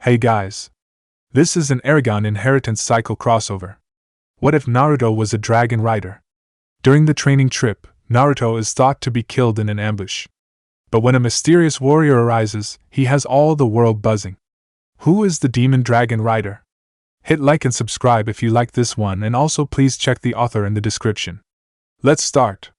Hey guys. This is an Eragon inheritance cycle crossover. What if Naruto was a dragon rider? During the training trip, Naruto is thought to be killed in an ambush. But when a mysterious warrior arises, he has all the world buzzing. Who is the demon dragon rider? Hit like and subscribe if you like this one, and also please check the author in the description. Let's start.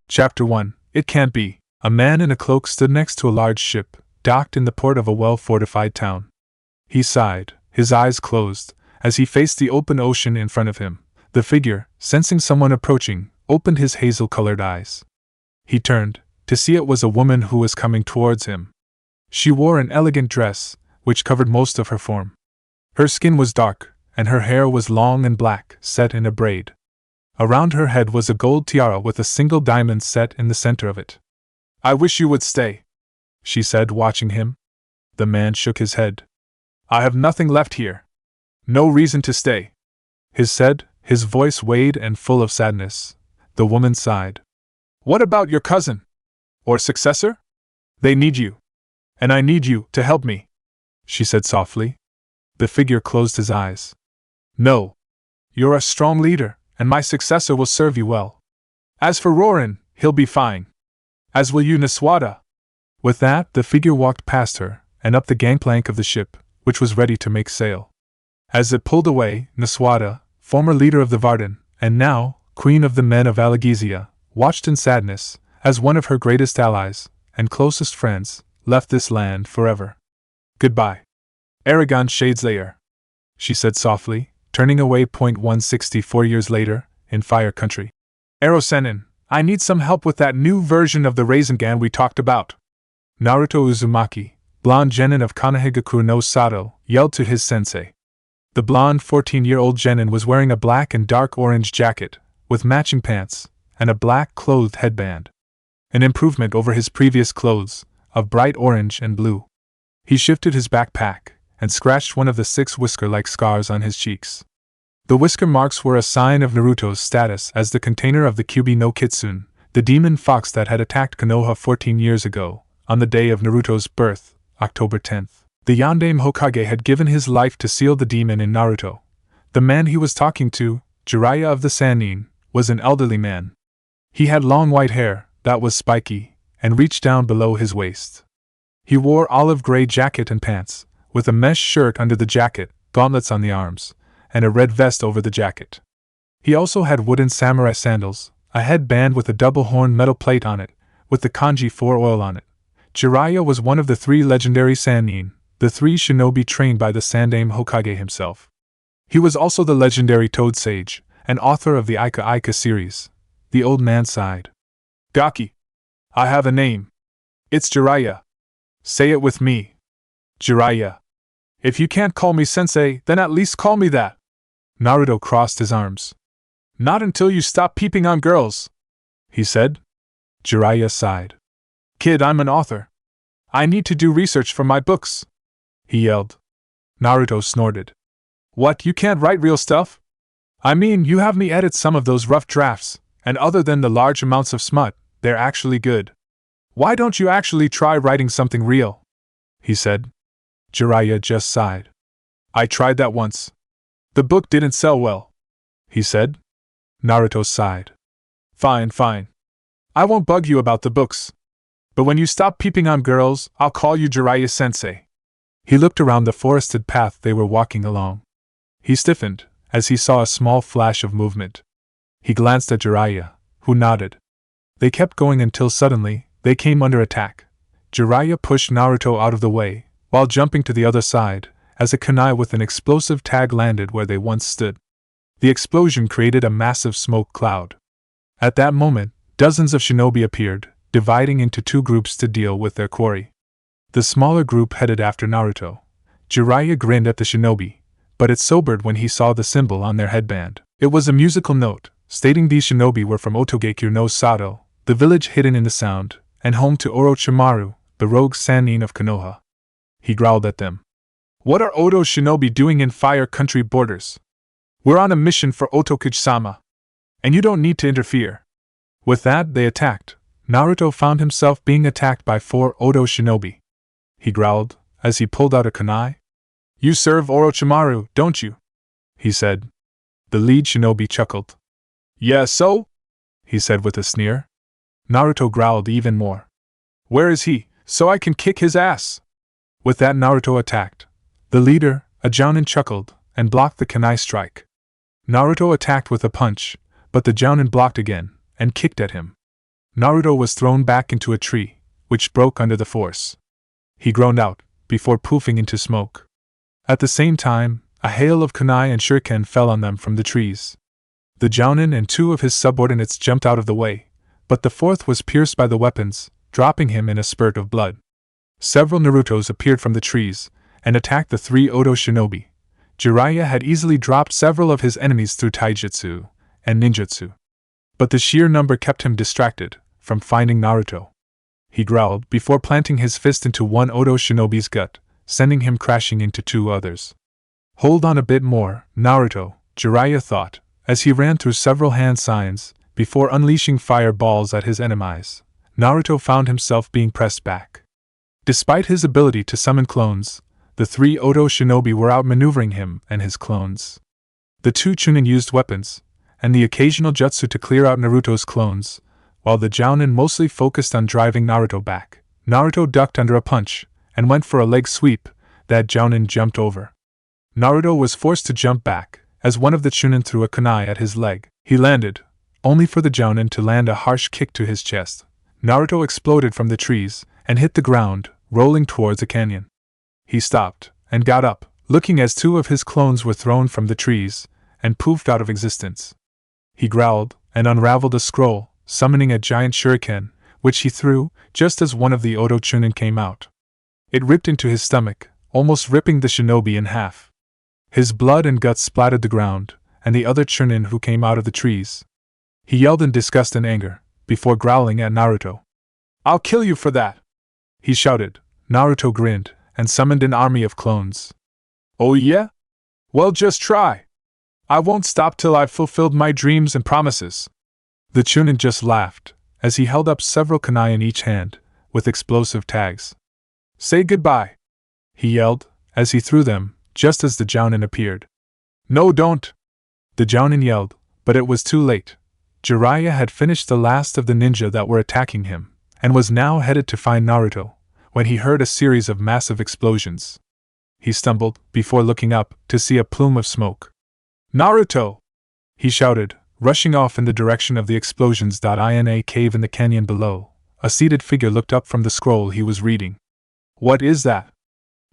Chapter 1. It Can't Be. A man in a cloak stood next to a large ship, docked in the port of a well-fortified town. He sighed, his eyes closed, as he faced the open ocean in front of him. The figure, sensing someone approaching, opened his hazel-colored eyes. He turned, to see it was a woman who was coming towards him. She wore an elegant dress, which covered most of her form. Her skin was dark, and her hair was long and black, set in a braid. Around her head was a gold tiara with a single diamond set in the center of it. "I wish you would stay," she said, watching him. The man shook his head. "I have nothing left here. No reason to stay," he said, his voice weighed and full of sadness. The woman sighed. "What about your cousin? Or successor? They need you. And I need you to help me," she said softly. The figure closed his eyes. "No. You're a strong leader, and my successor will serve you well. As for Rorin, he'll be fine. As will you, Niswada." With that, the figure walked past her, and up the gangplank of the ship, which was ready to make sail. As it pulled away, Niswada, former leader of the Varden, and now, queen of the men of Allegezia, watched in sadness, as one of her greatest allies, and closest friends, left this land forever. "Goodbye, Eragon Shadeslayer," she said softly, turning away. 164 years later, in Fire Country. "Ero-senin, I need some help with that new version of the Rasengan we talked about." Naruto Uzumaki, blonde genin of Konohagakure no Sato, yelled to his sensei. The blonde 14-year-old genin was wearing a black and dark orange jacket, with matching pants, and a black clothed headband. An improvement over his previous clothes, of bright orange and blue. He shifted his backpack, and scratched one of the 6 whisker-like scars on his cheeks. The whisker marks were a sign of Naruto's status as the container of the Kyubi no Kitsune, the demon fox that had attacked Konoha 14 years ago, on the day of Naruto's birth, October 10th. The Yondaime Hokage had given his life to seal the demon in Naruto. The man he was talking to, Jiraiya of the Sannin, was an elderly man. He had long white hair, that was spiky, and reached down below his waist. He wore olive-gray jacket and pants, with a mesh shirt under the jacket, gauntlets on the arms, and a red vest over the jacket. He also had wooden samurai sandals, a headband with a double-horn metal plate on it, with the kanji 4 oil on it. Jiraiya was one of the 3 legendary Sannin, the 3 shinobi trained by the Sandaime Hokage himself. He was also the legendary Toad Sage, and author of the Ika Ika series. The old man sighed. "Gaki. I have a name. It's Jiraiya. Say it with me. Jiraiya. If you can't call me sensei, then at least call me that." Naruto crossed his arms. "Not until you stop peeping on girls," he said. Jiraiya sighed. "Kid, I'm an author. I need to do research for my books," he yelled. Naruto snorted. "What, you can't write real stuff? I mean, you have me edit some of those rough drafts, and other than the large amounts of smut, they're actually good. Why don't you actually try writing something real?" he said. Jiraiya just sighed. "I tried that once. The book didn't sell well," he said. Naruto sighed. Fine. I won't bug you about the books. But when you stop peeping on girls, I'll call you Jiraiya-sensei." He looked around the forested path they were walking along. He stiffened, as he saw a small flash of movement. He glanced at Jiraiya, who nodded. They kept going until suddenly, they came under attack. Jiraiya pushed Naruto out of the way, while jumping to the other side, as a kunai with an explosive tag landed where they once stood. The explosion created a massive smoke cloud. At that moment, dozens of shinobi appeared, dividing into 2 groups to deal with their quarry. The smaller group headed after Naruto. Jiraiya grinned at the shinobi, but it sobered when he saw the symbol on their headband. It was a musical note, stating these shinobi were from Otogekure no Sato, the village hidden in the sound, and home to Orochimaru, the rogue Sannin of Konoha. He growled at them. "What are Oto's shinobi doing in Fire Country borders? We're on a mission for Otokage-sama. And you don't need to interfere. With that, they attacked. Naruto found himself being attacked by 4 Odo shinobi. He growled, as he pulled out a kunai. "You serve Orochimaru, don't you?" he said. The lead shinobi chuckled. "Yeah, so?" he said with a sneer. Naruto growled even more. "Where is he, so I can kick his ass?" With that, Naruto attacked. The leader, a jounin, chuckled, and blocked the kunai strike. Naruto attacked with a punch, but the jounin blocked again, and kicked at him. Naruto was thrown back into a tree, which broke under the force. He groaned out, before poofing into smoke. At the same time, a hail of kunai and shuriken fell on them from the trees. The jounin and 2 of his subordinates jumped out of the way, but the 4th was pierced by the weapons, dropping him in a spurt of blood. Several Narutos appeared from the trees, and attacked the 3 Odo shinobi. Jiraiya had easily dropped several of his enemies through taijutsu and ninjutsu. But the sheer number kept him distracted from finding Naruto. He growled before planting his fist into one Odo shinobi's gut, sending him crashing into 2 others. "Hold on a bit more, Naruto," Jiraiya thought, as he ran through several hand signs, before unleashing fireballs at his enemies. Naruto found himself being pressed back. Despite his ability to summon clones, the 3 Odo shinobi were outmaneuvering him and his clones. The 2 Chunin used weapons, and the occasional jutsu to clear out Naruto's clones, while the jounin mostly focused on driving Naruto back. Naruto ducked under a punch, and went for a leg sweep that jounin jumped over. Naruto was forced to jump back, as one of the Chunin threw a kunai at his leg. He landed, only for the jounin to land a harsh kick to his chest. Naruto exploded from the trees, and hit the ground, rolling towards a canyon. He stopped, and got up, looking as 2 of his clones were thrown from the trees, and poofed out of existence. He growled, and unraveled a scroll, summoning a giant shuriken, which he threw, just as one of the Odo Chunin came out. It ripped into his stomach, almost ripping the shinobi in half. His blood and guts splattered the ground, and the other Chunin who came out of the trees. He yelled in disgust and anger, before growling at Naruto. "I'll kill you for that!" he shouted. Naruto grinned, and summoned an army of clones. "Oh yeah? Well, just try! I won't stop till I've fulfilled my dreams and promises." The Chunin just laughed, as he held up several kunai in each hand, with explosive tags. "Say goodbye!" he yelled, as he threw them, just as the jounin appeared. "No, don't!" the jounin yelled, but it was too late. Jiraiya had finished the last of the ninja that were attacking him, and was now headed to find Naruto, when he heard a series of massive explosions. He stumbled, before looking up, to see a plume of smoke. "Naruto!" he shouted, rushing off in the direction of the explosions. In a cave in the canyon below, a seated figure looked up from the scroll he was reading. "What is that?"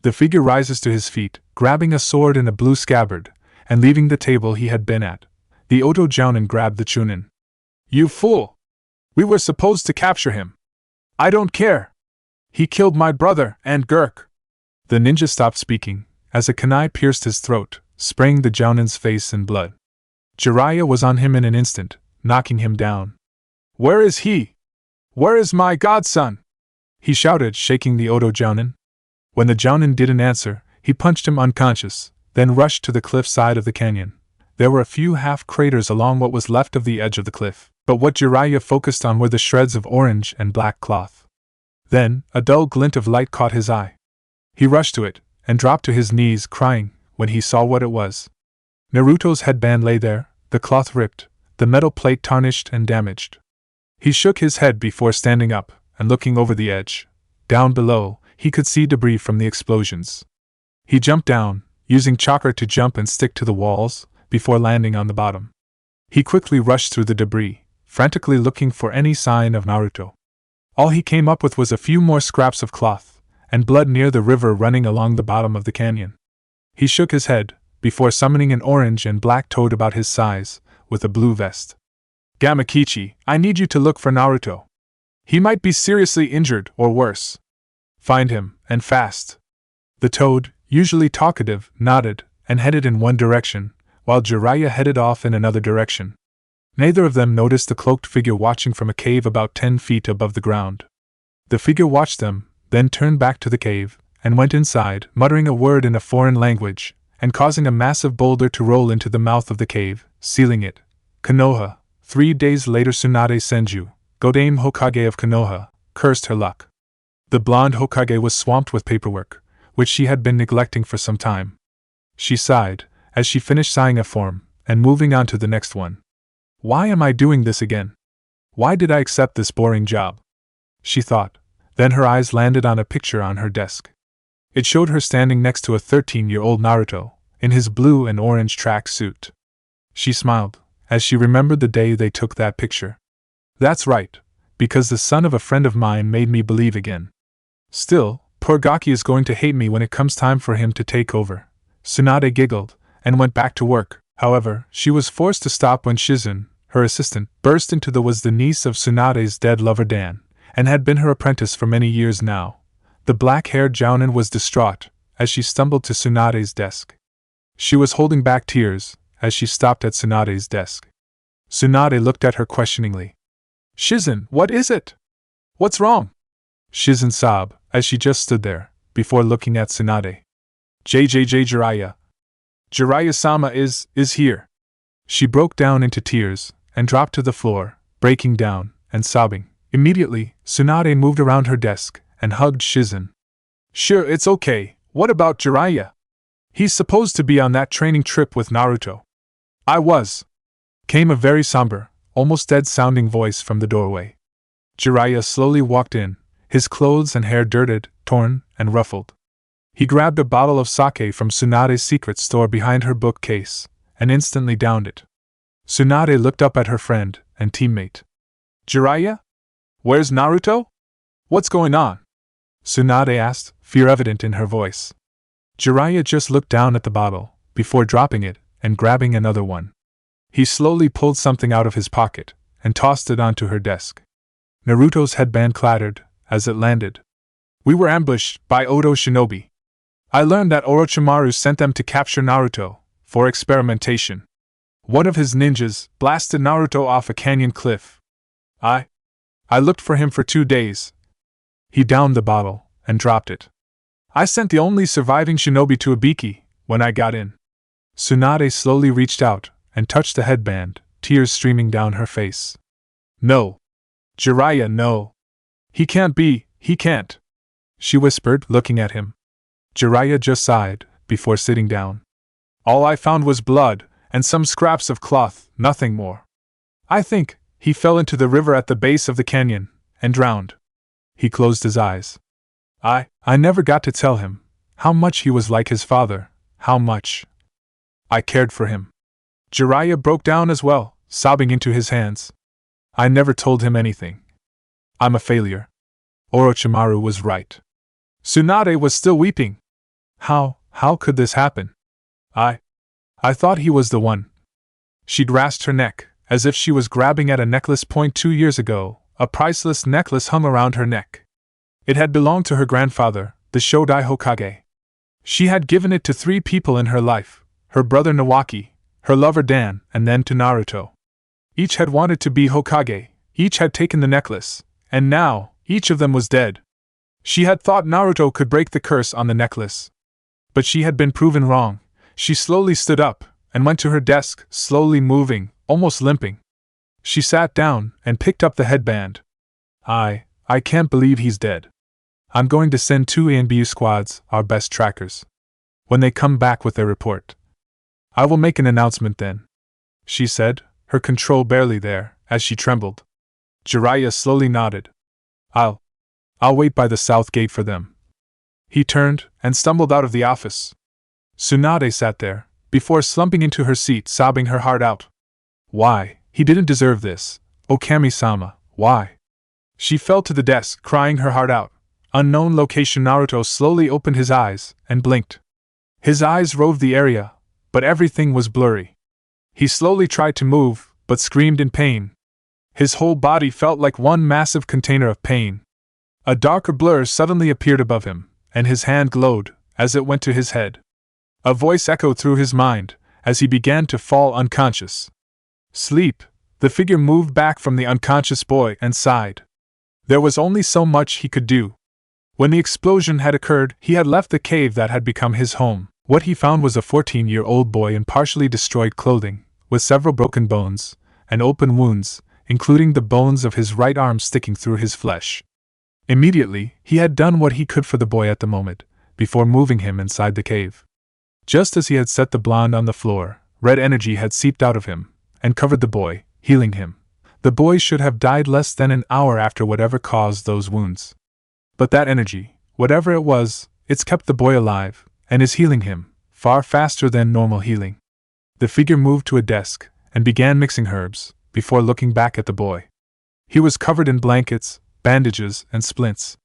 The figure rises to his feet, grabbing a sword in a blue scabbard, and leaving the table he had been at. The Odo jounin grabbed the Chunin. "You fool! We were supposed to capture him. I don't care. He killed my brother and Gurk." The ninja stopped speaking, as a kunai pierced his throat, spraying the jounin's face in blood. Jiraiya was on him in an instant, knocking him down. "Where is he? Where is my godson?" he shouted, shaking the Odo jounin. When the jounin didn't answer, he punched him unconscious, then rushed to the cliff side of the canyon. There were a few half-craters along what was left of the edge of the cliff, but what Jiraiya focused on were the shreds of orange and black cloth. Then, a dull glint of light caught his eye. He rushed to it, and dropped to his knees, crying, when he saw what it was. Naruto's headband lay there, the cloth ripped, the metal plate tarnished and damaged. He shook his head before standing up, and looking over the edge. Down below, he could see debris from the explosions. He jumped down, using chakra to jump and stick to the walls, before landing on the bottom. He quickly rushed through the debris, frantically looking for any sign of Naruto. All he came up with was a few more scraps of cloth, and blood near the river running along the bottom of the canyon. He shook his head, before summoning an orange and black toad about his size, with a blue vest. "Gamakichi, I need you to look for Naruto. He might be seriously injured or worse. Find him, and fast." The toad, usually talkative, nodded, and headed in one direction, while Jiraiya headed off in another direction. Neither of them noticed the cloaked figure watching from a cave about 10 feet above the ground. The figure watched them, then turned back to the cave, and went inside, muttering a word in a foreign language, and causing a massive boulder to roll into the mouth of the cave, sealing it. Konoha, 3 days later, Tsunade Senju, Godame Hokage of Konoha, cursed her luck. The blonde Hokage was swamped with paperwork, which she had been neglecting for some time. She sighed, as she finished signing a form, and moving on to the next one. Why am I doing this again? Why did I accept this boring job? She thought. Then her eyes landed on a picture on her desk. It showed her standing next to a 13-year-old Naruto, in his blue and orange track suit. She smiled, as she remembered the day they took that picture. That's right, because the son of a friend of mine made me believe again. Still, poor Gaki is going to hate me when it comes time for him to take over. Tsunade giggled, and went back to work. However, she was forced to stop when Shizun, her assistant, burst into the niece of Tsunade's dead lover Dan, and had been her apprentice for many years now. The black-haired jounin was distraught, as she stumbled to Tsunade's desk. She was holding back tears, as she stopped at Tsunade's desk. Tsunade looked at her questioningly. Shizun, what is it? What's wrong? Shizun sobbed, as she just stood there, before looking at Tsunade. Jiraiya. Jiraiya-sama is here. She broke down into tears, and dropped to the floor, breaking down, and sobbing. Immediately, Tsunade moved around her desk, and hugged Shizun. Sure, it's okay, what about Jiraiya? He's supposed to be on that training trip with Naruto. I was. Came a very somber, almost dead-sounding voice from the doorway. Jiraiya slowly walked in, his clothes and hair dirted, torn, and ruffled. He grabbed a bottle of sake from Tsunade's secret store behind her bookcase, and instantly downed it. Tsunade looked up at her friend and teammate. Jiraiya? Where's Naruto? What's going on? Tsunade asked, fear evident in her voice. Jiraiya just looked down at the bottle, before dropping it, and grabbing another one. He slowly pulled something out of his pocket, and tossed it onto her desk. Naruto's headband clattered, as it landed. We were ambushed by Odo shinobi. I learned that Orochimaru sent them to capture Naruto, for experimentation. One of his ninjas blasted Naruto off a canyon cliff. I looked for him for 2 days. He downed the bottle, and dropped it. I sent the only surviving shinobi to Ibiki, when I got in. Tsunade slowly reached out, and touched the headband, tears streaming down her face. No. Jiraiya, no. He can't. She whispered, looking at him. Jiraiya just sighed, before sitting down. All I found was blood, and some scraps of cloth, nothing more. I think he fell into the river at the base of the canyon, and drowned. He closed his eyes. I never got to tell him how much he was like his father, how much I cared for him. Jiraiya broke down as well, sobbing into his hands. I never told him anything. I'm a failure. Orochimaru was right. Tsunade was still weeping. How could this happen? I thought he was the one. She grasped her neck, as if she was grabbing at a necklace. 2 years ago, a priceless necklace hung around her neck. It had belonged to her grandfather, the Shodai Hokage. She had given it to 3 people in her life, her brother Nawaki, her lover Dan, and then to Naruto. Each had wanted to be Hokage, each had taken the necklace, and now, each of them was dead. She had thought Naruto could break the curse on the necklace. But she had been proven wrong. She slowly stood up, and went to her desk, slowly moving, almost limping. She sat down, and picked up the headband. I can't believe he's dead. I'm going to send 2 ANBU squads, our best trackers. When they come back with their report, I will make an announcement then, she said, her control barely there, as she trembled. Jiraiya slowly nodded. I'll wait by the south gate for them. He turned, and stumbled out of the office. Tsunade sat there, before slumping into her seat, sobbing her heart out. Why, he didn't deserve this. Okami-sama, why? She fell to the desk, crying her heart out. Unknown location. Naruto slowly opened his eyes, and blinked. His eyes roved the area, but everything was blurry. He slowly tried to move, but screamed in pain. His whole body felt like one massive container of pain. A darker blur suddenly appeared above him, and his hand glowed, as it went to his head. A voice echoed through his mind, as he began to fall unconscious. Sleep. The figure moved back from the unconscious boy and sighed. There was only so much he could do. When the explosion had occurred, he had left the cave that had become his home. What he found was a 14-year-old boy in partially destroyed clothing, with several broken bones, and open wounds, including the bones of his right arm sticking through his flesh. Immediately, he had done what he could for the boy at the moment, before moving him inside the cave. Just as he had set the blonde on the floor, red energy had seeped out of him, and covered the boy, healing him. The boy should have died less than an hour after whatever caused those wounds. But that energy, whatever it was, it's kept the boy alive, and is healing him, far faster than normal healing. The figure moved to a desk, and began mixing herbs, before looking back at the boy. He was covered in blankets, bandages, and splints.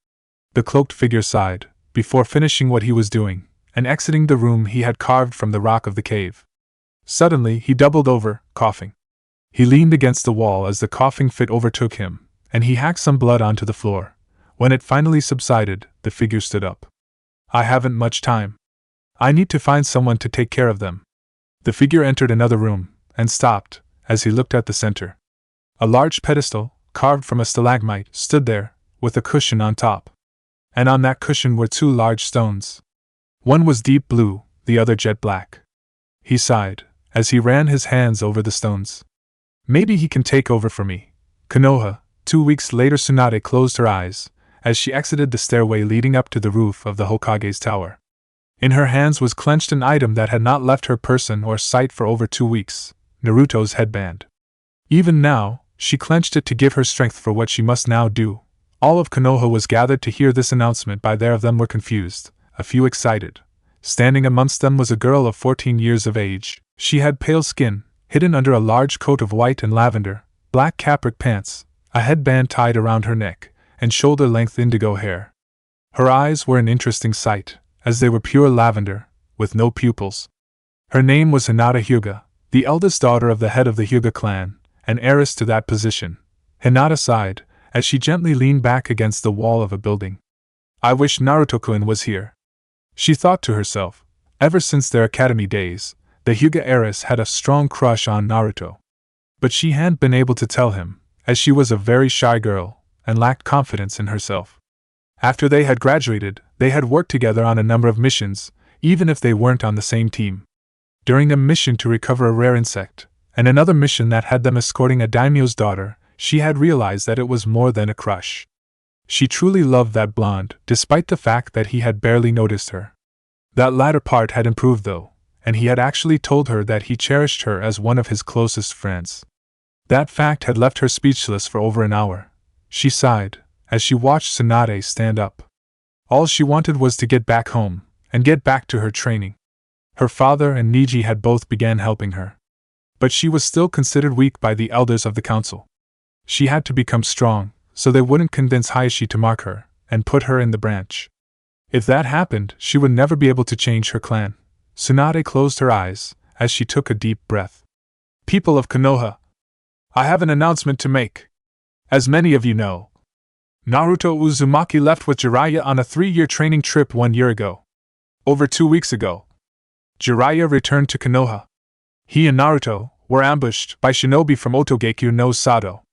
The cloaked figure sighed, before finishing what he was doing, and exiting the room he had carved from the rock of the cave. Suddenly he doubled over, coughing. He leaned against the wall as the coughing fit overtook him, and he hacked some blood onto the floor. When it finally subsided, the figure stood up. I haven't much time. I need to find someone to take care of them. The figure entered another room, and stopped, as he looked at the center. A large pedestal, carved from a stalagmite, stood there, with a cushion on top. And on that cushion were two large stones. One was deep blue, the other jet black. He sighed, as he ran his hands over the stones. Maybe he can take over for me. Konoha. 2 weeks later, Tsunade closed her eyes, as she exited the stairway leading up to the roof of the Hokage's tower. In her hands was clenched an item that had not left her person or sight for over 2 weeks, Naruto's headband. Even now, she clenched it to give her strength for what she must now do. All of Konoha was gathered to hear this announcement. By there of them were confused, a few excited. Standing amongst them was a girl of 14 years of age. She had pale skin, hidden under a large coat of white and lavender, black capric pants, a headband tied around her neck, and shoulder-length indigo hair. Her eyes were an interesting sight, as they were pure lavender, with no pupils. Her name was Hinata Hyuga, the eldest daughter of the head of the Hyuga clan, and heiress to that position. Hinata sighed, as she gently leaned back against the wall of a building. I wish Naruto-kun was here. She thought to herself. Ever since their academy days, the Hyuga heiress had a strong crush on Naruto. But she hadn't been able to tell him, as she was a very shy girl, and lacked confidence in herself. After they had graduated, they had worked together on a number of missions, even if they weren't on the same team. During a mission to recover a rare insect, and another mission that had them escorting a daimyo's daughter, she had realized that it was more than a crush. She truly loved that blonde, despite the fact that he had barely noticed her. That latter part had improved though, and he had actually told her that he cherished her as one of his closest friends. That fact had left her speechless for over an hour. She sighed, as she watched Tsunade stand up. All she wanted was to get back home, and get back to her training. Her father and Niji had both began helping her. But she was still considered weak by the elders of the council. She had to become strong, so they wouldn't convince Hayashi to mark her, and put her in the branch. If that happened, she would never be able to change her clan. Tsunade closed her eyes, as she took a deep breath. People of Konoha, I have an announcement to make. As many of you know, Naruto Uzumaki left with Jiraiya on a 3-year training trip 1 year ago. Over 2 weeks ago, Jiraiya returned to Konoha. He and Naruto were ambushed by shinobi from Otogekyu no Sado.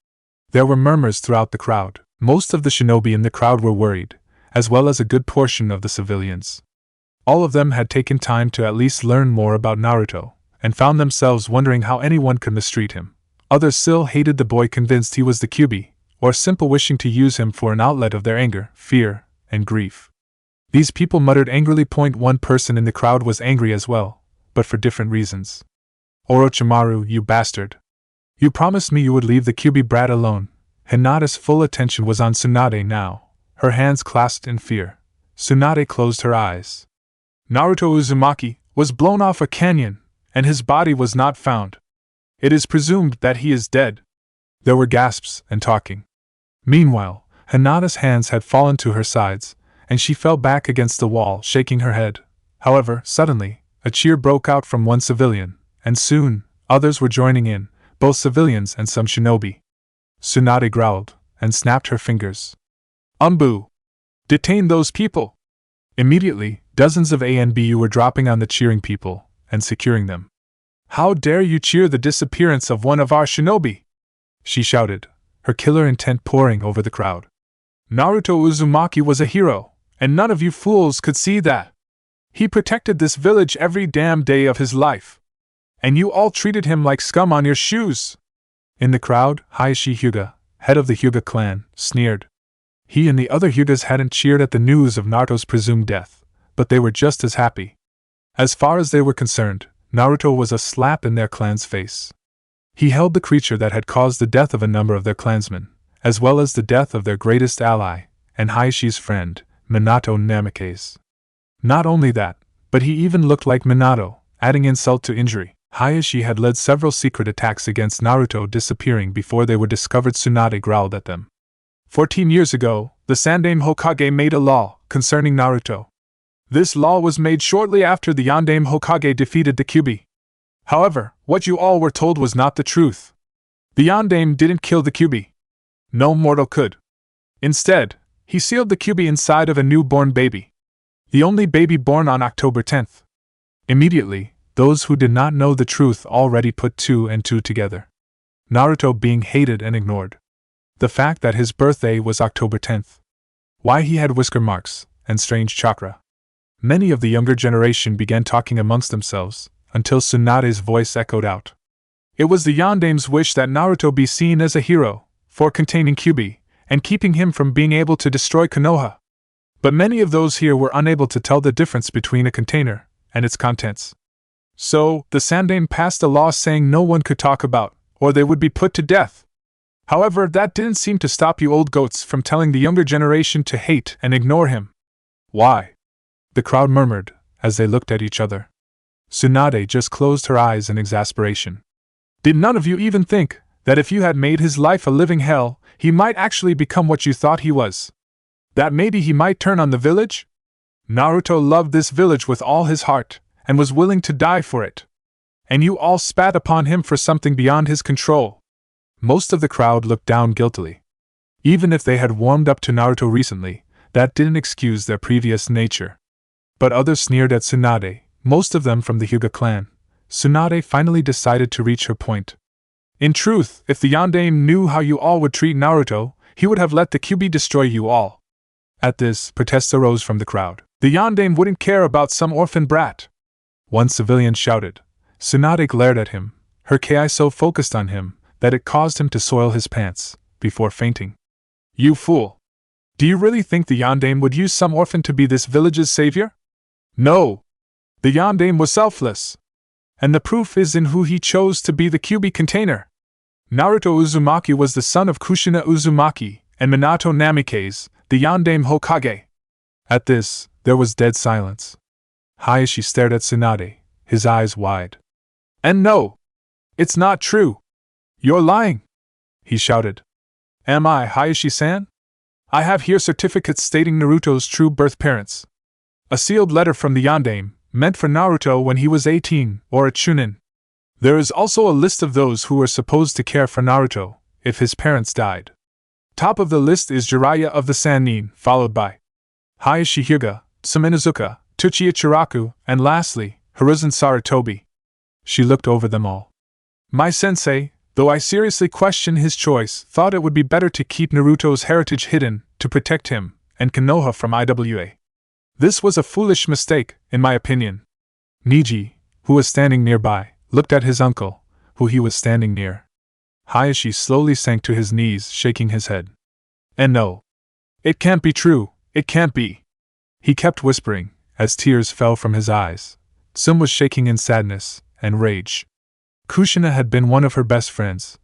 There were murmurs throughout the crowd. Most of the shinobi in the crowd were worried, as well as a good portion of the civilians. All of them had taken time to at least learn more about Naruto, and found themselves wondering how anyone could mistreat him. Others still hated the boy, convinced he was the Kyuubi, or simple wishing to use him for an outlet of their anger, fear, and grief. These people muttered angrily. One person in the crowd was angry as well, but for different reasons. Orochimaru, you bastard. You promised me you would leave the Kyuubi brat alone. Hinata's full attention was on Tsunade now, her hands clasped in fear. Tsunade closed her eyes. Naruto Uzumaki was blown off a canyon, and his body was not found. It is presumed that he is dead. There were gasps and talking. Meanwhile, Hinata's hands had fallen to her sides, and she fell back against the wall, shaking her head. However, suddenly, a cheer broke out from one civilian, and soon, others were joining in, both civilians and some shinobi. Tsunade growled, and snapped her fingers. Umbu! Detain those people! Immediately, dozens of ANBU were dropping on the cheering people, and securing them. How dare you cheer the disappearance of one of our shinobi? She shouted, her killer intent pouring over the crowd. Naruto Uzumaki was a hero, and none of you fools could see that. He protected this village every damn day of his life. And you all treated him like scum on your shoes. In the crowd, Hayashi Hyuga, head of the Hyuga clan, sneered. He and the other Hyugas hadn't cheered at the news of Naruto's presumed death, but they were just as happy. As far as they were concerned, Naruto was a slap in their clan's face. He held the creature that had caused the death of a number of their clansmen, as well as the death of their greatest ally, and Hayashi's friend, Minato Namikaze. Not only that, but he even looked like Minato, adding insult to injury. Hayashi had led several secret attacks against Naruto, disappearing before they were discovered. Tsunade growled at them. 14 years ago, the Sandaime Hokage made a law concerning Naruto. This law was made shortly after the Yondaime Hokage defeated the Kyuubi. However, what you all were told was not the truth. The Yondaime didn't kill the Kyuubi. No mortal could. Instead, he sealed the Kyuubi inside of a newborn baby. The only baby born on October 10th. Immediately, those who did not know the truth already put two and two together. Naruto being hated and ignored. The fact that his birthday was October 10th. Why he had whisker marks and strange chakra. Many of the younger generation began talking amongst themselves, until Tsunade's voice echoed out. It was the Yondaime's wish that Naruto be seen as a hero, for containing Kyuubi, and keeping him from being able to destroy Konoha. But many of those here were unable to tell the difference between a container and its contents. So, the Sandaime passed a law saying no one could talk about, or they would be put to death. However, that didn't seem to stop you old goats from telling the younger generation to hate and ignore him. Why? The crowd murmured, as they looked at each other. Tsunade just closed her eyes in exasperation. Did none of you even think that if you had made his life a living hell, he might actually become what you thought he was? That maybe he might turn on the village? Naruto loved this village with all his heart, and was willing to die for it. And you all spat upon him for something beyond his control. Most of the crowd looked down guiltily. Even if they had warmed up to Naruto recently, that didn't excuse their previous nature. But others sneered at Tsunade, most of them from the Hyuga clan. Tsunade finally decided to reach her point. In truth, if the Yondaime knew how you all would treat Naruto, he would have let the Kyuubi destroy you all. At this, protests arose from the crowd. The Yondaime wouldn't care about some orphan brat. One civilian shouted. Tsunade glared at him, her ki so focused on him that it caused him to soil his pants, before fainting. You fool! Do you really think the Yondaime would use some orphan to be this village's savior? No! The Yondaime was selfless. And the proof is in who he chose to be the Kyuubi container. Naruto Uzumaki was the son of Kushina Uzumaki and Minato Namikaze, the Yondaime Hokage. At this, there was dead silence. Hayashi stared at Tsunade, his eyes wide. And no! It's not true! You're lying! He shouted. Am I Hayashi-san? I have here certificates stating Naruto's true birth parents. A sealed letter from the Yondaime, meant for Naruto when he was 18, or a Chunin. There is also a list of those who were supposed to care for Naruto, if his parents died. Top of the list is Jiraiya of the Sannin, followed by Hayashi Hyuga, Tsuminazuka, Tsuchiya Chiraku, and lastly, Hiruzen Sarutobi. She looked over them all. My sensei, though I seriously question his choice, thought it would be better to keep Naruto's heritage hidden, to protect him, and Konoha from IWA. This was a foolish mistake, in my opinion. Niji, who was standing nearby, looked at his uncle, who he was standing near. Hayashi slowly sank to his knees, shaking his head. And no. It can't be true, it can't be. He kept whispering, as tears fell from his eyes. Tsum was shaking in sadness and rage. Kushina had been one of her best friends,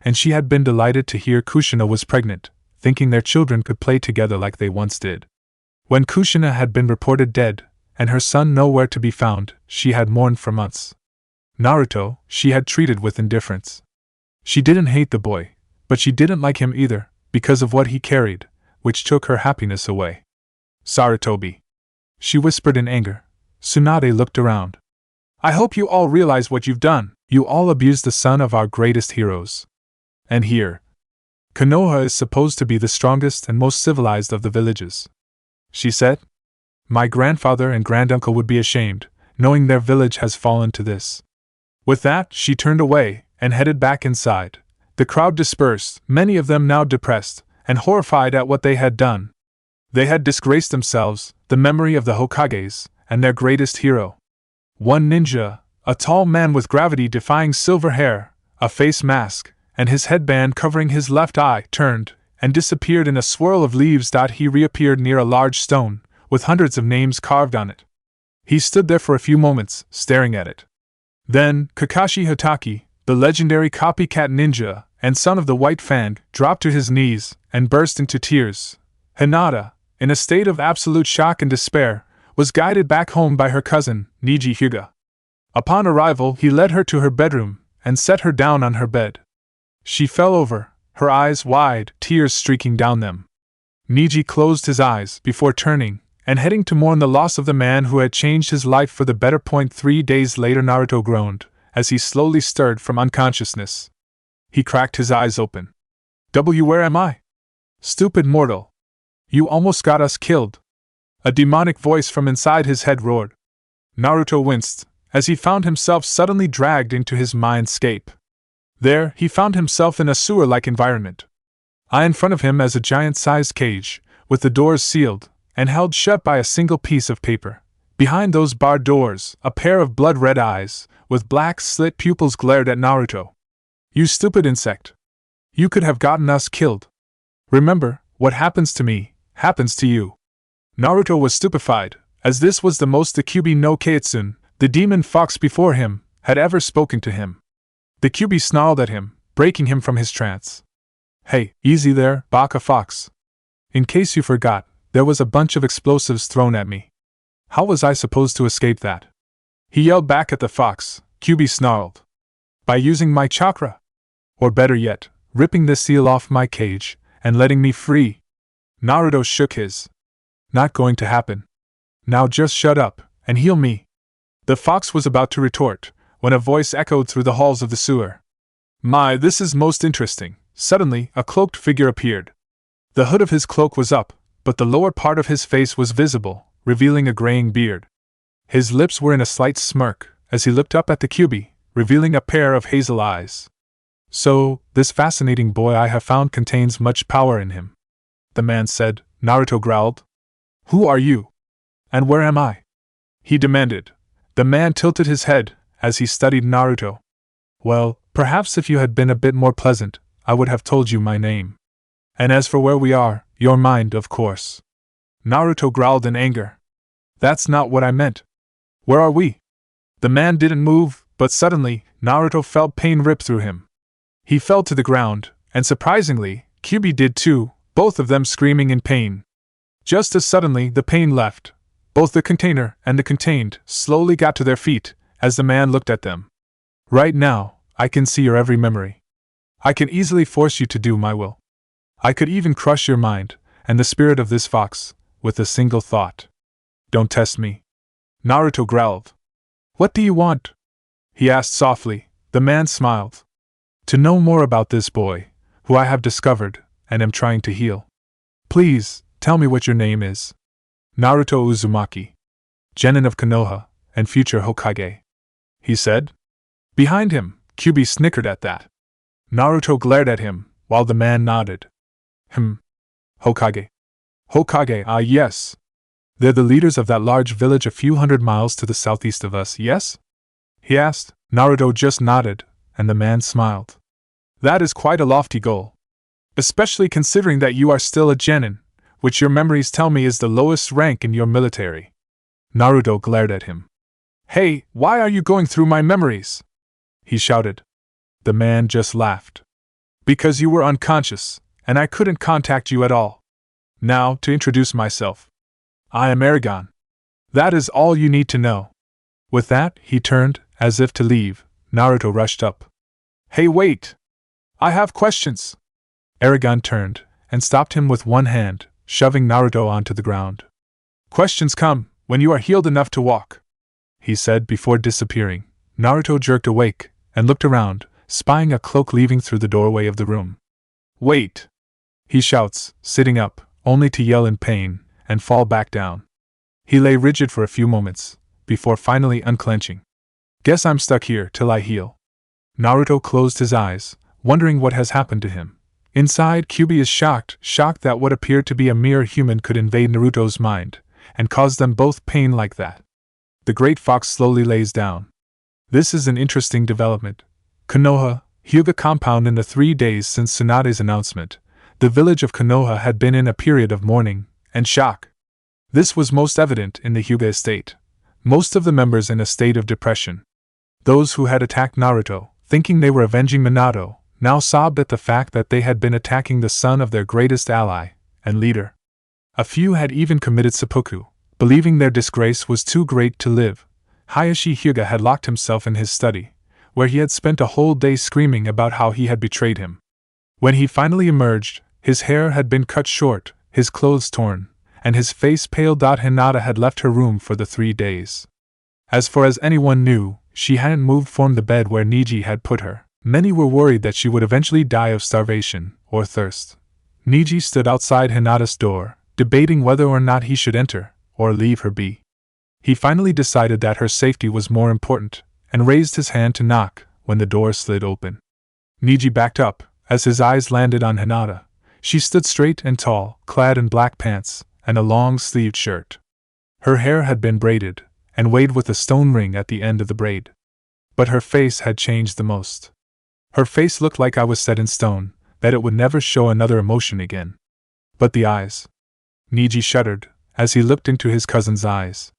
and she had been delighted to hear Kushina was pregnant, thinking their children could play together like they once did. When Kushina had been reported dead, and her son nowhere to be found, she had mourned for months. Naruto, she had treated with indifference. She didn't hate the boy, but she didn't like him either, because of what he carried, which took her happiness away. Sarutobi. She whispered in anger. Tsunade looked around. I hope you all realize what you've done. You all abused the son of our greatest heroes. And here, Konoha is supposed to be the strongest and most civilized of the villages. She said. My grandfather and granduncle would be ashamed, knowing their village has fallen to this. With that, she turned away and headed back inside. The crowd dispersed, many of them now depressed and horrified at what they had done. They had disgraced themselves, the memory of the Hokages, and their greatest hero. One ninja, a tall man with gravity-defying silver hair, a face mask, and his headband covering his left eye turned and disappeared in a swirl of leaves. He reappeared near a large stone, with hundreds of names carved on it. He stood there for a few moments, staring at it. Then, Kakashi Hatake, the legendary copycat ninja and son of the White Fang, dropped to his knees and burst into tears. Hinata, in a state of absolute shock and despair, was guided back home by her cousin, Niji Hyuga. Upon arrival, he led her to her bedroom and set her down on her bed. She fell over, her eyes wide, tears streaking down them. Niji closed his eyes before turning and heading to mourn the loss of the man who had changed his life for the better. 3 days later, Naruto groaned as he slowly stirred from unconsciousness. He cracked his eyes open. Where am I? Stupid mortal! You almost got us killed! A demonic voice from inside his head roared. Naruto winced as he found himself suddenly dragged into his mindscape. There, he found himself in a sewer-like environment. In front of him as a giant-sized cage, with the doors sealed and held shut by a single piece of paper. Behind those barred doors, a pair of blood-red eyes, with black slit pupils glared at Naruto. You stupid insect! You could have gotten us killed. Remember, what happens to me, happens to you. Naruto was stupefied, as this was the most the Kyuubi no Kaitsune, the demon fox before him, had ever spoken to him. The Kyuubi snarled at him, breaking him from his trance. Hey, easy there, Baka Fox. In case you forgot, there was a bunch of explosives thrown at me. How was I supposed to escape that? He yelled back at the fox. Kyuubi snarled. By using my chakra? Or better yet, ripping the seal off my cage and letting me free? Naruto shook his. Not going to happen. Now just shut up and heal me. The fox was about to retort when a voice echoed through the halls of the sewer. My, this is most interesting. Suddenly, a cloaked figure appeared. The hood of his cloak was up, but the lower part of his face was visible, revealing a graying beard. His lips were in a slight smirk as he looked up at the Kyuubi, revealing a pair of hazel eyes. So, this fascinating boy I have found contains much power in him. The man said. Naruto growled. Who are you? And where am I? He demanded. The man tilted his head as he studied Naruto. Well, perhaps if you had been a bit more pleasant, I would have told you my name. And as for where we are, your mind, of course. Naruto growled in anger. That's not what I meant. Where are we? The man didn't move, but suddenly, Naruto felt pain rip through him. He fell to the ground, and surprisingly, Kyuubi did too, both of them screaming in pain. Just as suddenly the pain left, both the container and the contained slowly got to their feet as the man looked at them. Right now, I can see your every memory. I can easily force you to do my will. I could even crush your mind and the spirit of this fox with a single thought. Don't test me. Naruto growled. What do you want? He asked softly. The man smiled. To know more about this boy, who I have discovered and am trying to heal. Please, tell me what your name is. Naruto Uzumaki. Genin of Konoha, and future Hokage. He said. Behind him, Kyuubi snickered at that. Naruto glared at him, while the man nodded. Hokage. Hokage, ah yes. They're the leaders of that large village a few hundred miles to the southeast of us, yes? He asked. Naruto just nodded, and the man smiled. That is quite a lofty goal. Especially considering that you are still a genin, which your memories tell me is the lowest rank in your military. Naruto glared at him. Hey, why are you going through my memories? He shouted. The man just laughed. Because you were unconscious, and I couldn't contact you at all. Now, to introduce myself. I am Eragon. That is all you need to know. With that, he turned, as if to leave. Naruto rushed up. Hey, wait! I have questions! Eragon turned, and stopped him with one hand, shoving Naruto onto the ground. Questions come when you are healed enough to walk, he said before disappearing. Naruto jerked awake, and looked around, spying a cloak leaving through the doorway of the room. Wait! He shouts, sitting up, only to yell in pain, and fall back down. He lay rigid for a few moments, before finally unclenching. Guess I'm stuck here till I heal. Naruto closed his eyes, wondering what has happened to him. Inside, Kyuubi is shocked that what appeared to be a mere human could invade Naruto's mind, and cause them both pain like that. The great fox slowly lays down. This is an interesting development. Konoha, Hyuga compound. In the 3 days since Tsunade's announcement, the village of Konoha had been in a period of mourning and shock. This was most evident in the Hyuga estate, most of the members in a state of depression. Those who had attacked Naruto, thinking they were avenging Minato, now sobbed at the fact that they had been attacking the son of their greatest ally and leader. A few had even committed seppuku, believing their disgrace was too great to live. Hayashi Hyuga had locked himself in his study, where he had spent a whole day screaming about how he had betrayed him. When he finally emerged, his hair had been cut short, his clothes torn, and his face pale. Hinata had left her room for the 3 days. As far as anyone knew, she hadn't moved from the bed where Niji had put her. Many were worried that she would eventually die of starvation or thirst. Niji stood outside Hinata's door, debating whether or not he should enter or leave her be. He finally decided that her safety was more important, and raised his hand to knock when the door slid open. Niji backed up as his eyes landed on Hinata. She stood straight and tall, clad in black pants and a long-sleeved shirt. Her hair had been braided and weighed with a stone ring at the end of the braid. But her face had changed the most. Her face looked like I was set in stone, that it would never show another emotion again. But the eyes. Niji shuddered as he looked into his cousin's eyes.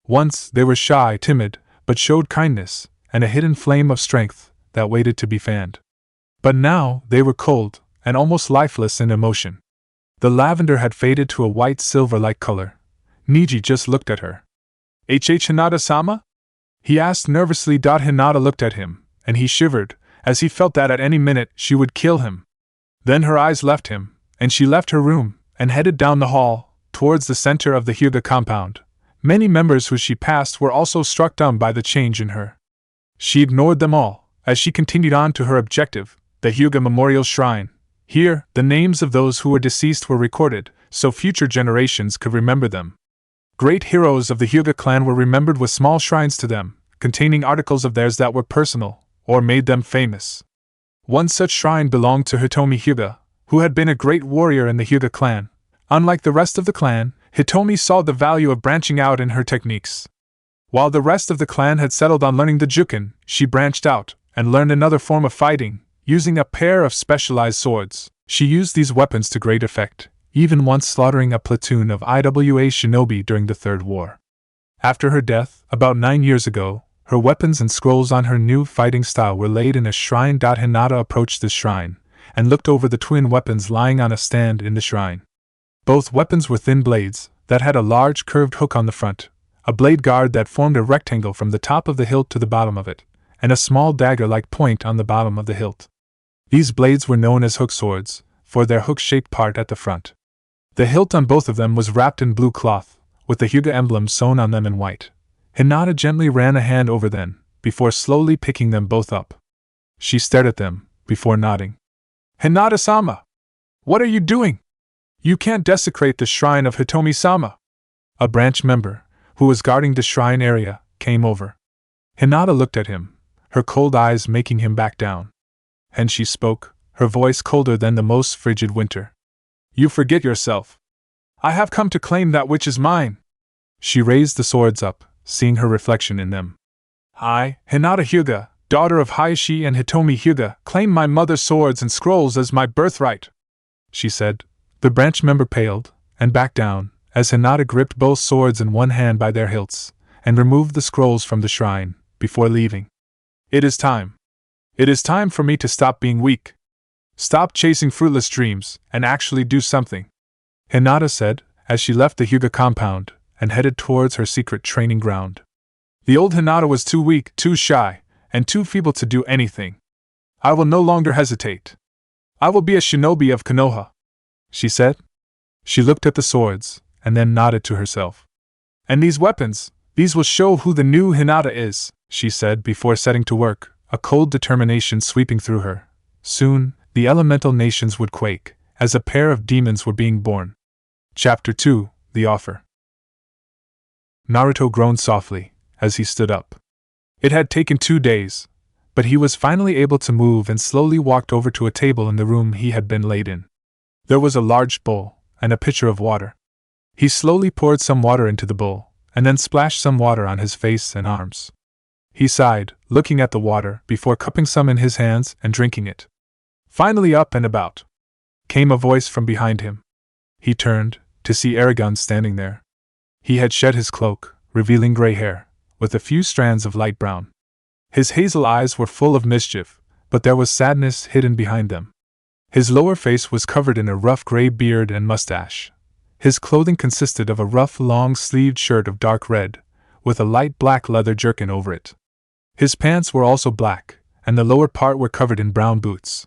Once they were shy, timid, but showed kindness and a hidden flame of strength that waited to be fanned. But now they were cold and almost lifeless in emotion. The lavender had faded to a white silver-like color. Niji just looked at her. Hinata-sama? He asked nervously. Hinata looked at him, and he shivered, as he felt that at any minute she would kill him. Then her eyes left him, and she left her room, and headed down the hall, towards the center of the Hyuga compound. Many members who she passed were also struck dumb by the change in her. She ignored them all, as she continued on to her objective, the Hyuga Memorial Shrine. Here, the names of those who were deceased were recorded, so future generations could remember them. Great heroes of the Hyuga clan were remembered with small shrines to them, containing articles of theirs that were personal, or made them famous. One such shrine belonged to Hitomi Hyuga, who had been a great warrior in the Hyuga clan. Unlike the rest of the clan, Hitomi saw the value of branching out in her techniques. While the rest of the clan had settled on learning the Juken, she branched out and learned another form of fighting, using a pair of specialized swords. She used these weapons to great effect, even once slaughtering a platoon of IWA shinobi during the Third War. After her death, about 9 years ago, her weapons and scrolls on her new fighting style were laid in a shrine. Hinata approached the shrine and looked over the twin weapons lying on a stand in the shrine. Both weapons were thin blades that had a large curved hook on the front, a blade guard that formed a rectangle from the top of the hilt to the bottom of it, and a small dagger-like point on the bottom of the hilt. These blades were known as hook swords, for their hook-shaped part at the front. The hilt on both of them was wrapped in blue cloth, with the Hyuga emblem sewn on them in white. Hinata gently ran a hand over them, before slowly picking them both up. She stared at them, before nodding. Hinata-sama! What are you doing? You can't desecrate the shrine of Hitomi-sama! A branch member, who was guarding the shrine area, came over. Hinata looked at him, her cold eyes making him back down. And she spoke, her voice colder than the most frigid winter. You forget yourself. I have come to claim that which is mine. She raised the swords up, seeing her reflection in them. I, Hinata Hyuga, daughter of Hayashi and Hitomi Hyuga, claim my mother's swords and scrolls as my birthright, she said. The branch member paled, and backed down, as Hinata gripped both swords in one hand by their hilts, and removed the scrolls from the shrine, before leaving. It is time. It is time for me to stop being weak. Stop chasing fruitless dreams, and actually do something, Hinata said, as she left the Hyuga compound, and headed towards her secret training ground. The old Hinata was too weak, too shy, and too feeble to do anything. I will no longer hesitate. I will be a shinobi of Konoha, she said. She looked at the swords, and then nodded to herself. And these weapons, these will show who the new Hinata is, she said before setting to work, a cold determination sweeping through her. Soon, the elemental nations would quake, as a pair of demons were being born. Chapter 2, The Offer. Naruto groaned softly, as he stood up. It had taken 2 days, but he was finally able to move and slowly walked over to a table in the room he had been laid in. There was a large bowl, and a pitcher of water. He slowly poured some water into the bowl, and then splashed some water on his face and arms. He sighed, looking at the water before cupping some in his hands and drinking it. Finally up and about, came a voice from behind him. He turned, to see Eragon standing there. He had shed his cloak, revealing gray hair, with a few strands of light brown. His hazel eyes were full of mischief, but there was sadness hidden behind them. His lower face was covered in a rough gray beard and mustache. His clothing consisted of a rough long-sleeved shirt of dark red, with a light black leather jerkin over it. His pants were also black, and the lower part were covered in brown boots.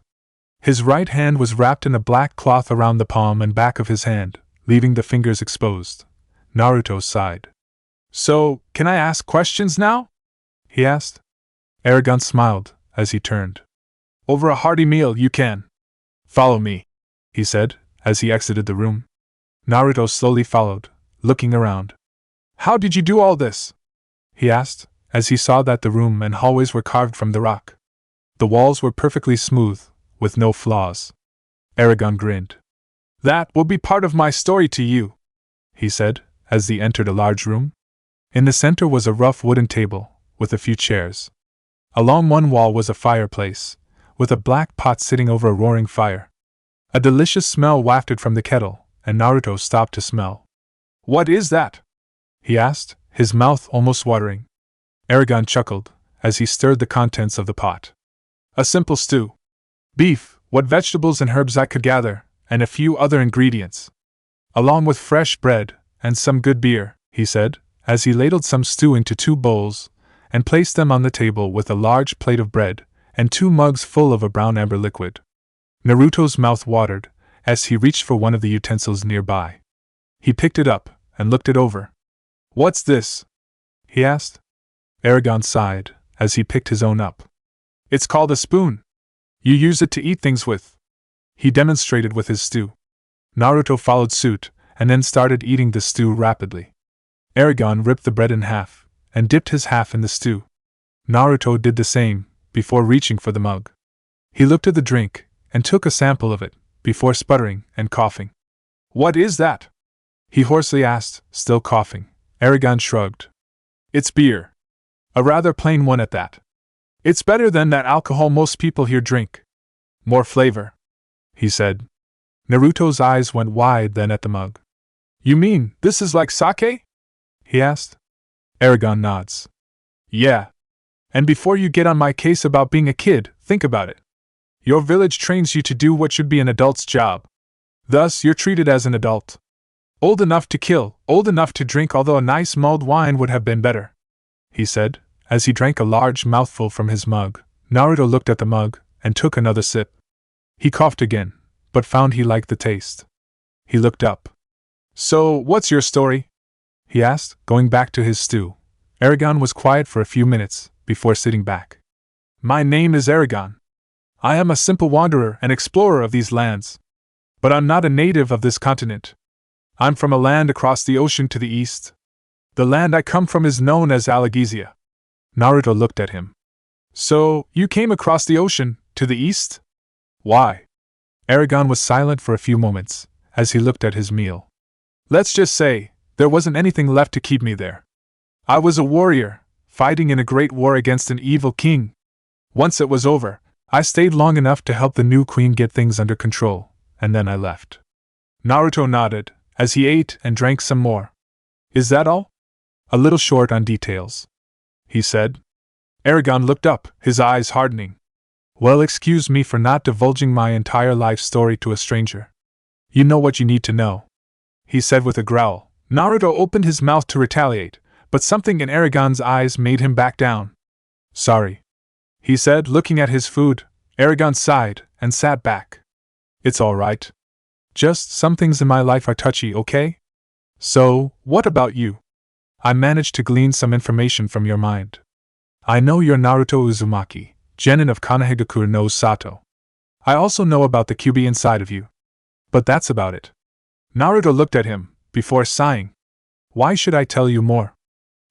His right hand was wrapped in a black cloth around the palm and back of his hand, leaving the fingers exposed. Naruto sighed. "So, can I ask questions now?" he asked. Eragon smiled, as he turned. "Over a hearty meal, you can. Follow me," he said, as he exited the room. Naruto slowly followed, looking around. "How did you do all this?" he asked, as he saw that the room and hallways were carved from the rock. The walls were perfectly smooth, with no flaws. Eragon grinned. "That will be part of my story to you," he said, as they entered a large room. In the center was a rough wooden table, with a few chairs. Along one wall was a fireplace, with a black pot sitting over a roaring fire. A delicious smell wafted from the kettle, and Naruto stopped to smell. "What is that?" he asked, his mouth almost watering. Eragon chuckled, as he stirred the contents of the pot. "A simple stew. Beef, what vegetables and herbs I could gather, and a few other ingredients. Along with fresh bread, and some good beer," he said, as he ladled some stew into 2 bowls, and placed them on the table with a large plate of bread, and 2 mugs full of a brown amber liquid. Naruto's mouth watered, as he reached for one of the utensils nearby. He picked it up, and looked it over. "What's this?" he asked. Eragon sighed, as he picked his own up. "It's called a spoon. You use it to eat things with." He demonstrated with his stew. Naruto followed suit, and then started eating the stew rapidly. Eragon ripped the bread in half, and dipped his half in the stew. Naruto did the same, before reaching for the mug. He looked at the drink, and took a sample of it, before sputtering and coughing. "What is that?" he hoarsely asked, still coughing. Eragon shrugged. "It's beer. A rather plain one at that. It's better than that alcohol most people here drink. More flavor," he said. Naruto's eyes went wide then at the mug. "You mean, this is like sake?" he asked. Eragon nods. "Yeah. And before you get on my case about being a kid, think about it. Your village trains you to do what should be an adult's job. Thus, you're treated as an adult. Old enough to kill, old enough to drink, although a nice mulled wine would have been better," he said, as he drank a large mouthful from his mug. Naruto looked at the mug, and took another sip. He coughed again, but found he liked the taste. He looked up. "So, what's your story?" he asked, going back to his stew. Eragon was quiet for a few minutes, before sitting back. "My name is Eragon. I am a simple wanderer and explorer of these lands. But I'm not a native of this continent. I'm from a land across the ocean to the east. The land I come from is known as Alagizia." Naruto looked at him. "So, you came across the ocean, to the east? Why?" Eragon was silent for a few moments, as he looked at his meal. "Let's just say, there wasn't anything left to keep me there. I was a warrior, fighting in a great war against an evil king. Once it was over, I stayed long enough to help the new queen get things under control, and then I left." Naruto nodded, as he ate and drank some more. "Is that all?" "A little short on details," he said. Eragon looked up, his eyes hardening. "Well, excuse me for not divulging my entire life story to a stranger. You know what you need to know," he said with a growl. Naruto opened his mouth to retaliate, but something in Eragon's eyes made him back down. "Sorry," he said, looking at his food. Eragon sighed, and sat back. "It's all right. Just some things in my life are touchy, okay? So, what about you? I managed to glean some information from your mind. I know you're Naruto Uzumaki, genin of Konohagakure no Sato. I also know about the QB inside of you. But that's about it." Naruto looked at him, before sighing. "Why should I tell you more?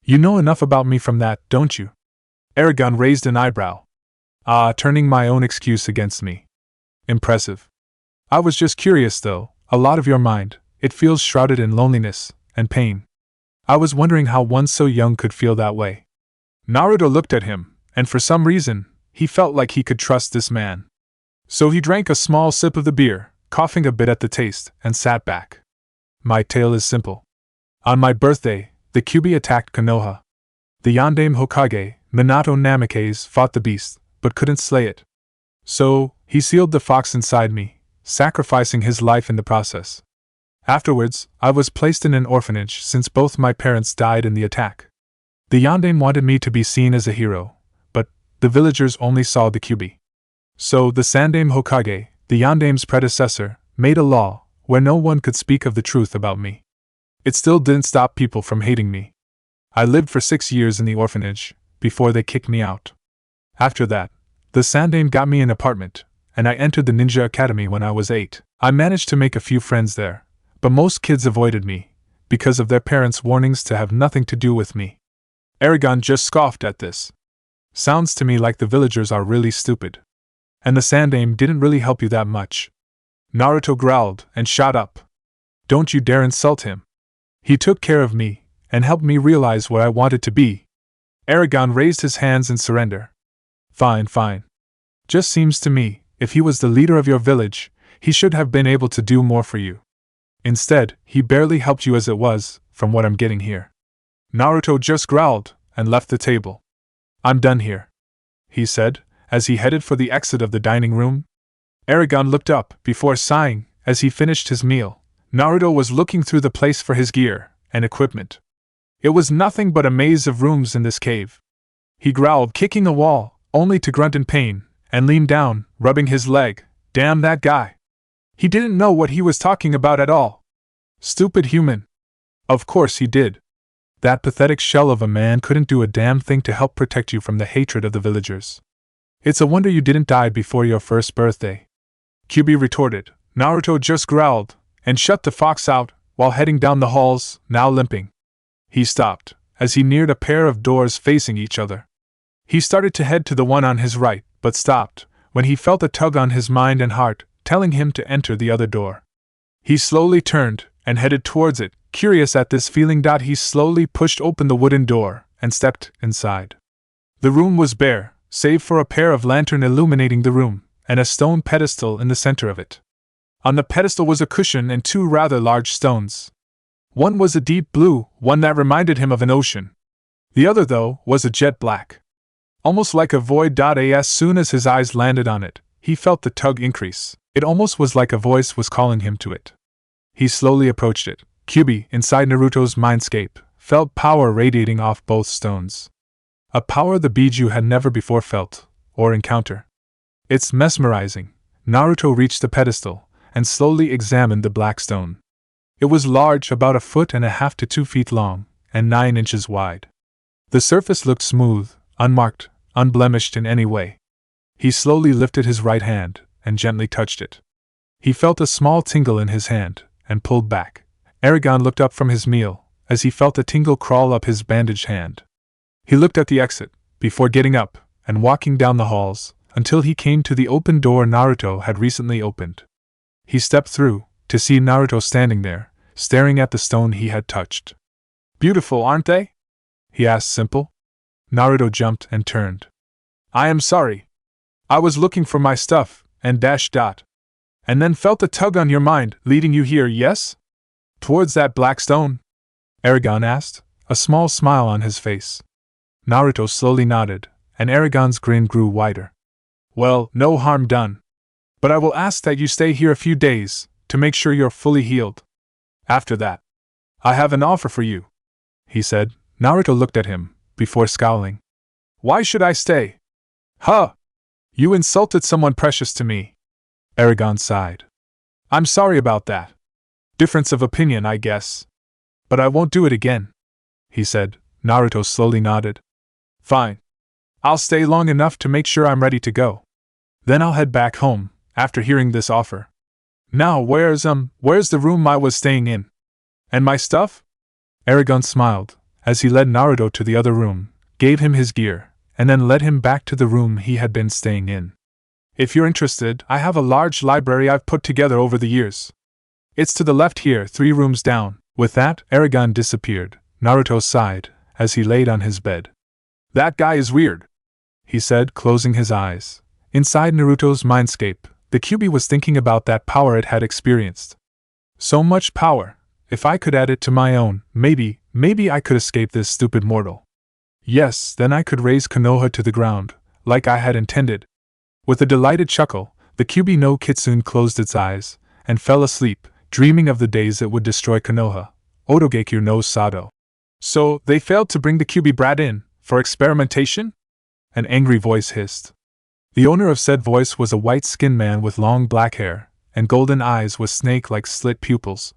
You know enough about me from that, don't you?" Eragon raised an eyebrow. "Ah, turning my own excuse against me. Impressive. I was just curious though, a lot of your mind, it feels shrouded in loneliness and pain. I was wondering how one so young could feel that way." Naruto looked at him, and for some reason, he felt like he could trust this man. So he drank a small sip of the beer, coughing a bit at the taste, and sat back. My tale is simple. On my birthday, the Kyuubi attacked Konoha. The Yondaime Hokage, Minato Namikaze, fought the beast, but couldn't slay it. So, he sealed the fox inside me, sacrificing his life in the process. Afterwards, I was placed in an orphanage since both my parents died in the attack. The Yondaime wanted me to be seen as a hero, but the villagers only saw the Kyuubi. So the Sandaime Hokage, the Yondaime's predecessor, made a law where no one could speak of the truth about me. It still didn't stop people from hating me. I lived for 6 years in the orphanage, before they kicked me out. After that, the Sandaime got me an apartment, and I entered the ninja academy when I was 8. I managed to make a few friends there, but most kids avoided me, because of their parents' warnings to have nothing to do with me. Eragon just scoffed at this. Sounds to me like the villagers are really stupid. And the Sandaime didn't really help you that much. Naruto growled and shot up. Don't you dare insult him. He took care of me, and helped me realize what I wanted to be. Eragon raised his hands in surrender. Fine. Just seems to me, if he was the leader of your village, he should have been able to do more for you. Instead, he barely helped you as it was, from what I'm getting here. Naruto just growled, and left the table. I'm done here, he said, as he headed for the exit of the dining room. Eragon looked up, before sighing, as he finished his meal. Naruto was looking through the place for his gear and equipment. It was nothing but a maze of rooms in this cave. He growled, kicking a wall, only to grunt in pain, and leaned down, rubbing his leg. Damn that guy. He didn't know what he was talking about at all. Stupid human. Of course he did. That pathetic shell of a man couldn't do a damn thing to help protect you from the hatred of the villagers. It's a wonder you didn't die before your first birthday. Kyuubi retorted. Naruto just growled, and shut the fox out, while heading down the halls, now limping. He stopped, as he neared a pair of doors facing each other. He started to head to the one on his right, but stopped, when he felt a tug on his mind and heart, telling him to enter the other door. He slowly turned, and headed towards it, curious at this feeling. He slowly pushed open the wooden door, and stepped inside. The room was bare, save for a pair of lanterns illuminating the room, and a stone pedestal in the center of it. On the pedestal was a cushion and 2 rather large stones. One was a deep blue, one that reminded him of an ocean. The other, though, was a jet black. Almost like a void. As soon as his eyes landed on it, he felt the tug increase. It almost was like a voice was calling him to it. He slowly approached it. Kyuubi, inside Naruto's mindscape, felt power radiating off both stones. A power the Biju had never before felt, or encountered. It's mesmerizing. Naruto reached the pedestal, and slowly examined the black stone. It was large, about 1.5 feet to 2 feet long, and 9 inches wide. The surface looked smooth, unmarked, unblemished in any way. He slowly lifted his right hand, and gently touched it. He felt a small tingle in his hand, and pulled back. Eragon looked up from his meal, as he felt a tingle crawl up his bandaged hand. He looked at the exit, before getting up, and walking down the halls, until he came to the open door Naruto had recently opened. He stepped through, to see Naruto standing there, staring at the stone he had touched. Beautiful, aren't they? He asked simple. Naruto jumped and turned. I am sorry. I was looking for my stuff, and ... And then felt a tug on your mind, leading you here, yes? Towards that black stone? Eragon asked, a small smile on his face. Naruto slowly nodded, and Eragon's grin grew wider. Well, no harm done. But I will ask that you stay here a few days, to make sure you're fully healed. After that, I have an offer for you, he said. Naruto looked at him, before scowling. Why should I stay? Huh! You insulted someone precious to me. Eragon sighed. I'm sorry about that. Difference of opinion, I guess. But I won't do it again, he said. Naruto slowly nodded. Fine. I'll stay long enough to make sure I'm ready to go. Then I'll head back home, after hearing this offer. Now where's the room I was staying in? And my stuff? Eragon smiled, as he led Naruto to the other room, gave him his gear, and then led him back to the room he had been staying in. If you're interested, I have a large library I've put together over the years. It's to the left here, 3 rooms down. With that, Eragon disappeared. Naruto sighed, as he laid on his bed. That guy is weird, he said, closing his eyes. Inside Naruto's mindscape, the Kyuubi was thinking about that power it had experienced. So much power. If I could add it to my own, maybe I could escape this stupid mortal. Yes, then I could raise Konoha to the ground, like I had intended. With a delighted chuckle, the Kyuubi no Kitsune closed its eyes, and fell asleep, dreaming of the days it would destroy Konoha. Otogekyu no Sado. So, they failed to bring the Kyuubi brat in, for experimentation? An angry voice hissed. The owner of said voice was a white-skinned man with long black hair, and golden eyes with snake-like slit pupils.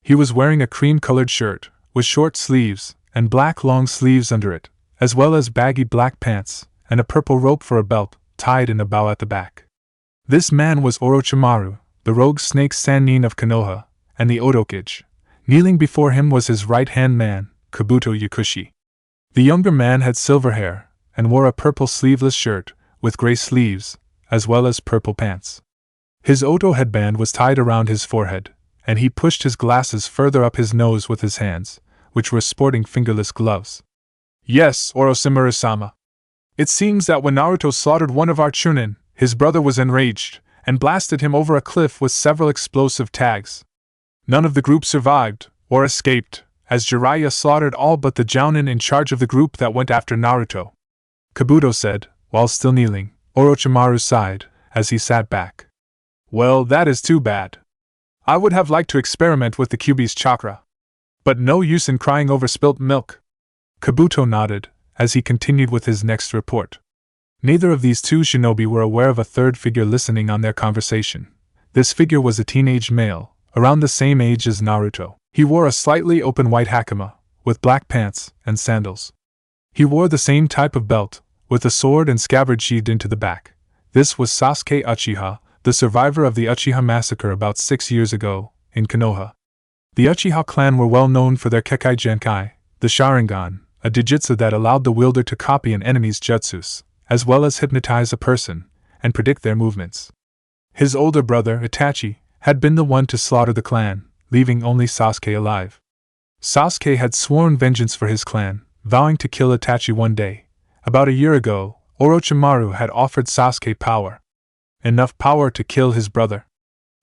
He was wearing a cream-colored shirt, with short sleeves, and black long sleeves under it, as well as baggy black pants, and a purple rope for a belt, tied in a bow at the back. This man was Orochimaru, the rogue snake Sannin of Konoha, and the Otokage. Kneeling before him was his right-hand man, Kabuto Yakushi. The younger man had silver hair, and wore a purple sleeveless shirt, with gray sleeves, as well as purple pants. His Oto headband was tied around his forehead, and he pushed his glasses further up his nose with his hands, which were sporting fingerless gloves. Yes, Orochimaru-sama. It seems that when Naruto slaughtered one of our Chunin, his brother was enraged, and blasted him over a cliff with several explosive tags. None of the group survived, or escaped, as Jiraiya slaughtered all but the Jounin in charge of the group that went after Naruto. Kabuto said, while still kneeling. Orochimaru sighed, as he sat back. Well, that is too bad. I would have liked to experiment with the Kyuubi's chakra. But no use in crying over spilt milk. Kabuto nodded, as he continued with his next report. Neither of these two shinobi were aware of a third figure listening on their conversation. This figure was a teenage male, around the same age as Naruto. He wore a slightly open white hakama, with black pants and sandals. He wore the same type of belt, with a sword and scabbard sheathed into the back. This was Sasuke Uchiha, the survivor of the Uchiha massacre about 6 years ago, in Konoha. The Uchiha clan were well known for their Kekai Genkai, the Sharingan, a dijutsu that allowed the wielder to copy an enemy's jutsus, as well as hypnotize a person, and predict their movements. His older brother, Itachi, had been the one to slaughter the clan, leaving only Sasuke alive. Sasuke had sworn vengeance for his clan, vowing to kill Itachi one day. About a year ago, Orochimaru had offered Sasuke power. Enough power to kill his brother.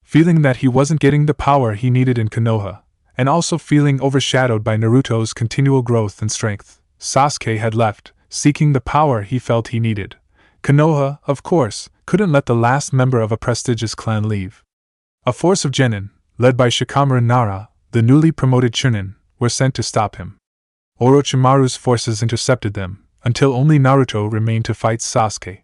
Feeling that he wasn't getting the power he needed in Konoha, and also feeling overshadowed by Naruto's continual growth and strength, Sasuke had left, seeking the power he felt he needed. Konoha, of course, couldn't let the last member of a prestigious clan leave. A force of genin, led by Shikamaru and Nara, the newly promoted Chunin, were sent to stop him. Orochimaru's forces intercepted them, until only Naruto remained to fight Sasuke.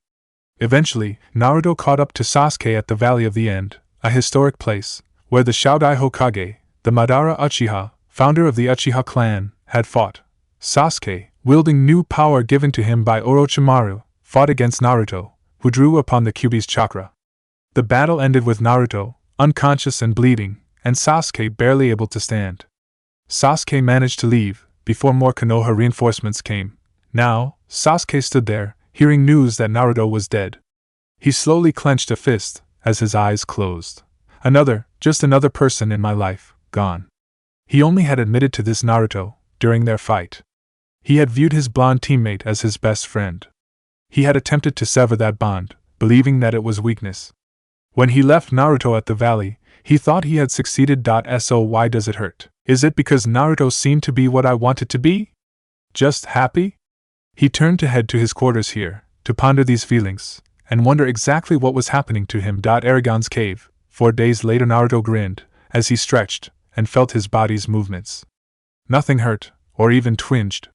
Eventually, Naruto caught up to Sasuke at the Valley of the End, a historic place, where the Shoudai Hokage, the Madara Uchiha, founder of the Uchiha clan, had fought. Sasuke, wielding new power given to him by Orochimaru, fought against Naruto, who drew upon the Kyuubi's chakra. The battle ended with Naruto, unconscious and bleeding, and Sasuke barely able to stand. Sasuke managed to leave, before more Konoha reinforcements came. Now, Sasuke stood there, hearing news that Naruto was dead. He slowly clenched a fist, as his eyes closed. Just another person in my life, gone. He only had admitted to this Naruto, during their fight. He had viewed his blonde teammate as his best friend. He had attempted to sever that bond, believing that it was weakness. When he left Naruto at the valley, he thought he had succeeded. So why does it hurt? Is it because Naruto seemed to be what I wanted to be? Just happy? He turned to head to his quarters here, to ponder these feelings, and wonder exactly what was happening to him. Eragon's cave. 4 days later, Naruto grinned, as he stretched, and felt his body's movements. Nothing hurt, or even twinged.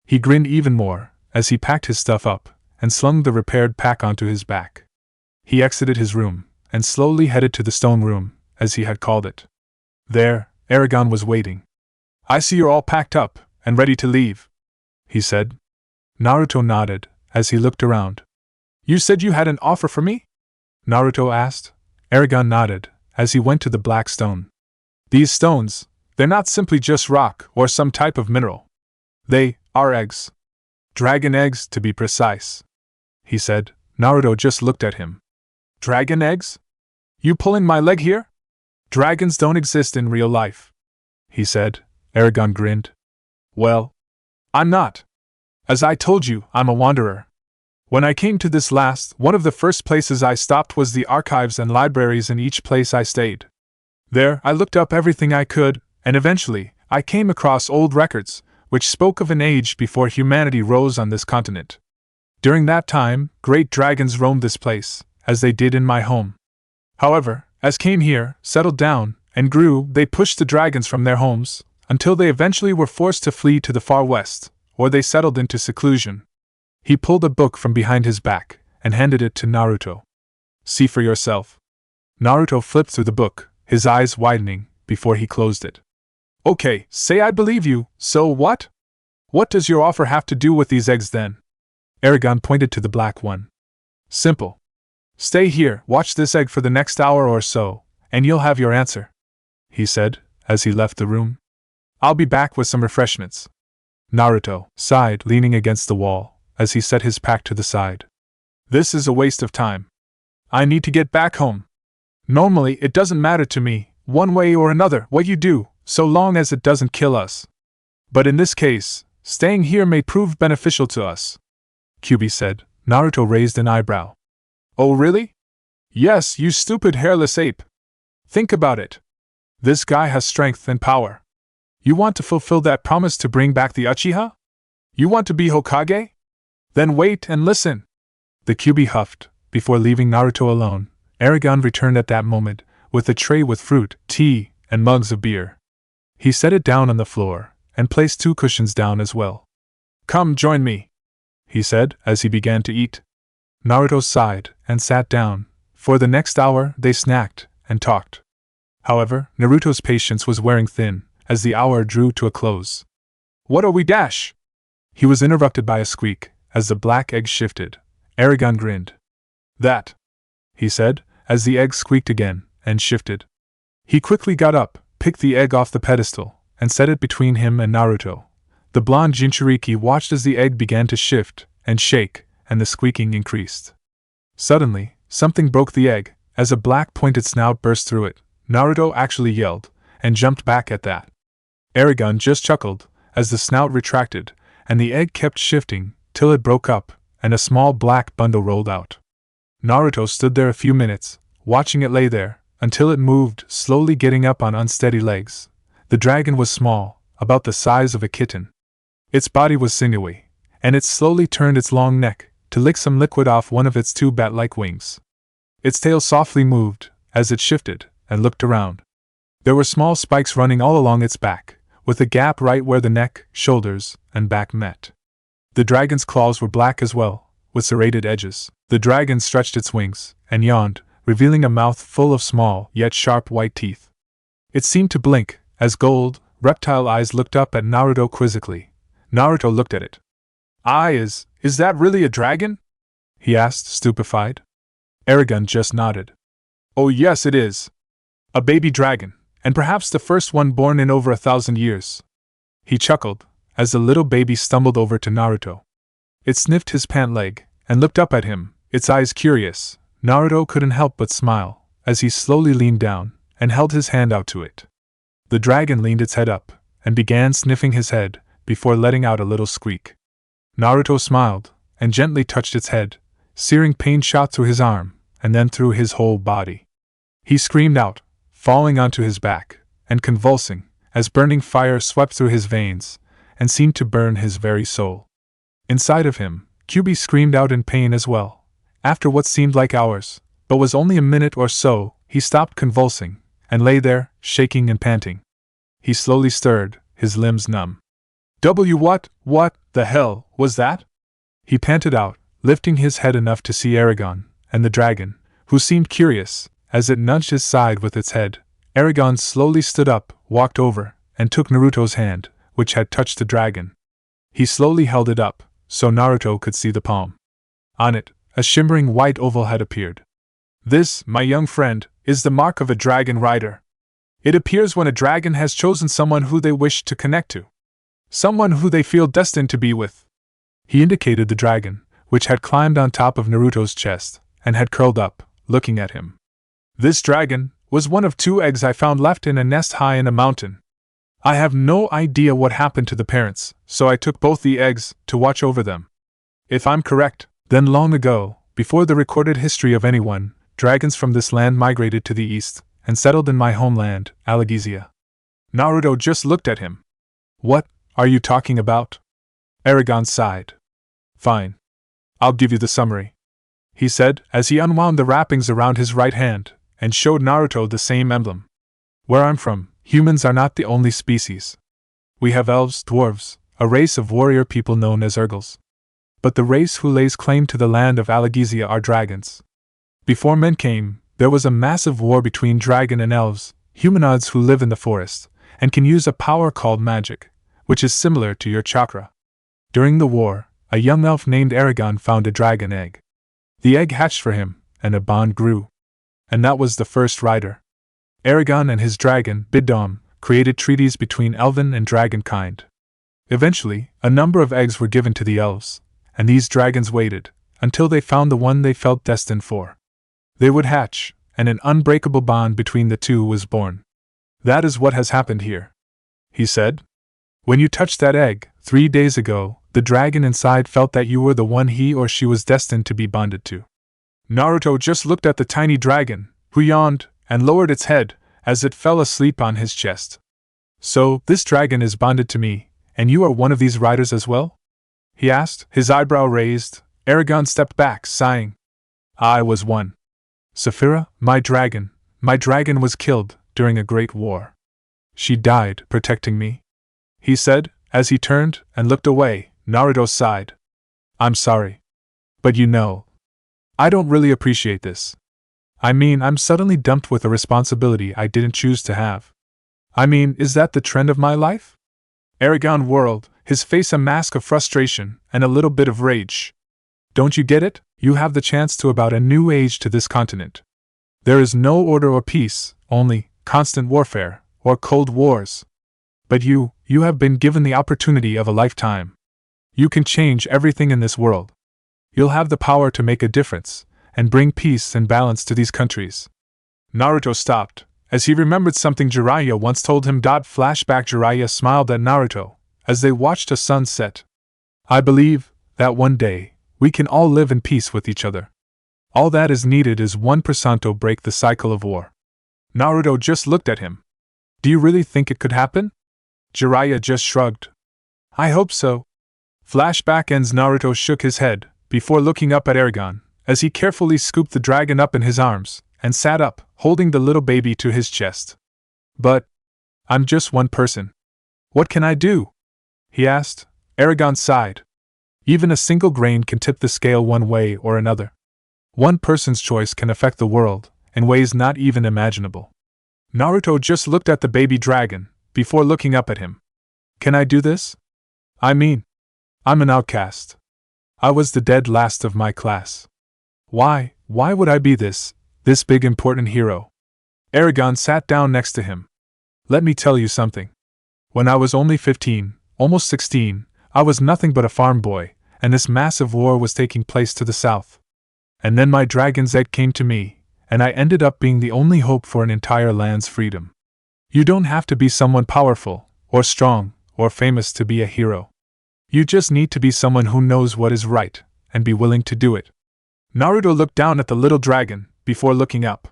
He grinned even more, as he packed his stuff up, and slung the repaired pack onto his back. He exited his room, and slowly headed to the stone room, as he had called it. There, Eragon was waiting. I see you're all packed up, and ready to leave, he said. Naruto nodded, as he looked around. You said you had an offer for me? Naruto asked. Eragon nodded, as he went to the black stone. These stones, they're not simply just rock or some type of mineral. They are eggs. Dragon eggs, to be precise, he said. Naruto just looked at him. Dragon eggs? You pulling my leg here? Dragons don't exist in real life, he said. Eragon grinned. Well, I'm not. As I told you, I'm a wanderer. When I came to this last, one of the first places I stopped was the archives and libraries in each place I stayed. There, I looked up everything I could, and eventually, I came across old records, which spoke of an age before humanity rose on this continent. During that time, great dragons roamed this place, as they did in my home. However, as came here, settled down, and grew, they pushed the dragons from their homes, until they eventually were forced to flee to the far west, or they settled into seclusion. He pulled a book from behind his back, and handed it to Naruto. See for yourself. Naruto flipped through the book, his eyes widening, before he closed it. Okay, say I believe you, so what? What does your offer have to do with these eggs then? Eragon pointed to the black one. Simple. Stay here, watch this egg for the next hour or so, and you'll have your answer, he said, as he left the room. I'll be back with some refreshments. Naruto sighed, leaning against the wall, as he set his pack to the side. This is a waste of time. I need to get back home. Normally, it doesn't matter to me, one way or another, what you do, so long as it doesn't kill us. But in this case, staying here may prove beneficial to us, Kyuubi said. Naruto raised an eyebrow. Oh really? Yes, you stupid hairless ape. Think about it. This guy has strength and power. You want to fulfill that promise to bring back the Uchiha? You want to be Hokage? Then wait and listen. The Kyuubi huffed. Before leaving Naruto alone, Eragon returned at that moment, with a tray with fruit, tea, and mugs of beer. He set it down on the floor, and placed 2 cushions down as well. Come join me, he said, as he began to eat. Naruto sighed, and sat down. For the next hour, they snacked, and talked. However, Naruto's patience was wearing thin, as the hour drew to a close. What are we dash? He was interrupted by a squeak, as the black egg shifted. Eragon grinned. That, he said, as the egg squeaked again, and shifted. He quickly got up, picked the egg off the pedestal, and set it between him and Naruto. The blonde Jinchuriki watched as the egg began to shift, and shake, and the squeaking increased. Suddenly, something broke the egg, as a black pointed snout burst through it. Naruto actually yelled, and jumped back at that. Eragon just chuckled, as the snout retracted, and the egg kept shifting, till it broke up, and a small black bundle rolled out. Naruto stood there a few minutes, watching it lay there, until it moved, slowly getting up on unsteady legs. The dragon was small, about the size of a kitten. Its body was sinewy, and it slowly turned its long neck, to lick some liquid off one of its 2 bat-like wings. Its tail softly moved, as it shifted, and looked around. There were small spikes running all along its back, with a gap right where the neck, shoulders, and back met. The dragon's claws were black as well, with serrated edges. The dragon stretched its wings, and yawned, revealing a mouth full of small, yet sharp white teeth. It seemed to blink, as gold, reptile eyes looked up at Naruto quizzically. Naruto looked at it. Is that really a dragon? He asked, stupefied. Eragon just nodded. Oh yes it is. A baby dragon, and perhaps the first one born in over 1,000 years. He chuckled, as the little baby stumbled over to Naruto. It sniffed his pant leg, and looked up at him, its eyes curious. Naruto couldn't help but smile, as he slowly leaned down, and held his hand out to it. The dragon leaned its head up, and began sniffing his head, before letting out a little squeak. Naruto smiled, and gently touched its head. Searing pain shot through his arm, and then through his whole body. He screamed out, falling onto his back, and convulsing, as burning fire swept through his veins, and seemed to burn his very soul. Inside of him, Kyuubi screamed out in pain as well. After what seemed like hours, but was only a minute or so, he stopped convulsing, and lay there, shaking and panting. He slowly stirred, his limbs numb. What the hell was that? He panted out, lifting his head enough to see Eragon, and the dragon, who seemed curious, as it nudged his side with its head. Eragon slowly stood up, walked over, and took Naruto's hand, which had touched the dragon. He slowly held it up, so Naruto could see the palm. On it, a shimmering white oval had appeared. This, my young friend, is the mark of a dragon rider. It appears when a dragon has chosen someone who they wish to connect to. Someone who they feel destined to be with. He indicated the dragon, which had climbed on top of Naruto's chest, and had curled up, looking at him. This dragon was one of 2 eggs I found left in a nest high in a mountain. I have no idea what happened to the parents, so I took both the eggs to watch over them. If I'm correct, then long ago, before the recorded history of anyone, dragons from this land migrated to the east and settled in my homeland, Alagizia. Naruto just looked at him. What are you talking about? Eragon sighed. Fine. I'll give you the summary, he said as he unwound the wrappings around his right hand and showed Naruto the same emblem. Where I'm from, humans are not the only species. We have elves, dwarves, a race of warrior people known as Urgles. But the race who lays claim to the land of Alagizia are dragons. Before men came, there was a massive war between dragon and elves, humanoids who live in the forest, and can use a power called magic, which is similar to your chakra. During the war, a young elf named Eragon found a dragon egg. The egg hatched for him, and a bond grew. And that was the first rider. Eragon and his dragon, Bidom, created treaties between elven and dragonkind. Eventually, a number of eggs were given to the elves, and these dragons waited until they found the one they felt destined for. They would hatch, and an unbreakable bond between the two was born. That is what has happened here, he said. When you touched that egg, 3 days ago, the dragon inside felt that you were the one he or she was destined to be bonded to. Naruto just looked at the tiny dragon, who yawned and lowered its head as it fell asleep on his chest. So, this dragon is bonded to me, and you are one of these riders as well? He asked, his eyebrow raised. Eragon stepped back, sighing. I was one. Saphira, my dragon was killed during a great war. She died protecting me, he said, as he turned and looked away. Naruto sighed. I'm sorry. But you know, I don't really appreciate this. I mean, I'm suddenly dumped with a responsibility I didn't choose to have. I mean, is that the trend of my life? Eragon whirled, his face a mask of frustration and a little bit of rage. Don't you get it? You have the chance to about a new age to this continent. There is no order or peace, only constant warfare, or cold wars. But you have been given the opportunity of a lifetime. You can change everything in this world. You'll have the power to make a difference, and bring peace and balance to these countries. Naruto stopped, as he remembered something Jiraiya once told him. Flashback. Jiraiya smiled at Naruto, as they watched a sunset. I believe that one day, we can all live in peace with each other. All that is needed is 1% to break the cycle of war. Naruto just looked at him. Do you really think it could happen? Jiraiya just shrugged. I hope so. Flashback ends. Naruto shook his head, before looking up at Eragon, as he carefully scooped the dragon up in his arms, and sat up, holding the little baby to his chest. But I'm just one person. What can I do? He asked. Eragon sighed. Even a single grain can tip the scale one way or another. One person's choice can affect the world, in ways not even imaginable. Naruto just looked at the baby dragon, before looking up at him. Can I do this? I mean, I'm an outcast. I was the dead last of my class. Why would I be this big important hero? Eragon sat down next to him. Let me tell you something. When I was only 15, almost 16, I was nothing but a farm boy, and this massive war was taking place to the south. And then my dragon's egg came to me, and I ended up being the only hope for an entire land's freedom. You don't have to be someone powerful, or strong, or famous to be a hero. You just need to be someone who knows what is right, and be willing to do it. Naruto looked down at the little dragon, before looking up.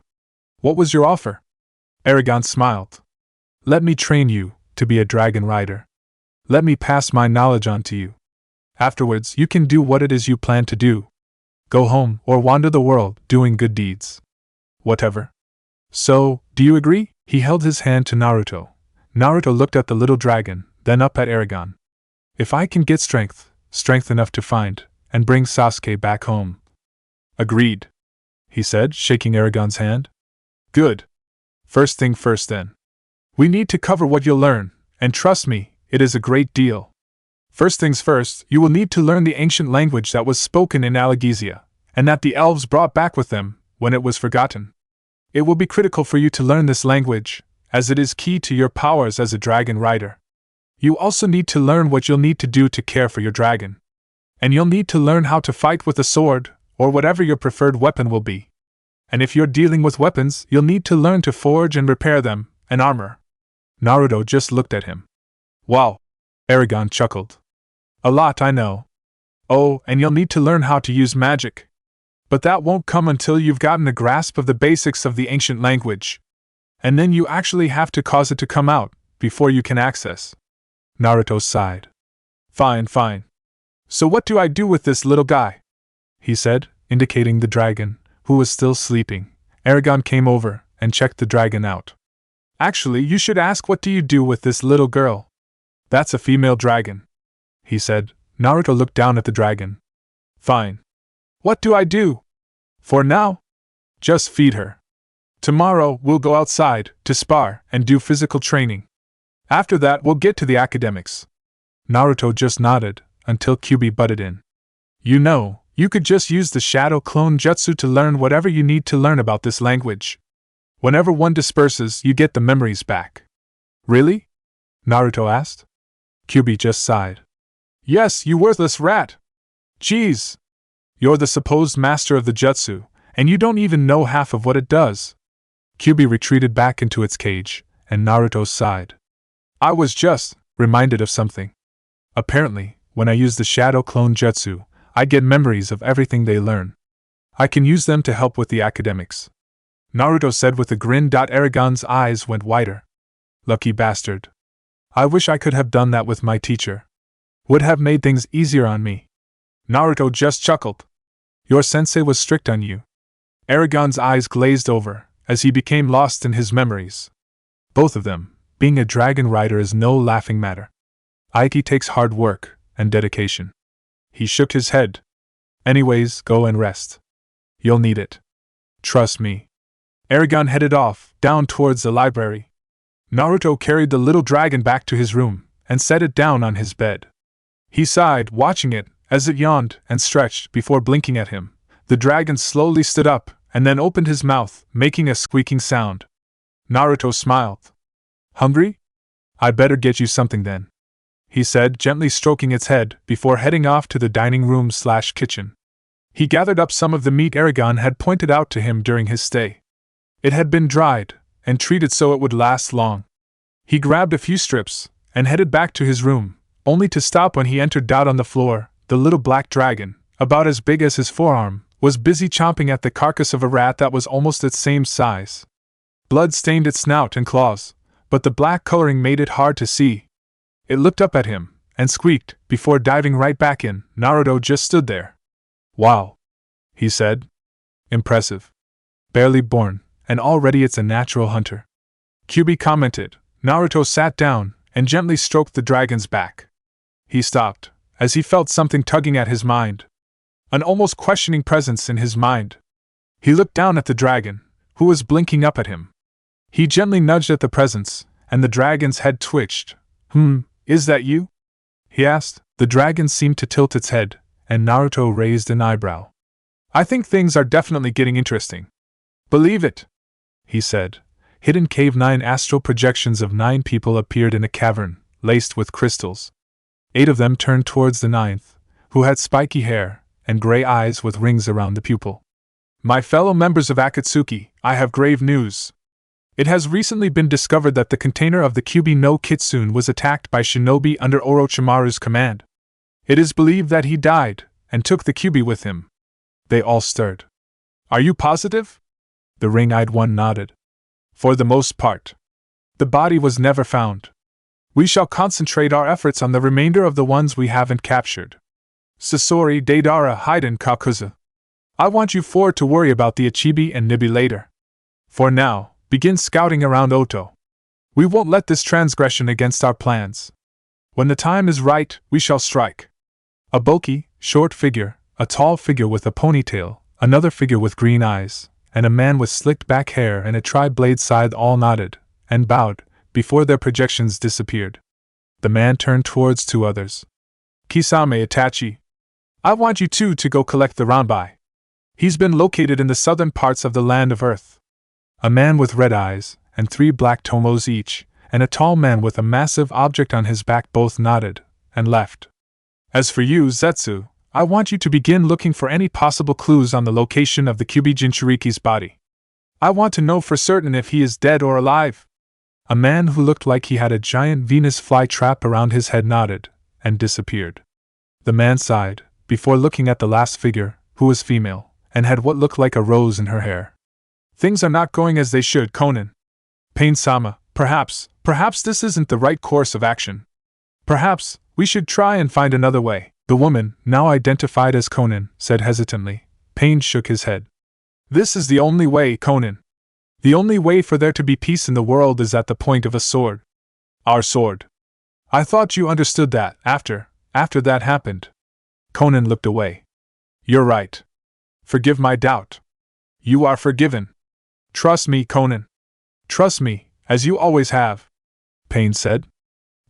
What was your offer? Eragon smiled. Let me train you to be a dragon rider. Let me pass my knowledge on to you. Afterwards, you can do what it is you plan to do. Go home, or wander the world, doing good deeds. Whatever. So, do you agree? He held his hand to Naruto. Naruto looked at the little dragon, then up at Eragon. If I can get strength enough to find, and bring Sasuke back home. Agreed, he said, shaking Eragon's hand. Good. First thing first then. We need to cover what you'll learn, and trust me, it is a great deal. First things first, you will need to learn the ancient language that was spoken in Alagizia, and that the elves brought back with them when it was forgotten. It will be critical for you to learn this language, as it is key to your powers as a dragon rider. You also need to learn what you'll need to do to care for your dragon. And you'll need to learn how to fight with a sword, or whatever your preferred weapon will be. And if you're dealing with weapons, you'll need to learn to forge and repair them, and armor. Naruto just looked at him. Wow! Eragon chuckled. A lot, I know. Oh, and you'll need to learn how to use magic. But that won't come until you've gotten a grasp of the basics of the ancient language. And then you actually have to cause it to come out, before you can access. Naruto sighed. Fine, fine. So what do I do with this little guy? He said, indicating the dragon, who was still sleeping. Eragon came over and checked the dragon out. Actually, you should ask, what do you do with this little girl? That's a female dragon, he said. Naruto looked down at the dragon. Fine. What do I do? For now? Just feed her. Tomorrow we'll go outside to spar and do physical training. After that we'll get to the academics. Naruto just nodded until Kyuubi butted in. You know, you could just use the shadow clone jutsu to learn whatever you need to learn about this language. Whenever one disperses, you get the memories back. Really? Naruto asked. Kyuubi just sighed. Yes, you worthless rat. Jeez. You're the supposed master of the jutsu, and you don't even know half of what it does. Kyuubi retreated back into its cage, and Naruto sighed. I was just reminded of something. Apparently, when I use the shadow clone jutsu, I get memories of everything they learn. I can use them to help with the academics. Naruto said with a grin. Eragon's eyes went wider. Lucky bastard. I wish I could have done that with my teacher. Would have made things easier on me. Naruto just chuckled. Your sensei was strict on you. Eragon's eyes glazed over, as he became lost in his memories. Both of them, being a dragon rider is no laughing matter. Aiki takes hard work and dedication. He shook his head. Anyways, go and rest. You'll need it. Trust me. Eragon headed off, down towards the library. Naruto carried the little dragon back to his room, and set it down on his bed. He sighed, watching it, as it yawned and stretched before blinking at him. The dragon slowly stood up, and then opened his mouth, making a squeaking sound. Naruto smiled. Hungry? I better get you something then, he said, gently stroking its head, before heading off to the dining room/kitchen. He gathered up some of the meat Eragon had pointed out to him during his stay. It had been dried, and treated so it would last long. He grabbed a few strips, and headed back to his room, only to stop when he entered. On the floor, the little black dragon, about as big as his forearm, was busy chomping at the carcass of a rat that was almost its same size. Blood stained its snout and claws, but the black coloring made it hard to see. It looked up at him, and squeaked, before diving right back in. Naruto just stood there. Wow, he said. Impressive. Barely born, and already it's a natural hunter. Kyuubi commented. Naruto sat down, and gently stroked the dragon's back. He stopped, as he felt something tugging at his mind. An almost questioning presence in his mind. He looked down at the dragon, who was blinking up at him. He gently nudged at the presence, and the dragon's head twitched. Is that you? He asked. The dragon seemed to tilt its head, and Naruto raised an eyebrow. I think things are definitely getting interesting. Believe it, he said. Hidden cave. 9 astral projections of 9 people appeared in a cavern, laced with crystals. 8 of them turned towards the 9th, who had spiky hair and gray eyes with rings around the pupil. My fellow members of Akatsuki, I have grave news. It has recently been discovered that the container of the Kyuubi no Kitsune was attacked by shinobi under Orochimaru's command. It is believed that he died, and took the Kyuubi with him. They all stirred. Are you positive? The ring-eyed one nodded. For the most part. The body was never found. We shall concentrate our efforts on the remainder of the ones we haven't captured. Sasori, Deidara, Haiden, Kakuza. I want you 4 to worry about the Ichibi and Nibi later. For now, begin scouting around Oto. We won't let this transgression against our plans. When the time is right, we shall strike. A bulky, short figure, a tall figure with a ponytail, another figure with green eyes, and a man with slicked back hair and a tri-blade scythe all nodded, and bowed, before their projections disappeared. The man turned towards 2 others. Kisame Itachi. I want you 2 to go collect the Ranbai. He's been located in the southern parts of the land of Earth. A man with red eyes, and 3 black tomos each, and a tall man with a massive object on his back both nodded, and left. As for you, Zetsu, I want you to begin looking for any possible clues on the location of the Kyuubi Jinchuriki's body. I want to know for certain if he is dead or alive. A man who looked like he had a giant Venus flytrap around his head nodded, and disappeared. The man sighed, before looking at the last figure, who was female, and had what looked like a rose in her hair. Things are not going as they should, Conan. Pain-sama, perhaps this isn't the right course of action. Perhaps we should try and find another way. The woman, now identified as Conan, said hesitantly. Pain shook his head. This is the only way, Conan. The only way for there to be peace in the world is at the point of a sword. Our sword. I thought you understood that after that happened. Conan looked away. You're right. Forgive my doubt. You are forgiven. Trust me, Conan. Trust me, as you always have. Pain said.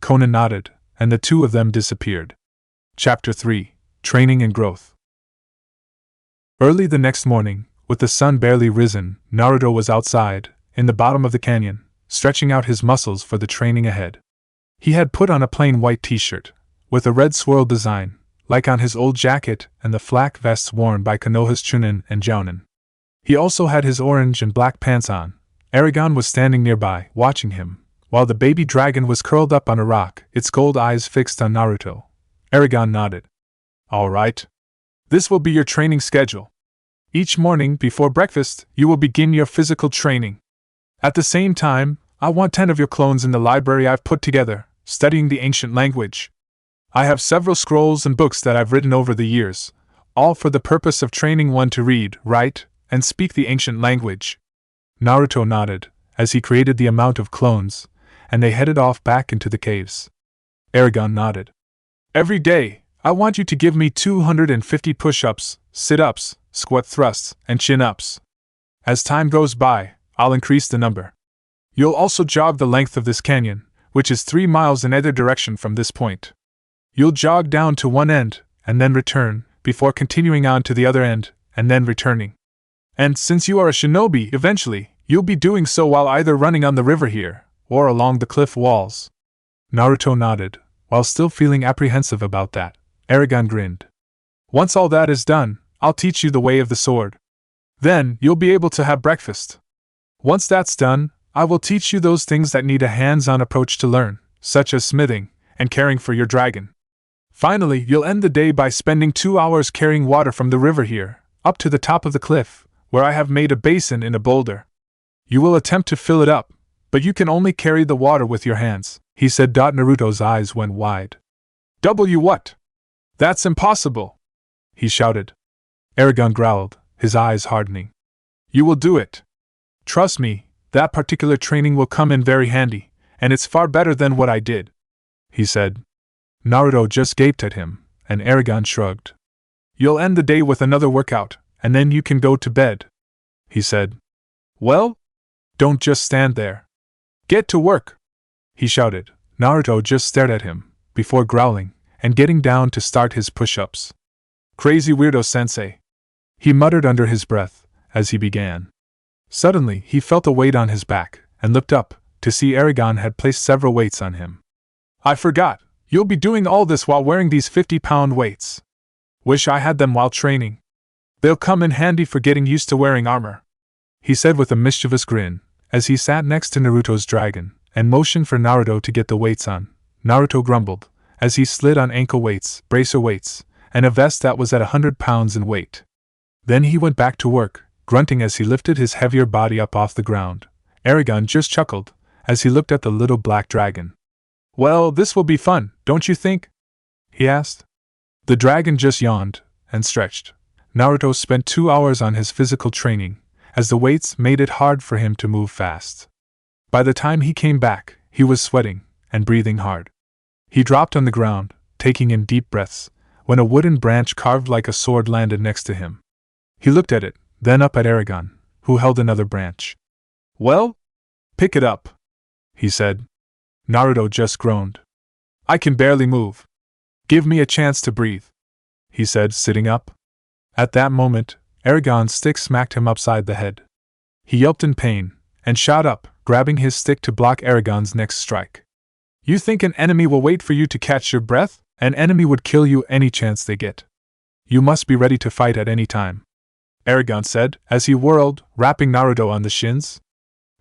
Conan nodded, and the two of them disappeared. Chapter 3. Training and Growth. Early the next morning, with the sun barely risen, Naruto was outside, in the bottom of the canyon, stretching out his muscles for the training ahead. He had put on a plain white t-shirt, with a red swirl design, like on his old jacket and the flak vests worn by Konoha's Chunin and Jounin. He also had his orange and black pants on. Eragon was standing nearby, watching him, while the baby dragon was curled up on a rock, its gold eyes fixed on Naruto. Eragon nodded. All right. This will be your training schedule. Each morning, before breakfast, you will begin your physical training. At the same time, I want 10 of your clones in the library I've put together, studying the ancient language. I have several scrolls and books that I've written over the years, all for the purpose of training one to read, write, and speak the ancient language. Naruto nodded, as he created the amount of clones, and they headed off back into the caves. Eragon nodded. Every day, I want you to give me 250 push-ups, sit-ups, squat thrusts, and chin-ups. As time goes by, I'll increase the number. You'll also jog the length of this canyon, which is 3 miles in either direction from this point. You'll jog down to one end, and then return, before continuing on to the other end, and then returning. And since you are a shinobi, eventually, you'll be doing so while either running on the river here, or along the cliff walls. Naruto nodded, while still feeling apprehensive about that. Eragon grinned. Once all that is done, I'll teach you the way of the sword. Then, you'll be able to have breakfast. Once that's done, I will teach you those things that need a hands-on approach to learn, such as smithing, and caring for your dragon. Finally, you'll end the day by spending 2 hours carrying water from the river here, up to the top of the cliff, where I have made a basin in a boulder. You will attempt to fill it up, but you can only carry the water with your hands, he said. Naruto's eyes went wide. What? That's impossible! He shouted. Eragon growled, his eyes hardening. You will do it. Trust me, that particular training will come in very handy, and it's far better than what I did, he said. Naruto just gaped at him, and Eragon shrugged. You'll end the day with another workout, and then you can go to bed, he said. Well? Don't just stand there. Get to work, he shouted. Naruto just stared at him, before growling, and getting down to start his push-ups. Crazy weirdo sensei, he muttered under his breath, as he began. Suddenly, he felt a weight on his back, and looked up, to see Eragon had placed several weights on him. I forgot, you'll be doing all this while wearing these 50-pound weights. Wish I had them while training. They'll come in handy for getting used to wearing armor, he said with a mischievous grin, as he sat next to Naruto's dragon, and motioned for Naruto to get the weights on. Naruto grumbled, as he slid on ankle weights, bracer weights, and a vest that was at 100 pounds in weight. Then he went back to work, grunting as he lifted his heavier body up off the ground. Eragon just chuckled, as he looked at the little black dragon. Well, this will be fun, don't you think? He asked. The dragon just yawned, and stretched. Naruto spent 2 hours on his physical training, as the weights made it hard for him to move fast. By the time he came back, he was sweating, and breathing hard. He dropped on the ground, taking in deep breaths, when a wooden branch carved like a sword landed next to him. He looked at it, then up at Eragon, who held another branch. Well? Pick it up, he said. Naruto just groaned. I can barely move. Give me a chance to breathe, he said, sitting up. At that moment, Eragon's stick smacked him upside the head. He yelped in pain, and shot up, grabbing his stick to block Eragon's next strike. You think an enemy will wait for you to catch your breath? An enemy would kill you any chance they get. You must be ready to fight at any time, Eragon said, as he whirled, rapping Naruto on the shins.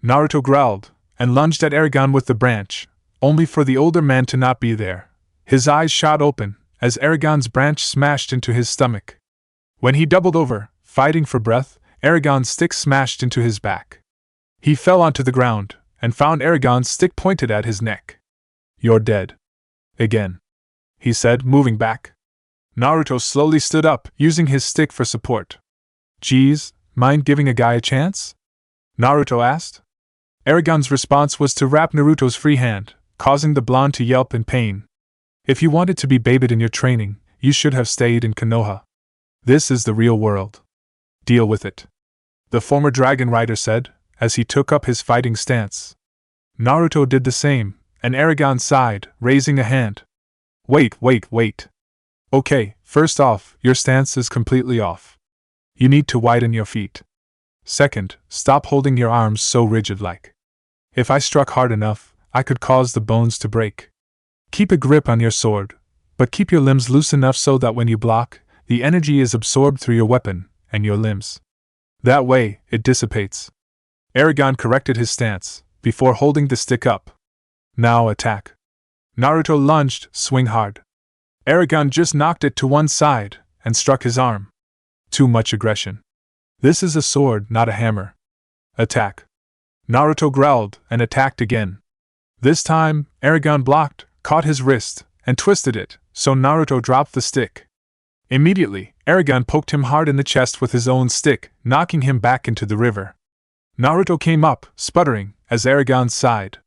Naruto growled, and lunged at Eragon with the branch, only for the older man to not be there. His eyes shot open as Eragon's branch smashed into his stomach. When he doubled over, fighting for breath, Eragon's stick smashed into his back. He fell onto the ground and found Eragon's stick pointed at his neck. "You're dead. Again," he said, moving back. Naruto slowly stood up, using his stick for support. "Geez, mind giving a guy a chance?" Naruto asked. Eragon's response was to wrap Naruto's free hand, causing the blonde to yelp in pain. "If you wanted to be babied in your training, you should have stayed in Konoha. This is the real world. Deal with it," the former dragon rider said, as he took up his fighting stance. Naruto did the same, and Eragon sighed, raising a hand. Wait. Okay, first off, your stance is completely off. You need to widen your feet. Second, stop holding your arms so rigid-like. If I struck hard enough, I could cause the bones to break. Keep a grip on your sword, but keep your limbs loose enough so that when you block, the energy is absorbed through your weapon and your limbs. That way, it dissipates. Eragon corrected his stance, before holding the stick up. Now attack. Naruto lunged, swing hard. Eragon just knocked it to one side, and struck his arm. Too much aggression. This is a sword, not a hammer. Attack. Naruto growled, and attacked again. This time, Eragon blocked, caught his wrist, and twisted it, so Naruto dropped the stick. Immediately, Eragon poked him hard in the chest with his own stick, knocking him back into the river. Naruto came up, sputtering, as Eragon sighed.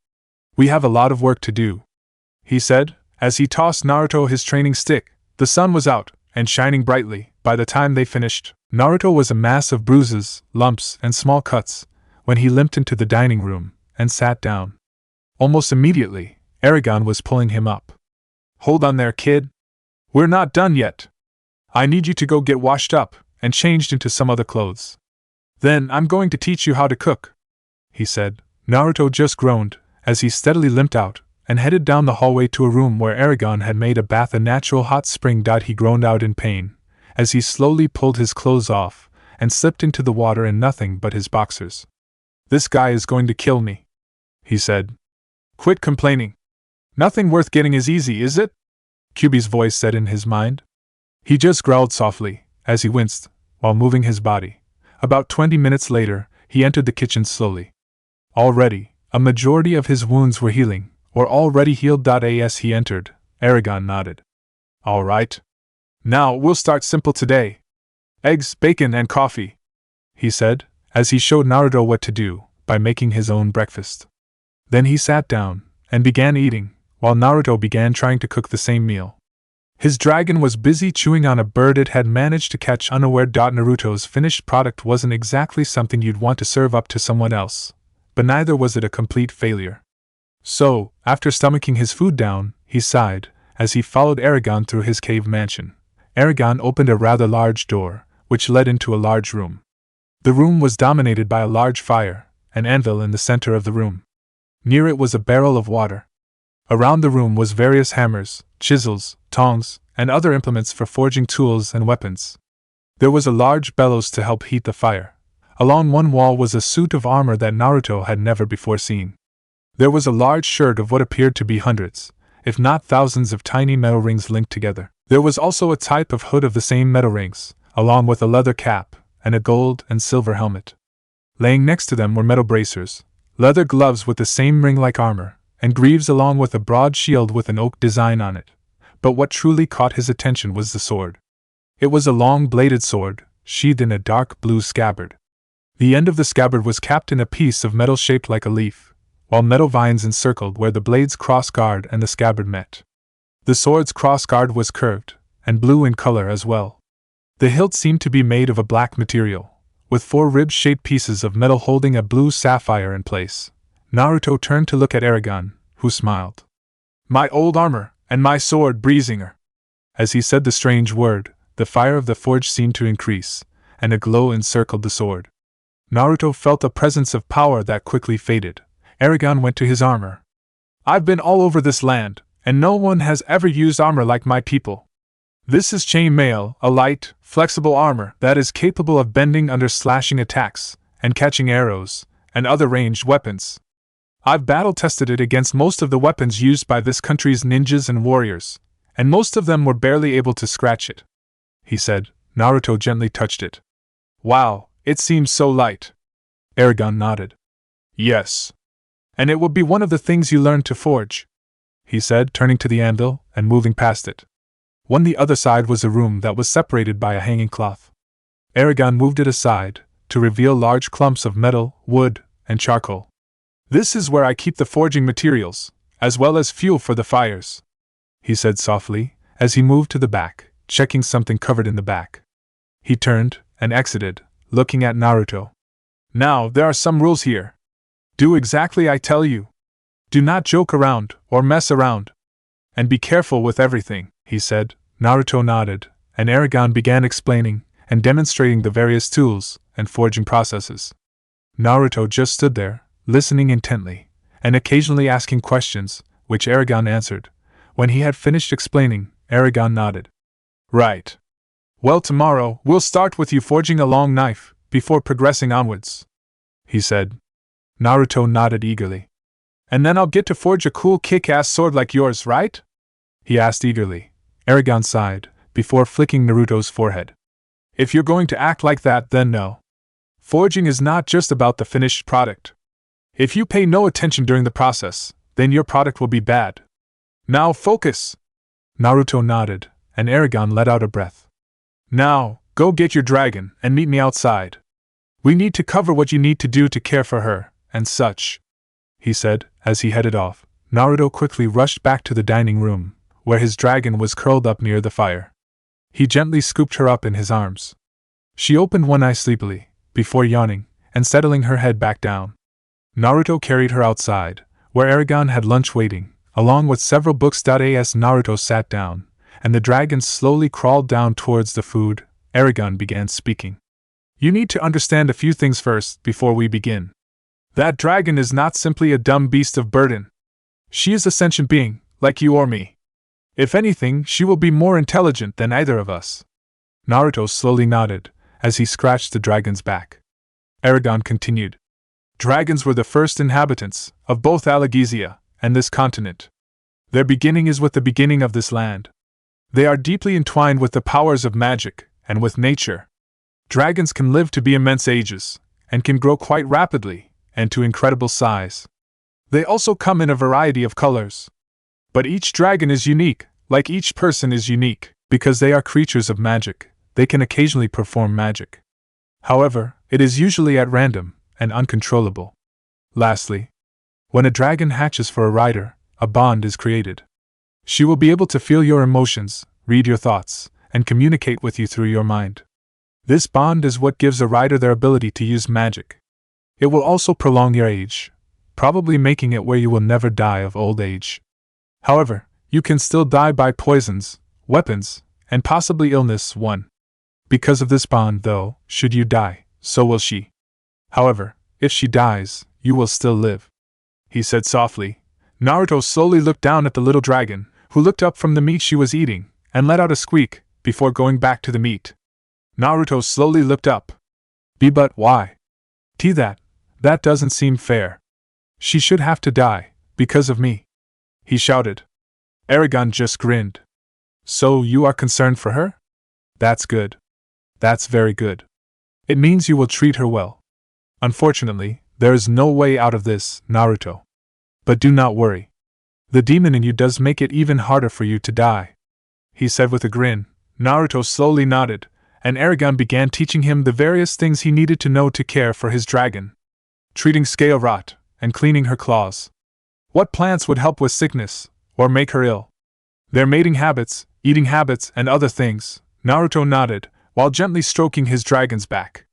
"We have a lot of work to do," he said, as he tossed Naruto his training stick. The sun was out, and shining brightly. By the time they finished, Naruto was a mass of bruises, lumps, and small cuts, when he limped into the dining room, and sat down. Almost immediately, Eragon was pulling him up. "Hold on there, kid. We're not done yet. I need you to go get washed up, and changed into some other clothes. Then I'm going to teach you how to cook," he said. Naruto just groaned, as he steadily limped out, and headed down the hallway to a room where Eragon had made a bath a natural hot spring. He groaned out in pain, as he slowly pulled his clothes off, and slipped into the water in nothing but his boxers. "This guy is going to kill me," he said. "Quit complaining. Nothing worth getting is easy, is it?" Kyubi's voice said in his mind. He just growled softly, as he winced, while moving his body. About 20 minutes later, he entered the kitchen slowly. Already, a majority of his wounds were healing, or already healed. As he entered, Eragon nodded. "All right. Now we'll start simple today. Eggs, bacon, and coffee," he said, as he showed Naruto what to do, by making his own breakfast. Then he sat down, and began eating, while Naruto began trying to cook the same meal. His dragon was busy chewing on a bird it had managed to catch unaware. Naruto's finished product wasn't exactly something you'd want to serve up to someone else, but neither was it a complete failure. So, after stomaching his food down, he sighed, as he followed Eragon through his cave mansion. Eragon opened a rather large door, which led into a large room. The room was dominated by a large fire, an anvil in the center of the room. Near it was a barrel of water. Around the room was various hammers, chisels, tongs, and other implements for forging tools and weapons. There was a large bellows to help heat the fire. Along one wall was a suit of armor that Naruto had never before seen. There was a large shirt of what appeared to be hundreds, if not thousands of tiny metal rings linked together. There was also a type of hood of the same metal rings, along with a leather cap, and a gold and silver helmet. Laying next to them were metal bracers, leather gloves with the same ring-like armor, and greaves along with a broad shield with an oak design on it. But what truly caught his attention was the sword. It was a long-bladed sword, sheathed in a dark blue scabbard. The end of the scabbard was capped in a piece of metal shaped like a leaf, while metal vines encircled where the blade's cross-guard and the scabbard met. The sword's cross-guard was curved, and blue in color as well. The hilt seemed to be made of a black material, with 4 rib-shaped pieces of metal holding a blue sapphire in place. Naruto turned to look at Eragon, who smiled. "My old armor, and my sword, Breezinger." As he said the strange word, the fire of the forge seemed to increase, and a glow encircled the sword. Naruto felt a presence of power that quickly faded. Eragon went to his armor. "I've been all over this land, and no one has ever used armor like my people. This is chainmail, a light, flexible armor that is capable of bending under slashing attacks, and catching arrows, and other ranged weapons. I've battle-tested it against most of the weapons used by this country's ninjas and warriors, and most of them were barely able to scratch it," he said. Naruto gently touched it. "Wow, it seems so light." Eragon nodded. "Yes. And it will be one of the things you learn to forge," he said, turning to the anvil and moving past it. On the other side was a room that was separated by a hanging cloth. Eragon moved it aside to reveal large clumps of metal, wood, and charcoal. "This is where I keep the forging materials, as well as fuel for the fires," he said softly, as he moved to the back, checking something covered in the back. He turned and exited, looking at Naruto. "Now, there are some rules here. Do exactly I tell you. Do not joke around or mess around. And be careful with everything," he said. Naruto nodded, and Eragon began explaining and demonstrating the various tools and forging processes. Naruto just stood there, listening intently, and occasionally asking questions, which Eragon answered. When he had finished explaining, Eragon nodded. "Right. Well, tomorrow we'll start with you forging a long knife, before progressing onwards," he said. Naruto nodded eagerly. "And then I'll get to forge a cool kick-ass sword like yours, right?" he asked eagerly. Eragon sighed, before flicking Naruto's forehead. "If you're going to act like that, then no. Forging is not just about the finished product. If you pay no attention during the process, then your product will be bad. Now focus!" Naruto nodded, and Eragon let out a breath. "Now, go get your dragon and meet me outside. We need to cover what you need to do to care for her, and such," he said, as he headed off. Naruto quickly rushed back to the dining room, where his dragon was curled up near the fire. He gently scooped her up in his arms. She opened one eye sleepily, before yawning, and settling her head back down. Naruto carried her outside, where Eragon had lunch waiting, along with several books. As Naruto sat down, and the dragon slowly crawled down towards the food, Eragon began speaking. "You need to understand a few things first, before we begin. That dragon is not simply a dumb beast of burden. She is a sentient being, like you or me. If anything, she will be more intelligent than either of us." Naruto slowly nodded, as he scratched the dragon's back. Eragon continued. "Dragons were the first inhabitants of both Alagaezia and this continent. Their beginning is with the beginning of this land. They are deeply entwined with the powers of magic and with nature. Dragons can live to be immense ages, and can grow quite rapidly, and to incredible size. They also come in a variety of colors. But each dragon is unique, like each person is unique, because they are creatures of magic. They can occasionally perform magic. However, it is usually at random and uncontrollable. Lastly, when a dragon hatches for a rider, a bond is created. She will be able to feel your emotions, read your thoughts, and communicate with you through your mind. This bond is what gives a rider their ability to use magic. It will also prolong your age, probably making it where you will never die of old age. However, you can still die by poisons, weapons, and possibly illness. Because of this bond, though, should you die, so will she. However, if she dies, you will still live," he said softly. Naruto slowly looked down at the little dragon, who looked up from the meat she was eating, and let out a squeak, before going back to the meat. Naruto slowly looked up. But why? That doesn't seem fair. She should have to die, because of me," he shouted. Eragon just grinned. "So you are concerned for her? That's good. That's very good. It means you will treat her well. Unfortunately, there is no way out of this, Naruto. But do not worry. The demon in you does make it even harder for you to die," he said with a grin. Naruto slowly nodded, and Eragon began teaching him the various things he needed to know to care for his dragon. Treating scale rot, and cleaning her claws. What plants would help with sickness, or make her ill? Their mating habits, eating habits, and other things. Naruto nodded, while gently stroking his dragon's back.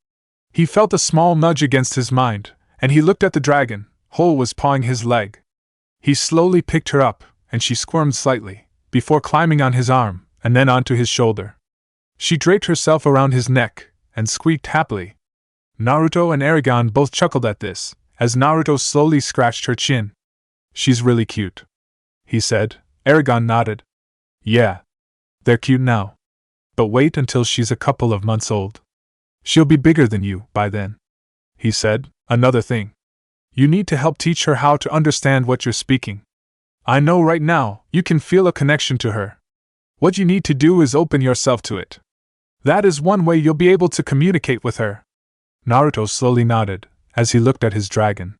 He felt a small nudge against his mind, and he looked at the dragon. Hole was pawing his leg. He slowly picked her up, and she squirmed slightly, before climbing on his arm, and then onto his shoulder. She draped herself around his neck, and squeaked happily. Naruto and Eragon both chuckled at this, as Naruto slowly scratched her chin. "She's really cute," he said. Eragon nodded. "Yeah. They're cute now. But wait until she's a couple of months old. She'll be bigger than you by then," he said. "Another thing. You need to help teach her how to understand what you're speaking. I know right now, you can feel a connection to her. What you need to do is open yourself to it. That is one way you'll be able to communicate with her. Naruto slowly nodded, as he looked at his dragon.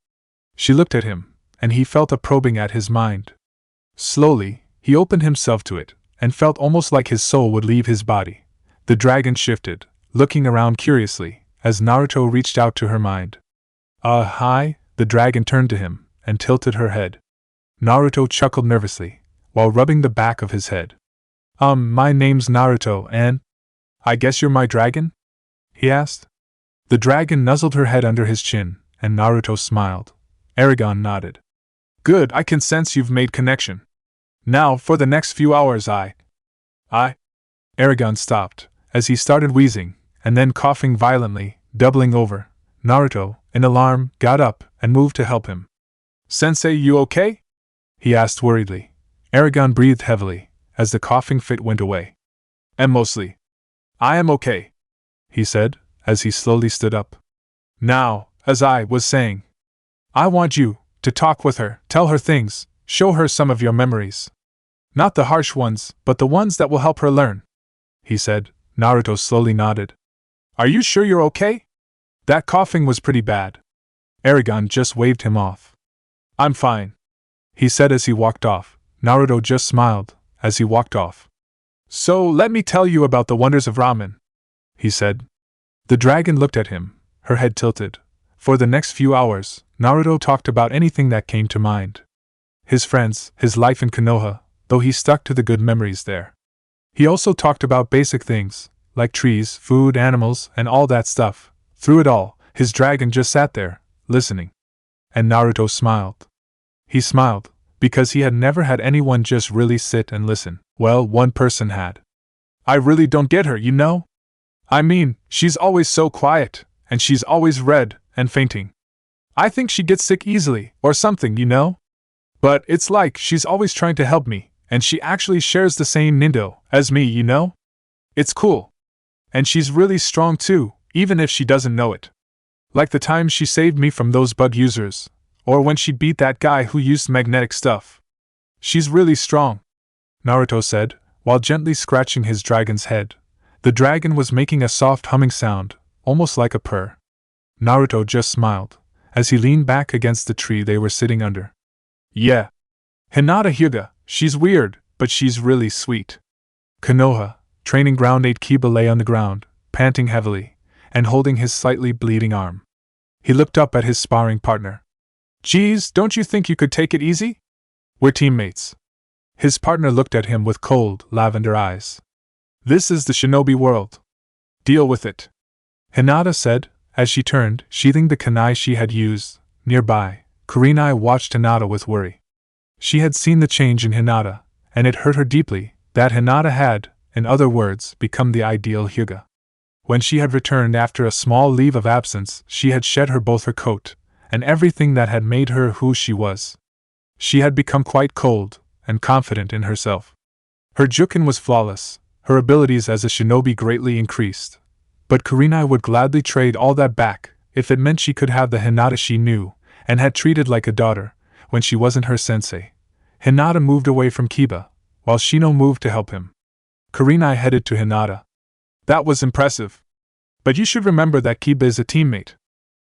She looked at him, and he felt a probing at his mind. Slowly, he opened himself to it, and felt almost like his soul would leave his body. The dragon shifted, looking around curiously, as Naruto reached out to her mind. Hi, the dragon turned to him, and tilted her head. Naruto chuckled nervously, while rubbing the back of his head. My name's Naruto, and… I guess you're my dragon? He asked. The dragon nuzzled her head under his chin, and Naruto smiled. Eragon nodded. Good, I can sense you've made connection. Now, for the next few hours I… Eragon stopped, as he started wheezing, and then coughing violently, doubling over. Naruto, in alarm, got up and moved to help him. Sensei, you okay? He asked worriedly. Eragon breathed heavily, as the coughing fit went away. Mostly. I am okay, he said, as he slowly stood up. Now, as I was saying, I want you to talk with her, tell her things, show her some of your memories. Not the harsh ones, but the ones that will help her learn, he said. Naruto slowly nodded. Are you sure you're okay? That coughing was pretty bad. Eragon just waved him off. I'm fine, he said as he walked off. Naruto just smiled as he walked off. So let me tell you about the wonders of ramen, he said. The dragon looked at him, her head tilted. For the next few hours, Naruto talked about anything that came to mind. His friends, his life in Konoha, though he stuck to the good memories there. He also talked about basic things, like trees, food, animals, and all that stuff. Through it all, his dragon just sat there, listening. And Naruto smiled. He smiled, because he had never had anyone just really sit and listen. Well, one person had. I really don't get her, you know? I mean, she's always so quiet, and she's always red and fainting. I think she gets sick easily, or something, you know? But it's like she's always trying to help me, and she actually shares the same nindo as me, you know? It's cool. And she's really strong too, even if she doesn't know it. Like the time she saved me from those bug users, or when she beat that guy who used magnetic stuff. She's really strong, Naruto said, while gently scratching his dragon's head. The dragon was making a soft humming sound, almost like a purr. Naruto just smiled, as he leaned back against the tree they were sitting under. Yeah. Hinata Hyuga, she's weird, but she's really sweet. Konoha, training ground 8 Kiba lay on the ground, panting heavily, and holding his slightly bleeding arm. He looked up at his sparring partner. Geez, don't you think you could take it easy? We're teammates. His partner looked at him with cold, lavender eyes. This is the shinobi world. Deal with it, Hinata said, as she turned, sheathing the kunai she had used. Nearby, Kurenai watched Hinata with worry. She had seen the change in Hinata, and it hurt her deeply that Hinata had, in other words, become the ideal Hyuga. When she had returned after a small leave of absence, she had shed both her coat and everything that had made her who she was. She had become quite cold and confident in herself. Her Juken was flawless, her abilities as a shinobi greatly increased. But Kurenai would gladly trade all that back if it meant she could have the Hinata she knew and had treated like a daughter when she wasn't her sensei. Hinata moved away from Kiba, while Shino moved to help him. Kurenai headed to Hinata. That was impressive. But you should remember that Kiba is a teammate.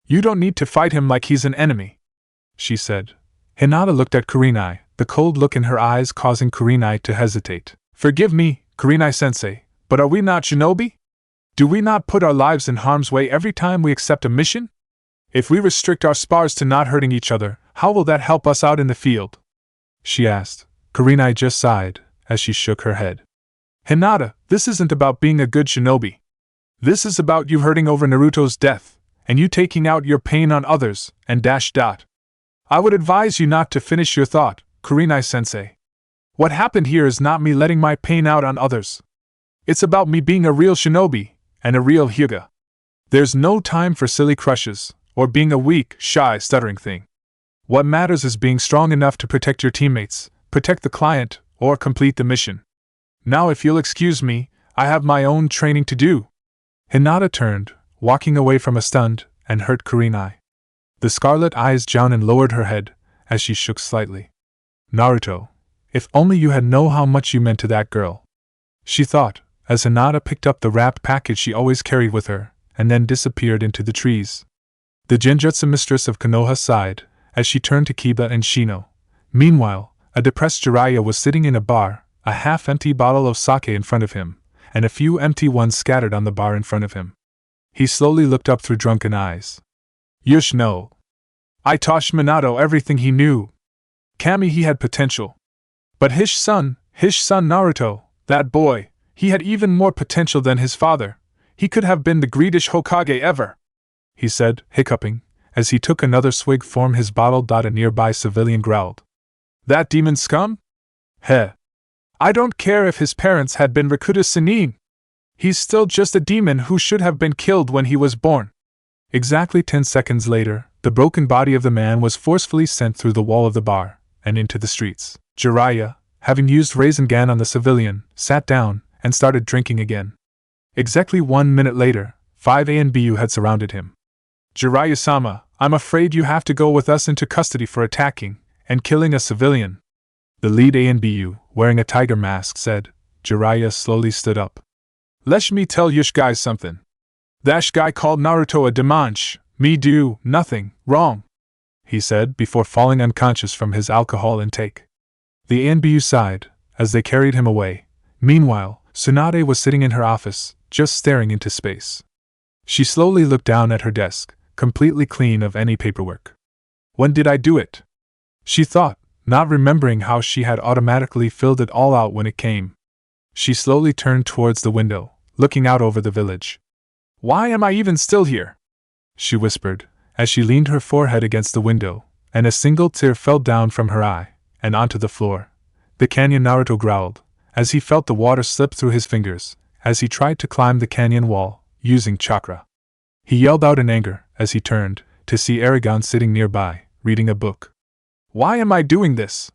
You don't need to fight him like he's an enemy, she said. Hinata looked at Kurenai, the cold look in her eyes causing Kurenai to hesitate. Forgive me, Kurenai-sensei, but are we not shinobi? Do we not put our lives in harm's way every time we accept a mission? If we restrict our spars to not hurting each other, how will that help us out in the field? She asked. Kurenai just sighed, as she shook her head. Hinata, this isn't about being a good shinobi. This is about you hurting over Naruto's death, and you taking out your pain on others, and .. I would advise you not to finish your thought, Kurenai-sensei. What happened here is not me letting my pain out on others. It's about me being a real shinobi, and a real Hyuga. There's no time for silly crushes, or being a weak, shy, stuttering thing. What matters is being strong enough to protect your teammates, protect the client, or complete the mission. Now if you'll excuse me, I have my own training to do. Hinata turned, walking away from a stunned and hurt Kurenai. The scarlet eyes down and lowered her head, as she shook slightly. Naruto, if only you had known how much you meant to that girl, she thought, as Hinata picked up the wrapped package she always carried with her, and then disappeared into the trees. The Genjutsu mistress of Konoha sighed, as she turned to Kiba and Shino. Meanwhile, a depressed Jiraiya was sitting in a bar, a half-empty bottle of sake in front of him, and a few empty ones scattered on the bar in front of him. He slowly looked up through drunken eyes. Yush no. I taught Minato everything he knew. Kami, he had potential. But his son Naruto, that boy, he had even more potential than his father. He could have been the greatest Hokage ever, he said, hiccuping, as he took another swig from his bottle. A nearby civilian growled. That demon scum? Heh. I don't care if his parents had been Rakuta Sannin. He's still just a demon who should have been killed when he was born. Exactly 10 seconds later, the broken body of the man was forcefully sent through the wall of the bar, and into the streets. Jiraiya, having used Rasengan on the civilian, sat down, and started drinking again. Exactly 1 minute later, 5 ANBU had surrounded him. Jiraiya-sama, I'm afraid you have to go with us into custody for attacking and killing a civilian. The lead ANBU, wearing a tiger mask, said. Jiraiya slowly stood up. Let me tell you guys something. That guy called Naruto a demonch, me do nothing wrong, he said before falling unconscious from his alcohol intake. The ANBU sighed, as they carried him away. Meanwhile, Tsunade was sitting in her office, just staring into space. She slowly looked down at her desk, completely clean of any paperwork. When did I do it? She thought, not remembering how she had automatically filled it all out when it came. She slowly turned towards the window, looking out over the village. Why am I even still here? She whispered, as she leaned her forehead against the window, and a single tear fell down from her eye, and onto the floor. The canyon, Naruto growled, as he felt the water slip through his fingers, as he tried to climb the canyon wall, using chakra. He yelled out in anger, as he turned, to see Eragon sitting nearby, reading a book. Why am I doing this?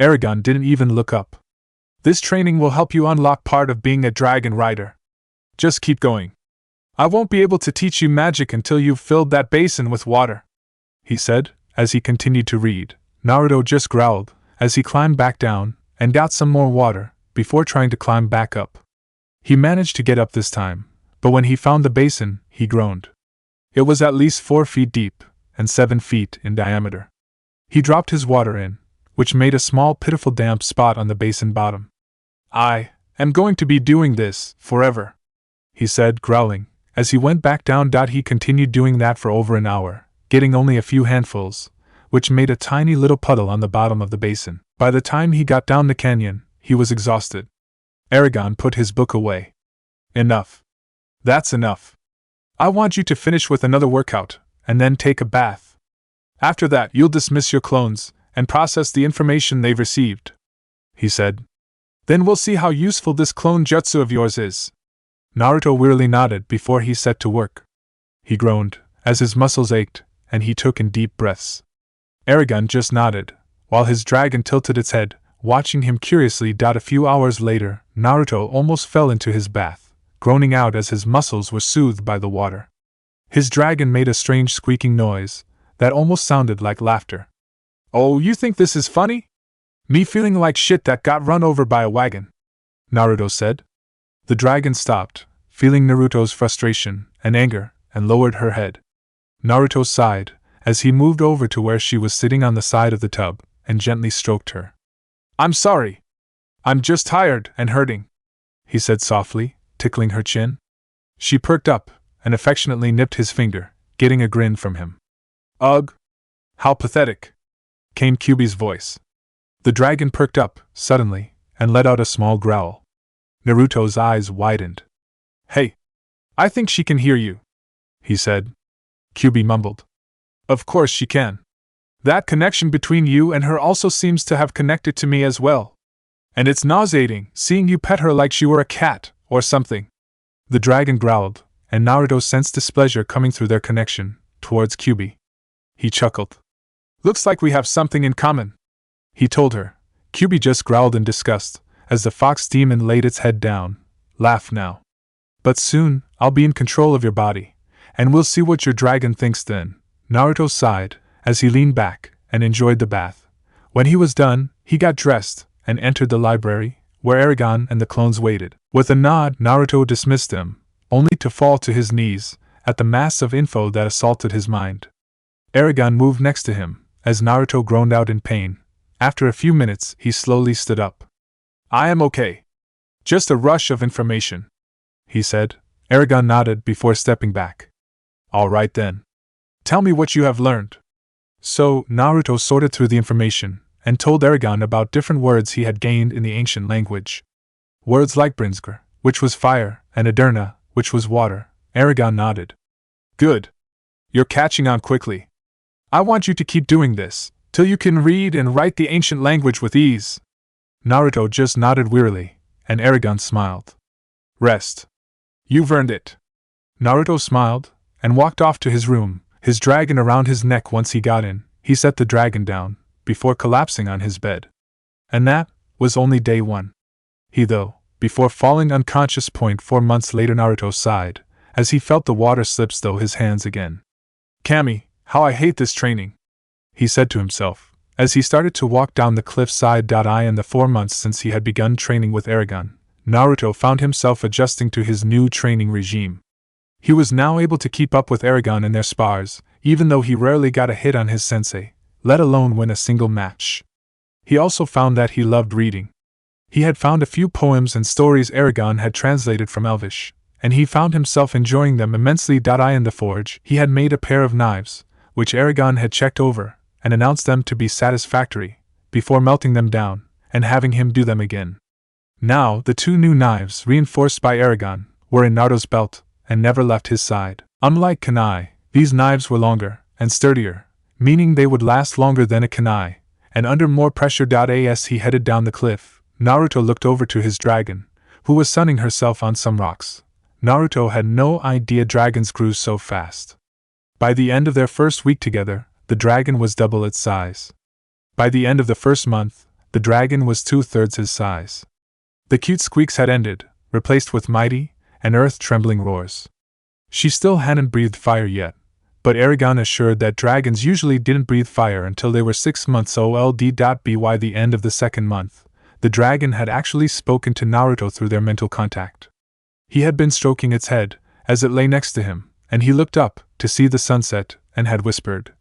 Eragon didn't even look up. This training will help you unlock part of being a dragon rider. Just keep going. I won't be able to teach you magic until you've filled that basin with water, he said, as he continued to read. Naruto just growled, as he climbed back down, and got some more water, before trying to climb back up. He managed to get up this time, but when he found the basin, he groaned. It was at least 4 feet deep, and 7 feet in diameter. He dropped his water in, which made a small pitiful damp spot on the basin bottom. I am going to be doing this forever, he said, growling. As he went back down, he continued doing that for over an hour, getting only a few handfuls, which made a tiny little puddle on the bottom of the basin. By the time he got down the canyon, he was exhausted. Eragon put his book away. Enough. That's enough. I want you to finish with another workout, and then take a bath. After that, you'll dismiss your clones, and process the information they've received, he said. Then we'll see how useful this clone jutsu of yours is. Naruto wearily nodded before he set to work. He groaned, as his muscles ached, and he took in deep breaths. Eragon just nodded, while his dragon tilted its head, watching him curiously. A few hours later, Naruto almost fell into his bath, groaning out as his muscles were soothed by the water. His dragon made a strange squeaking noise that almost sounded like laughter. Oh, you think this is funny? Me feeling like shit that got run over by a wagon, Naruto said. The dragon stopped, feeling Naruto's frustration and anger, and lowered her head. Naruto sighed, as he moved over to where she was sitting on the side of the tub, and gently stroked her. I'm sorry. I'm just tired and hurting, he said softly, tickling her chin. She perked up, and affectionately nipped his finger, getting a grin from him. Ugh! How pathetic! Came Kyuubi's voice. The dragon perked up, suddenly, and let out a small growl. Naruto's eyes widened. Hey! I think she can hear you, he said. Kyuubi mumbled. Of course she can. That connection between you and her also seems to have connected to me as well. And it's nauseating, seeing you pet her like she were a cat, or something. The dragon growled, and Naruto sensed displeasure coming through their connection, towards Kyuubi. He chuckled. Looks like we have something in common, he told her. Kyuubi just growled in disgust, as the fox demon laid its head down. Laugh now. But soon, I'll be in control of your body, and we'll see what your dragon thinks then, Naruto sighed, as he leaned back and enjoyed the bath. When he was done, he got dressed and entered the library, where Eragon and the clones waited. With a nod, Naruto dismissed them, only to fall to his knees at the mass of info that assaulted his mind. Eragon moved next to him, as Naruto groaned out in pain. After a few minutes, he slowly stood up. "I am okay. Just a rush of information," he said. Eragon nodded before stepping back. "All right then. Tell me what you have learned." So, Naruto sorted through the information and told Eragon about different words he had gained in the ancient language. Words like Brinzgr, which was fire, and Aderna, which was water. Eragon nodded. "Good. You're catching on quickly. I want you to keep doing this, till you can read and write the ancient language with ease." Naruto just nodded wearily, and Eragon smiled. "Rest. You've earned it." Naruto smiled, and walked off to his room, his dragon around his neck. Once he got in, he set the dragon down, before collapsing on his bed. And that was only day 1. Before falling unconscious. 4 months later, Naruto sighed, as he felt the water slips through his hands again. "Kami, how I hate this training," he said to himself, as he started to walk down the cliffside. In the 4 months since he had begun training with Eragon, Naruto found himself adjusting to his new training regime. He was now able to keep up with Eragon in their spars, even though he rarely got a hit on his sensei, let alone win a single match. He also found that he loved reading. He had found a few poems and stories Eragon had translated from Elvish, and he found himself enjoying them immensely. In the forge, he had made a pair of knives, which Eragon had checked over, and announced them to be satisfactory, before melting them down, and having him do them again. Now, the 2 new knives, reinforced by Eragon, were in Naruto's belt, and never left his side. Unlike kunai, these knives were longer and sturdier, meaning they would last longer than a kunai, and under more pressure. As he headed down the cliff, Naruto looked over to his dragon, who was sunning herself on some rocks. Naruto had no idea dragons grew so fast. By the end of their first week together, the dragon was double its size. By the end of the first month, the dragon was 2/3 his size. The cute squeaks had ended, replaced with mighty and earth-trembling roars. She still hadn't breathed fire yet, but Eragon assured that dragons usually didn't breathe fire until they were 6 months old. By the end of the second month, the dragon had actually spoken to Naruto through their mental contact. He had been stroking its head, as it lay next to him, and he looked up to see the sunset, and had whispered,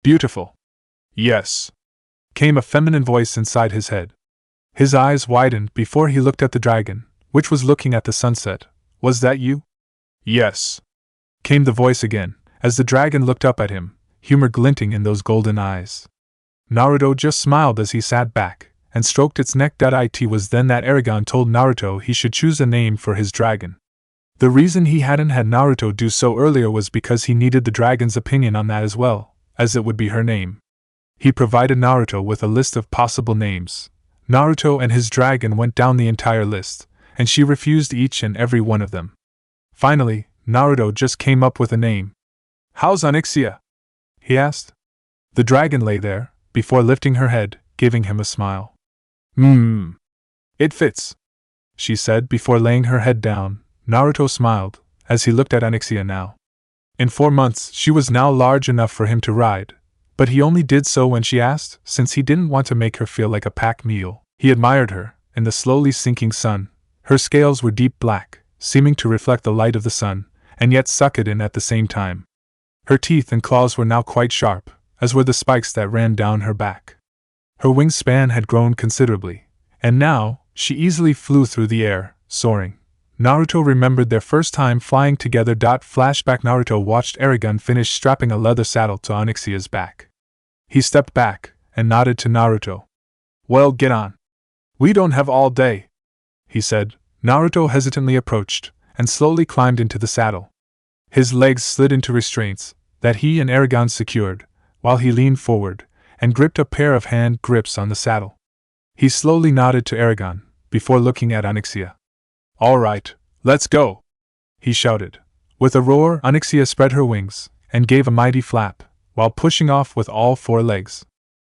"Beautiful." "Yes," came a feminine voice inside his head. His eyes widened before he looked at the dragon, which was looking at the sunset. "Was that you?" "Yes," came the voice again, as the dragon looked up at him, humor glinting in those golden eyes. Naruto just smiled as he sat back and stroked its neck. It was then that Eragon told Naruto he should choose a name for his dragon. The reason he hadn't had Naruto do so earlier was because he needed the dragon's opinion on that as well, as it would be her name. He provided Naruto with a list of possible names. Naruto and his dragon went down the entire list, and she refused each and every one of them. Finally, Naruto just came up with a name. "How's Onyxia?" he asked. The dragon lay there, before lifting her head, giving him a smile. It fits," she said before laying her head down. Naruto smiled, as he looked at Onyxia now. In 4 months she was now large enough for him to ride, but he only did so when she asked, since he didn't want to make her feel like a pack meal. He admired her, in the slowly sinking sun. Her scales were deep black, seeming to reflect the light of the sun, and yet suck it in at the same time. Her teeth and claws were now quite sharp, as were the spikes that ran down her back. Her wingspan had grown considerably, and now, she easily flew through the air, soaring. Naruto remembered their first time flying together. Flashback. Naruto watched Eragon finish strapping a leather saddle to Onyxia's back. He stepped back, and nodded to Naruto. "Well, get on. We don't have all day," he said. Naruto hesitantly approached, and slowly climbed into the saddle. His legs slid into restraints that he and Eragon secured, while he leaned forward and gripped a pair of hand grips on the saddle. He slowly nodded to Eragon, before looking at Onyxia. "All right, let's go," he shouted. With a roar, Onyxia spread her wings, and gave a mighty flap, while pushing off with all 4 legs.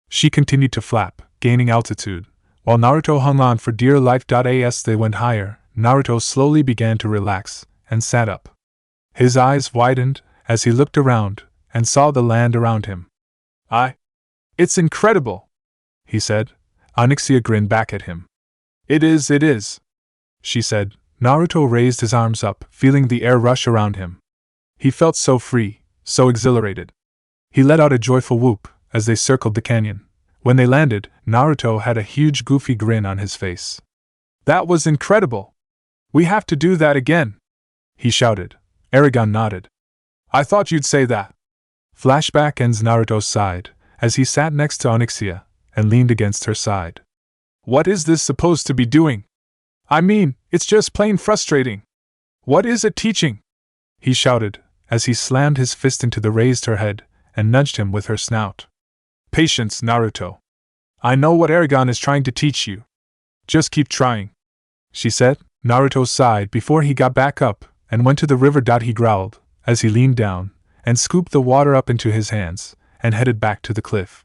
She continued to flap, gaining altitude, while Naruto hung on for dear life. As they went higher, Naruto slowly began to relax, and sat up. His eyes widened, as he looked around, and saw the land around him. It's incredible, he said. Onyxia grinned back at him. It is, she said. Naruto raised his arms up, feeling the air rush around him. He felt so free, so exhilarated. He let out a joyful whoop as they circled the canyon. When they landed, Naruto had a huge goofy grin on his face. That was incredible! We have to do that again! He shouted. Eragon nodded. I thought you'd say that. Flashback ends. Naruto sighed as he sat next to Onyxia and leaned against her side. What is this supposed to be doing? I mean, it's just plain frustrating. What is it teaching? He shouted as he slammed his fist into the raised her head and nudged him with her snout. Patience, Naruto. I know what Eragon is trying to teach you. Just keep trying, she said. Naruto sighed before he got back up and went to the river. He growled as he leaned down and scooped the water up into his hands and headed back to the cliff.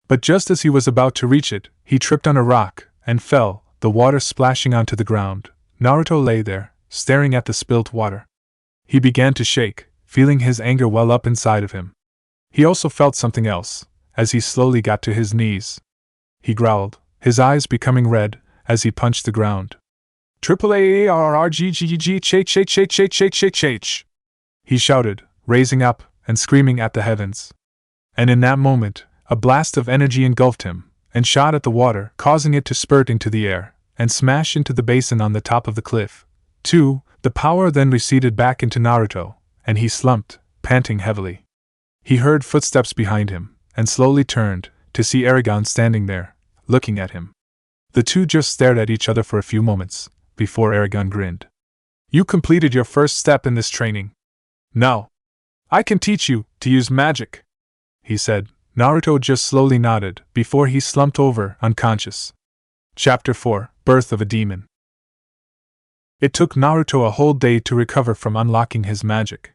But just as he was about to reach it, he tripped on a rock and fell, the water splashing onto the ground. Naruto lay there, staring at the spilt water. He began to shake, feeling his anger well up inside of him. He also felt something else as he slowly got to his knees. He growled, his eyes becoming red as he punched the ground. AARRGGG, he shouted, raising up and screaming at the heavens. And in that moment, a blast of energy engulfed him and shot at the water, causing it to spurt into the air and smash into the basin on the top of the cliff. The power then receded back into Naruto, and he slumped, panting heavily. He heard footsteps behind him and slowly turned to see Eragon standing there, looking at him. The two just stared at each other for a few moments before Eragon grinned. You completed your first step in this training. Now, I can teach you to use magic, he said. Naruto just slowly nodded before he slumped over, unconscious. Chapter 4: Birth of a Demon. It took Naruto a whole day to recover from unlocking his magic,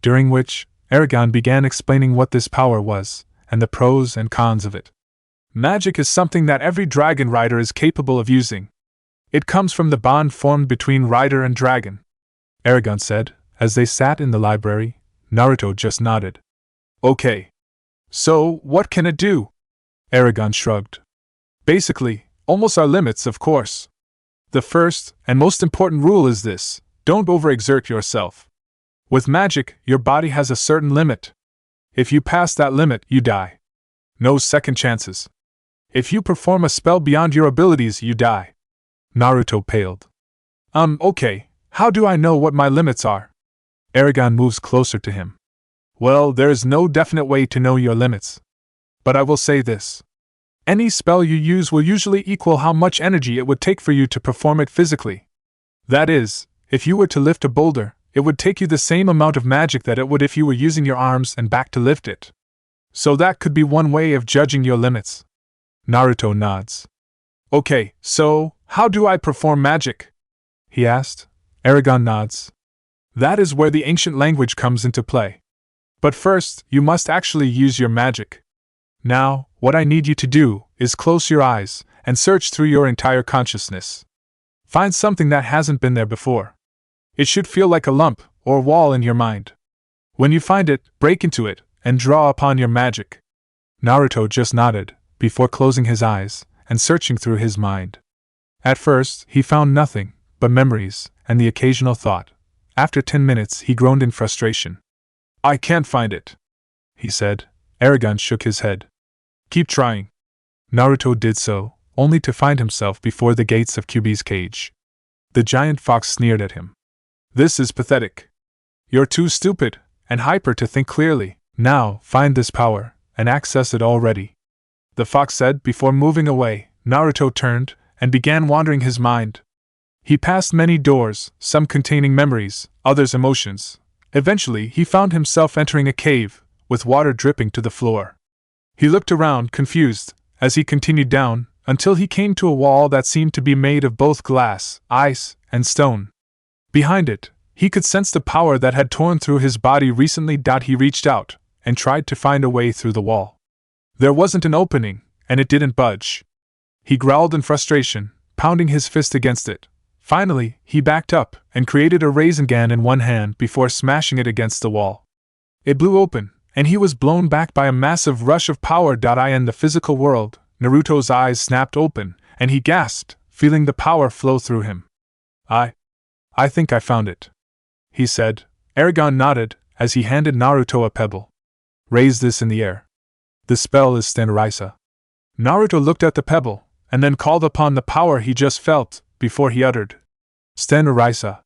during which Eragon began explaining what this power was and the pros and cons of it. Magic is something that every dragon rider is capable of using. It comes from the bond formed between rider and dragon, Eragon said, as they sat in the library. Naruto just nodded. Okay. So, what can it do? Eragon shrugged. Basically, almost our limits, of course. The first and most important rule is this: don't overexert yourself. With magic, your body has a certain limit. If you pass that limit, you die. No second chances. If you perform a spell beyond your abilities, you die. Naruto paled. Okay, how do I know what my limits are? Eragon moves closer to him. Well, there's no definite way to know your limits. But I will say this. Any spell you use will usually equal how much energy it would take for you to perform it physically. That is, if you were to lift a boulder, it would take you the same amount of magic that it would if you were using your arms and back to lift it. So that could be one way of judging your limits. Naruto nods. Okay, so, how do I perform magic? He asked. Eragon nods. That is where the ancient language comes into play. But first, you must actually use your magic. Now, what I need you to do is close your eyes and search through your entire consciousness. Find something that hasn't been there before. It should feel like a lump or wall in your mind. When you find it, break into it and draw upon your magic. Naruto just nodded before closing his eyes and searching through his mind. At first, he found nothing but memories and the occasional thought. After 10 minutes, he groaned in frustration. I can't find it, he said. Eragon shook his head. Keep trying. Naruto did so, only to find himself before the gates of Kyuubi's cage. The giant fox sneered at him. This is pathetic. You're too stupid and hyper to think clearly. Now, find this power and access it already, the fox said before moving away. Naruto turned and began wandering his mind. He passed many doors, some containing memories, others emotions. Eventually, he found himself entering a cave, with water dripping to the floor. He looked around, confused, as he continued down, until he came to a wall that seemed to be made of both glass, ice, and stone. Behind it, he could sense the power that had torn through his body recently. He reached out, and tried to find a way through the wall. There wasn't an opening, and it didn't budge. He growled in frustration, pounding his fist against it. Finally, he backed up and created a Rasengan in one hand before smashing it against the wall. It blew open, and he was blown back by a massive rush of power. In the physical world, Naruto's eyes snapped open, and he gasped, feeling the power flow through him. I think I found it," he said. Eragon nodded as he handed Naruto a pebble. "Raise this in the air. The spell is Stanarisa." Naruto looked at the pebble, and then called upon the power he just felt, before he uttered, "Stanarisa."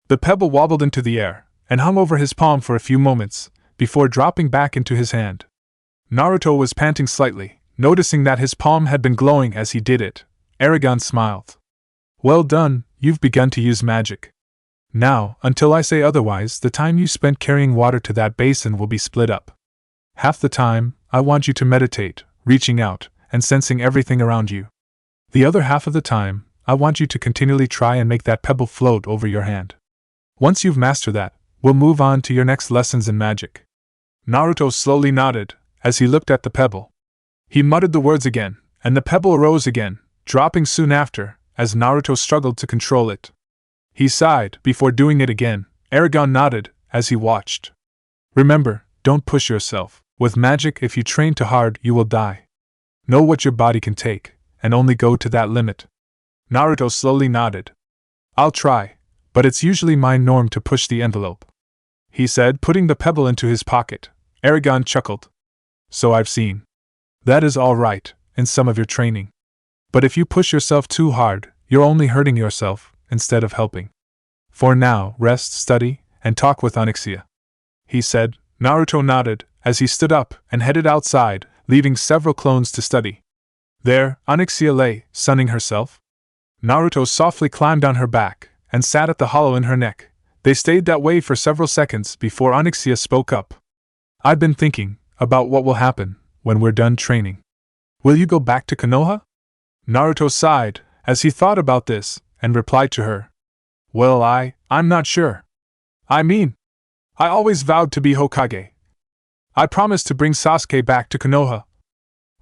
The pebble wobbled into the air, and hung over his palm for a few moments, before dropping back into his hand. Naruto was panting slightly, noticing that his palm had been glowing as he did it. Eragon smiled. "Well done, you've begun to use magic. Now, until I say otherwise, the time you spent carrying water to that basin will be split up. Half the time, I want you to meditate, reaching out, and sensing everything around you. The other half of the time, I want you to continually try and make that pebble float over your hand. Once you've mastered that, we'll move on to your next lessons in magic." Naruto slowly nodded, as he looked at the pebble. He muttered the words again, and the pebble arose again, dropping soon after, as Naruto struggled to control it. He sighed before doing it again. Eragon nodded as he watched. "Remember, don't push yourself. With magic, if you train too hard, you will die. Know what your body can take, and only go to that limit." Naruto slowly nodded. "I'll try, but it's usually my norm to push the envelope," he said, putting the pebble into his pocket. Eragon chuckled. "So I've seen. That is all right, in some of your training. But if you push yourself too hard, you're only hurting yourself, instead of helping. For now, rest, study, and talk with Onyxia," he said. Naruto nodded, as he stood up and headed outside, leaving several clones to study. There, Onyxia lay, sunning herself. Naruto softly climbed on her back, and sat at the hollow in her neck. They stayed that way for several seconds before Onyxia spoke up. "I've been thinking about what will happen when we're done training. Will you go back to Konoha?" Naruto sighed as he thought about this, and replied to her. "Well, I'm not sure. I mean, I always vowed to be Hokage. I promised to bring Sasuke back to Konoha.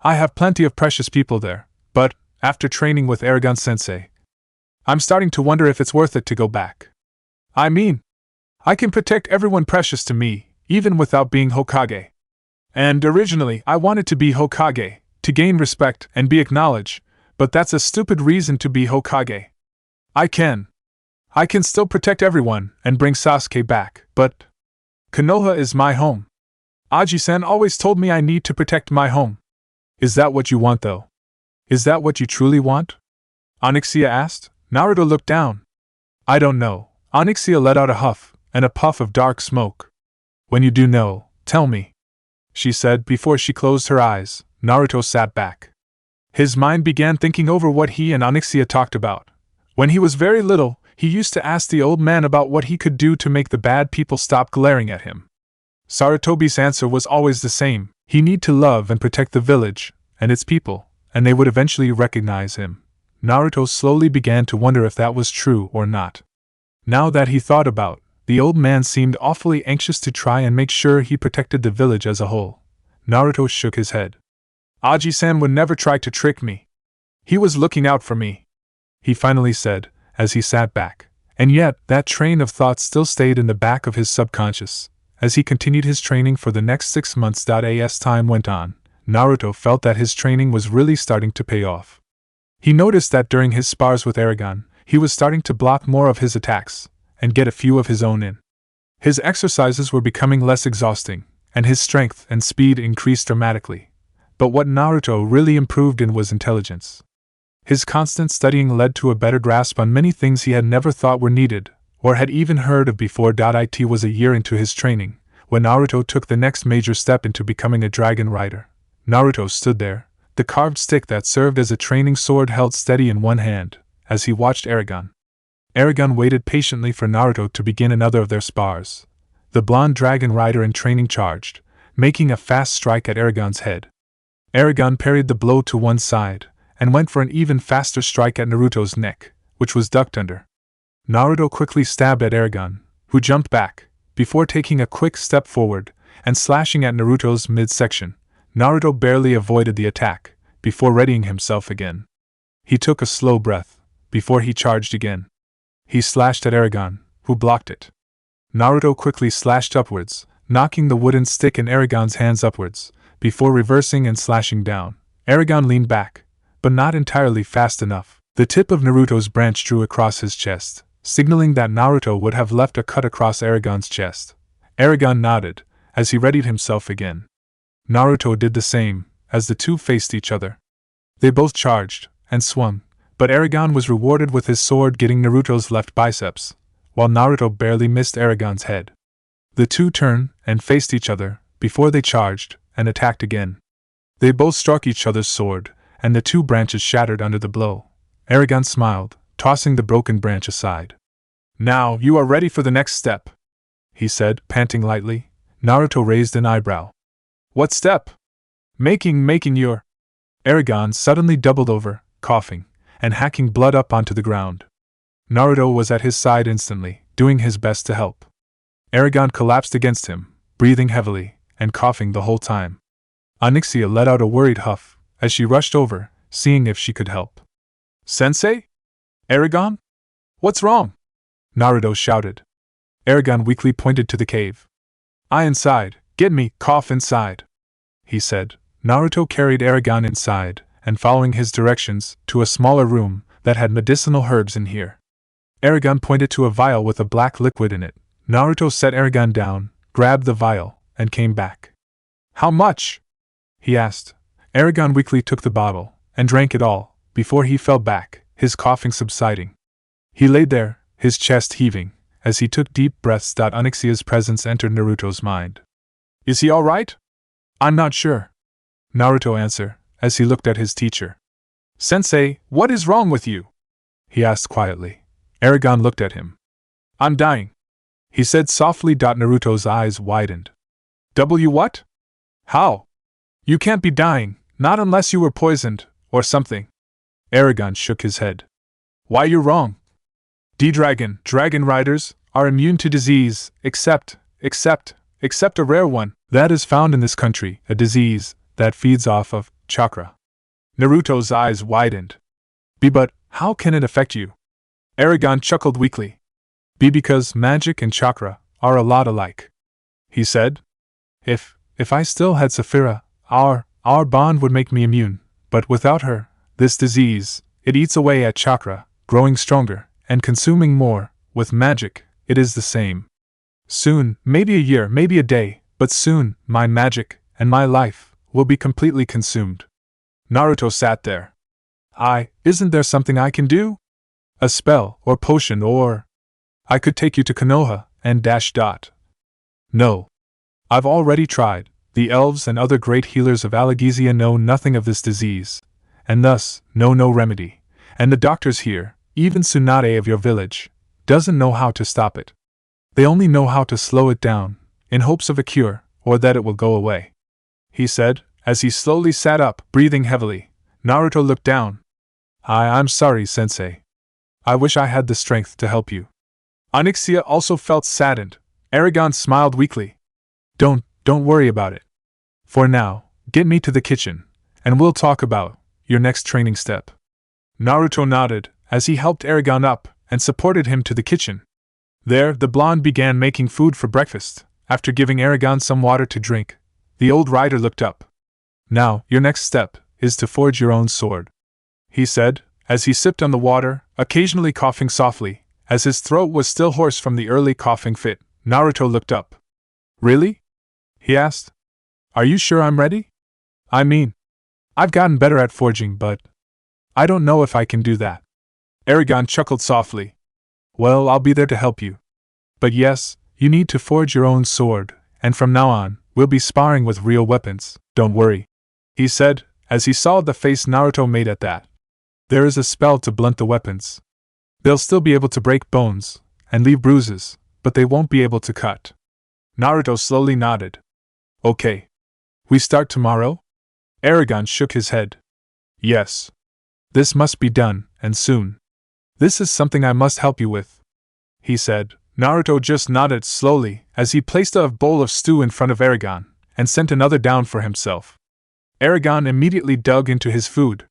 I have plenty of precious people there, but, after training with Eragon Sensei, I'm starting to wonder if it's worth it to go back. I mean, I can protect everyone precious to me, even without being Hokage. And originally I wanted to be Hokage, to gain respect and be acknowledged, but that's a stupid reason to be Hokage. I can still protect everyone and bring Sasuke back, but Konoha is my home. Aji-san always told me I need to protect my home. Is that what you want, though? Is that what you truly want?" Onyxia asked. Naruto looked down. "I don't know." Onyxia let out a huff and a puff of dark smoke. "When you do know, tell me," she said before she closed her eyes. Naruto sat back. His mind began thinking over what he and Onyxia talked about. When he was very little, he used to ask the old man about what he could do to make the bad people stop glaring at him. Sarutobi's answer was always the same: he need to love and protect the village and its people, and they would eventually recognize him. Naruto slowly began to wonder if that was true or not. Now that he thought about, the old man seemed awfully anxious to try and make sure he protected the village as a whole. Naruto shook his head. "Aji-san would never try to trick me. He was looking out for me," he finally said, as he sat back. And yet, that train of thought still stayed in the back of his subconscious. As he continued his training for the next 6 months. As time went on, Naruto felt that his training was really starting to pay off. He noticed that during his spars with Eragon, he was starting to block more of his attacks, and get a few of his own in. His exercises were becoming less exhausting, and his strength and speed increased dramatically. But what Naruto really improved in was intelligence. His constant studying led to a better grasp on many things he had never thought were needed, or had even heard of before. It was a year into his training, when Naruto took the next major step into becoming a dragon rider. Naruto stood there, the carved stick that served as a training sword held steady in one hand, as he watched Eragon. Eragon waited patiently for Naruto to begin another of their spars. The blonde dragon rider in training charged, making a fast strike at Eragon's head. Eragon parried the blow to one side, and went for an even faster strike at Naruto's neck, which was ducked under. Naruto quickly stabbed at Eragon, who jumped back, before taking a quick step forward, and slashing at Naruto's midsection. Naruto barely avoided the attack, before readying himself again. He took a slow breath, before he charged again. He slashed at Eragon, who blocked it. Naruto quickly slashed upwards, knocking the wooden stick in Eragon's hands upwards, before reversing and slashing down. Eragon leaned back, but not entirely fast enough. The tip of Naruto's branch drew across his chest, signaling that Naruto would have left a cut across Eragon's chest. Eragon nodded, as he readied himself again. Naruto did the same, as the two faced each other. They both charged, and swung, but Eragon was rewarded with his sword getting Naruto's left biceps, while Naruto barely missed Eragon's head. The two turned and faced each other, before they charged, and attacked again. They both struck each other's sword, and the two branches shattered under the blow. Eragon smiled, tossing the broken branch aside. "Now, you are ready for the next step," he said, panting lightly. Naruto raised an eyebrow. "What step?" Making your... Eragon suddenly doubled over, coughing, and hacking blood up onto the ground. Naruto was at his side instantly, doing his best to help. Eragon collapsed against him, breathing heavily, and coughing the whole time. Onyxia let out a worried huff, as she rushed over, seeing if she could help. "Sensei? Eragon? What's wrong?" Naruto shouted. Eragon weakly pointed to the cave. "I inside, get me, cough inside," he said. Naruto carried Eragon inside, and following his directions, to a smaller room that had medicinal herbs in here. Eragon pointed to a vial with a black liquid in it. Naruto set Eragon down, grabbed the vial, and came back. "How much?" he asked. Eragon weakly took the bottle, and drank it all, before he fell back, his coughing subsiding. He lay there, his chest heaving, as he took deep breaths. Onyxia's presence entered Naruto's mind. "Is he all right?" "I'm not sure," Naruto answered, as he looked at his teacher. "Sensei, what is wrong with you?" he asked quietly. Eragon looked at him. "I'm dying," he said softly. Naruto's eyes widened. What? How? You can't be dying, not unless you were poisoned, or something." Eragon shook his head. "Why, you're wrong. Dragon riders, are immune to disease, except a rare one that is found in this country, a disease that feeds off of chakra." Naruto's eyes widened. But how can it affect you?" Eragon chuckled weakly. Because magic and chakra are a lot alike," he said. If I still had Saphira, our bond would make me immune, but without her, this disease, it eats away at chakra, growing stronger, and consuming more. With magic, it is the same. Soon, maybe a year, maybe a day, but soon, my magic, and my life, will be completely consumed." Naruto sat there. Isn't there something I can do? A spell, or potion, or... I could take you to Konoha, and ... No. I've already tried. The elves and other great healers of Alagizia know nothing of this disease, and thus, know no remedy. And the doctors here, even Tsunade of your village, doesn't know how to stop it. They only know how to slow it down, in hopes of a cure, or that it will go away," he said, as he slowly sat up, breathing heavily. Naruto looked down. I'm sorry, Sensei. I wish I had the strength to help you." Onyxia also felt saddened. Eragon smiled weakly. Don't worry about it. For now, get me to the kitchen, and we'll talk about your next training step." Naruto nodded, as he helped Eragon up, and supported him to the kitchen. There, the blonde began making food for breakfast. After giving Eragon some water to drink, the old rider looked up. "Now, your next step is to forge your own sword," he said, as he sipped on the water, occasionally coughing softly, as his throat was still hoarse from the early coughing fit. Naruto looked up. "Really?" he asked. "Are you sure I'm ready? I mean, I've gotten better at forging, but I don't know if I can do that." Eragon chuckled softly. "Well, I'll be there to help you. But yes, you need to forge your own sword, and from now on, we'll be sparring with real weapons. Don't worry," he said, as he saw the face Naruto made at that. "There is a spell to blunt the weapons. They'll still be able to break bones, and leave bruises, but they won't be able to cut." Naruto slowly nodded. "Okay. We start tomorrow?" Eragon shook his head. "Yes. This must be done, and soon. This is something I must help you with," he said. Naruto just nodded slowly as he placed a bowl of stew in front of Eragon, and sent another down for himself. Eragon immediately dug into his food.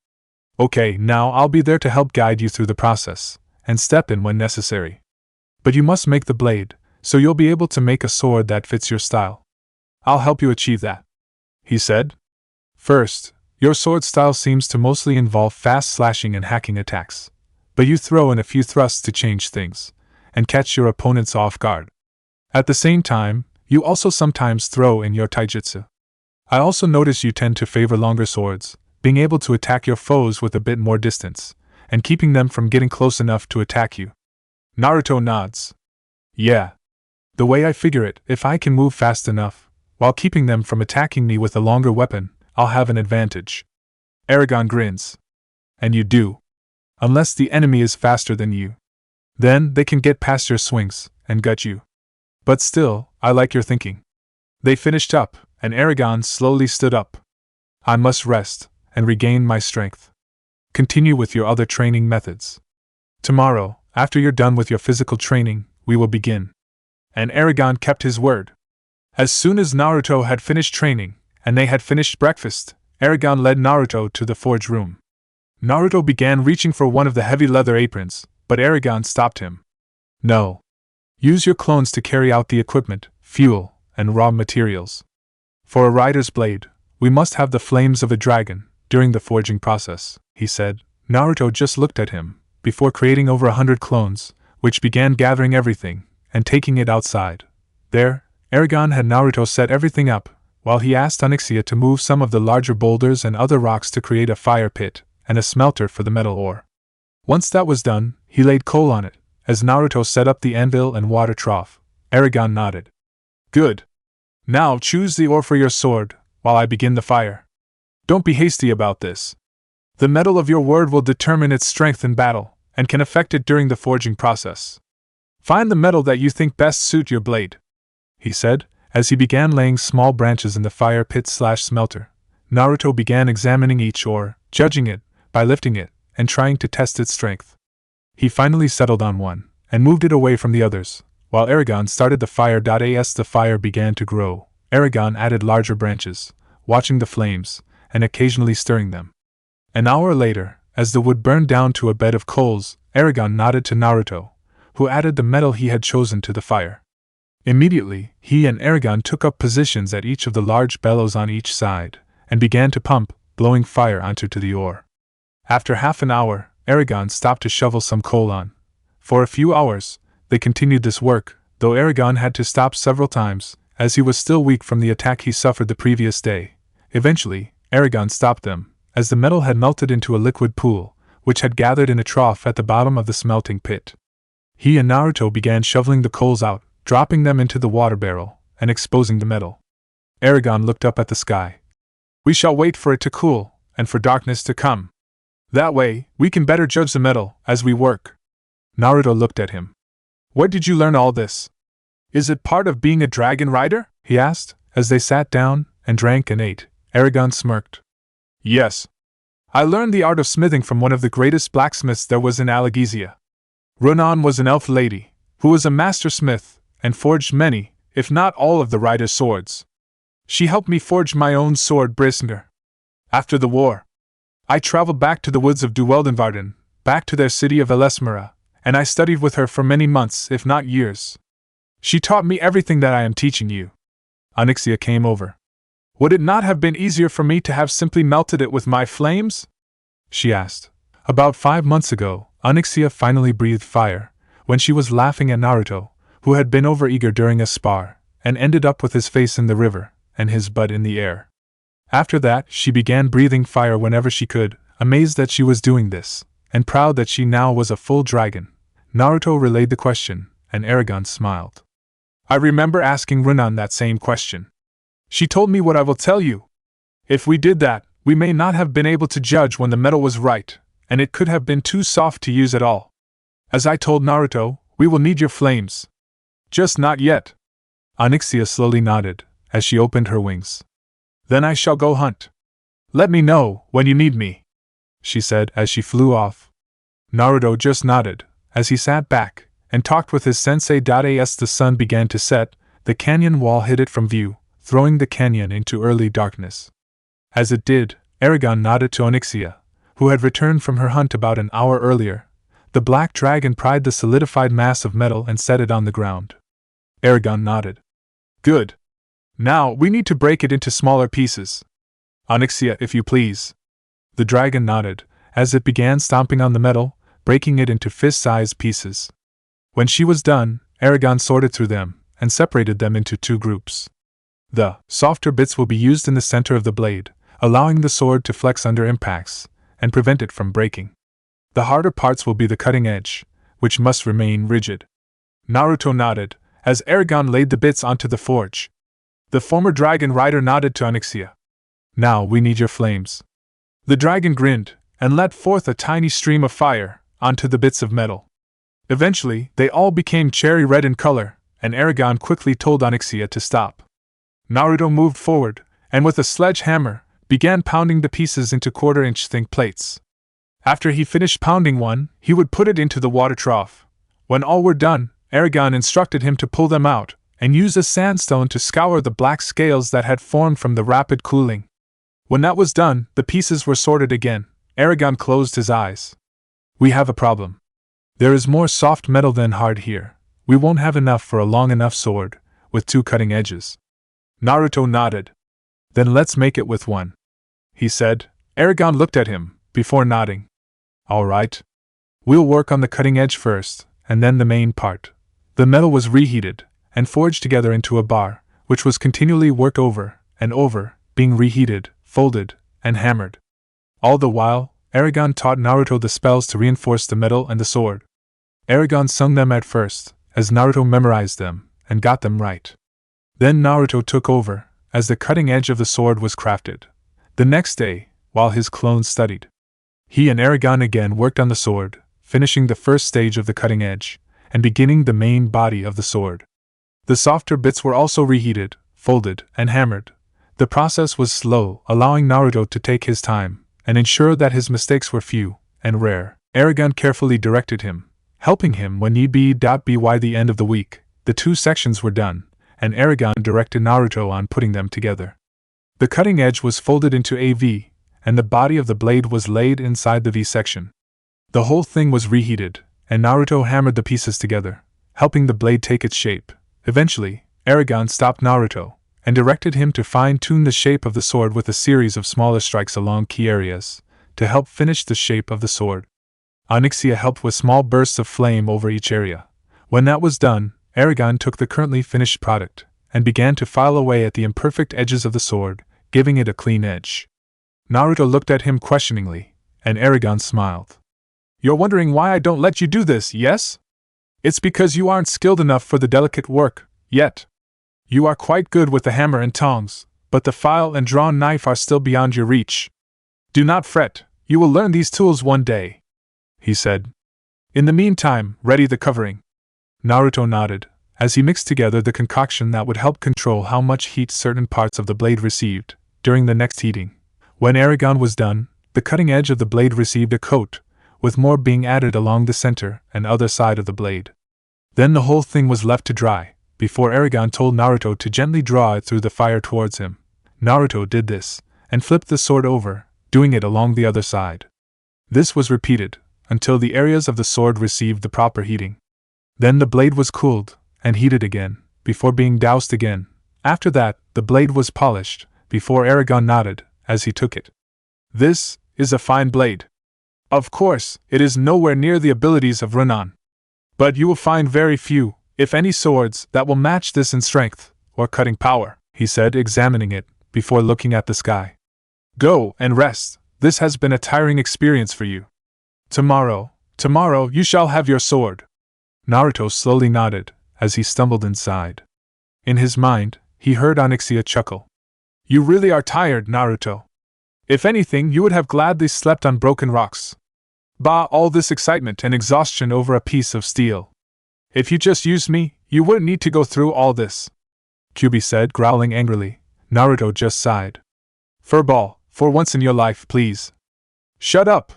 "Okay, now I'll be there to help guide you through the process, and step in when necessary. But you must make the blade, so you'll be able to make a sword that fits your style. I'll help you achieve that, he said. First, your sword style seems to mostly involve fast slashing and hacking attacks, but you throw in a few thrusts to change things, and catch your opponents off guard. At the same time, you also sometimes throw in your taijutsu. I also notice you tend to favor longer swords, being able to attack your foes with a bit more distance, and keeping them from getting close enough to attack you. Naruto nods. Yeah. The way I figure it, if I can move fast enough, while keeping them from attacking me with a longer weapon, I'll have an advantage. Eragon grins. And you do. Unless the enemy is faster than you. Then they can get past your swings and gut you. But still, I like your thinking. They finished up, and Eragon slowly stood up. I must rest and regain my strength. Continue with your other training methods. Tomorrow, after you're done with your physical training, we will begin. And Eragon kept his word. As soon as Naruto had finished training, and they had finished breakfast, Eragon led Naruto to the forge room. Naruto began reaching for one of the heavy leather aprons, but Eragon stopped him. No. Use your clones to carry out the equipment, fuel, and raw materials. For a rider's blade, we must have the flames of a dragon during the forging process, he said. Naruto just looked at him, before creating over 100 clones, which began gathering everything and taking it outside. There, Eragon had Naruto set everything up, while he asked Onyxia to move some of the larger boulders and other rocks to create a fire pit and a smelter for the metal ore. Once that was done, he laid coal on it. As Naruto set up the anvil and water trough, Eragon nodded. Good. Now choose the ore for your sword, while I begin the fire. Don't be hasty about this. The metal of your word will determine its strength in battle, and can affect it during the forging process. Find the metal that you think best suit your blade, he said, as he began laying small branches in the fire pit/smelter. Naruto began examining each ore, judging it, by lifting it, and trying to test its strength. He finally settled on one, and moved it away from the others. While Eragon started the fire. As the fire began to grow, Eragon added larger branches, watching the flames, and occasionally stirring them. An hour later, as the wood burned down to a bed of coals, Eragon nodded to Naruto, who added the metal he had chosen to the fire. Immediately, he and Eragon took up positions at each of the large bellows on each side, and began to pump, blowing fire onto the ore. After half an hour, Eragon stopped to shovel some coal on. For a few hours, they continued this work, though Eragon had to stop several times, as he was still weak from the attack he suffered the previous day. Eventually, Eragon stopped them, as the metal had melted into a liquid pool, which had gathered in a trough at the bottom of the smelting pit. He and Naruto began shoveling the coals out, dropping them into the water barrel, and exposing the metal. Eragon looked up at the sky. We shall wait for it to cool, and for darkness to come. That way, we can better judge the metal as we work. Naruto looked at him. Where did you learn all this? Is it part of being a dragon rider? He asked, as they sat down and drank and ate. Eragon smirked. Yes. I learned the art of smithing from one of the greatest blacksmiths there was in Alagaezia. Runan was an elf lady, who was a master smith, and forged many, if not all of the rider's swords. She helped me forge my own sword Brisnger. After the war, I traveled back to the woods of Dueldenvarden, back to their city of Elesmera, and I studied with her for many months, if not years. She taught me everything that I am teaching you. Onyxia came over. Would it not have been easier for me to have simply melted it with my flames? She asked. About 5 months ago, Onyxia finally breathed fire, when she was laughing at Naruto, who had been overeager during a spar, and ended up with his face in the river, and his butt in the air. After that, she began breathing fire whenever she could, amazed that she was doing this, and proud that she now was a full dragon. Naruto relayed the question, and Eragon smiled. I remember asking Runan that same question. She told me what I will tell you. If we did that, we may not have been able to judge when the metal was right, and it could have been too soft to use at all. As I told Naruto, we will need your flames. Just not yet. Onyxia slowly nodded, as she opened her wings. Then I shall go hunt. Let me know when you need me, she said as she flew off. Naruto just nodded, as he sat back, and talked with his sensei. As the sun began to set, the canyon wall hid it from view, throwing the canyon into early darkness. As it did, Eragon nodded to Onyxia, who had returned from her hunt about an hour earlier. The black dragon pried the solidified mass of metal and set it on the ground. Eragon nodded. Good. Now, we need to break it into smaller pieces. Onyxia, if you please. The dragon nodded, as it began stomping on the metal, breaking it into fist-sized pieces. When she was done, Eragon sorted through them, and separated them into two groups. The softer bits will be used in the center of the blade, allowing the sword to flex under impacts, and prevent it from breaking. The harder parts will be the cutting edge, which must remain rigid. Naruto nodded, as Eragon laid the bits onto the forge. The former dragon rider nodded to Onyxia. Now we need your flames. The dragon grinned, and let forth a tiny stream of fire onto the bits of metal. Eventually, they all became cherry red in color, and Eragon quickly told Onyxia to stop. Naruto moved forward, and with a sledgehammer, began pounding the pieces into quarter-inch thick plates. After he finished pounding one, he would put it into the water trough. When all were done, Eragon instructed him to pull them out, and use a sandstone to scour the black scales that had formed from the rapid cooling. When that was done, the pieces were sorted again. Eragon closed his eyes. We have a problem. There is more soft metal than hard here. We won't have enough for a long enough sword, with two cutting edges. Naruto nodded. Then let's make it with one, he said. Eragon looked at him, before nodding. All right. We'll work on the cutting edge first, and then the main part. The metal was reheated, and forged together into a bar, which was continually worked over and over, being reheated, folded, and hammered. All the while, Eragon taught Naruto the spells to reinforce the metal and the sword. Eragon sung them at first, as Naruto memorized them, and got them right. Then Naruto took over, as the cutting edge of the sword was crafted. The next day, while his clones studied, he and Eragon again worked on the sword, finishing the first stage of the cutting edge, and beginning the main body of the sword. The softer bits were also reheated, folded, and hammered. The process was slow, allowing Naruto to take his time, and ensure that his mistakes were few and rare. Eragon carefully directed him, helping him when need be. By the end of the week, the two sections were done, and Eragon directed Naruto on putting them together. The cutting edge was folded into a V, and the body of the blade was laid inside the V section. The whole thing was reheated, and Naruto hammered the pieces together, helping the blade take its shape. Eventually, Eragon stopped Naruto, and directed him to fine-tune the shape of the sword with a series of smaller strikes along key areas, to help finish the shape of the sword. Onyxia helped with small bursts of flame over each area. When that was done, Eragon took the currently finished product, and began to file away at the imperfect edges of the sword, giving it a clean edge. Naruto looked at him questioningly, and Eragon smiled. You're wondering why I don't let you do this, yes? It's because you aren't skilled enough for the delicate work, yet. You are quite good with the hammer and tongs, but the file and drawn knife are still beyond your reach. Do not fret, you will learn these tools one day, he said. In the meantime, ready the covering. Naruto nodded, as he mixed together the concoction that would help control how much heat certain parts of the blade received during the next heating. When Eragon was done, the cutting edge of the blade received a coat, with more being added along the center and other side of the blade. Then the whole thing was left to dry, before Eragon told Naruto to gently draw it through the fire towards him. Naruto did this, and flipped the sword over, doing it along the other side. This was repeated, until the areas of the sword received the proper heating. Then the blade was cooled, and heated again, before being doused again. After that, the blade was polished, before Eragon nodded, as he took it. This is a fine blade. Of course, it is nowhere near the abilities of Ronin. But you will find very few, if any, swords that will match this in strength or cutting power, he said, examining it, before looking at the sky. Go and rest, this has been a tiring experience for you. Tomorrow you shall have your sword. Naruto slowly nodded, as he stumbled inside. In his mind, he heard Onyxia chuckle. You really are tired, Naruto. If anything, you would have gladly slept on broken rocks. Bah, all this excitement and exhaustion over a piece of steel. If you just used me, you wouldn't need to go through all this, Kyubi said, growling angrily. Naruto just sighed. Furball, for once in your life, please. Shut up!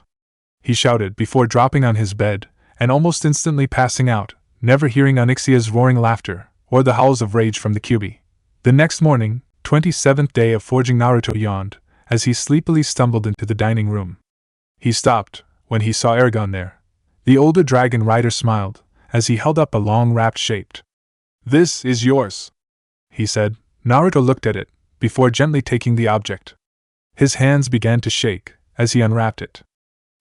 He shouted before dropping on his bed, and almost instantly passing out, never hearing Onyxia's roaring laughter, or the howls of rage from the Kyubi. The next morning, 27th day of forging, Naruto yawned, as he sleepily stumbled into the dining room. He stopped when he saw Eragon there. The older dragon rider smiled, as he held up a long wrapped shape. This is yours, he said, Naruto looked at it, before gently taking the object. His hands began to shake as he unwrapped it.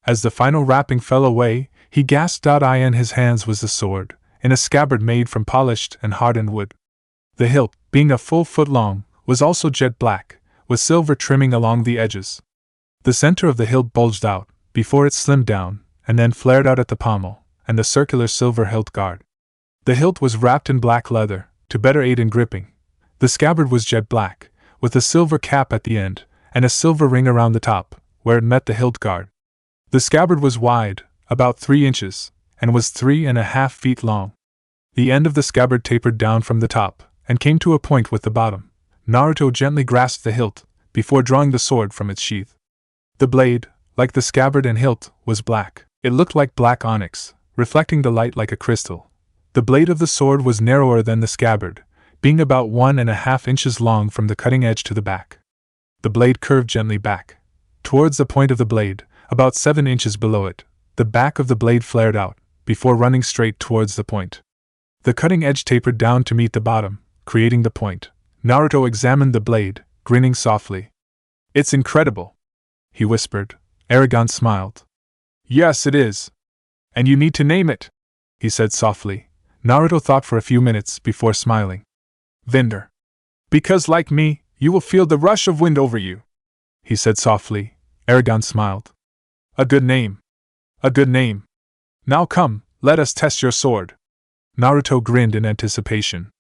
As the final wrapping fell away, he gasped out in his hands was the sword, in a scabbard made from polished and hardened wood. The hilt, being a full foot long, was also jet black, with silver trimming along the edges. The center of the hilt bulged out, before it slimmed down, and then flared out at the pommel, and the circular silver hilt guard. The hilt was wrapped in black leather, to better aid in gripping. The scabbard was jet black, with a silver cap at the end, and a silver ring around the top, where it met the hilt guard. The scabbard was wide, about 3 inches, and was 3.5 feet long. The end of the scabbard tapered down from the top, and came to a point with the bottom. Naruto gently grasped the hilt, before drawing the sword from its sheath. The blade, like the scabbard and hilt, was black. It looked like black onyx, reflecting the light like a crystal. The blade of the sword was narrower than the scabbard, being about 1.5 inches long from the cutting edge to the back. The blade curved gently back, towards the point of the blade, about 7 inches below it. The back of the blade flared out, before running straight towards the point. The cutting edge tapered down to meet the bottom, creating the point. Naruto examined the blade, grinning softly. "It's incredible," he whispered. Eragon smiled. "Yes, it is. And you need to name it," he said softly. Naruto thought for a few minutes before smiling. "Vinder. Because like me, you will feel the rush of wind over you," he said softly. Eragon smiled. "A good name. A good name. Now come, let us test your sword." Naruto grinned in anticipation.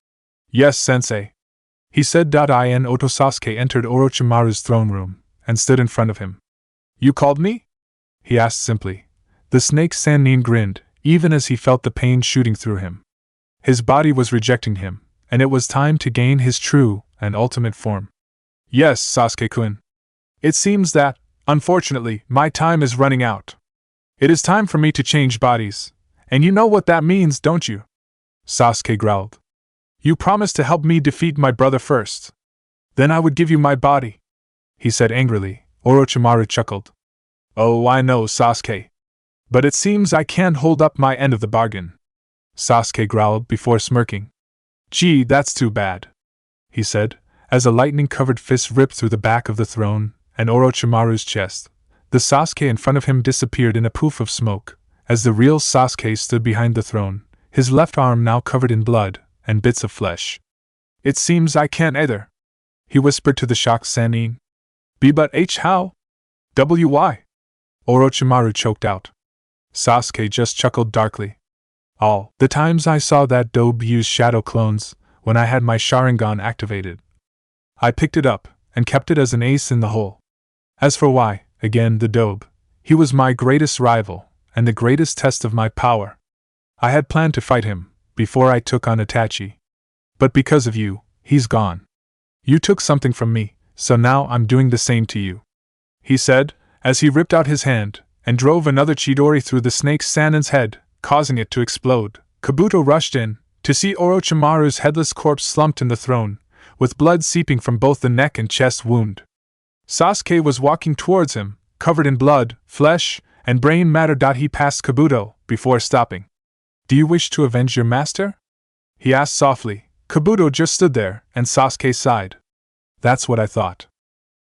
"Yes, sensei," he said. Oto Sasuke entered Orochimaru's throne room, and stood in front of him. "You called me?" he asked simply. The snake Sannin grinned, even as he felt the pain shooting through him. His body was rejecting him, and it was time to gain his true and ultimate form. "Yes, Sasuke-kun. It seems that, unfortunately, my time is running out. It is time for me to change bodies, and you know what that means, don't you?" Sasuke growled. "You promised to help me defeat my brother first. Then I would give you my body," he said angrily. Orochimaru chuckled. "Oh, I know, Sasuke. But it seems I can't hold up my end of the bargain." Sasuke growled before smirking. "Gee, that's too bad," he said, as a lightning-covered fist ripped through the back of the throne and Orochimaru's chest. The Sasuke in front of him disappeared in a poof of smoke, as the real Sasuke stood behind the throne, his left arm now covered in blood and bits of flesh. "It seems I can't either," he whispered to the shocked Sannin. "Be but how? Why?" Orochimaru choked out. Sasuke just chuckled darkly. "All the times I saw that dobe use shadow clones, when I had my Sharingan activated. I picked it up, and kept it as an ace in the hole. As for why, again the dobe, he was my greatest rival, and the greatest test of my power. I had planned to fight him, before I took on Itachi. But because of you, he's gone. You took something from me, so now I'm doing the same to you," he said, as he ripped out his hand, and drove another Chidori through the snake Sannin's head, causing it to explode. Kabuto rushed in, to see Orochimaru's headless corpse slumped in the throne, with blood seeping from both the neck and chest wound. Sasuke was walking towards him, covered in blood, flesh, and brain matter. He passed Kabuto, before stopping. "Do you wish to avenge your master?" he asked softly. Kabuto just stood there, and Sasuke sighed. "That's what I thought,"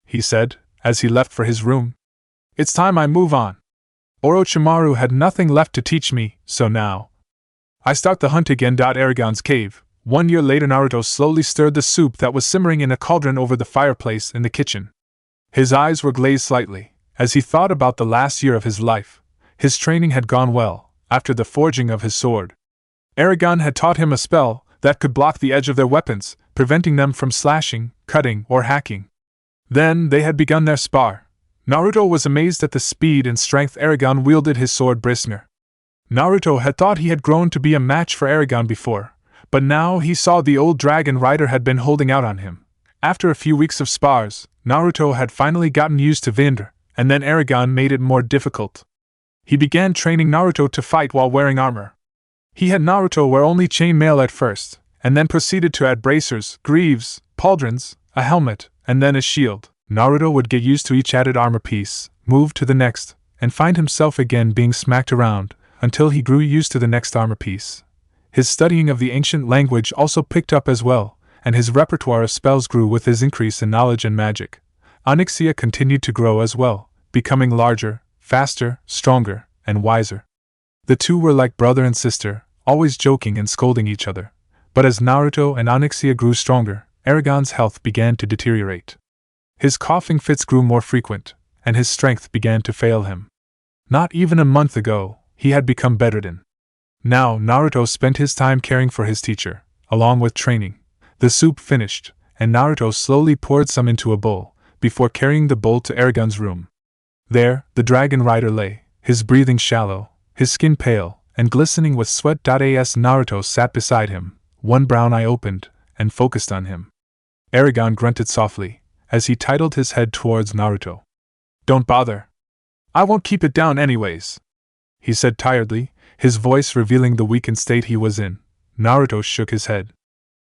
he said, as he left for his room. "It's time I move on. Orochimaru had nothing left to teach me, so now I start the hunt again. Eragon's cave. 1 year later, Naruto slowly stirred the soup that was simmering in a cauldron over the fireplace in the kitchen. His eyes were glazed slightly, as he thought about the last year of his life. His training had gone well, after the forging of his sword. Eragon had taught him a spell that could block the edge of their weapons, preventing them from slashing, cutting, or hacking. Then they had begun their spar. Naruto was amazed at the speed and strength Eragon wielded his sword Brisner. Naruto had thought he had grown to be a match for Eragon before, but now he saw the old dragon rider had been holding out on him. After a few weeks of spars, Naruto had finally gotten used to Vinder, and then Eragon made it more difficult. He began training Naruto to fight while wearing armor. He had Naruto wear only chainmail at first, and then proceeded to add bracers, greaves, pauldrons, a helmet, and then a shield. Naruto would get used to each added armor piece, move to the next, and find himself again being smacked around, until he grew used to the next armor piece. His studying of the ancient language also picked up as well, and his repertoire of spells grew with his increase in knowledge and magic. Onyxia continued to grow as well, becoming larger, faster, stronger, and wiser. The two were like brother and sister, always joking and scolding each other. But as Naruto and Onyxia grew stronger, Eragon's health began to deteriorate. His coughing fits grew more frequent, and his strength began to fail him. Not even a month ago, he had become bedridden. Now Naruto spent his time caring for his teacher, along with training. The soup finished, and Naruto slowly poured some into a bowl, before carrying the bowl to Eragon's room. There, the dragon rider lay, his breathing shallow, his skin pale, and glistening with sweat. As Naruto sat beside him, one brown eye opened, and focused on him. Eragon grunted softly, as he tilted his head towards Naruto. "Don't bother. I won't keep it down anyways," he said tiredly, his voice revealing the weakened state he was in. Naruto shook his head.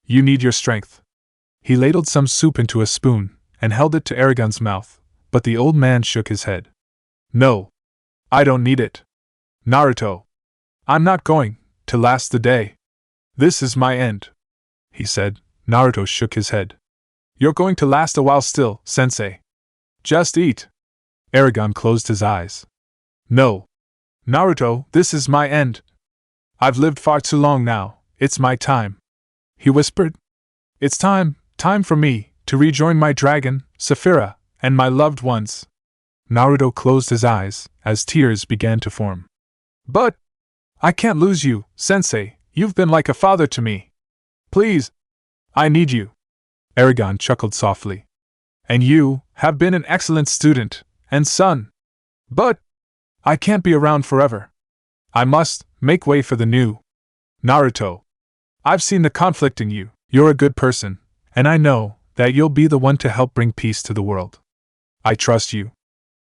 "You need your strength." He ladled some soup into a spoon, and held it to Eragon's mouth, but the old man shook his head. "No. I don't need it. Naruto. I'm not going to last the day. This is my end," he said. Naruto shook his head. "You're going to last a while still, sensei. Just eat." Eragon closed his eyes. "No. Naruto, this is my end. I've lived far too long now, it's my time," he whispered. "It's time for me to rejoin my dragon, Saphira, and my loved ones." Naruto closed his eyes, as tears began to form. "But I can't lose you, sensei, you've been like a father to me. Please, I need you." Eragon chuckled softly. "And you have been an excellent student and son. But I can't be around forever. I must make way for the new. Naruto, I've seen the conflict in you. You're a good person, and I know that you'll be the one to help bring peace to the world. I trust you,"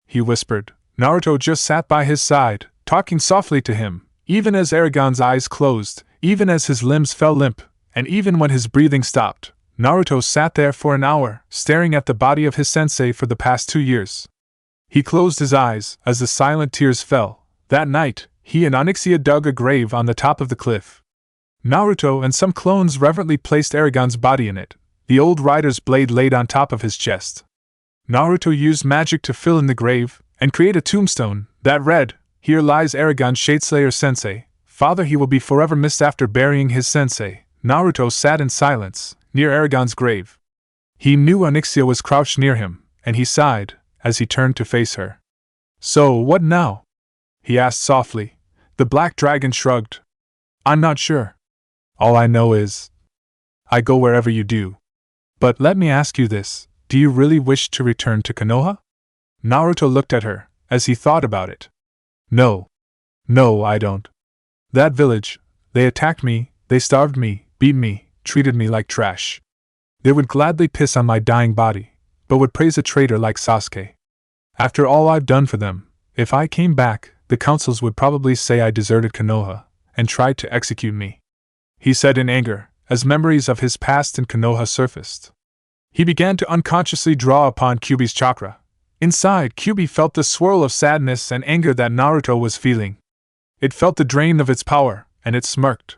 he whispered. Naruto just sat by his side, talking softly to him, even as Eragon's eyes closed, even as his limbs fell limp, and even when his breathing stopped. Naruto sat there for an hour, staring at the body of his sensei for the past 2 years. He closed his eyes as the silent tears fell. That night, he and Onyxia dug a grave on the top of the cliff. Naruto and some clones reverently placed Eragon's body in it, the old rider's blade laid on top of his chest. Naruto used magic to fill in the grave, and create a tombstone that read, "Here lies Eragon Shadeslayer Sensei, father. He will be forever missed." After burying his sensei, Naruto sat in silence, near Eragon's grave. He knew Onyxia was crouched near him, and he sighed, as he turned to face her. "So what now?" he asked softly. The black dragon shrugged. "I'm not sure. All I know is, I go wherever you do. But let me ask you this, do you really wish to return to Konoha?" Naruto looked at her, as he thought about it. No, I don't. That village, they attacked me, they starved me, beat me, treated me like trash. They would gladly piss on my dying body, but would praise a traitor like Sasuke. After all I've done for them, if I came back, the councils would probably say I deserted Konoha, and tried to execute me," he said in anger, as memories of his past in Konoha surfaced. He began to unconsciously draw upon Kyuubi's chakra. Inside, Kyuubi felt the swirl of sadness and anger that Naruto was feeling. It felt the drain of its power, and it smirked.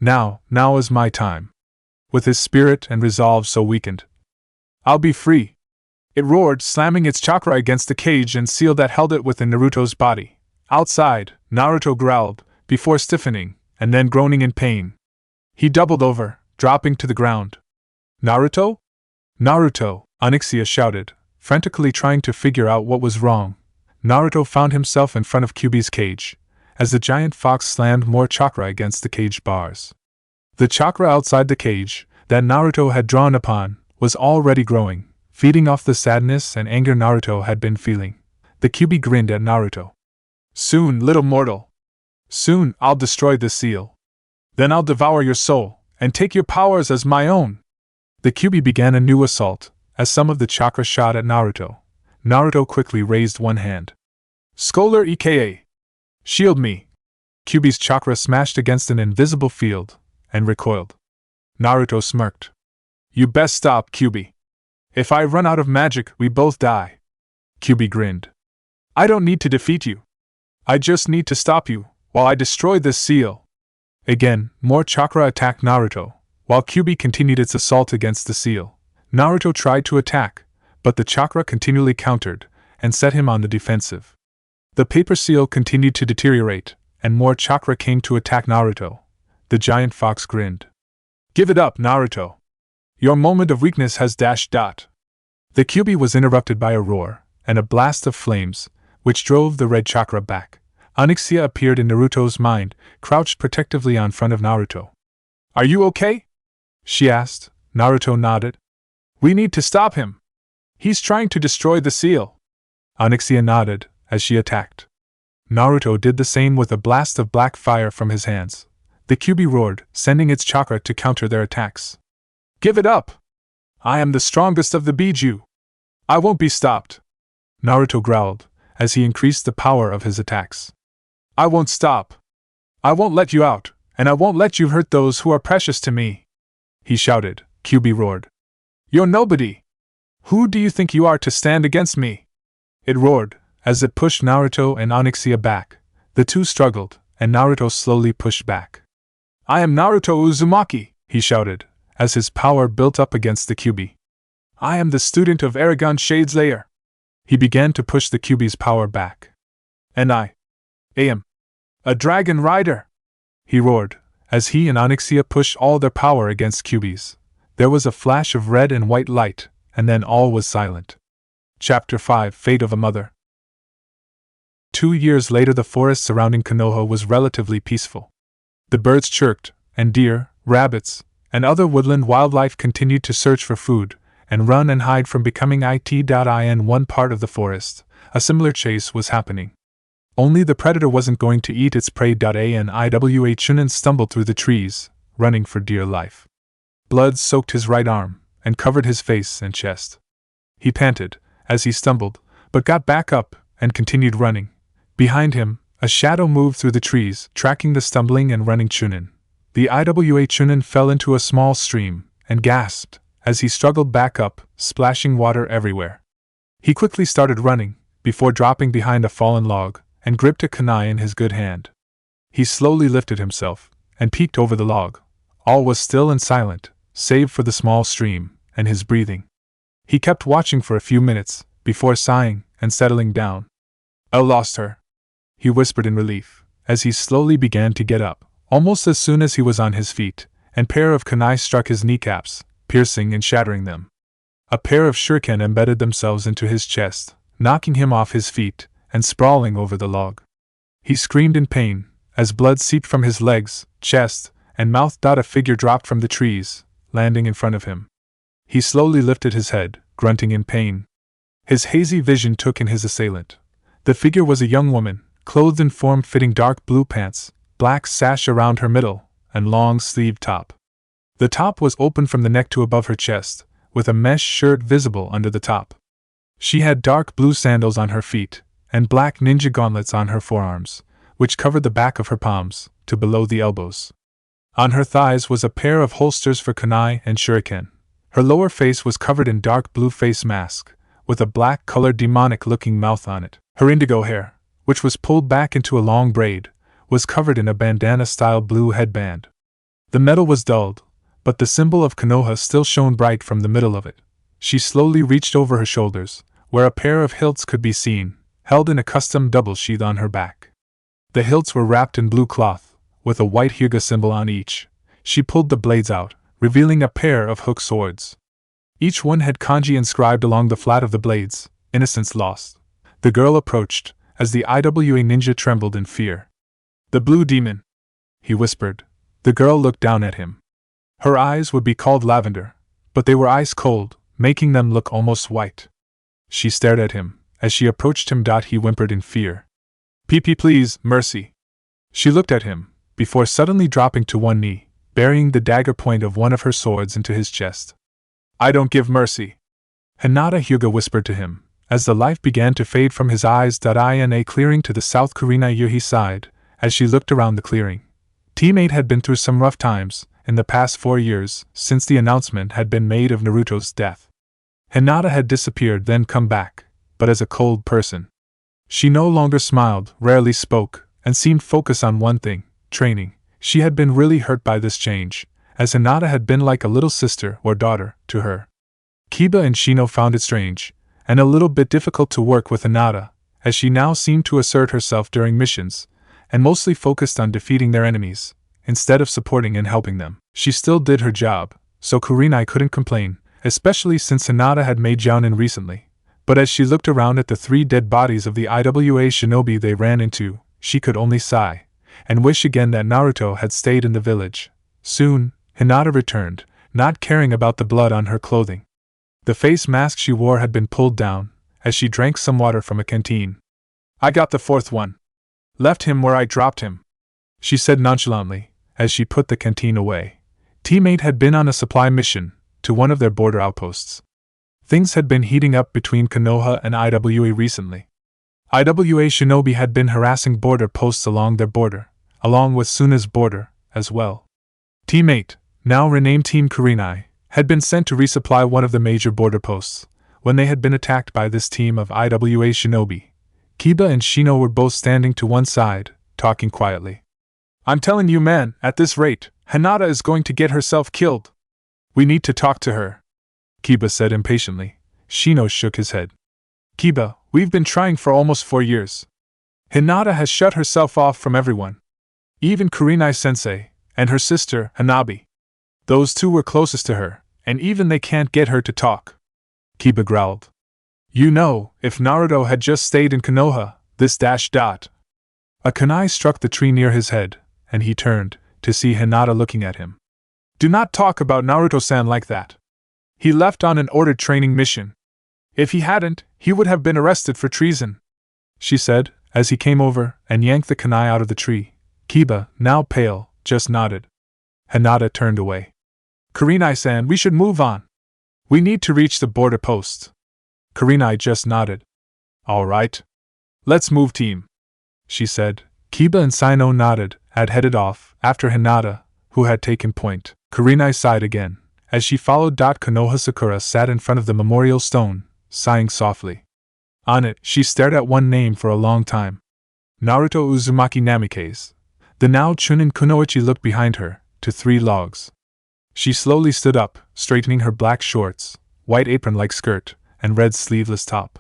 Now is my time. With his spirit and resolve so weakened, I'll be free. It roared, slamming its chakra against the cage and seal that held it within Naruto's body. Outside, Naruto growled, before stiffening, and then groaning in pain. He doubled over, dropping to the ground. "Naruto? Naruto!" Onyxia shouted, frantically trying to figure out what was wrong. Naruto found himself in front of Kyuubi's cage, as the giant fox slammed more chakra against the cage bars. The chakra outside the cage, that Naruto had drawn upon, was already growing, feeding off the sadness and anger Naruto had been feeling. The Kyuubi grinned at Naruto. "Soon, little mortal. Soon, I'll destroy the seal. Then I'll devour your soul, and take your powers as my own." The Kyuubi began a new assault, as some of the chakra shot at Naruto. Naruto quickly raised one hand. "Scholar EKA! Shield me!" Kyuubi's chakra smashed against an invisible field, and recoiled. Naruto smirked. "You best stop, Kyuubi. If I run out of magic, we both die." Kyuubi grinned. "I don't need to defeat you. I just need to stop you, while I destroy this seal." Again, more chakra attacked Naruto, While Kyuubi continued its assault against the seal, Naruto tried to attack, but the chakra continually countered and set him on the defensive. The paper seal continued to deteriorate, and more chakra came to attack Naruto. The giant fox grinned. "Give it up, Naruto! Your moment of weakness has dashed dot." The Kyuubi was interrupted by a roar and a blast of flames, which drove the red chakra back. Onyxia appeared in Naruto's mind, crouched protectively on front of Naruto. "Are you okay?" she asked. Naruto nodded. "We need to stop him. He's trying to destroy the seal." Onyxia nodded as she attacked. Naruto did the same with a blast of black fire from his hands. The Kyuubi roared, sending its chakra to counter their attacks. "Give it up! I am the strongest of the Biju. I won't be stopped," Naruto growled, as he increased the power of his attacks. "I won't stop. I won't let you out, and I won't let you hurt those who are precious to me," he shouted. Kyuubi roared. "You're nobody! Who do you think you are to stand against me?" It roared, as it pushed Naruto and Onyxia back. The two struggled, and Naruto slowly pushed back. "I am Naruto Uzumaki," he shouted, as his power built up against the Kyuubi. "I am the student of Eragon Shade's lair." He began to push the Kyuubi's power back. "And I am a dragon rider!" he roared, as he and Onyxia pushed all their power against Kyuubi's. There was a flash of red and white light, and then all was silent. Chapter 5: Fate of a Mother. 2 years later, the forest surrounding Konoha was relatively peaceful. The birds chirped, and deer, rabbits, and other woodland wildlife continued to search for food, and run and hide from becoming in one part of the forest. A similar chase was happening. Only the predator wasn't going to eat its prey. Chunin stumbled through the trees, running for dear life. Blood soaked his right arm, and covered his face and chest. He panted, as he stumbled, but got back up, and continued running. Behind him, a shadow moved through the trees, tracking the stumbling and running Chunin. The Chunin fell into a small stream, and gasped, as he struggled back up, splashing water everywhere. He quickly started running, before dropping behind a fallen log, and gripped a kunai in his good hand. He slowly lifted himself, and peeked over the log. All was still and silent, save for the small stream, and his breathing. He kept watching for a few minutes, before sighing, and settling down. "I lost her," he whispered in relief, as he slowly began to get up. Almost as soon as he was on his feet, a pair of kunai struck his kneecaps, piercing and shattering them. A pair of shuriken embedded themselves into his chest, knocking him off his feet, and sprawling over the log. He screamed in pain, as blood seeped from his legs, chest, and mouth. A figure dropped from the trees, landing in front of him. He slowly lifted his head, grunting in pain. His hazy vision took in his assailant. The figure was a young woman, clothed in form-fitting dark blue pants, black sash around her middle, and long-sleeved top. The top was open from the neck to above her chest, with a mesh shirt visible under the top. She had dark blue sandals on her feet, and black ninja gauntlets on her forearms, which covered the back of her palms, to below the elbows. On her thighs was a pair of holsters for kunai and shuriken. Her lower face was covered in dark blue face mask, with a black-colored demonic-looking mouth on it. Her indigo hair, which was pulled back into a long braid, was covered in a bandana-style blue headband. The metal was dulled, but the symbol of Konoha still shone bright from the middle of it. She slowly reached over her shoulders, where a pair of hilts could be seen, held in a custom double sheath on her back. The hilts were wrapped in blue cloth, with a white Hyuga symbol on each. She pulled the blades out, revealing a pair of hook swords. Each one had kanji inscribed along the flat of the blades, "Innocence Lost." The girl approached, as the IWA ninja trembled in fear. "The blue demon," he whispered. The girl looked down at him. Her eyes would be called lavender, but they were ice cold, making them look almost white. She stared at him. As she approached him, he whimpered in fear. "PP, please, mercy." She looked at him, before suddenly dropping to one knee, burying the dagger point of one of her swords into his chest. "I don't give mercy," Hinata Hyuga whispered to him, as the life began to fade from his eyes. In a clearing to the south, Kurina Yuhi sighed, as she looked around the clearing. Teammate had been through some rough times in the past 4 years, since the announcement had been made of Naruto's death. Hinata had disappeared, then come back, but as a cold person. She no longer smiled, rarely spoke, and seemed focused on one thing: training. She had been really hurt by this change, as Hinata had been like a little sister or daughter to her. Kiba and Shino found it strange, and a little bit difficult to work with Hinata, as she now seemed to assert herself during missions, and mostly focused on defeating their enemies, instead of supporting and helping them. She still did her job, so Kurenai couldn't complain, especially since Hinata had made Jounin recently. But as she looked around at the 3 dead bodies of the IWA shinobi they ran into, she could only sigh, and wish again that Naruto had stayed in the village. Soon, Hinata returned, not caring about the blood on her clothing. The face mask she wore had been pulled down, as she drank some water from a canteen. "I got the 4th one. Left him where I dropped him," she said nonchalantly, as she put the canteen away. Teammate had been on a supply mission to one of their border outposts. Things had been heating up between Konoha and IWA recently. IWA shinobi had been harassing border posts along their border, along with Suna's border, as well. Teammate, now renamed Team Kurenai, had been sent to resupply one of the major border posts, when they had been attacked by this team of IWA shinobi. Kiba and Shino were both standing to one side, talking quietly. "I'm telling you, man, at this rate, Hinata is going to get herself killed. We need to talk to her," Kiba said impatiently. Shino shook his head. "Kiba, we've been trying for almost 4 years. Hinata has shut herself off from everyone. Even Kurenai-sensei, and her sister, Hanabi. Those 2 were closest to her, and even they can't get her to talk," Kiba growled. "You know, if Naruto had just stayed in Konoha, this dash dot." A kunai struck the tree near his head, and he turned, to see Hinata looking at him. "Do not talk about Naruto-san like that. He left on an ordered training mission. If he hadn't, he would have been arrested for treason," she said, as he came over and yanked the kunai out of the tree. Kiba, now pale, just nodded. Hinata turned away. "Kurenai-san, we should move on. We need to reach the border post." Kurenai just nodded. "All right. Let's move, team," she said. Kiba and Sino nodded, had headed off, after Hinata, who had taken point. Kurenai sighed again, as she followed. Konoha Sakura sat in front of the memorial stone, sighing softly. On it, she stared at one name for a long time. Naruto Uzumaki Namikaze. The now Chunin Kunoichi looked behind her, to 3 logs. She slowly stood up, straightening her black shorts, white apron-like skirt, and red sleeveless top.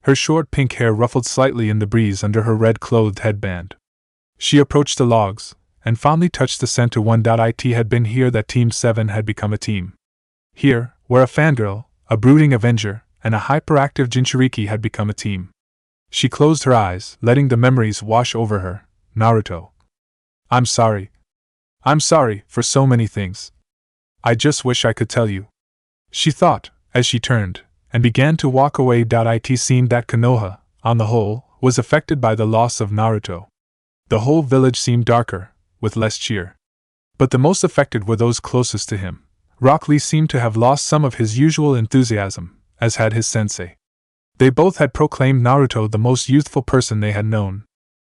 Her short pink hair ruffled slightly in the breeze under her red-clothed headband. She approached the logs, and fondly touched the center one. It had been here that Team 7 had become a team. Here, where a fangirl, a brooding avenger, and a hyperactive Jinchuriki had become a team. She closed her eyes, letting the memories wash over her. Naruto. I'm sorry for so many things. I just wish I could tell you," she thought, as she turned, and began to walk away. It seemed that Konoha, on the whole, was affected by the loss of Naruto. The whole village seemed darker, with less cheer. But the most affected were those closest to him. Rock Lee seemed to have lost some of his usual enthusiasm, as had his sensei. They both had proclaimed Naruto the most youthful person they had known.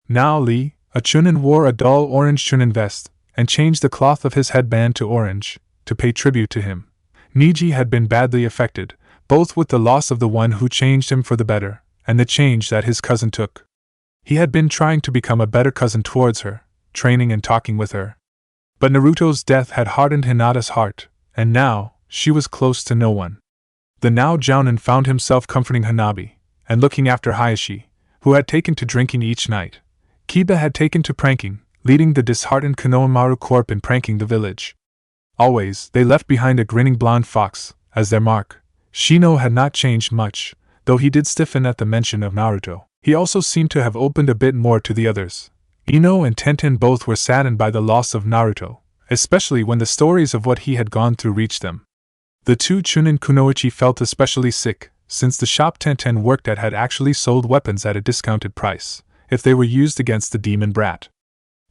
Now Lee, a Chunin, wore a dull orange Chunin vest, and changed the cloth of his headband to orange, to pay tribute to him. Niji had been badly affected, both with the loss of the one who changed him for the better, and the change that his cousin took. He had been trying to become a better cousin towards her, training and talking with her. But Naruto's death had hardened Hinata's heart, and now, she was close to no one. The now Jounin found himself comforting Hanabi, and looking after Hayashi, who had taken to drinking each night. Kiba had taken to pranking, leading the disheartened Konohamaru Corp in pranking the village. Always, they left behind a grinning blonde fox, as their mark. Shino had not changed much, though he did stiffen at the mention of Naruto. He also seemed to have opened a bit more to the others. Ino and Tenten both were saddened by the loss of Naruto, especially when the stories of what he had gone through reached them. The 2 Chunin Kunoichi felt especially sick, since the shop Tenten worked at had actually sold weapons at a discounted price, if they were used against the demon brat.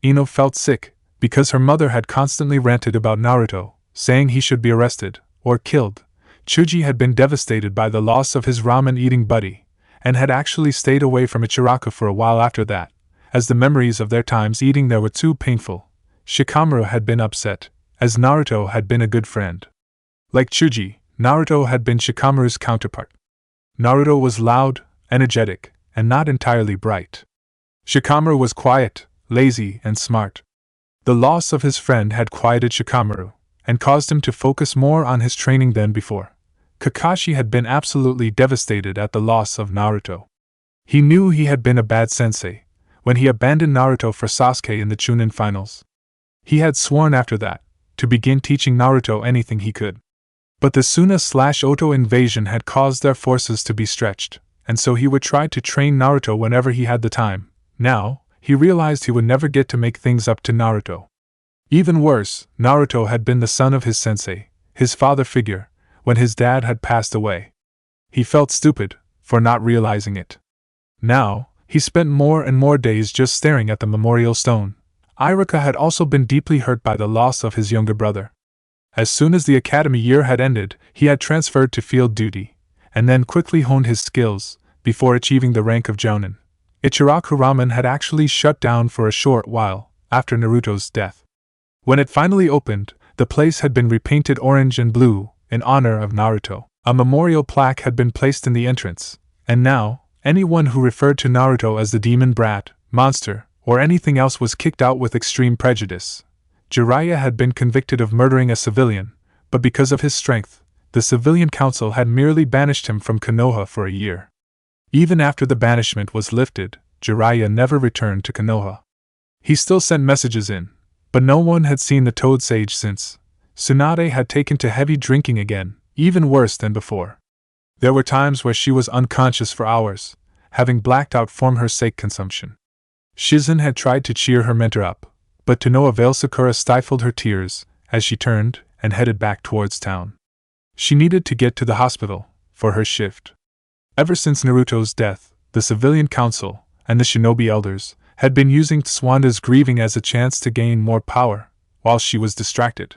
Ino felt sick, because her mother had constantly ranted about Naruto, saying he should be arrested, or killed. Chuji had been devastated by the loss of his ramen-eating buddy, and had actually stayed away from Ichiraku for a while after that, as the memories of their times eating there were too painful. Shikamaru had been upset, as Naruto had been a good friend. Like Chuji, Naruto had been Shikamaru's counterpart. Naruto was loud, energetic, and not entirely bright. Shikamaru was quiet, lazy, and smart. The loss of his friend had quieted Shikamaru, and caused him to focus more on his training than before. Kakashi had been absolutely devastated at the loss of Naruto. He knew he had been a bad sensei when he abandoned Naruto for Sasuke in the Chunin finals. He had sworn after that to begin teaching Naruto anything he could. But the Suna/Oto invasion had caused their forces to be stretched, and so he would try to train Naruto whenever he had the time. Now, he realized he would never get to make things up to Naruto. Even worse, Naruto had been the son of his sensei, his father figure, when his dad had passed away. He felt stupid for not realizing it. Now, he spent more and more days just staring at the memorial stone. Iruka had also been deeply hurt by the loss of his younger brother. As soon as the academy year had ended, he had transferred to field duty, and then quickly honed his skills before achieving the rank of Jounin. Ichiraku Ramen had actually shut down for a short while after Naruto's death. When it finally opened, the place had been repainted orange and blue in honor of Naruto. A memorial plaque had been placed in the entrance, and now, anyone who referred to Naruto as the demon brat, monster, or anything else was kicked out with extreme prejudice. Jiraiya had been convicted of murdering a civilian, but because of his strength, the civilian council had merely banished him from Konoha for a year. Even after the banishment was lifted, Jiraiya never returned to Konoha. He still sent messages in, but no one had seen the Toad Sage since. Tsunade had taken to heavy drinking again, even worse than before. There were times where she was unconscious for hours, having blacked out from her sake consumption. Shizen had tried to cheer her mentor up, but to no avail. Sakura stifled her tears as she turned and headed back towards town. She needed to get to the hospital for her shift. Ever since Naruto's death, the civilian council and the shinobi elders had been using Tsuwanda's grieving as a chance to gain more power, while she was distracted.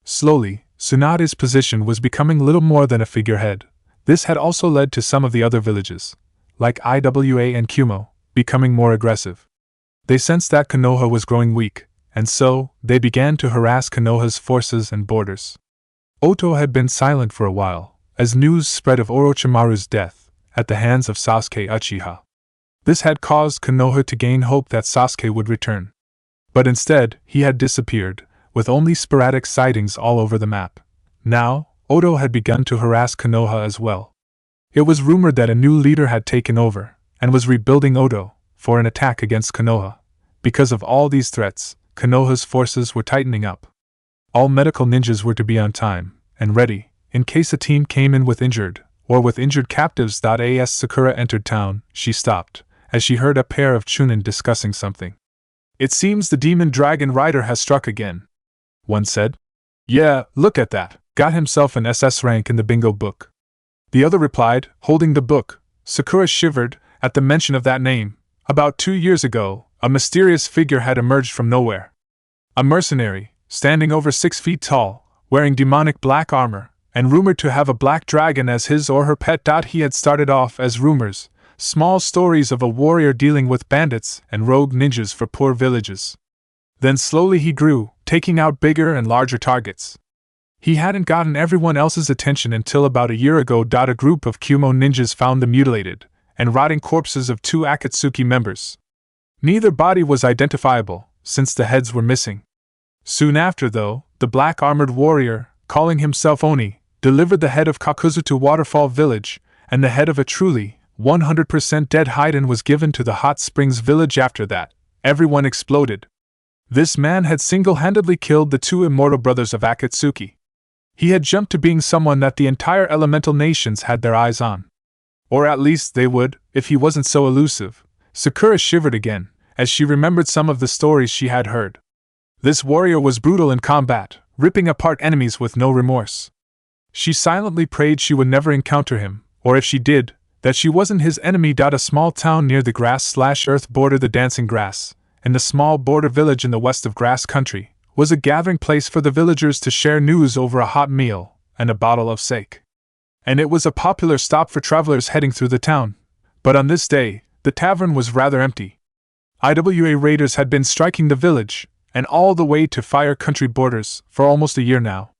Slowly, Tsunade's position was becoming little more than a figurehead. This had also led to some of the other villages, like Iwa and Kumo, becoming more aggressive. They sensed that Konoha was growing weak, and so, they began to harass Konoha's forces and borders. Oto had been silent for a while, as news spread of Orochimaru's death at the hands of Sasuke Uchiha. This had caused Konoha to gain hope that Sasuke would return. But instead, he had disappeared, with only sporadic sightings all over the map. Now, Oto had begun to harass Konoha as well. It was rumored that a new leader had taken over, and was rebuilding Oto for an attack against Konoha. Because of all these threats, Konoha's forces were tightening up. All medical ninjas were to be on time and ready, in case a team came in with injured captives. As Sakura entered town, she stopped, as she heard a pair of Chunin discussing something. "It seems the demon dragon rider has struck again," one said. "Yeah, look at that, got himself an SS rank in the bingo book," the other replied, holding the book. Sakura shivered at the mention of that name. About 2 years ago, a mysterious figure had emerged from nowhere. A mercenary, standing over 6 feet tall, wearing demonic black armor, and rumored to have a black dragon as his or her pet. He had started off as rumors, small stories of a warrior dealing with bandits and rogue ninjas for poor villages. Then slowly he grew, taking out bigger and larger targets. He hadn't gotten everyone else's attention until about a year ago. A group of Kumo ninjas found the mutilated and rotting corpses of 2 Akatsuki members. Neither body was identifiable, since the heads were missing. Soon after, though, the black-armored warrior, calling himself Oni, delivered the head of Kakuzu to Waterfall Village, and the head of a truly 100% dead Haiden was given to the Hot Springs Village. After that, everyone exploded. This man had single-handedly killed the 2 immortal brothers of Akatsuki. He had jumped to being someone that the entire elemental nations had their eyes on. Or at least they would, if he wasn't so elusive. Sakura shivered again, as she remembered some of the stories she had heard. This warrior was brutal in combat, ripping apart enemies with no remorse. She silently prayed she would never encounter him, or if she did, that she wasn't his enemy. A small town near the grass/earth border, the Dancing Grass, in the small border village in the west of Grass Country, was a gathering place for the villagers to share news over a hot meal and a bottle of sake. And it was a popular stop for travelers heading through the town. But on this day, the tavern was rather empty. Iwa raiders had been striking the village, and all the way to Fire Country borders, for almost a year now.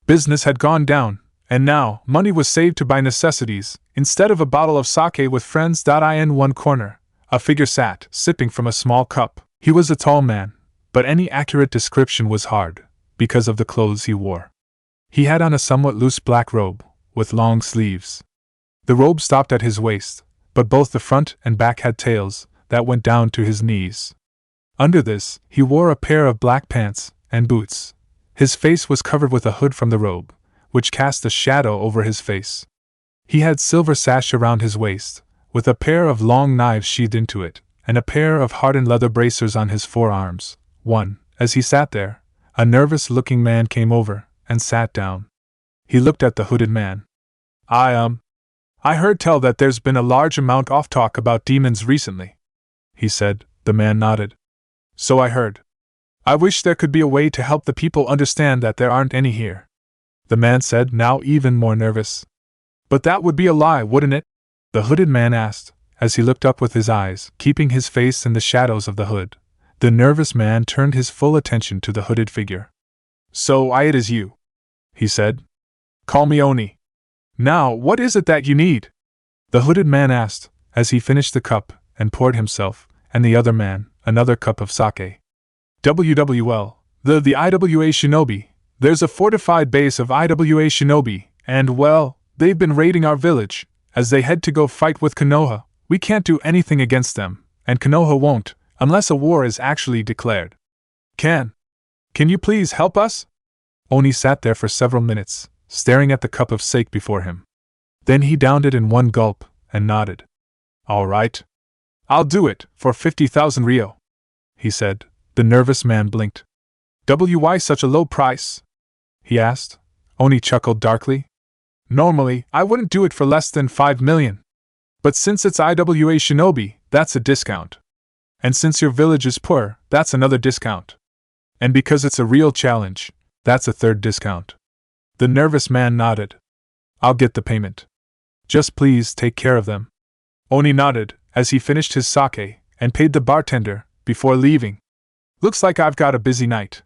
Business had gone down, and now money was saved to buy necessities. Instead of a bottle of sake with friends. In one corner, a figure sat, sipping from a small cup. He was a tall man, but any accurate description was hard. because of the clothes he wore. He had on a somewhat loose black robe, with long sleeves. The robe stopped at his waist, but both the front and back had tails that went down to his knees. Under this, he wore a pair of black pants and boots. His face was covered with a hood from the robe, which cast a shadow over his face. He had silver sash around his waist, with a pair of long knives sheathed into it, and a pair of hardened leather bracers on his forearms. As he sat there, a nervous-looking man came over and sat down. He looked at the hooded man. I heard tell that there's been a large amount of talk about demons recently," he said. The man nodded. "So I heard. I wish there could be a way to help the people understand that there aren't any here," the man said, now even more nervous. "But that would be a lie, wouldn't it?" the hooded man asked, as he looked up with his eyes, keeping his face in the shadows of the hood. The nervous man turned his full attention to the hooded figure. "So it is you," he said. "Call me Oni. Now, what is it that you need?" the hooded man asked, as he finished the cup and poured himself and the other man another cup of sake. "WWL, the IWA shinobi. There's a fortified base of IWA shinobi, and, well, they've been raiding our village, as they head to go fight with Konoha. We can't do anything against them, and Konoha won't, unless a war is actually declared. Can you please help us?" Oni sat there for several minutes, staring at the cup of sake before him. Then he downed it in one gulp, and nodded. "All right. I'll do it, for 50,000 ryo," he said. The nervous man blinked. "Why such a low price?" he asked. Oni chuckled darkly. "Normally, I wouldn't do it for less than 5 million. But since it's IWA shinobi, that's a discount. And since your village is poor, that's another discount. And because it's a real challenge, that's a third discount." The nervous man nodded. "I'll get the payment. Just please take care of them." Oni nodded, as he finished his sake, and paid the bartender, before leaving. "Looks like I've got a busy night,"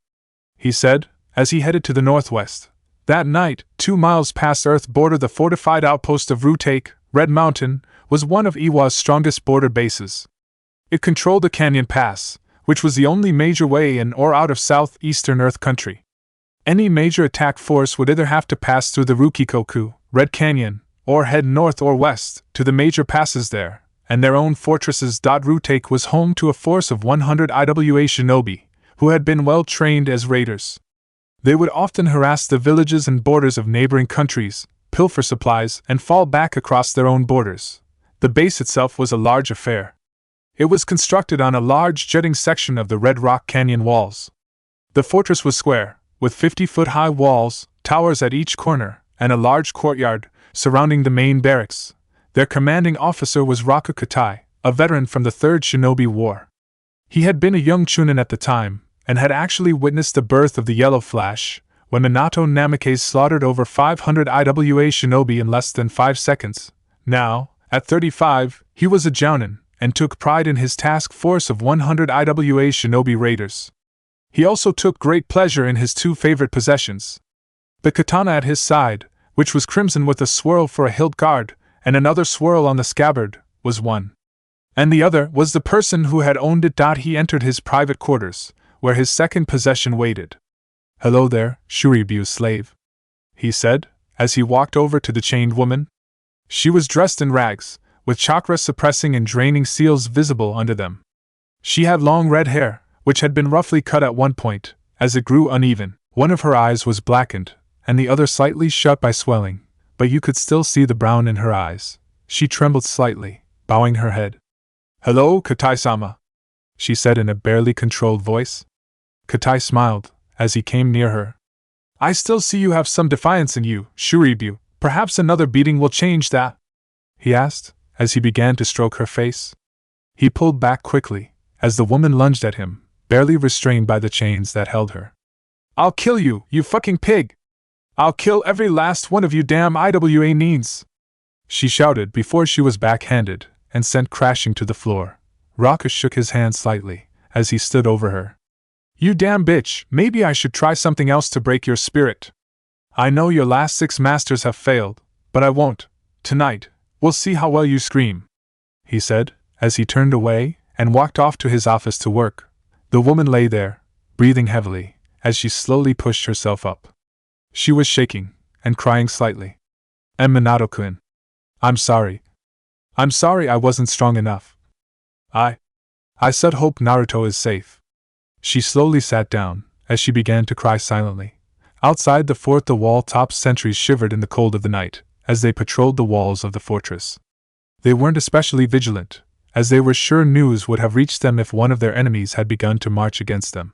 he said, as he headed to the northwest. That night, 2 miles past Earth border, the fortified outpost of Rutake, Red Mountain, was one of Iwa's strongest border bases. It controlled the Canyon Pass, which was the only major way in or out of southeastern Earth country. Any major attack force would either have to pass through the Rukikoku, Red Canyon, or head north or west to the major passes there, and their own fortresses. Rutake was home to a force of 100 IWA shinobi, who had been well trained as raiders. They would often harass the villages and borders of neighboring countries, pilfer supplies, and fall back across their own borders. The base itself was a large affair. It was constructed on a large jutting section of the Red Rock Canyon walls. The fortress was square, with 50-foot-high walls, towers at each corner, and a large courtyard surrounding the main barracks. Their commanding officer was Raku Katai, a veteran from the Third Shinobi War. He had been a young chunin at the time, and had actually witnessed the birth of the Yellow Flash, when Minato Namikaze slaughtered over 500 IWA shinobi in less than 5 seconds. Now, at 35, he was a jounin, and took pride in his task force of 100 IWA shinobi raiders. He also took great pleasure in his 2 favorite possessions. The katana at his side, which was crimson with a swirl for a hilt guard, and another swirl on the scabbard, was one. And the other was the person who had owned it. He entered his private quarters, where his second possession waited. "Hello there, Shuribyu's slave," he said, as he walked over to the chained woman. She was dressed in rags, with chakra-suppressing and draining seals visible under them. She had long red hair, which had been roughly cut at one point, as it grew uneven. One of her eyes was blackened, and the other slightly shut by swelling, but you could still see the brown in her eyes. She trembled slightly, bowing her head. "Hello, Katai-sama," she said in a barely controlled voice. Katai smiled, as he came near her. "I still see you have some defiance in you, Shuribyu. Perhaps another beating will change that?" he asked, as he began to stroke her face. He pulled back quickly, as the woman lunged at him, barely restrained by the chains that held her. "I'll kill you, you fucking pig! I'll kill every last one of you damn IWA neens!" she shouted before she was backhanded and sent crashing to the floor. Raku shook his hand slightly, as he stood over her. "You damn bitch, maybe I should try something else to break your spirit. I know your last 6 masters have failed, but I won't. Tonight, we'll see how well you scream," he said, as he turned away and walked off to his office to work. The woman lay there, breathing heavily, as she slowly pushed herself up. She was shaking, and crying slightly. Minato-kun. I'm sorry. I'm sorry I wasn't strong enough. I said hope Naruto is safe. She slowly sat down, as she began to cry silently. Outside the fort, the wall-top sentries shivered in the cold of the night, as they patrolled the walls of the fortress. They weren't especially vigilant, as they were sure news would have reached them if one of their enemies had begun to march against them.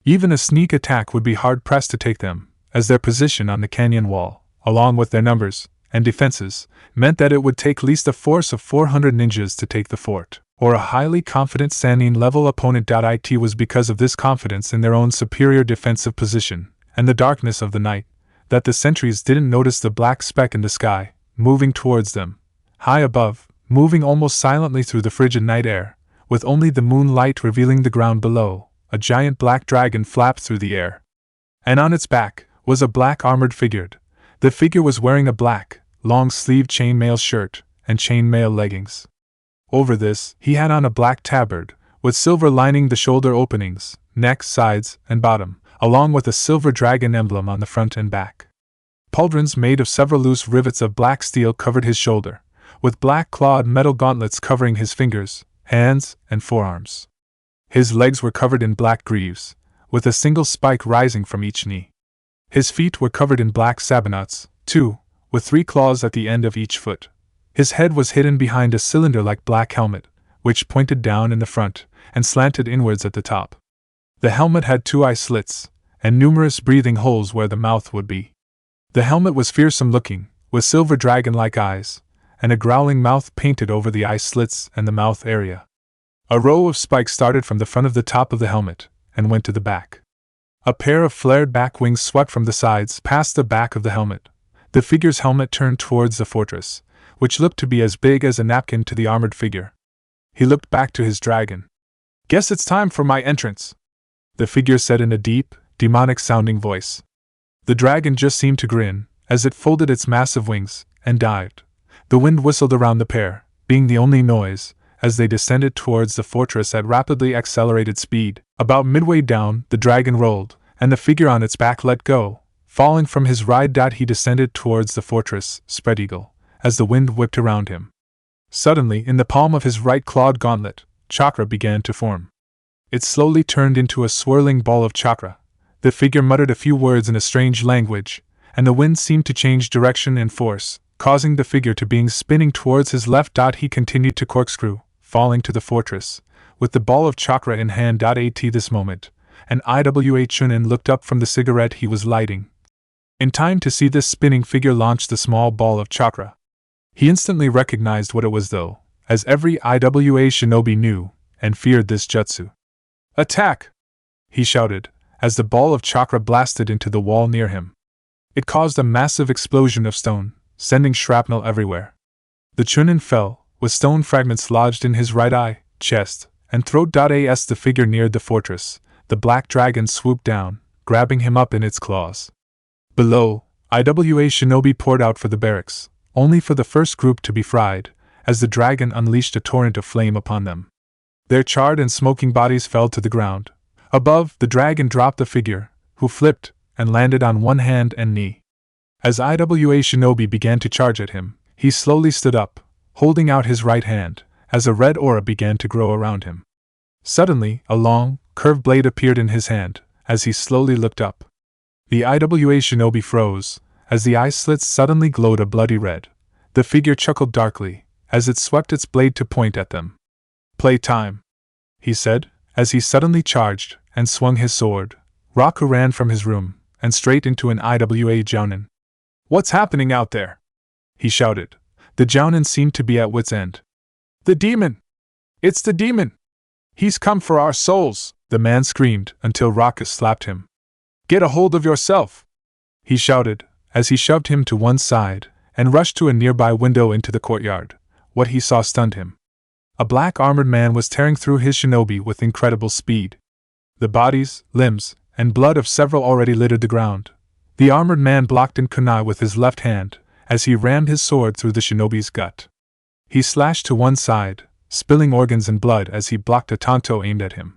Even a sneak attack would be hard-pressed to take them, as their position on the canyon wall, along with their numbers and defenses, meant that it would take least a force of 400 ninjas to take the fort, or a highly confident Sannin-level opponent. It was because of this confidence in their own superior defensive position, and the darkness of the night, that the sentries didn't notice the black speck in the sky, moving towards them, high above, moving almost silently through the frigid night air, with only the moonlight revealing the ground below. A giant black dragon flapped through the air, and on its back was a black armored figure. The figure was wearing a black, long-sleeved chainmail shirt and chainmail leggings. Over this, he had on a black tabard, with silver lining the shoulder openings, neck, sides, and bottom, along with a silver dragon emblem on the front and back. Pauldrons made of several loose rivets of black steel covered his shoulder, with black clawed metal gauntlets covering his fingers, hands, and forearms. His legs were covered in black greaves, with a single spike rising from each knee. His feet were covered in black sabots, too, with 3 claws at the end of each foot. His head was hidden behind a cylinder-like black helmet, which pointed down in the front and slanted inwards at the top. The helmet had 2 eye slits, and numerous breathing holes where the mouth would be. The helmet was fearsome-looking, with silver dragon-like eyes, and a growling mouth painted over the eye slits and the mouth area. A row of spikes started from the front of the top of the helmet, and went to the back. A pair of flared back wings swept from the sides past the back of the helmet. The figure's helmet turned towards the fortress, which looked to be as big as a napkin to the armored figure. He looked back to his dragon. "Guess it's time for my entrance," the figure said in a deep, demonic-sounding voice. The dragon just seemed to grin, as it folded its massive wings, and dived. The wind whistled around the pair, being the only noise, as they descended towards the fortress at rapidly accelerated speed. About midway down, the dragon rolled, and the figure on its back let go, falling from his ride. He descended towards the fortress, spread eagle, as the wind whipped around him. Suddenly, in the palm of his right clawed gauntlet, chakra began to form. It slowly turned into a swirling ball of chakra. The figure muttered a few words in a strange language, and the wind seemed to change direction and force, causing the figure to be spinning towards his left. He continued to corkscrew, falling to the fortress, with the ball of chakra in hand. At this moment, an Iwa Chunin looked up from the cigarette he was lighting, in time to see this spinning figure launch the small ball of chakra. He instantly recognized what it was, though, as every Iwa shinobi knew and feared this jutsu. "Attack!" he shouted, as the ball of chakra blasted into the wall near him. It caused a massive explosion of stone, sending shrapnel everywhere. The Chunin fell, with stone fragments lodged in his right eye, chest, and throat. As the figure neared the fortress, the black dragon swooped down, grabbing him up in its claws. Below, Iwa shinobi poured out for the barracks, only for the first group to be fried, as the dragon unleashed a torrent of flame upon them. Their charred and smoking bodies fell to the ground. Above, the dragon dropped the figure, who flipped and landed on one hand and knee. As Iwa shinobi began to charge at him, he slowly stood up, holding out his right hand, as a red aura began to grow around him. Suddenly, a long, curved blade appeared in his hand, as he slowly looked up. The Iwa shinobi froze, as the eye slits suddenly glowed a bloody red. The figure chuckled darkly, as it swept its blade to point at them. "Play time," he said, as he suddenly charged and swung his sword. Raku ran from his room, and straight into an Iwa jounin. "What's happening out there?" he shouted. The jounin seemed to be at wit's end. "The demon! It's the demon! He's come for our souls!" the man screamed, until Raku slapped him. "Get a hold of yourself!" he shouted, as he shoved him to one side, and rushed to a nearby window into the courtyard. What he saw stunned him. A black armored man was tearing through his shinobi with incredible speed. The bodies, limbs, and blood of several already littered the ground. The armored man blocked in kunai with his left hand, as he rammed his sword through the shinobi's gut. He slashed to one side, spilling organs and blood as he blocked a tanto aimed at him.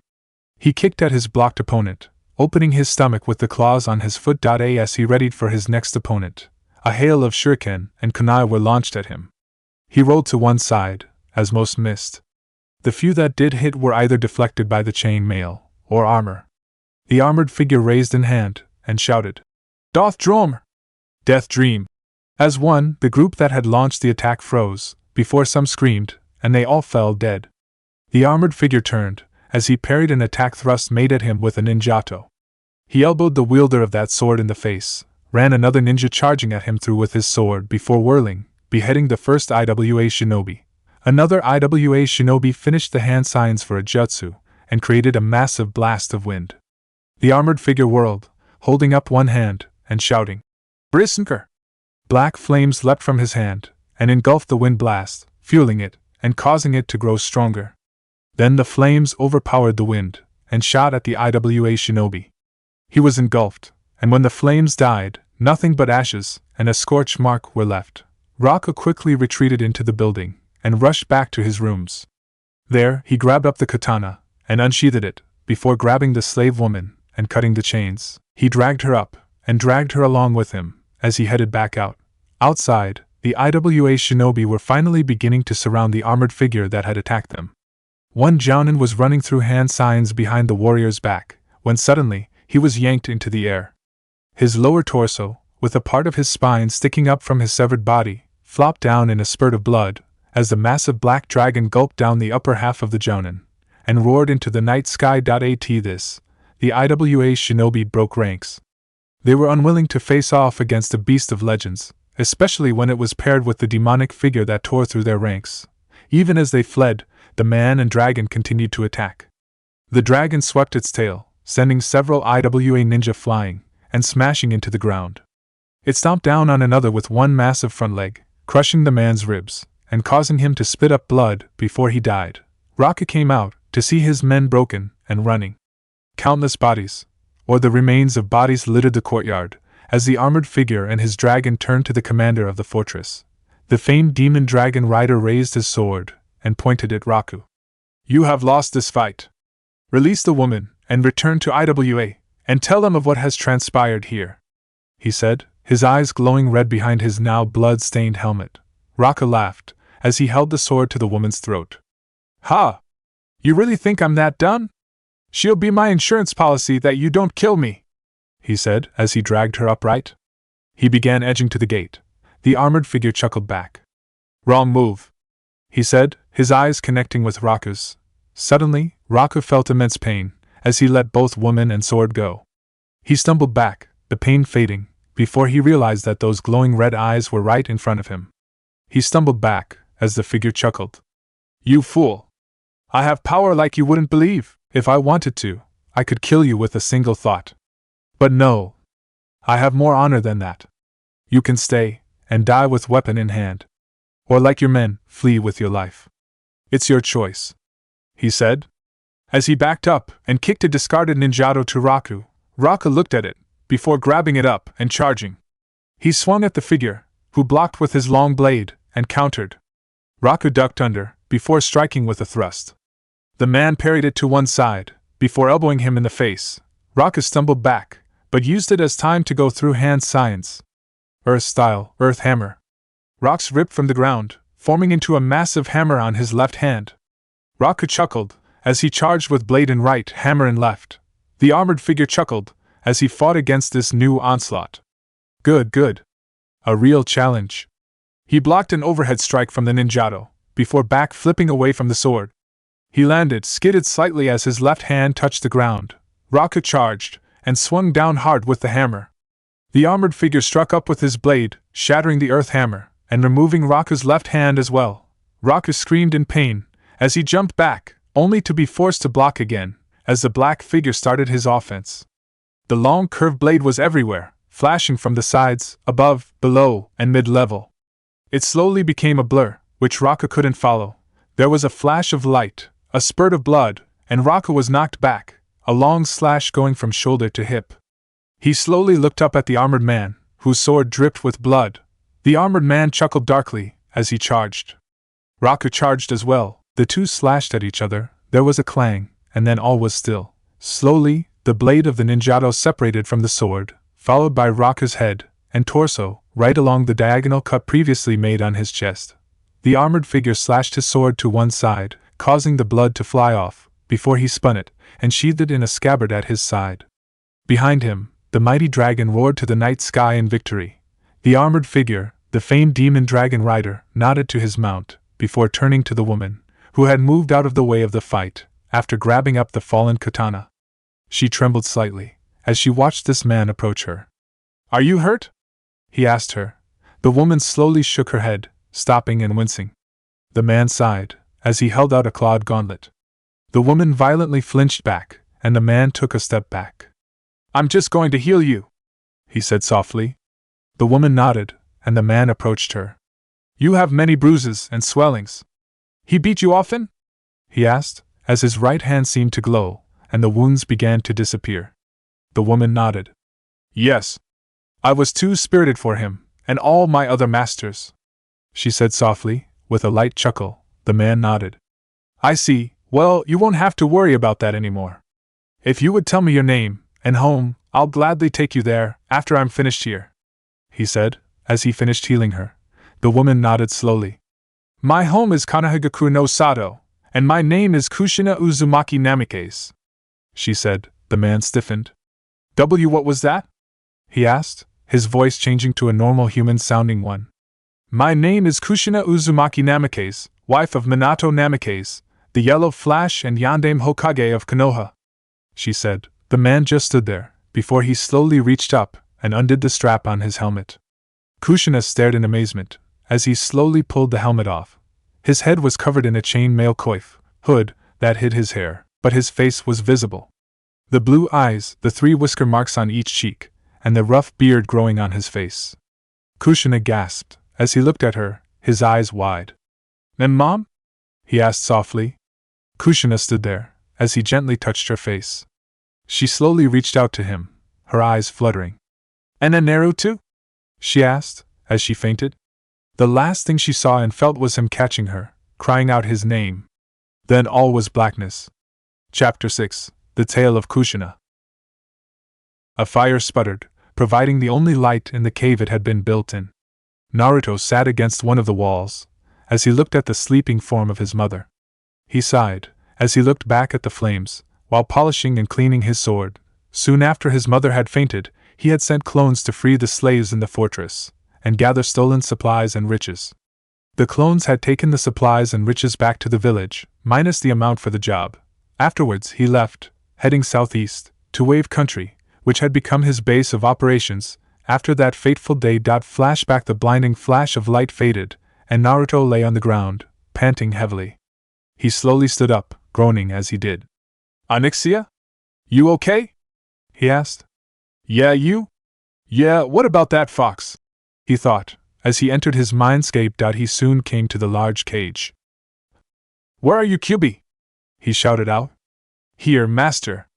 He kicked at his blocked opponent, opening his stomach with the claws on his foot. As he readied for his next opponent, a hail of shuriken and kunai were launched at him. He rolled to one side, as most missed. The few that did hit were either deflected by the chain mail or armor. The armored figure raised in hand and shouted, "Doth Drom! Death Dream!" As one, the group that had launched the attack froze, before some screamed, and they all fell dead. The armored figure turned, as he parried an attack thrust made at him with a ninjato. He elbowed the wielder of that sword in the face, ran another ninja charging at him through with his sword before whirling, beheading the first IWA shinobi. Another IWA shinobi finished the hand signs for a jutsu, and created a massive blast of wind. The armored figure whirled, holding up one hand, and shouting, "Brisnker!" Black flames leapt from his hand, and engulfed the wind blast, fueling it, and causing it to grow stronger. Then the flames overpowered the wind, and shot at the IWA shinobi. He was engulfed, and when the flames died, nothing but ashes and a scorch mark were left. Raka quickly retreated into the building, and rushed back to his rooms. There, he grabbed up the katana, and unsheathed it, before grabbing the slave woman, and cutting the chains. He dragged her up, and dragged her along with him, as he headed back out. Outside, the IWA shinobi were finally beginning to surround the armored figure that had attacked them. One jounin was running through hand signs behind the warrior's back, when suddenly, he was yanked into the air. His lower torso, with a part of his spine sticking up from his severed body, flopped down in a spurt of blood, as the massive black dragon gulped down the upper half of the jounin, and roared into the night sky. This, the IWA shinobi broke ranks. They were unwilling to face off against a beast of legends, especially when it was paired with the demonic figure that tore through their ranks. Even as they fled, the man and dragon continued to attack. The dragon swept its tail, sending several IWA ninja flying, and smashing into the ground. It stomped down on another with one massive front leg, crushing the man's ribs, and causing him to spit up blood before he died. Raka came out, to see his men broken and running. Countless bodies, or the remains of bodies, littered the courtyard, as the armored figure and his dragon turned to the commander of the fortress. The famed demon dragon rider raised his sword, and pointed at Raku. "You have lost this fight. Release the woman, and return to IWA, and tell them of what has transpired here," he said, his eyes glowing red behind his now blood-stained helmet. Raka laughed, as he held the sword to the woman's throat. "Ha! You really think I'm that done? She'll be my insurance policy that you don't kill me," he said, as he dragged her upright. He began edging to the gate. The armored figure chuckled back. "Wrong move," he said, his eyes connecting with Raka's. Suddenly, Raka felt immense pain, as he let both woman and sword go. He stumbled back, the pain fading, before he realized that those glowing red eyes were right in front of him. He stumbled back, as the figure chuckled. "You fool! I have power like you wouldn't believe. If I wanted to, I could kill you with a single thought. But no. I have more honor than that. You can stay, and die with weapon in hand. Or like your men, flee with your life. It's your choice," he said. As he backed up and kicked a discarded ninjato to Raku, Raka looked at it, before grabbing it up and charging. He swung at the figure, who blocked with his long blade, and countered. Raku ducked under, before striking with a thrust. The man parried it to one side, before elbowing him in the face. Raka stumbled back, but used it as time to go through hand signs. Earth-style, earth hammer. Rocks ripped from the ground, forming into a massive hammer on his left hand. Raku chuckled, as he charged with blade in right, hammer in left. The armored figure chuckled, as he fought against this new onslaught. Good. A real challenge. He blocked an overhead strike from the ninjato, before back flipping away from the sword. He landed, skidded slightly as his left hand touched the ground. Raku charged, and swung down hard with the hammer. The armored figure struck up with his blade, shattering the earth hammer, and removing Raku's left hand as well. Raku screamed in pain, as he jumped back, only to be forced to block again, as the black figure started his offense. The long curved blade was everywhere, flashing from the sides, above, below, and mid-level. It slowly became a blur, which Raku couldn't follow. There was a flash of light, a spurt of blood, and Raku was knocked back, a long slash going from shoulder to hip. He slowly looked up at the armored man, whose sword dripped with blood. The armored man chuckled darkly, as he charged. Raku charged as well. The two slashed at each other, there was a clang, and then all was still. Slowly, the blade of the ninjato separated from the sword, followed by Raka's head and torso, right along the diagonal cut previously made on his chest. The armored figure slashed his sword to one side, causing the blood to fly off, before he spun it, and sheathed it in a scabbard at his side. Behind him, the mighty dragon roared to the night sky in victory. The armored figure, the famed demon dragon rider, nodded to his mount, before turning to the woman, who had moved out of the way of the fight, after grabbing up the fallen katana. She trembled slightly, as she watched this man approach her. "Are you hurt?" he asked her. The woman slowly shook her head, stopping and wincing. The man sighed, as he held out a clawed gauntlet. The woman violently flinched back, and the man took a step back. "I'm just going to heal you," he said softly. The woman nodded, and the man approached her. "You have many bruises and swellings. He beat you often?" he asked, as his right hand seemed to glow, and the wounds began to disappear. The woman nodded. "Yes. I was too spirited for him, and all my other masters," she said softly, with a light chuckle. The man nodded. "I see. Well, you won't have to worry about that anymore. If you would tell me your name and home, I'll gladly take you there after I'm finished here," he said, as he finished healing her. The woman nodded slowly. "My home is Kanahagaku no Sato, and my name is Kushina Uzumaki Namikaze," she said. The man stiffened. What was that?" he asked, his voice changing to a normal human-sounding one. "My name is Kushina Uzumaki Namikaze, wife of Minato Namikaze, the Yellow Flash and Yandame Hokage of Konoha," she said. The man just stood there, before he slowly reached up and undid the strap on his helmet. Kushina stared in amazement, as he slowly pulled the helmet off. His head was covered in a chain-mail coif hood that hid his hair, but his face was visible. The blue eyes, the 3 whisker marks on each cheek, and the rough beard growing on his face. Kushina gasped, as he looked at her, his eyes wide. "And Mom?" he asked softly. Kushina stood there, as he gently touched her face. She slowly reached out to him, her eyes fluttering. "And Naruto?" she asked, as she fainted. The last thing she saw and felt was him catching her, crying out his name. Then all was blackness. Chapter 6: The Tale of Kushina. A fire sputtered, providing the only light in the cave it had been built in. Naruto sat against one of the walls, as he looked at the sleeping form of his mother. He sighed, as he looked back at the flames, while polishing and cleaning his sword. Soon after his mother had fainted, he had sent clones to free the slaves in the fortress, and gather stolen supplies and riches. The clones had taken the supplies and riches back to the village, minus the amount for the job. Afterwards he left, heading southeast, to Wave Country, which had become his base of operations. After that fateful day. Flashback: the blinding flash of light faded, and Naruto lay on the ground, panting heavily. He slowly stood up, groaning as he did. "Onyxia? You okay?" he asked. "Yeah, you? Yeah, what about that fox?" he thought, as he entered his mindscape. He soon came to the large cage. "Where are you, Kyubi?" he shouted out. "Here, master."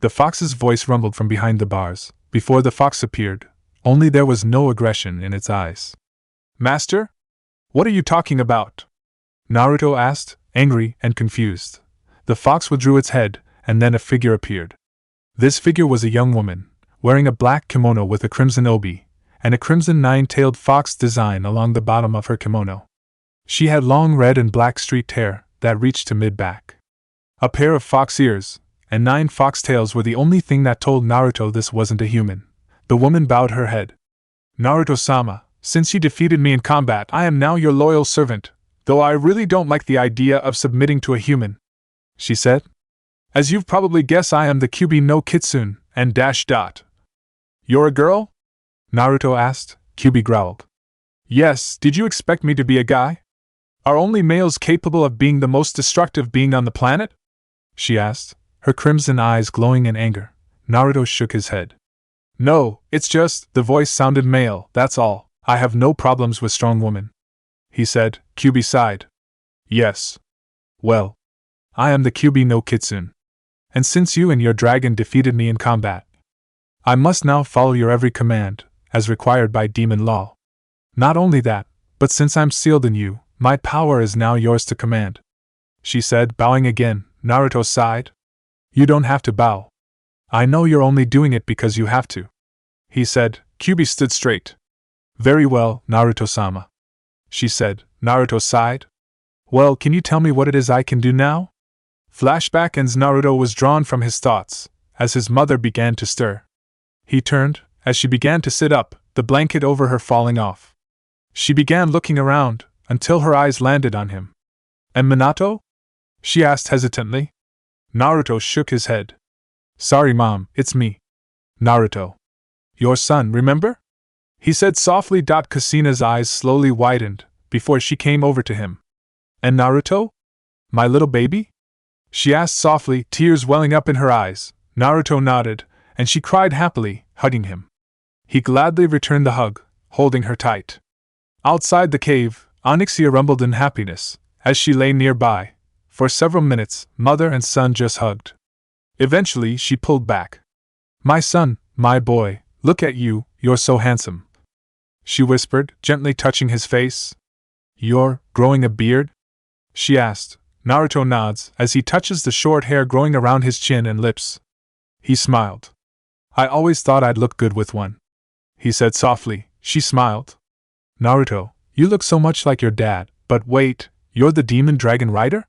The fox's voice rumbled from behind the bars. Before the fox appeared, only there was no aggression in its eyes. "Master? What are you talking about?" Naruto asked, angry and confused. The fox withdrew its head, and then a figure appeared. This figure was a young woman, wearing a black kimono with a crimson obi, and a crimson 9-tailed fox design along the bottom of her kimono. She had long red and black streaked hair that reached to mid-back. A pair of fox ears and 9 fox tails were the only thing that told Naruto this wasn't a human. The woman bowed her head. "Naruto-sama, since you defeated me in combat, I am now your loyal servant, though I really don't like the idea of submitting to a human," she said. "As you've probably guessed, I am the Kyubi no Kitsune, and dash dot." "You're a girl?" Naruto asked. Kyubi growled. "Yes, did you expect me to be a guy? Are only males capable of being the most destructive being on the planet?" she asked, her crimson eyes glowing in anger. Naruto shook his head. "No, it's just, the voice sounded male, that's all. I have no problems with strong women," he said. Kyubi sighed. "Yes. Well, I am the Kyubi no Kitsune. And since you and your dragon defeated me in combat, I must now follow your every command, as required by demon law. Not only that, but since I'm sealed in you, my power is now yours to command," she said, bowing again. Naruto sighed. "You don't have to bow. I know you're only doing it because you have to, he said. Kyubi stood straight. Very well, Naruto-sama, she said. Naruto sighed. Well, can you tell me what it is I can do now? Flashback ends. Naruto was drawn from his thoughts as his mother began to stir. He turned, as she began to sit up, the blanket over her falling off. She began looking around, until her eyes landed on him. And Minato? She asked hesitantly. Naruto shook his head. Sorry, Mom, it's me. Naruto. Your son, remember? He said softly. Kusina's eyes slowly widened, before she came over to him. And Naruto? My little baby? She asked softly, tears welling up in her eyes. Naruto nodded, and she cried happily, hugging him. He gladly returned the hug, holding her tight. Outside the cave, Onyxia rumbled in happiness, as she lay nearby. For several minutes, mother and son just hugged. Eventually, she pulled back. My son, my boy, look at you, you're so handsome, she whispered, gently touching his face. You're growing a beard? She asked. Naruto nods, as he touches the short hair growing around his chin and lips. He smiled. I always thought I'd look good with one, he said softly. She smiled. Naruto, you look so much like your dad, but wait, you're the demon dragon rider?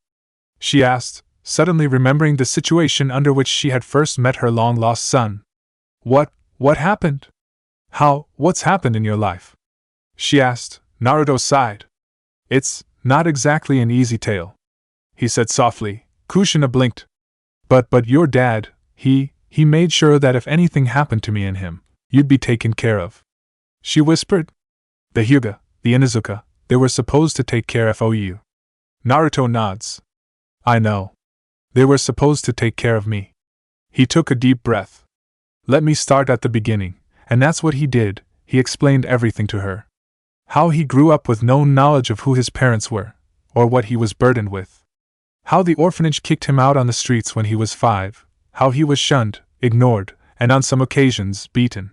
She asked, suddenly remembering the situation under which she had first met her long-lost son. What happened? What's happened in your life? She asked. Naruto sighed. It's not exactly an easy tale, he said softly. Kushina blinked. But your dad, he made sure that if anything happened to me and him, you'd be taken care of, she whispered. The Hyuga, the Inuzuka, they were supposed to take care of you. Naruto nods. I know. They were supposed to take care of me. He took a deep breath. Let me start at the beginning, and that's what he did. He explained everything to her. How he grew up with no knowledge of who his parents were, or what he was burdened with. How the orphanage kicked him out on the streets when he was 5, how he was shunned, ignored, and on some occasions beaten.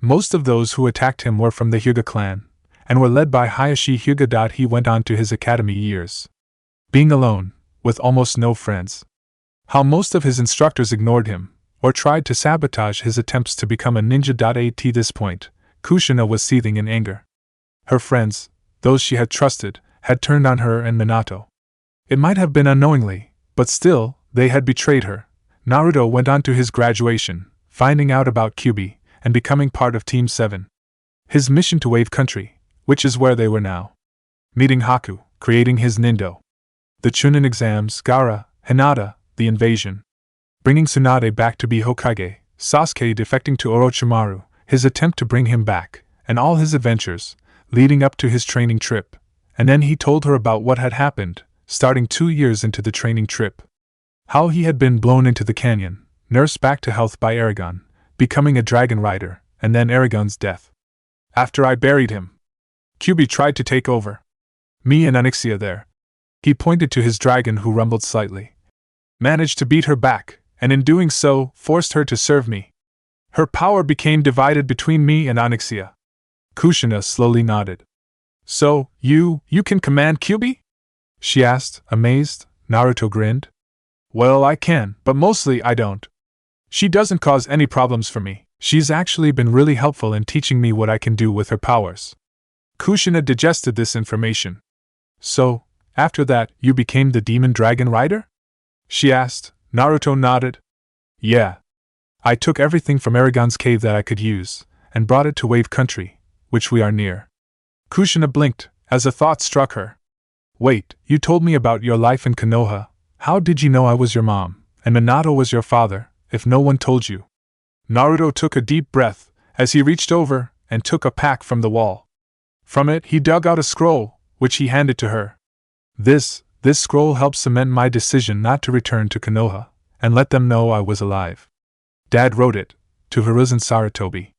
Most of those who attacked him were from the Hyuga clan, and were led by Hayashi Hyuga. He went on to his academy years, being alone, with almost no friends. How most of his instructors ignored him, or tried to sabotage his attempts to become a ninja. At this point, Kushina was seething in anger. Her friends, those she had trusted, had turned on her and Minato. It might have been unknowingly, but still, they had betrayed her. Naruto went on to his graduation, finding out about Kyubi, and becoming part of Team 7. His mission to Wave Country, which is where they were now. Meeting Haku, creating his Nindo. The Chunin exams, Gaara, Hinata, the invasion. Bringing Tsunade back to be Hokage, Sasuke defecting to Orochimaru, his attempt to bring him back, and all his adventures, leading up to his training trip. And then he told her about what had happened, starting 2 years into the training trip. How he had been blown into the canyon, nursed back to health by Eragon, becoming a dragon rider, and then Eragon's death. After I buried him, Kyubi tried to take over. Me and Onyxia there. He pointed to his dragon, who rumbled slightly. Managed to beat her back, and in doing so, forced her to serve me. Her power became divided between me and Onyxia. Kushina slowly nodded. So, you can command Kyubi? She asked, amazed. Naruto grinned. Well, I can, but mostly I don't. She doesn't cause any problems for me. She's actually been really helpful in teaching me what I can do with her powers. Kushina digested this information. So, after that, you became the demon dragon rider? She asked. Naruto nodded. Yeah. I took everything from Eragon's cave that I could use, and brought it to Wave Country, which we are near. Kushina blinked, as a thought struck her. Wait, you told me about your life in Konoha. How did you know I was your mom, and Minato was your father, if no one told you? Naruto took a deep breath, as he reached over, and took a pack from the wall. From it he dug out a scroll, which he handed to her. This scroll helped cement my decision not to return to Konoha, and let them know I was alive. Dad wrote it, to Hiruzen Sarutobi,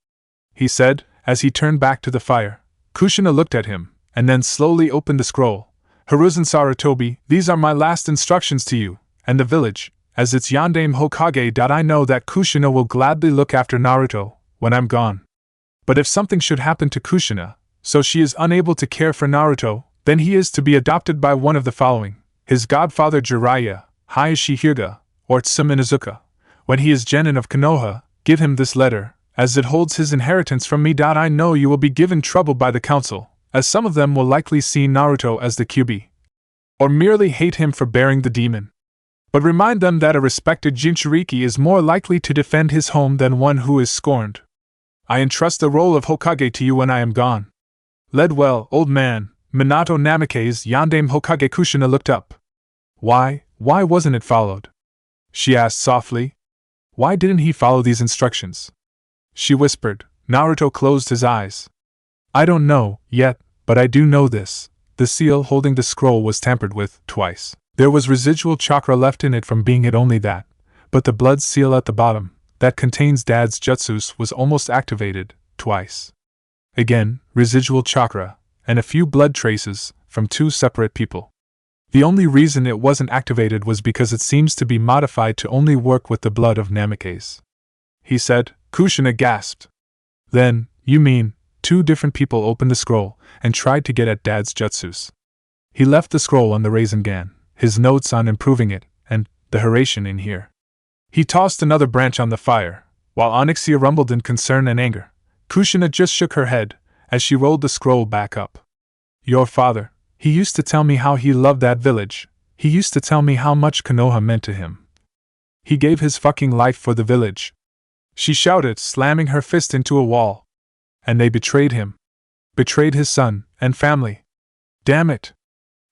he said, as he turned back to the fire. Kushina looked at him, and then slowly opened the scroll. Hiruzen Sarutobi, these are my last instructions to you, and the village, as its Yondaime Hokage. I know that Kushina will gladly look after Naruto, when I'm gone. But if something should happen to Kushina, so she is unable to care for Naruto, then he is to be adopted by one of the following: his godfather Jiraiya, Hayashi Hyuga, or Tsum Inuzuka, When he is genin of Konoha, give him this letter, as it holds his inheritance from me. I know you will be given trouble by the council, as some of them will likely see Naruto as the Kyuubi, or merely hate him for bearing the demon. But remind them that a respected Jinchuriki is more likely to defend his home than one who is scorned. I entrust the role of Hokage to you when I am gone. Led well, old man. Minato Namikaze's Yandame Hokage. Kushina looked up. Why wasn't it followed? She asked softly. Why didn't he follow these instructions? She whispered. Naruto closed his eyes. I don't know, yet, but I do know this. The seal holding the scroll was tampered with, twice. There was residual chakra left in it from being it, only that, but the blood seal at the bottom, that contains Dad's jutsus, was almost activated, twice. Again, residual chakra, and a few blood traces, from two separate people. The only reason it wasn't activated was because it seems to be modified to only work with the blood of Namikaze. He said. Kushina gasped. Then, you mean, two different people opened the scroll and tried to get at Dad's jutsus. He left the scroll on the Rasengan, his notes on improving it, and the Hiraishin in here. He tossed another branch on the fire, while Onyxia rumbled in concern and anger. Kushina just shook her head, as she rolled the scroll back up. Your father, he used to tell me how he loved that village, he used to tell me how much Konoha meant to him. He gave his fucking life for the village. She shouted, slamming her fist into a wall. And they betrayed him. Betrayed his son and family. Damn it!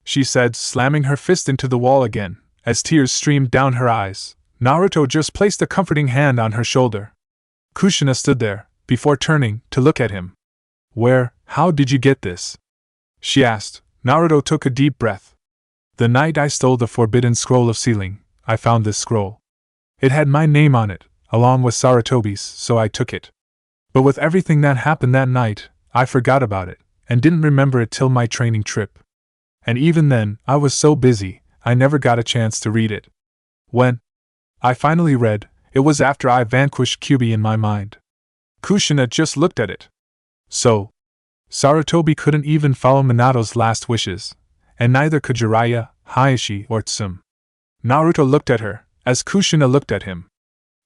She said, slamming her fist into the wall again, as tears streamed down her eyes. Naruto just placed a comforting hand on her shoulder. Kushina stood there, before turning to look at him. How did you get this? She asked. Naruto took a deep breath. The night I stole the forbidden scroll of sealing, I found this scroll. It had my name on it, along with Sarutobi's, so I took it. But with everything that happened that night, I forgot about it, and didn't remember it till my training trip. And even then, I was so busy, I never got a chance to read it. When I finally read, it was after I vanquished Kyuubi in my mind. Kushina just looked at it. So, Sarutobi couldn't even follow Minato's last wishes, and neither could Jiraiya, Hayashi, or Tsum. Naruto looked at her, as Kushina looked at him.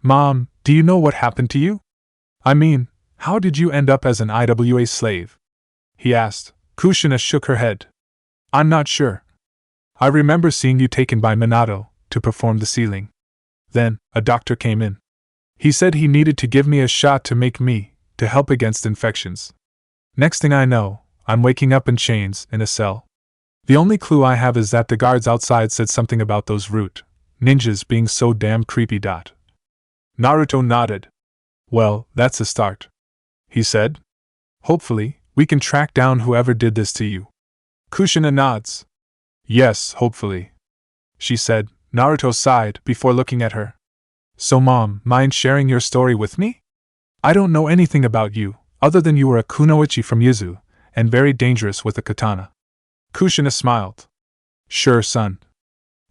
Mom, do you know what happened to you? I mean, how did you end up as an IWA slave? He asked. Kushina shook her head. I'm not sure. I remember seeing you taken by Minato to perform the sealing. Then, a doctor came in. He said he needed to give me a shot to help against infections. Next thing I know, I'm waking up in chains in a cell. The only clue I have is that the guards outside said something about those root ninjas being so damn creepy. Naruto nodded. Well, that's a start, he said. Hopefully, we can track down whoever did this to you. Kushina nods. Yes, hopefully, she said. Naruto sighed before looking at her. So Mom, mind sharing your story with me? I don't know anything about you, other than you were a kunoichi from Yuzu, and very dangerous with a katana. Kushina smiled. Sure, son.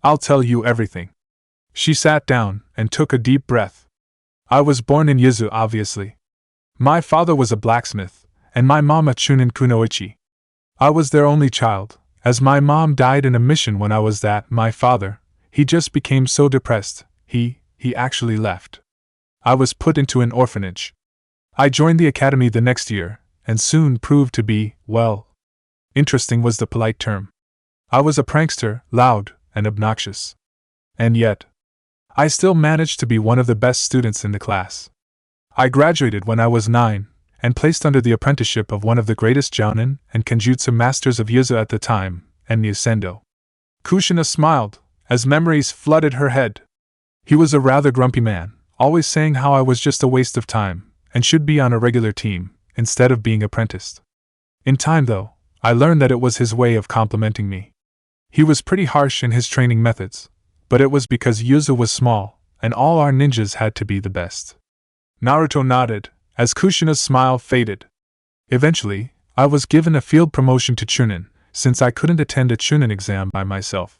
I'll tell you everything. She sat down and took a deep breath. I was born in Yuzu, obviously. My father was a blacksmith, and my mom a chunin kunoichi. I was their only child, as my mom died in a mission when I was that. My father, he just became so depressed, he actually left. I was put into an orphanage. I joined the academy the next year, and soon proved to be, well, interesting was the polite term. I was a prankster, loud and obnoxious. And yet, I still managed to be one of the best students in the class. I graduated when I was 9, and placed under the apprenticeship of one of the greatest jounin and kenjutsu masters of Yuzu at the time, and Sendo. Kushina smiled, as memories flooded her head. He was a rather grumpy man, always saying how I was just a waste of time, and should be on a regular team, instead of being apprenticed. In time, though, I learned that it was his way of complimenting me. He was pretty harsh in his training methods, but it was because Yuzu was small, and all our ninjas had to be the best. Naruto nodded, as Kushina's smile faded. Eventually, I was given a field promotion to Chunin, since I couldn't attend a Chunin exam by myself.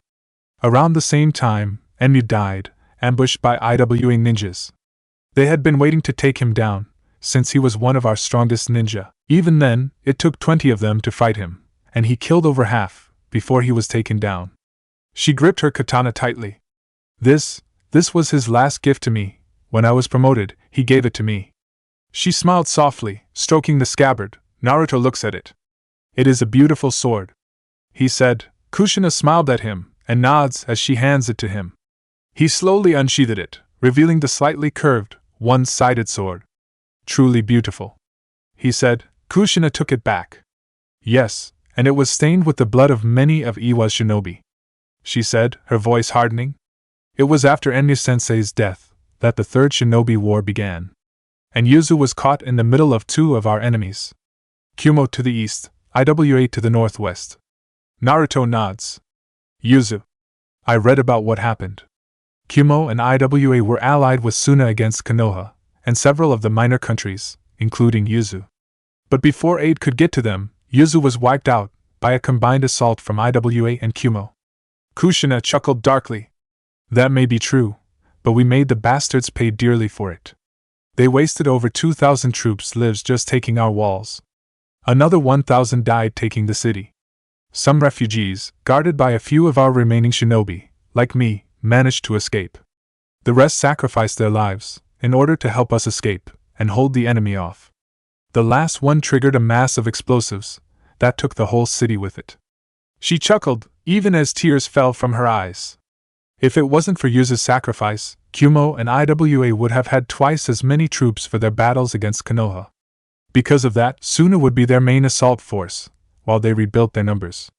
Around the same time, Enmu died, ambushed by IWA ninjas. They had been waiting to take him down, since he was one of our strongest ninja. Even then, it took 20 of them to fight him, and he killed over half, before he was taken down. She gripped her katana tightly. This was his last gift to me, When I was promoted, he gave it to me. She smiled softly, stroking the scabbard. Naruto looks at it. It is a beautiful sword, he said. Kushina smiled at him and nods as she hands it to him. He slowly unsheathed it, revealing the slightly curved, one-sided sword. Truly beautiful, he said. Kushina took it back. Yes, and it was stained with the blood of many of Iwa's shinobi, she said, her voice hardening. It was after Enya-sensei's death that the Third Shinobi War began, and Yuzu was caught in the middle of two of our enemies. Kumo to the east, Iwa to the northwest. Naruto nods. Yuzu. I read about what happened. Kumo and Iwa were allied with Suna against Konoha, and several of the minor countries, including Yuzu. But before aid could get to them, Yuzu was wiped out by a combined assault from Iwa and Kumo. Kushina chuckled darkly. That may be true, but we made the bastards pay dearly for it. They wasted over 2,000 troops' lives just taking our walls. Another 1,000 died taking the city. Some refugees, guarded by a few of our remaining shinobi, like me, managed to escape. The rest sacrificed their lives in order to help us escape and hold the enemy off. The last one triggered a mass of explosives that took the whole city with it. She chuckled, even as tears fell from her eyes. If it wasn't for Yuzu's sacrifice, Kumo and Iwa would have had twice as many troops for their battles against Konoha. Because of that, Suna would be their main assault force, while they rebuilt their numbers.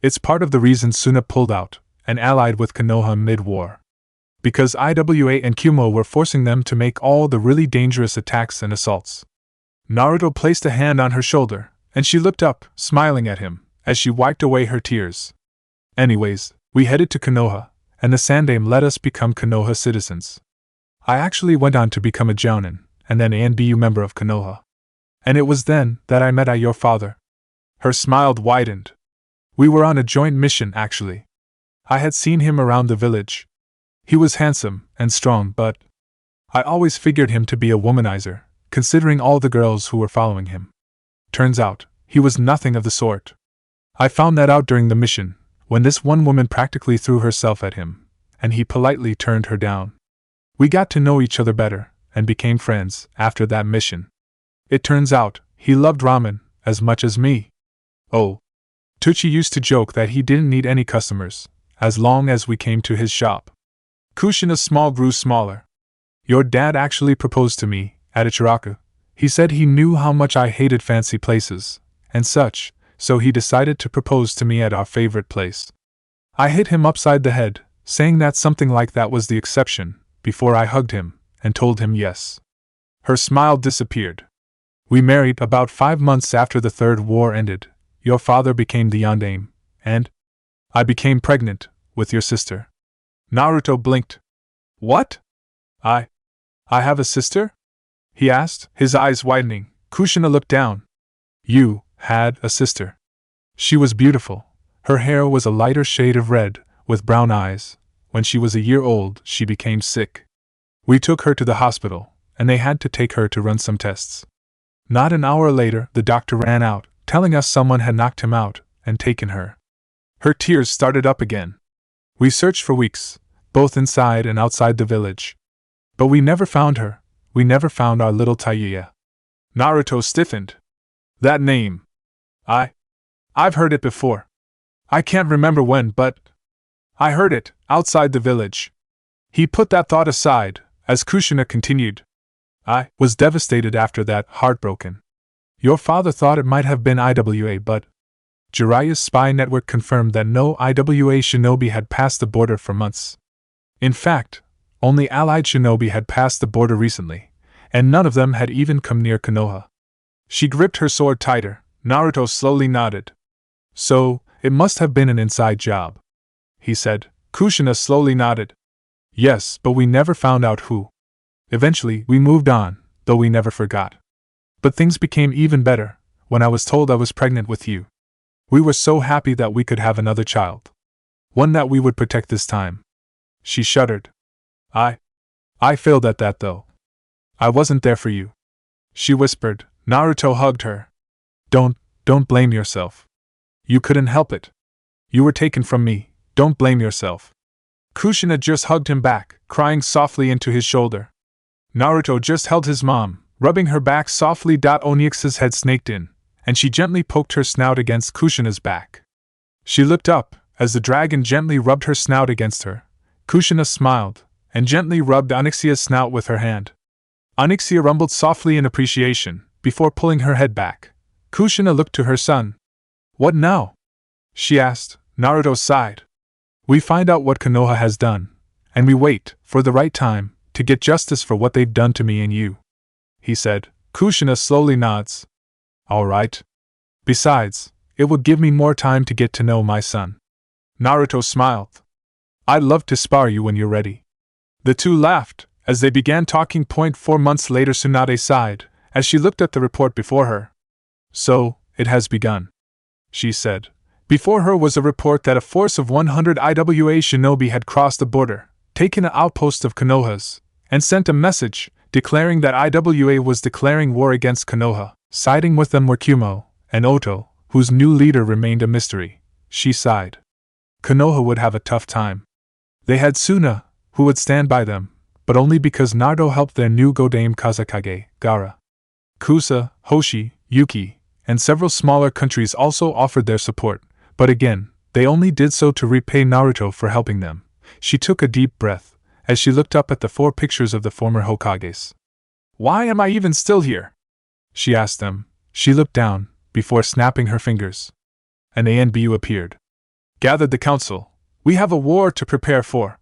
It's part of the reason Suna pulled out and allied with Konoha mid-war. Because Iwa and Kumo were forcing them to make all the really dangerous attacks and assaults. Naruto placed a hand on her shoulder, and she looked up, smiling at him, as she wiped away her tears. Anyways, we headed to Konoha, and the Sandaime let us become Konoha citizens. I actually went on to become a Jounin, and then an BU member of Konoha. And it was then that I met your father. Her smile widened. We were on a joint mission, actually. I had seen him around the village. He was handsome and strong, but I always figured him to be a womanizer, considering all the girls who were following him. Turns out, he was nothing of the sort. I found that out during the mission, when this one woman practically threw herself at him, and he politely turned her down. We got to know each other better, and became friends after that mission. It turns out, he loved ramen as much as me. Oh. Tucci used to joke that he didn't need any customers, as long as we came to his shop. Kushina's smile grew smaller. Your dad actually proposed to me at Ichiraku. He said he knew how much I hated fancy places, and such, so he decided to propose to me at our favorite place. I hit him upside the head, saying that something like that was the exception, before I hugged him, and told him yes. Her smile disappeared. We married about 5 months after the Third War ended. Your father became the Sandaime, and I became pregnant with your sister. Naruto blinked. What? I have a sister? He asked, his eyes widening. Kushina looked down. You had a sister. She was beautiful. Her hair was a lighter shade of red, with brown eyes. When she was a year old, she became sick. We took her to the hospital, and they had to take her to run some tests. Not an hour later, the doctor ran out, telling us someone had knocked him out and taken her. Her tears started up again. We searched for weeks, both inside and outside the village. But we never found her. We never found our little Taiya. Naruto stiffened. That name. I've heard it before. I can't remember when, but I heard it, outside the village. He put that thought aside, as Kushina continued. I was devastated after that, heartbroken. Your father thought it might have been Iwa, but Jiraiya's spy network confirmed that no Iwa shinobi had passed the border for months. In fact, only allied shinobi had passed the border recently, and none of them had even come near Konoha. She gripped her sword tighter. Naruto slowly nodded. So, it must have been an inside job, he said. Kushina slowly nodded. Yes, but we never found out who. Eventually, we moved on, though we never forgot. But things became even better when I was told I was pregnant with you. We were so happy that we could have another child. One that we would protect this time. She shuddered. I failed at that though. I wasn't there for you. She whispered. Naruto hugged her. Don't blame yourself. You couldn't help it. You were taken from me, don't blame yourself. Kushina just hugged him back, crying softly into his shoulder. Naruto just held his mom, rubbing her back softly. Onyx's head snaked in, and she gently poked her snout against Kushina's back. She looked up, as the dragon gently rubbed her snout against her. Kushina smiled, and gently rubbed Onyxia's snout with her hand. Onyxia rumbled softly in appreciation, before pulling her head back. Kushina looked to her son. What now? She asked. Naruto sighed. We find out what Konoha has done, and we wait, for the right time, to get justice for what they've done to me and you, he said. Kushina slowly nods. All right. Besides, it will give me more time to get to know my son. Naruto smiled. I'd love to spar you when you're ready. The two laughed, as they began talking. 4 months later, Tsunade sighed, as she looked at the report before her. So, it has begun, she said. Before her was a report that a force of 100 IWA shinobi had crossed the border, taken an outpost of Konoha's, and sent a message, declaring that IWA was declaring war against Konoha. Siding with them were Kumo and Oto, whose new leader remained a mystery. She sighed. Konoha would have a tough time. They had Suna, who would stand by them, but only because Naruto helped their new Godame Kazakage, Gaara. Kusa, Hoshi, Yuki, and several smaller countries also offered their support, but again, they only did so to repay Naruto for helping them. She took a deep breath, as she looked up at the 4 pictures of the former Hokages. Why am I even still here? She asked them. She looked down, before snapping her fingers. An ANBU appeared. Gathered the council. We have a war to prepare for.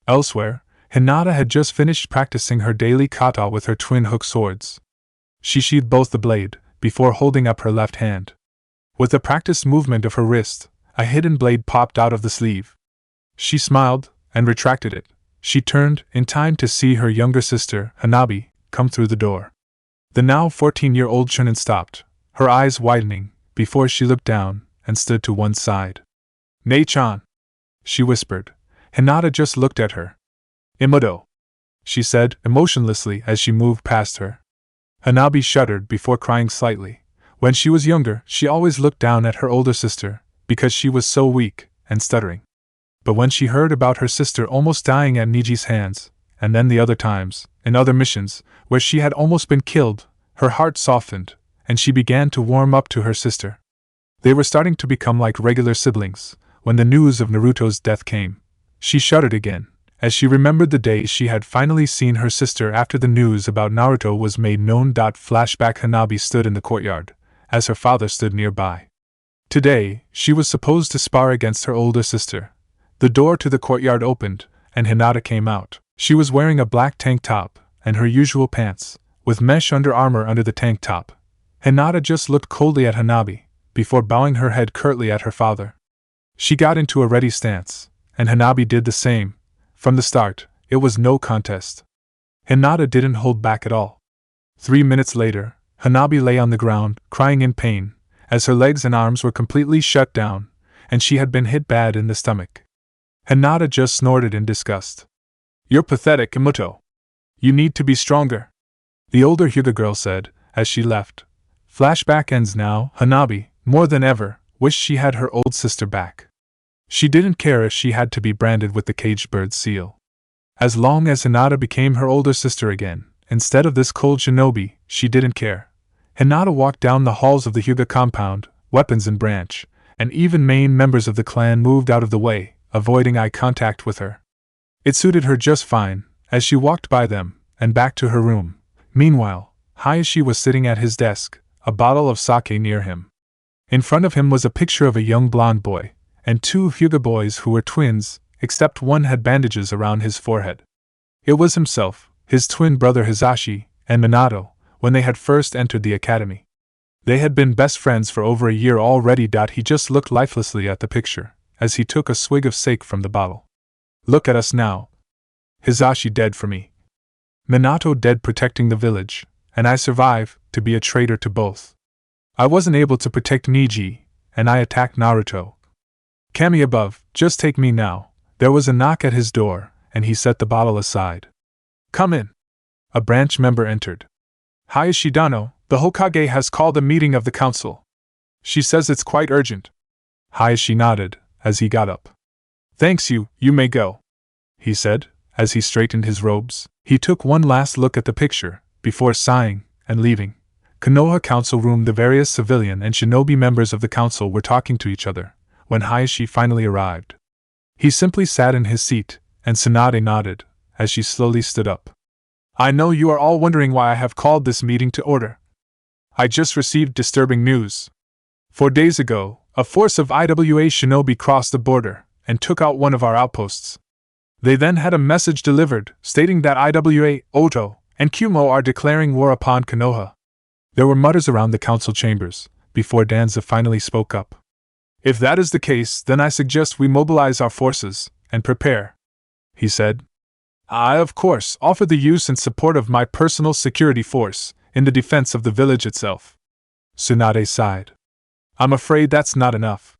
Elsewhere, Hinata had just finished practicing her daily kata with her twin hook swords. She sheathed both the blade, before holding up her left hand. With a practiced movement of her wrist, a hidden blade popped out of the sleeve. She smiled, and retracted it. She turned, in time to see her younger sister, Hanabi, come through the door. The now 14-year-old Chunin stopped, her eyes widening, before she looked down, and stood to one side. Nei-chan, she whispered. Hinata just looked at her. Imoto, she said, emotionlessly as she moved past her. Hanabi shuddered before crying slightly. When she was younger, she always looked down at her older sister, because she was so weak and stuttering. But when she heard about her sister almost dying at Niji's hands, and then the other times, in other missions, where she had almost been killed, her heart softened, and she began to warm up to her sister. They were starting to become like regular siblings, when the news of Naruto's death came. She shuddered again, as she remembered the day she had finally seen her sister after the news about Naruto was made known. Flashback. Hanabi stood in the courtyard, as her father stood nearby. Today, she was supposed to spar against her older sister. The door to the courtyard opened, and Hinata came out. She was wearing a black tank top, and her usual pants, with mesh under armor under the tank top. Hinata just looked coldly at Hanabi, before bowing her head curtly at her father. She got into a ready stance, and Hanabi did the same. From the start, it was no contest. Hinata didn't hold back at all. 3 minutes later, Hanabi lay on the ground, crying in pain, as her legs and arms were completely shut down, and she had been hit bad in the stomach. Hinata just snorted in disgust. You're pathetic, Imoto. You need to be stronger, the older Hyuga girl said, as she left. Flashback ends now. Hanabi, more than ever, wished she had her old sister back. She didn't care if she had to be branded with the caged bird seal. As long as Hinata became her older sister again, instead of this cold shinobi, she didn't care. Hinata walked down the halls of the Hyuga compound, weapons in branch, and even main members of the clan moved out of the way, avoiding eye contact with her. It suited her just fine, as she walked by them, and back to her room. Meanwhile, Hayashi was sitting at his desk, a bottle of sake near him. In front of him was a picture of a young blonde boy, and 2 Hyuga boys who were twins, except one had bandages around his forehead. It was himself, his twin brother Hisashi, and Minato, when they had first entered the academy. They had been best friends for over a year already. He just looked lifelessly at the picture, as he took a swig of sake from the bottle. Look at us now. Hisashi dead for me. Minato dead protecting the village, and I survive, to be a traitor to both. I wasn't able to protect Niji, and I attacked Naruto. Kami above, just take me now. There was a knock at his door, and he set the bottle aside. Come in. A branch member entered. Hayashi Dano, the Hokage has called a meeting of the council. She says it's quite urgent. Hayashi nodded, as he got up. Thanks you may go, he said, as he straightened his robes. He took one last look at the picture, before sighing and leaving. Konoha Council Room. The various civilian and shinobi members of the council were talking to each other, when Hayashi finally arrived. He simply sat in his seat, and Tsunade nodded, as she slowly stood up. I know you are all wondering why I have called this meeting to order. I just received disturbing news. 4 days ago, a force of IWA shinobi crossed the border, and took out one of our outposts. They then had a message delivered, stating that IWA, Oto, and Kumo are declaring war upon Konoha. There were mutters around the council chambers, before Danza finally spoke up. If that is the case, then I suggest we mobilize our forces, and prepare, he said. I, of course, offer the use and support of my personal security force, in the defense of the village itself. Tsunade sighed. I'm afraid that's not enough.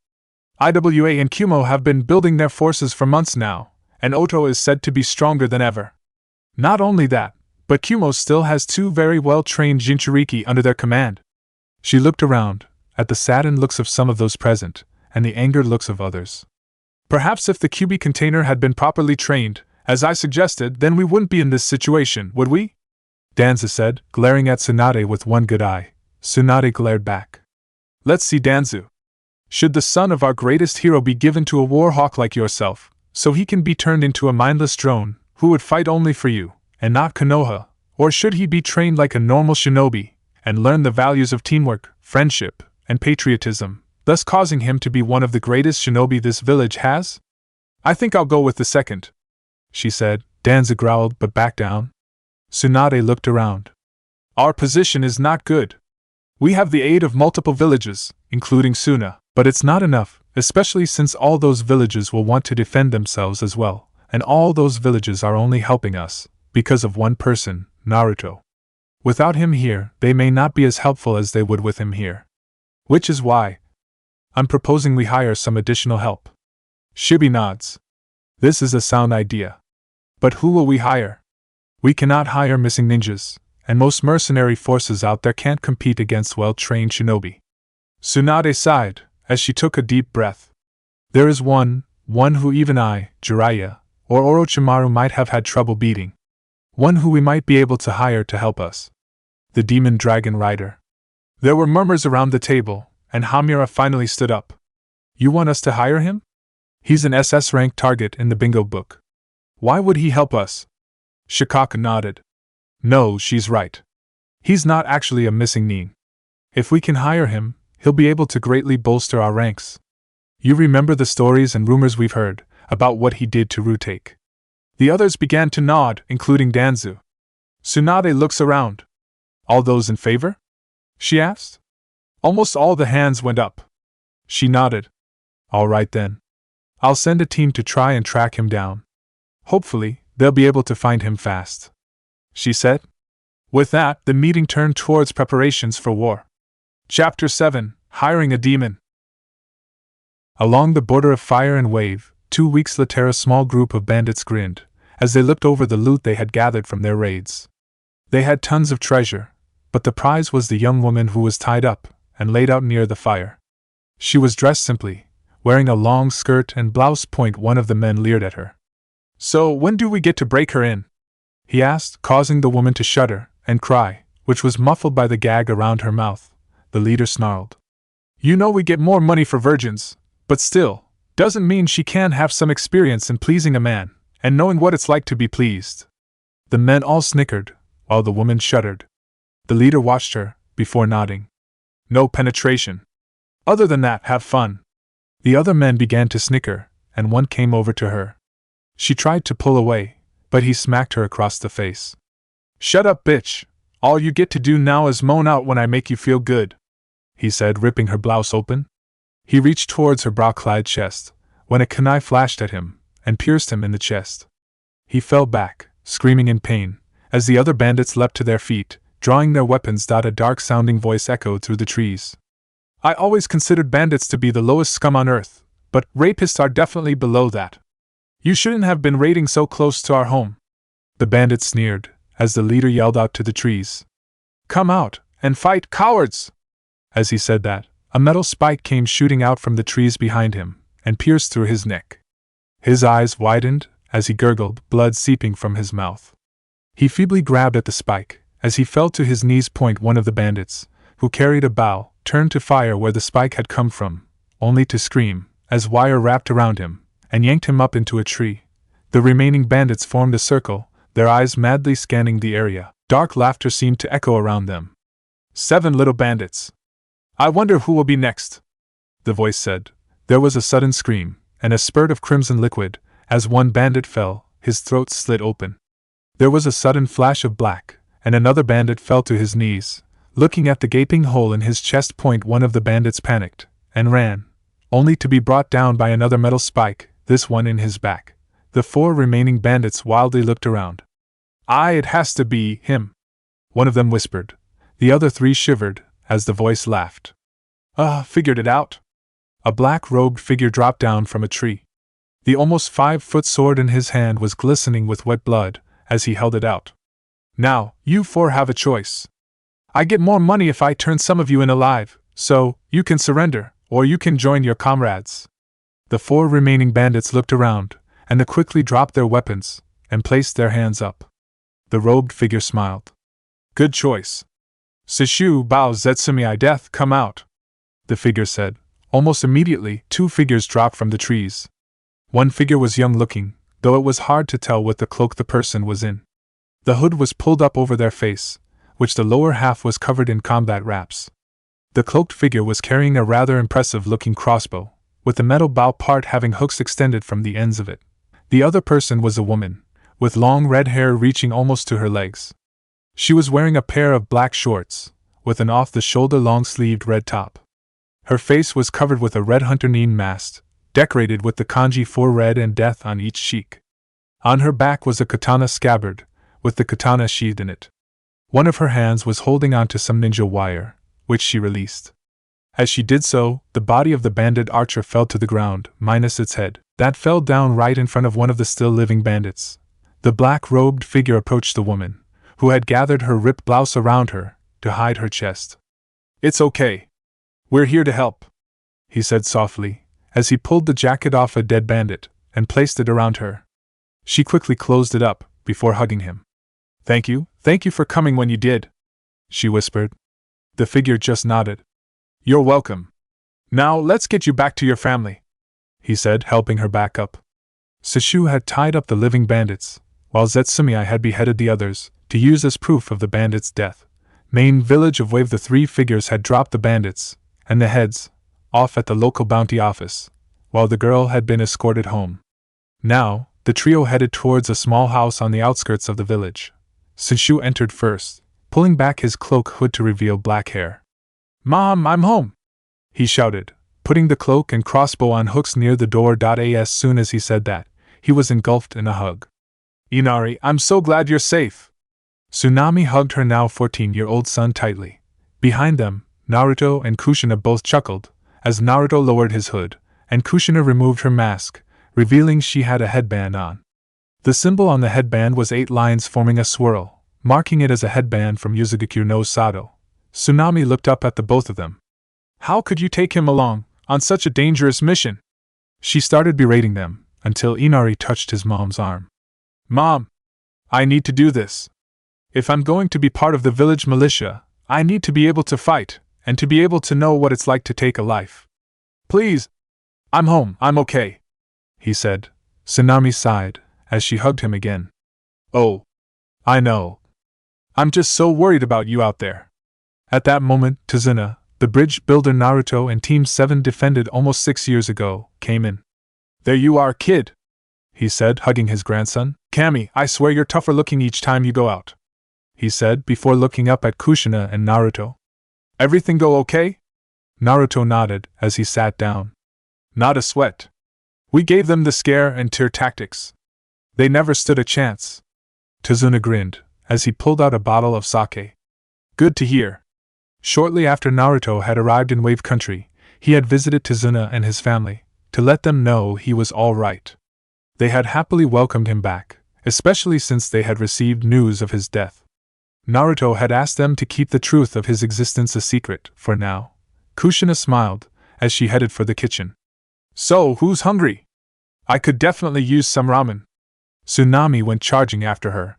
IWA and Kumo have been building their forces for months now, and Oto is said to be stronger than ever. Not only that, but Kumo still has 2 very well-trained Jinchuriki under their command. She looked around, at the saddened looks of some of those present, and the angered looks of others. Perhaps if the QB container had been properly trained, as I suggested, then we wouldn't be in this situation, would we? Danza said, glaring at Tsunade with one good eye. Tsunade glared back. Let's see, Danzu. Should the son of our greatest hero be given to a warhawk like yourself, so he can be turned into a mindless drone, who would fight only for you, and not Konoha, or should he be trained like a normal shinobi, and learn the values of teamwork, friendship, and patriotism, thus causing him to be one of the greatest shinobi this village has? I think I'll go with the second, she said. Danza growled but backed down. Tsunade looked around. Our position is not good. We have the aid of multiple villages, including Suna, but it's not enough, especially since all those villages will want to defend themselves as well, and all those villages are only helping us because of one person, Naruto. Without him here, they may not be as helpful as they would with him here. Which is why I'm proposing we hire some additional help. Shibi nods. This is a sound idea. But who will we hire? We cannot hire missing ninjas, and most mercenary forces out there can't compete against well-trained shinobi. Tsunade sighed, as she took a deep breath. There is one who even I, Jiraiya, or Orochimaru might have had trouble beating. One who we might be able to hire to help us. The demon dragon rider. There were murmurs around the table, and Hamura finally stood up. You want us to hire him? He's an SS-rank target in the bingo book. Why would he help us? Shikaka nodded. No, she's right. He's not actually a missing nin. If we can hire him, he'll be able to greatly bolster our ranks. You remember the stories and rumors we've heard about what he did to Rutake. The others began to nod, including Danzu. Tsunade looks around. All those in favor? She asked. Almost all the hands went up. She nodded. All right then. I'll send a team to try and track him down. Hopefully, they'll be able to find him fast, she said. With that, the meeting turned towards preparations for war. Chapter 7: Hiring a Demon. Along the border of Fire and Wave, 2 weeks later, a small group of bandits grinned as they looked over the loot they had gathered from their raids. They had tons of treasure, but the prize was the young woman who was tied up and laid out near the fire. She was dressed simply, wearing a long skirt and blouse. One of the men leered at her. So, when do we get to break her in? He asked, causing the woman to shudder and cry, which was muffled by the gag around her mouth. The leader snarled. You know we get more money for virgins, but still, doesn't mean she can't have some experience in pleasing a man, and knowing what it's like to be pleased. The men all snickered, while the woman shuddered. The leader watched her, before nodding. No penetration. Other than that, have fun. The other men began to snicker, and one came over to her. She tried to pull away, but he smacked her across the face. Shut up, bitch. All you get to do now is moan out when I make you feel good, he said, ripping her blouse open. He reached towards her bra-clad chest, when a kunai flashed at him, and pierced him in the chest. He fell back, screaming in pain, as the other bandits leapt to their feet, drawing their weapons. A dark-sounding voice echoed through the trees. I always considered bandits to be the lowest scum on earth, but rapists are definitely below that. You shouldn't have been raiding so close to our home. The bandits sneered, as the leader yelled out to the trees. Come out, and fight, cowards! As he said that, a metal spike came shooting out from the trees behind him, and pierced through his neck. His eyes widened, as he gurgled, blood seeping from his mouth. He feebly grabbed at the spike. As he fell to his knees, one of the bandits, who carried a bow, turned to fire where the spike had come from, only to scream, as wire wrapped around him, and yanked him up into a tree. The remaining bandits formed a circle, their eyes madly scanning the area. Dark laughter seemed to echo around them. 7 little bandits. I wonder who will be next, the voice said. There was a sudden scream, and a spurt of crimson liquid. As one bandit fell, his throat slit open. There was a sudden flash of black, and another bandit fell to his knees, looking at the gaping hole in his chest. One of the bandits panicked, and ran, only to be brought down by another metal spike, this one in his back. The 4 remaining bandits wildly looked around. It has to be him, one of them whispered. The other 3 shivered, as the voice laughed. Figured it out. A black-robed figure dropped down from a tree. The almost 5-foot sword in his hand was glistening with wet blood, as he held it out. Now, you 4 have a choice. I get more money if I turn some of you in alive, so you can surrender, or you can join your comrades. The 4 remaining bandits looked around, and they quickly dropped their weapons, and placed their hands up. The robed figure smiled. Good choice. Sishu Bao Zetsumi Death, come out, the figure said. Almost immediately, 2 figures dropped from the trees. One figure was young-looking, though it was hard to tell what the cloak the person was in. The hood was pulled up over their face, which the lower half was covered in combat wraps. The cloaked figure was carrying a rather impressive-looking crossbow, with the metal bow part having hooks extended from the ends of it. The other person was a woman, with long red hair reaching almost to her legs. She was wearing a pair of black shorts, with an off-the-shoulder long-sleeved red top. Her face was covered with a red hunter-nine mask, decorated with the kanji 4 red and death on each cheek. On her back was a katana scabbard, with the katana sheathed in it. One of her hands was holding onto some ninja wire, which she released. As she did so, the body of the bandit archer fell to the ground, minus its head. That fell down right in front of one of the still-living bandits. The black-robed figure approached the woman, who had gathered her ripped blouse around her, to hide her chest. It's okay. We're here to help, he said softly, as he pulled the jacket off a dead bandit, and placed it around her. She quickly closed it up, before hugging him. Thank you for coming when you did, she whispered. The figure just nodded. You're welcome. Now let's get you back to your family, he said, helping her back up. Sishu had tied up the living bandits, while Zetsumi had beheaded the others, to use as proof of the bandits' death. Main village of Wave. The 3 figures had dropped the bandits, and the heads, off at the local bounty office, while the girl had been escorted home. Now, the trio headed towards a small house on the outskirts of the village. Sishu entered first, pulling back his cloak hood to reveal black hair. Mom, I'm home, he shouted, putting the cloak and crossbow on hooks near the door. As soon as he said that, he was engulfed in a hug. Inari, I'm so glad you're safe. Tsunami hugged her now 14-year-old son tightly. Behind them, Naruto and Kushina both chuckled, as Naruto lowered his hood, and Kushina removed her mask, revealing she had a headband on. The symbol on the headband was 8 lines forming a swirl, marking it as a headband from Yuzugakure no Sado. Tsunami looked up at the both of them. How could you take him along, on such a dangerous mission? She started berating them, until Inari touched his mom's arm. Mom! I need to do this. If I'm going to be part of the village militia, I need to be able to fight, and to be able to know what it's like to take a life. Please! I'm home, I'm okay, he said. Tsunami sighed, as she hugged him again. Oh. I know. I'm just so worried about you out there. At that moment, Tazuna, the bridge builder Naruto and Team 7 defended almost 6 years ago, came in. There you are, kid, he said, hugging his grandson. Kami, I swear you're tougher looking each time you go out, he said, before looking up at Kushina and Naruto. Everything go okay? Naruto nodded, as he sat down. Not a sweat. We gave them the scare and tear tactics. They never stood a chance. Tazuna grinned, as he pulled out a bottle of sake. Good to hear. Shortly after Naruto had arrived in Wave Country, he had visited Tazuna and his family, to let them know he was all right. They had happily welcomed him back, especially since they had received news of his death. Naruto had asked them to keep the truth of his existence a secret, for now. Kushina smiled, as she headed for the kitchen. So, who's hungry? I could definitely use some ramen. Tsunami went charging after her.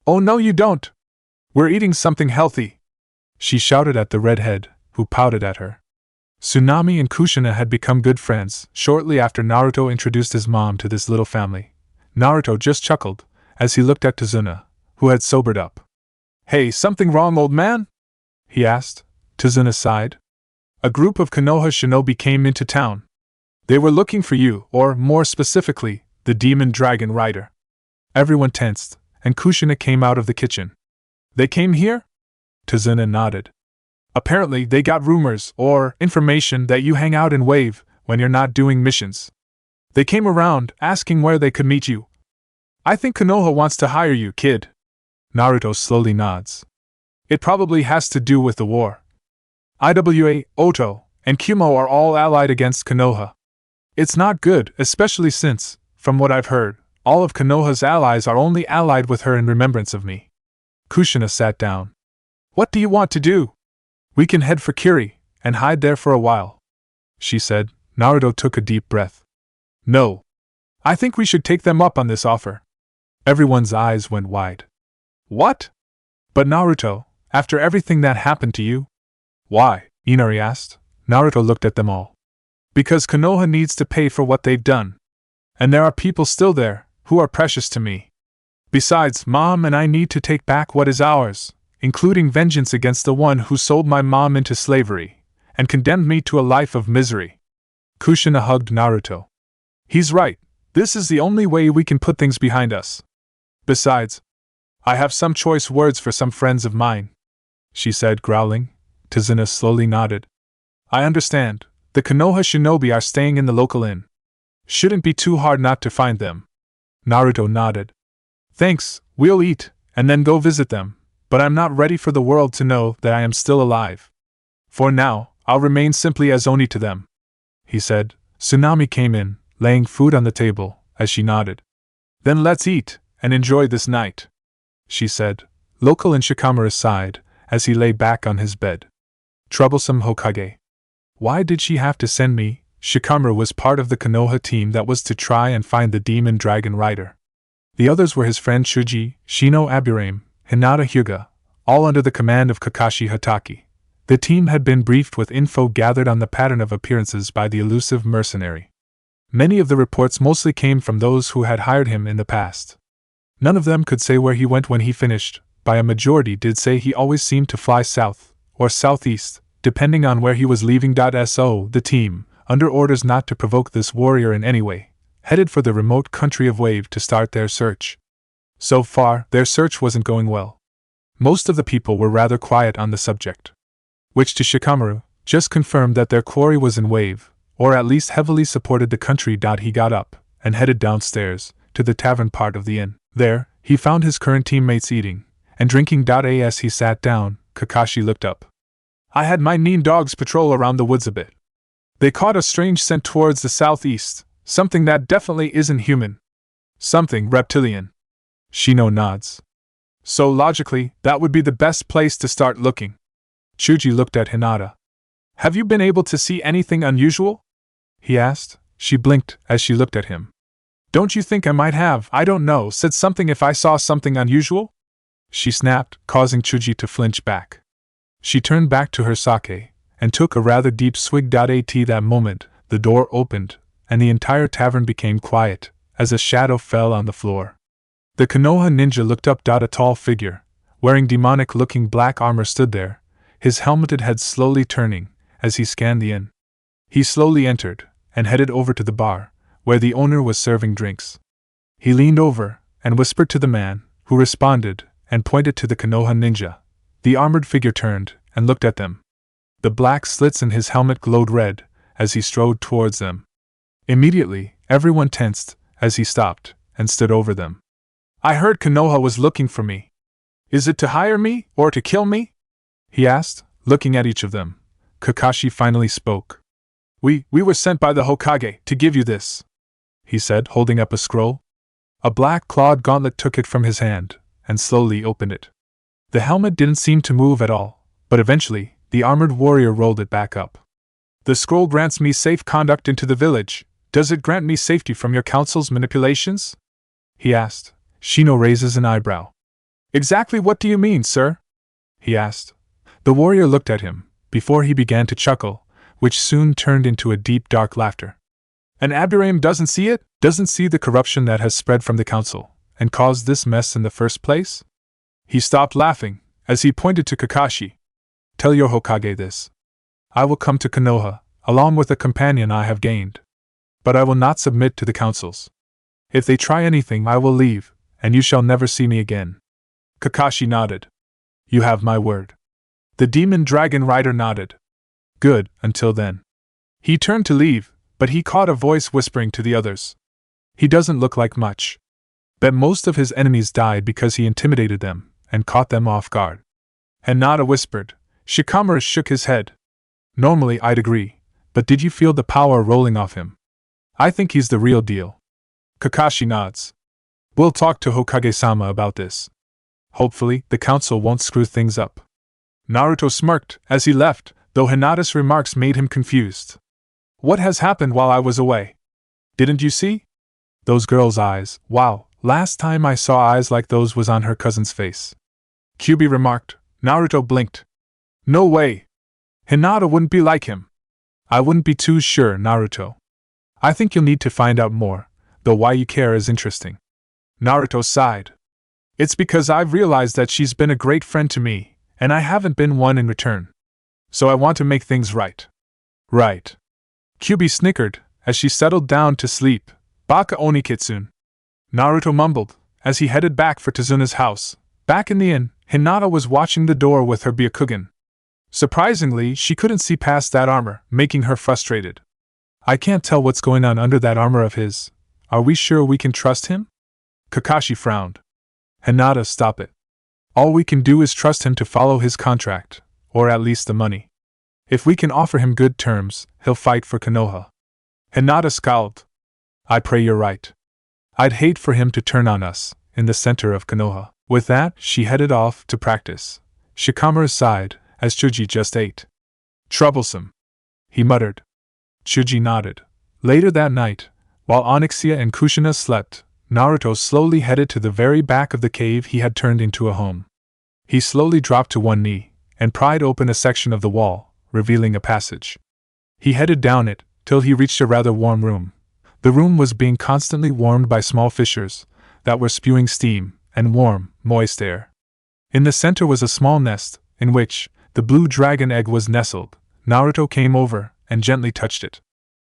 Oh no you don't! We're eating something healthy! She shouted at the redhead, who pouted at her. Tsunami and Kushina had become good friends shortly after Naruto introduced his mom to this little family. Naruto just chuckled as he looked at Tazuna, who had sobered up. Hey, something wrong, old man? He asked. Tazuna sighed. A group of Konoha shinobi came into town. They were looking for you, or more specifically, the demon dragon rider. Everyone tensed, and Kushina came out of the kitchen. They came here? Tazuna nodded. Apparently they got rumors, or information, that you hang out in Wave when you're not doing missions. They came around, asking where they could meet you. I think Konoha wants to hire you, kid. Naruto slowly nods. It probably has to do with the war. Iwa, Oto, and Kumo are all allied against Konoha. It's not good, especially since, from what I've heard, all of Konoha's allies are only allied with her in remembrance of me. Kushina sat down. What do you want to do? We can head for Kiri, and hide there for a while, she said. Naruto took a deep breath. No. I think we should take them up on this offer. Everyone's eyes went wide. What? But Naruto, after everything that happened to you? Why? Inari asked. Naruto looked at them all. Because Konoha needs to pay for what they've done. And there are people still there, who are precious to me. Besides, Mom and I need to take back what is ours, including vengeance against the one who sold my mom into slavery, and condemned me to a life of misery. Kushina hugged Naruto. He's right, this is the only way we can put things behind us. Besides, I have some choice words for some friends of mine, she said, growling. Tazuna slowly nodded. I understand, the Konoha shinobi are staying in the local inn. Shouldn't be too hard not to find them. Naruto nodded. Thanks, we'll eat, and then go visit them. But I'm not ready for the world to know that I am still alive. For now, I'll remain simply as Oni to them, he said. Tsunami came in, laying food on the table, as she nodded. Then let's eat, and enjoy this night, she said. Local and Shikamaru sighed, as he lay back on his bed. Troublesome Hokage. Why did she have to send me? Shikamaru was part of the Konoha team that was to try and find the demon dragon rider. The others were his friend Shuji, Shino Aburame, Hinata Hyuga, all under the command of Kakashi Hatake. The team had been briefed with info gathered on the pattern of appearances by the elusive mercenary. Many of the reports mostly came from those who had hired him in the past. None of them could say where he went when he finished, but a majority did say he always seemed to fly south, or southeast, depending on where he was leaving. So, the team, under orders not to provoke this warrior in any way, headed for the remote country of Wave to start their search. So far, their search wasn't going well. Most of the people were rather quiet on the subject. Which to Shikamaru just confirmed that their quarry was in Wave, or at least heavily supported the country. He got up and headed downstairs to the tavern part of the inn. There, he found his current teammates eating and drinking. As he sat down, Kakashi looked up. I had my Nin dogs patrol around the woods a bit. They caught a strange scent towards the southeast, something that definitely isn't human. Something reptilian. Shino nods. So logically, that would be the best place to start looking. Chuji looked at Hinata. Have you been able to see anything unusual? He asked. She blinked as she looked at him. Don't you think I might have, I don't know, said something if I saw something unusual? She snapped, causing Chuji to flinch back. She turned back to her sake and took a rather deep swig. At that moment, the door opened, and the entire tavern became quiet, as a shadow fell on the floor. The Konoha ninja looked up. A tall figure, wearing demonic-looking black armor, stood there, his helmeted head slowly turning as he scanned the inn. He slowly entered and headed over to the bar, where the owner was serving drinks. He leaned over and whispered to the man, who responded and pointed to the Konoha ninja. The armored figure turned and looked at them. The black slits in his helmet glowed red as he strode towards them. Immediately, everyone tensed as he stopped and stood over them. I heard Konoha was looking for me. Is it to hire me, or to kill me? He asked, looking at each of them. Kakashi finally spoke. We were sent by the Hokage to give you this, he said, holding up a scroll. A black clawed gauntlet took it from his hand and slowly opened it. The helmet didn't seem to move at all, but eventually, the armored warrior rolled it back up. The scroll grants me safe conduct into the village. Does it grant me safety from your council's manipulations? He asked. Shino raises an eyebrow. Exactly what do you mean, sir? He asked. The warrior looked at him, before he began to chuckle, which soon turned into a deep dark laughter. And Abdurrahim doesn't see it? Doesn't see the corruption that has spread from the council, and caused this mess in the first place? He stopped laughing, as he pointed to Kakashi. Tell your Hokage this. I will come to Konoha, along with a companion I have gained. But I will not submit to the councils. If they try anything I will leave, and you shall never see me again. Kakashi nodded. You have my word. The demon dragon rider nodded. Good, until then. He turned to leave, but he caught a voice whispering to the others. He doesn't look like much. Bet most of his enemies died because he intimidated them, and caught them off guard. Hinata whispered. Shikamaru shook his head. Normally I'd agree, but did you feel the power rolling off him? I think he's the real deal. Kakashi nods. We'll talk to Hokage-sama about this. Hopefully, the council won't screw things up. Naruto smirked as he left, though Hinata's remarks made him confused. What has happened while I was away? Didn't you see? Those girls' eyes, wow, last time I saw eyes like those was on her cousin's face. Kyuubi remarked. Naruto blinked. No way. Hinata wouldn't be like him. I wouldn't be too sure, Naruto. I think you'll need to find out more, though why you care is interesting. Naruto sighed. It's because I've realized that she's been a great friend to me, and I haven't been one in return. So I want to make things right. Right. Kyuubi snickered, as she settled down to sleep. Baka Onikitsune. Naruto mumbled, as he headed back for Tazuna's house. Back in the inn, Hinata was watching the door with her Byakugan. Surprisingly, she couldn't see past that armor, making her frustrated. I can't tell what's going on under that armor of his. Are we sure we can trust him? Kakashi frowned. Hinata, stop it. All we can do is trust him to follow his contract, or at least the money. If we can offer him good terms, he'll fight for Konoha. Hinata scowled. I pray you're right. I'd hate for him to turn on us, in the center of Konoha. With that, she headed off to practice. Shikamaru sighed, as Chuji just ate. Troublesome. He muttered. Chuji nodded. Later that night, while Onyxia and Kushina slept, Naruto slowly headed to the very back of the cave he had turned into a home. He slowly dropped to one knee, and pried open a section of the wall, revealing a passage. He headed down it, till he reached a rather warm room. The room was being constantly warmed by small fissures, that were spewing steam, and warm, moist air. In the center was a small nest, in which the blue dragon egg was nestled. Naruto came over, and gently touched it.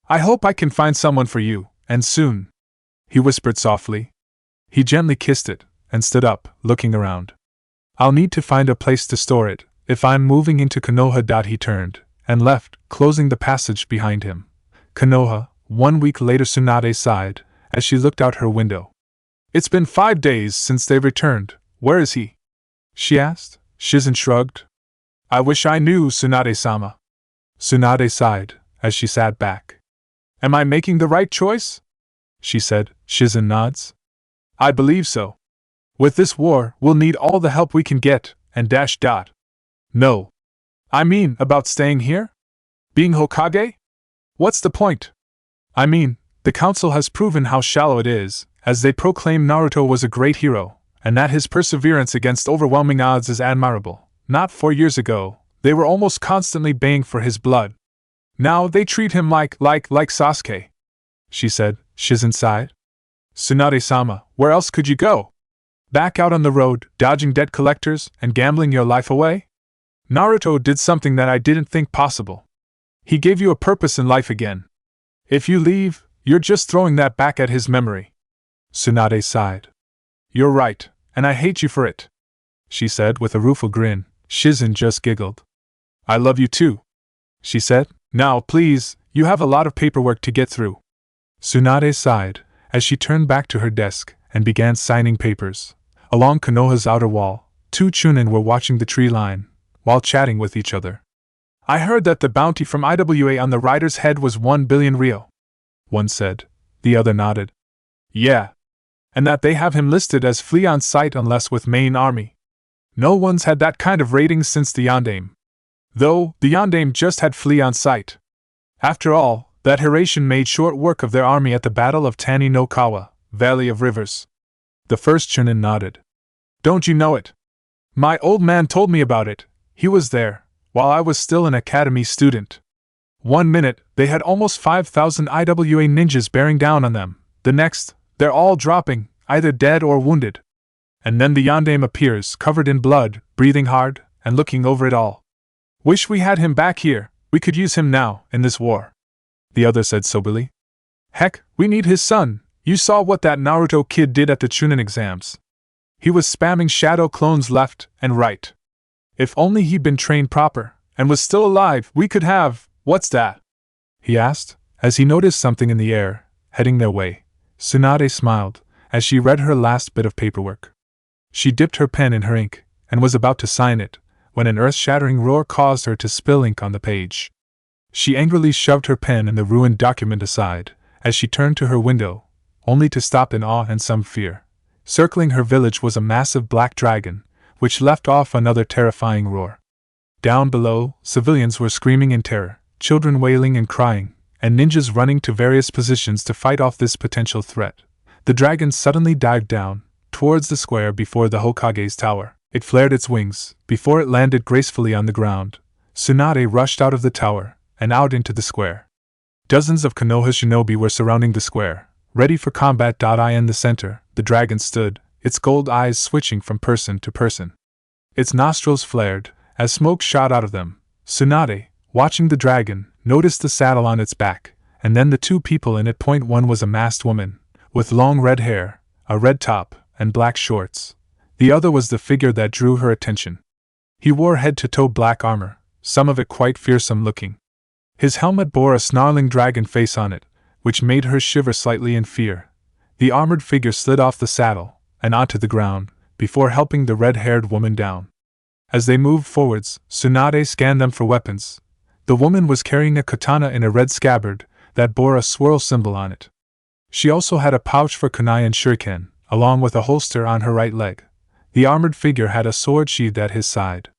I hope I can find someone for you, and soon, he whispered softly. He gently kissed it, and stood up, looking around. I'll need to find a place to store it, if I'm moving into Konoha. He turned, and left, closing the passage behind him. Konoha. 1 week later. Tsunade sighed, as she looked out her window. It's been 5 days since they returned. Where is he? She asked. Shizen shrugged. I wish I knew, Tsunade-sama. Tsunade sighed, as she sat back. Am I making the right choice? She said. Shizen nods. I believe so. With this war, we'll need all the help we can get, and ... No. I mean, about staying here? Being Hokage? What's the point? I mean, the council has proven how shallow it is, as they proclaim Naruto was a great hero, and that his perseverance against overwhelming odds is admirable. Not 4 years ago, they were almost constantly baying for his blood. Now they treat him like Sasuke. She said. Shizen sighed. Tsunade-sama, where else could you go? Back out on the road, dodging debt collectors, and gambling your life away? Naruto did something that I didn't think possible. He gave you a purpose in life again. If you leave, you're just throwing that back at his memory. Tsunade sighed. You're right, and I hate you for it, she said with a rueful grin. Shizen just giggled. I love you too, she said. Now, please, you have a lot of paperwork to get through. Tsunade sighed, as she turned back to her desk, and began signing papers. Along Konoha's outer wall, 2 Chunin were watching the tree line, while chatting with each other. I heard that the bounty from IWA on the rider's head was 1 billion ryo. One said. The other nodded. Yeah. And that they have him listed as flee on sight unless with main army. No one's had that kind of rating since the Yondaime. Though, the Yondaime just had flee on sight. After all, that Hiraition made short work of their army at the Battle of Tani no Kawa, Valley of Rivers. The first Chunin nodded. Don't you know it? My old man told me about it. He was there, while I was still an academy student. 1 minute, they had almost 5,000 IWA ninjas bearing down on them. The next, they're all dropping, either dead or wounded. And then the yondaime appears, covered in blood, breathing hard, and looking over it all. Wish we had him back here. We could use him now, in this war. The other said soberly. Heck, we need his son. You saw what that Naruto kid did at the Chunin exams. He was spamming shadow clones left and right. If only he'd been trained proper, and was still alive, we could have… What's that? He asked, as he noticed something in the air, heading their way. Tsunade smiled, as she read her last bit of paperwork. She dipped her pen in her ink, and was about to sign it, when an earth-shattering roar caused her to spill ink on the page. She angrily shoved her pen and the ruined document aside, as she turned to her window, only to stop in awe and some fear. Circling her village was a massive black dragon, which left off another terrifying roar. Down below, civilians were screaming in terror, children wailing and crying, and ninjas running to various positions to fight off this potential threat. The dragon suddenly dived down, towards the square before the Hokage's tower. It flared its wings, before it landed gracefully on the ground. Tsunade rushed out of the tower, and out into the square. Dozens of Konoha shinobi were surrounding the square, ready for combat. In the center, the dragon stood, its gold eyes switching from person to person. Its nostrils flared, as smoke shot out of them. Tsunade, watching the dragon, noticed the saddle on its back, and then the two people in it. One was a masked woman, with long red hair, a red top, and black shorts. The other was the figure that drew her attention. He wore head-to-toe black armor, some of it quite fearsome looking. His helmet bore a snarling dragon face on it, which made her shiver slightly in fear. The armored figure slid off the saddle, and onto the ground, before helping the red-haired woman down. As they moved forwards, Tsunade scanned them for weapons. The woman was carrying a katana in a red scabbard that bore a swirl symbol on it. She also had a pouch for kunai and shuriken, along with a holster on her right leg. The armored figure had a sword sheathed at his side.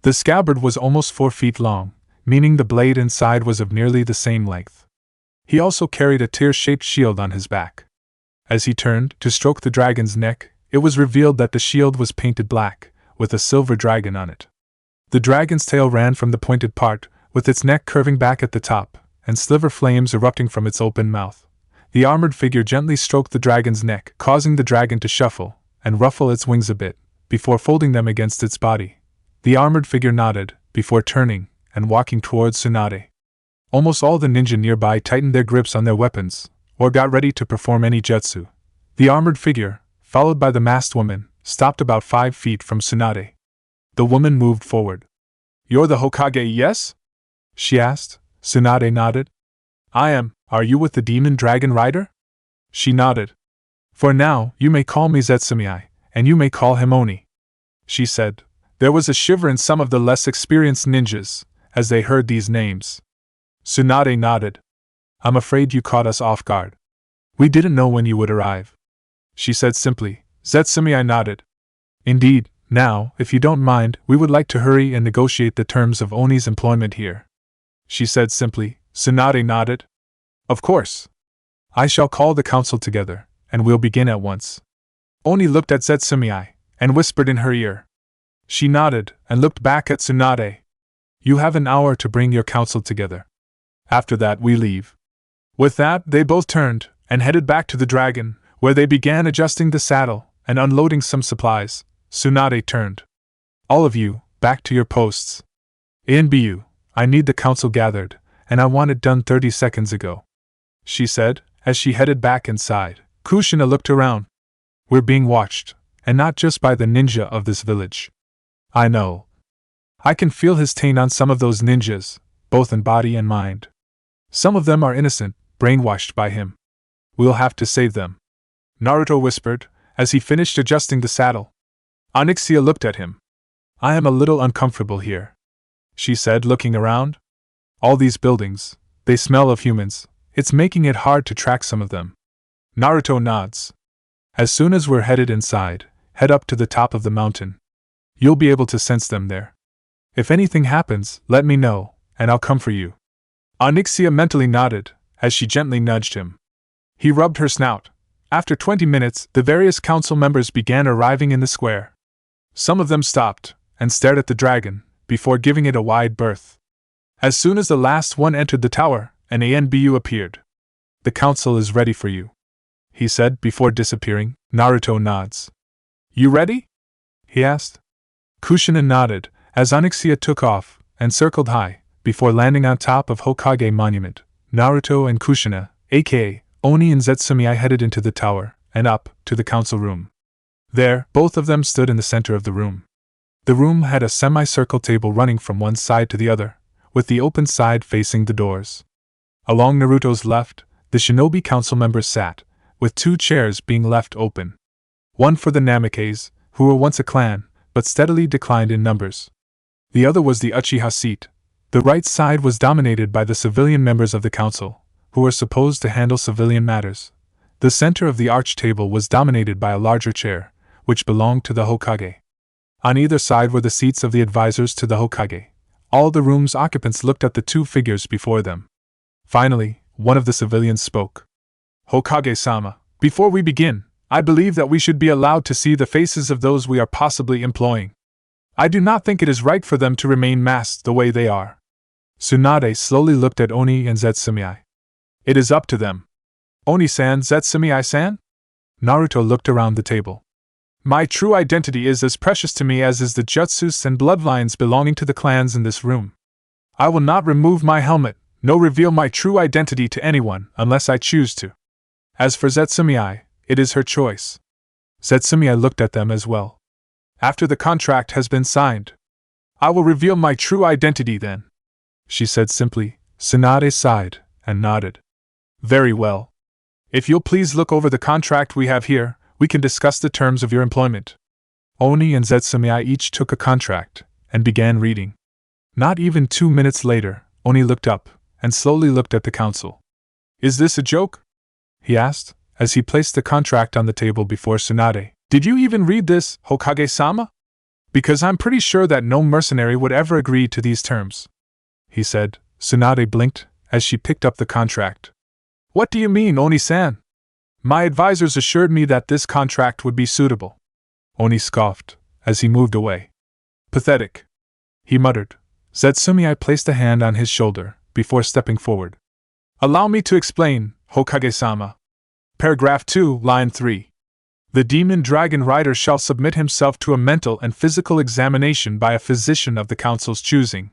The scabbard was almost 4 feet long, meaning the blade inside was of nearly the same length. He also carried a tear-shaped shield on his back. As he turned to stroke the dragon's neck, it was revealed that the shield was painted black, with a silver dragon on it. The dragon's tail ran from the pointed part, with its neck curving back at the top, and sliver flames erupting from its open mouth. The armored figure gently stroked the dragon's neck, causing the dragon to shuffle and ruffle its wings a bit, before folding them against its body. The armored figure nodded, before turning and walking towards Tsunade. Almost all the ninja nearby tightened their grips on their weapons, or got ready to perform any jutsu. The armored figure, followed by the masked woman, stopped about 5 feet from Tsunade. The woman moved forward. You're the Hokage, yes? She asked. Tsunade nodded. I am. Are you with the demon dragon rider? She nodded. For now, you may call me Zetsumei, and you may call him Oni, she said. There was a shiver in some of the less experienced ninjas, as they heard these names. Tsunade nodded. I'm afraid you caught us off guard. We didn't know when you would arrive, she said simply. Zetsumei nodded. Indeed, now, if you don't mind, we would like to hurry and negotiate the terms of Oni's employment here, she said simply. Tsunade nodded. Of course. I shall call the council together, and we'll begin at once. Oni looked at Zetsumei, and whispered in her ear. She nodded, and looked back at Tsunade. You have an hour to bring your council together. After that we leave. With that, they both turned, and headed back to the dragon, where they began adjusting the saddle, and unloading some supplies. Tsunade turned. All of you, back to your posts. INBU, I need the council gathered, and I want it done 30 seconds ago, she said, as she headed back inside. Kushina looked around. We're being watched, and not just by the ninja of this village. I know. I can feel his taint on some of those ninjas, both in body and mind. Some of them are innocent, brainwashed by him. We'll have to save them, Naruto whispered, as he finished adjusting the saddle. Onyxia looked at him. I am a little uncomfortable here, she said, looking around. All these buildings, they smell of humans. It's making it hard to track some of them. Naruto nods. As soon as we're headed inside, head up to the top of the mountain. You'll be able to sense them there. If anything happens, let me know, and I'll come for you. Onyxia mentally nodded, as she gently nudged him. He rubbed her snout. After 20 minutes, the various council members began arriving in the square. Some of them stopped and stared at the dragon before giving it a wide berth. As soon as the last one entered the tower, an ANBU appeared. "The council is ready for you," he said before disappearing. Naruto nods. "You ready?" he asked. Kushina nodded as Onyxia took off and circled high before landing on top of Hokage Monument. Naruto and Kushina, aka Oni and Zetsumiai, headed into the tower and up to the council room. There, both of them stood in the center of the room. The room had a semicircle table running from one side to the other, with the open side facing the doors. Along Naruto's left, the shinobi council members sat, with 2 chairs being left open. One for the Namikes, who were once a clan, but steadily declined in numbers. The other was the Uchiha seat. The right side was dominated by the civilian members of the council, who were supposed to handle civilian matters. The center of the arch table was dominated by a larger chair, which belonged to the Hokage. On either side were the seats of the advisors to the Hokage. All the room's occupants looked at the 2 figures before them. Finally, one of the civilians spoke. "Hokage-sama, before we begin, I believe that we should be allowed to see the faces of those we are possibly employing. I do not think it is right for them to remain masked the way they are." Tsunade slowly looked at Oni and Zetsumiai. "It is up to them. Oni-san, Zetsumiai-san?" Naruto looked around the table. "My true identity is as precious to me as is the jutsus and bloodlines belonging to the clans in this room. I will not remove my helmet, nor reveal my true identity to anyone unless I choose to. As for Zetsumiai, it is her choice." Zetsumiai looked at them as well. "After the contract has been signed, I will reveal my true identity then," she said simply. Tsunade sighed and nodded. "Very well. If you'll please look over the contract we have here, we can discuss the terms of your employment." Oni and Zetsumiai each took a contract and began reading. Not even 2 minutes later, Oni looked up and slowly looked at the council. "Is this a joke?" he asked, as he placed the contract on the table before Tsunade. "Did you even read this, Hokage-sama? Because I'm pretty sure that no mercenary would ever agree to these terms," he said. Tsunade blinked as she picked up the contract. "What do you mean, Oni-san? My advisors assured me that this contract would be suitable." Oni scoffed as he moved away. "Pathetic," he muttered. Zetsumiai placed a hand on his shoulder before stepping forward. "Allow me to explain, Hokage-sama. Paragraph 2, line 3. The demon dragon rider shall submit himself to a mental and physical examination by a physician of the council's choosing."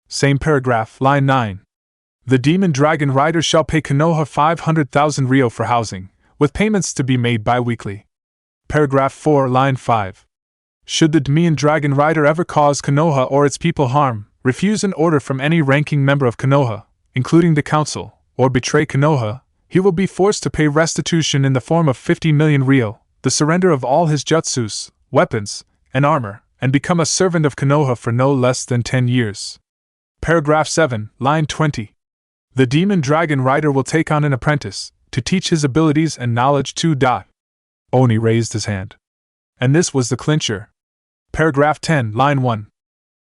Same paragraph, line 9. The demon dragon rider shall pay Konoha 500,000 ryo for housing, with payments to be made bi-weekly. Paragraph 4, line 5. Should the demon dragon rider ever cause Konoha or its people harm, refuse an order from any ranking member of Konoha, including the council, or betray Konoha, he will be forced to pay restitution in the form of 50 million ryo, the surrender of all his jutsus, weapons, and armor, and become a servant of Konoha for no less than 10 years. Paragraph 7, line 20. The demon dragon rider will take on an apprentice, to teach his abilities and knowledge to. Oni raised his hand. And this was the clincher. Paragraph 10, line 1.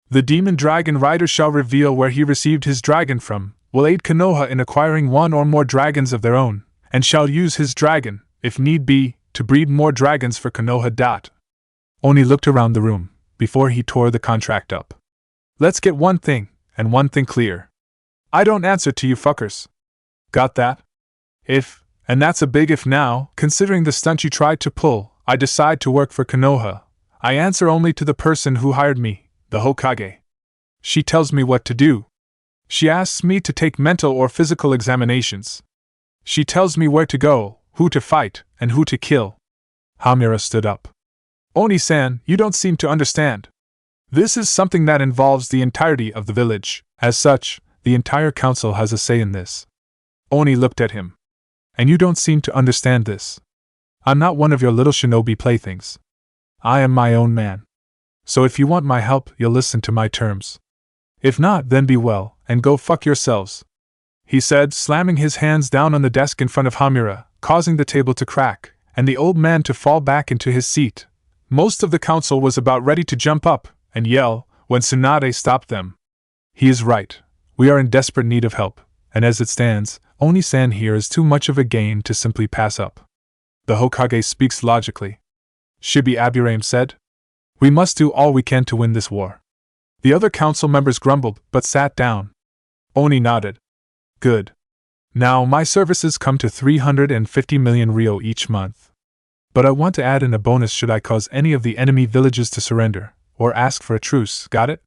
The demon dragon rider shall reveal where he received his dragon from, will aid Konoha in acquiring one or more dragons of their own, and shall use his dragon, if need be, to breed more dragons for Konoha. Oni looked around the room, before he tore the contract up. "Let's get one thing, and one thing clear. I don't answer to you fuckers. Got that? If, and that's a big if now, considering the stunt you tried to pull, I decide to work for Konoha, I answer only to the person who hired me, the Hokage. She tells me what to do. She asks me to take mental or physical examinations. She tells me where to go, who to fight, and who to kill." Hamura stood up. "Oni-san, you don't seem to understand. This is something that involves the entirety of the village. As such, the entire council has a say in this." Oni looked at him. "And you don't seem to understand this. I'm not one of your little shinobi playthings. I am my own man. So if you want my help, you'll listen to my terms. If not, then be well, and go fuck yourselves," he said, slamming his hands down on the desk in front of Hamura, causing the table to crack, and the old man to fall back into his seat. Most of the council was about ready to jump up and yell when Tsunade stopped them. "He is right. We are in desperate need of help, and as it stands, Oni-san here is too much of a gain to simply pass up. The Hokage speaks logically," Shibi Aburame said. We must do all we can to win this war. The other council members grumbled, but sat down. Oni nodded. Good. Now my services come to 350 million Rio each month. But I want to add in a bonus should I cause any of the enemy villages to surrender, or ask for a truce, got it?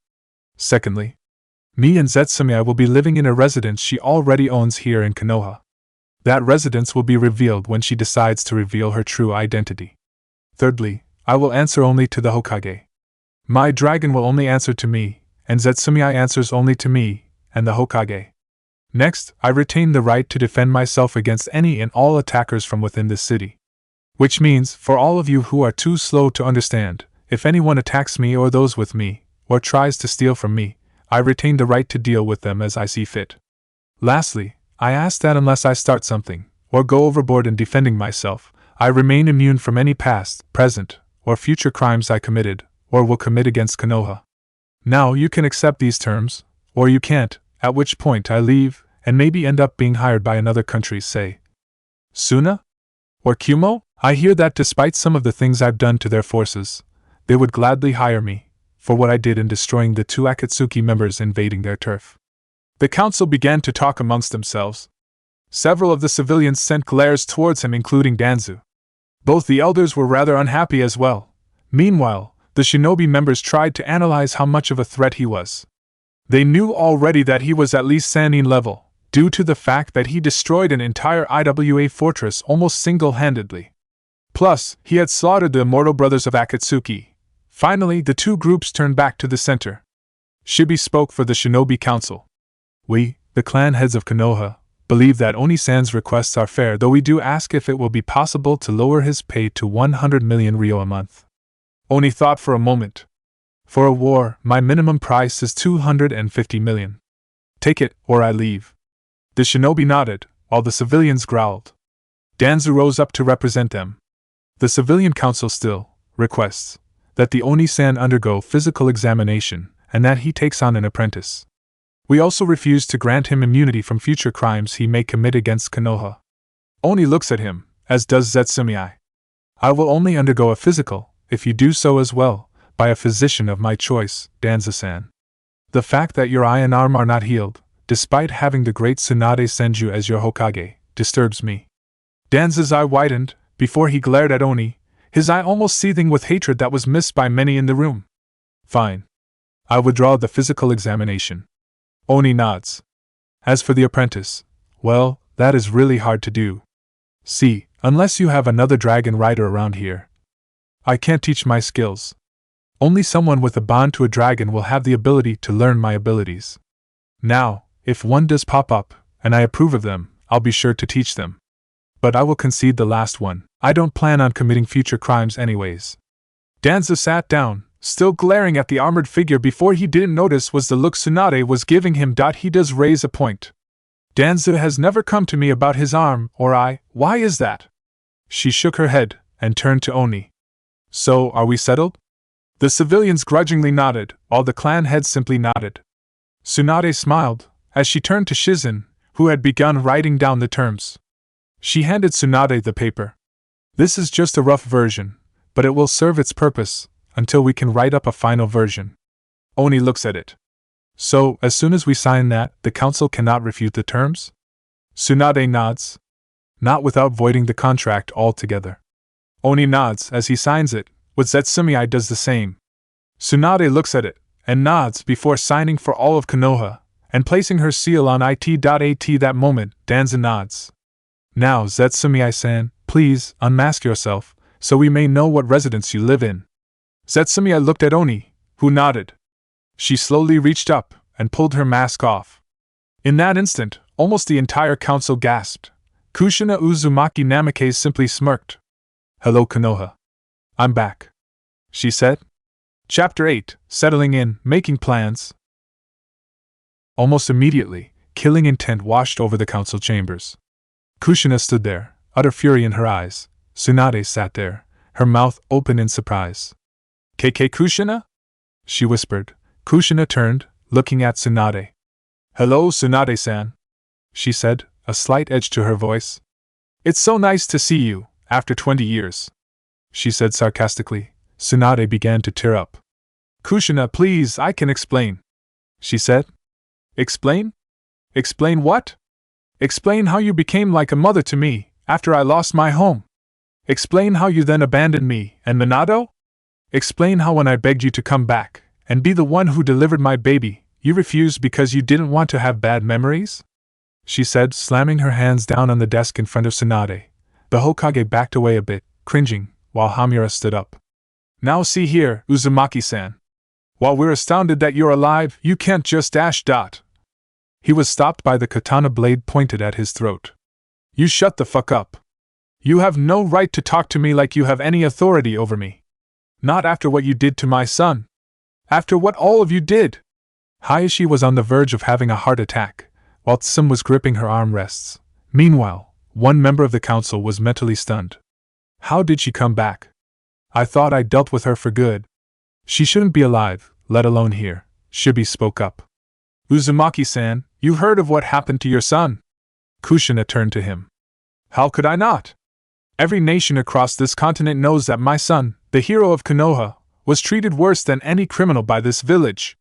Secondly, me and Zetsumi will be living in a residence she already owns here in Konoha. That residence will be revealed when she decides to reveal her true identity. Thirdly, I will answer only to the Hokage. My dragon will only answer to me, and Zetsumi answers only to me, and the Hokage. Next, I retain the right to defend myself against any and all attackers from within this city. Which means, for all of you who are too slow to understand, if anyone attacks me or those with me, or tries to steal from me, I retain the right to deal with them as I see fit. Lastly, I ask that unless I start something, or go overboard in defending myself, I remain immune from any past, present, or future crimes I committed, or will commit against Konoha. Now you can accept these terms, or you can't, at which point I leave, and maybe end up being hired by another country, say Suna? Or Kumo? I hear that despite some of the things I've done to their forces, they would gladly hire me, for what I did in destroying the 2 Akatsuki members invading their turf. The council began to talk amongst themselves. Several of the civilians sent glares towards him, including Danzu. Both the elders were rather unhappy as well. Meanwhile, the shinobi members tried to analyze how much of a threat he was. They knew already that he was at least Sannin level, due to the fact that he destroyed an entire IWA fortress almost single-handedly. Plus, he had slaughtered the immortal brothers of Akatsuki. Finally, the 2 groups turned back to the center. Shibi spoke for the shinobi council. We, the clan heads of Konoha, believe that Oni-san's requests are fair, though we do ask if it will be possible to lower his pay to 100 million Rio a month. Oni thought for a moment. For a war, my minimum price is 250 million. Take it, or I leave. The shinobi nodded, while the civilians growled. Danzu rose up to represent them. The civilian council still requests that the Oni-san undergo physical examination, and that he takes on an apprentice. We also refuse to grant him immunity from future crimes he may commit against Konoha. Oni looks at him, as does Zetsumi. I will only undergo a physical, if you do so as well, by a physician of my choice, Danza-san. The fact that your eye and arm are not healed, despite having the great Tsunade Senju as your Hokage, disturbs me. Danza's eye widened, before he glared at Oni, his eye almost seething with hatred that was missed by many in the room. Fine. I withdraw the physical examination. Oni nods. As for the apprentice, well, that is really hard to do. See, unless you have another dragon rider around here, I can't teach my skills. Only someone with a bond to a dragon will have the ability to learn my abilities. Now, if one does pop up, and I approve of them, I'll be sure to teach them. But I will concede the last one. I don't plan on committing future crimes anyways. Danza sat down, still glaring at the armored figure. Before he didn't notice was the look Tsunade was giving him. He does raise a point. Danza has never come to me about his arm or eye. Why is that? She shook her head, and turned to Oni. So, are we settled? The civilians grudgingly nodded, while the clan heads simply nodded. Tsunade smiled, as she turned to Shizen, who had begun writing down the terms. She handed Tsunade the paper. This is just a rough version, but it will serve its purpose, until we can write up a final version. Oni looks at it. So, as soon as we sign that, the council cannot refute the terms? Tsunade nods. Not without voiding the contract altogether. Oni nods as he signs it, with Zetsumi does the same. Tsunade looks at it, and nods before signing for all of Konoha, and placing her seal on it.at. That moment, Danza nods. Now, Zetsumi-san, please, unmask yourself, so we may know what residence you live in. Zetsumi looked at Oni, who nodded. She slowly reached up, and pulled her mask off. In that instant, almost the entire council gasped. Kushina Uzumaki Namikaze simply smirked. Hello, Konoha. I'm back, she said. Chapter 8, Settling in, Making Plans. Almost immediately, killing intent washed over the council chambers. Kushina stood there, utter fury in her eyes. Tsunade sat there, her mouth open in surprise. KK Kushina? She whispered. Kushina turned, looking at Tsunade. Hello, Tsunade-san, she said, a slight edge to her voice. It's so nice to see you, after 20 years, she said sarcastically, Tsunade began to tear up. Kushina, please, I can explain, she said. Explain? Explain what? Explain how you became like a mother to me, after I lost my home. Explain how you then abandoned me and Minato? Explain how when I begged you to come back, and be the one who delivered my baby, you refused because you didn't want to have bad memories? She said, slamming her hands down on the desk in front of Tsunade. The Hokage backed away a bit, cringing, while Hamura stood up. Now see here, Uzumaki-san. While we're astounded that you're alive, you can't just dash dot. He was stopped by the katana blade pointed at his throat. You shut the fuck up. You have no right to talk to me like you have any authority over me. Not after what you did to my son. After what all of you did. Hayashi was on the verge of having a heart attack, while Tsum was gripping her armrests. Meanwhile, one member of the council was mentally stunned. How did she come back? I thought I dealt with her for good. She shouldn't be alive, let alone here. Shibi spoke up. Uzumaki-san, you heard of what happened to your son? Kushina turned to him. How could I not? Every nation across this continent knows that my son, the hero of Konoha, was treated worse than any criminal by this village.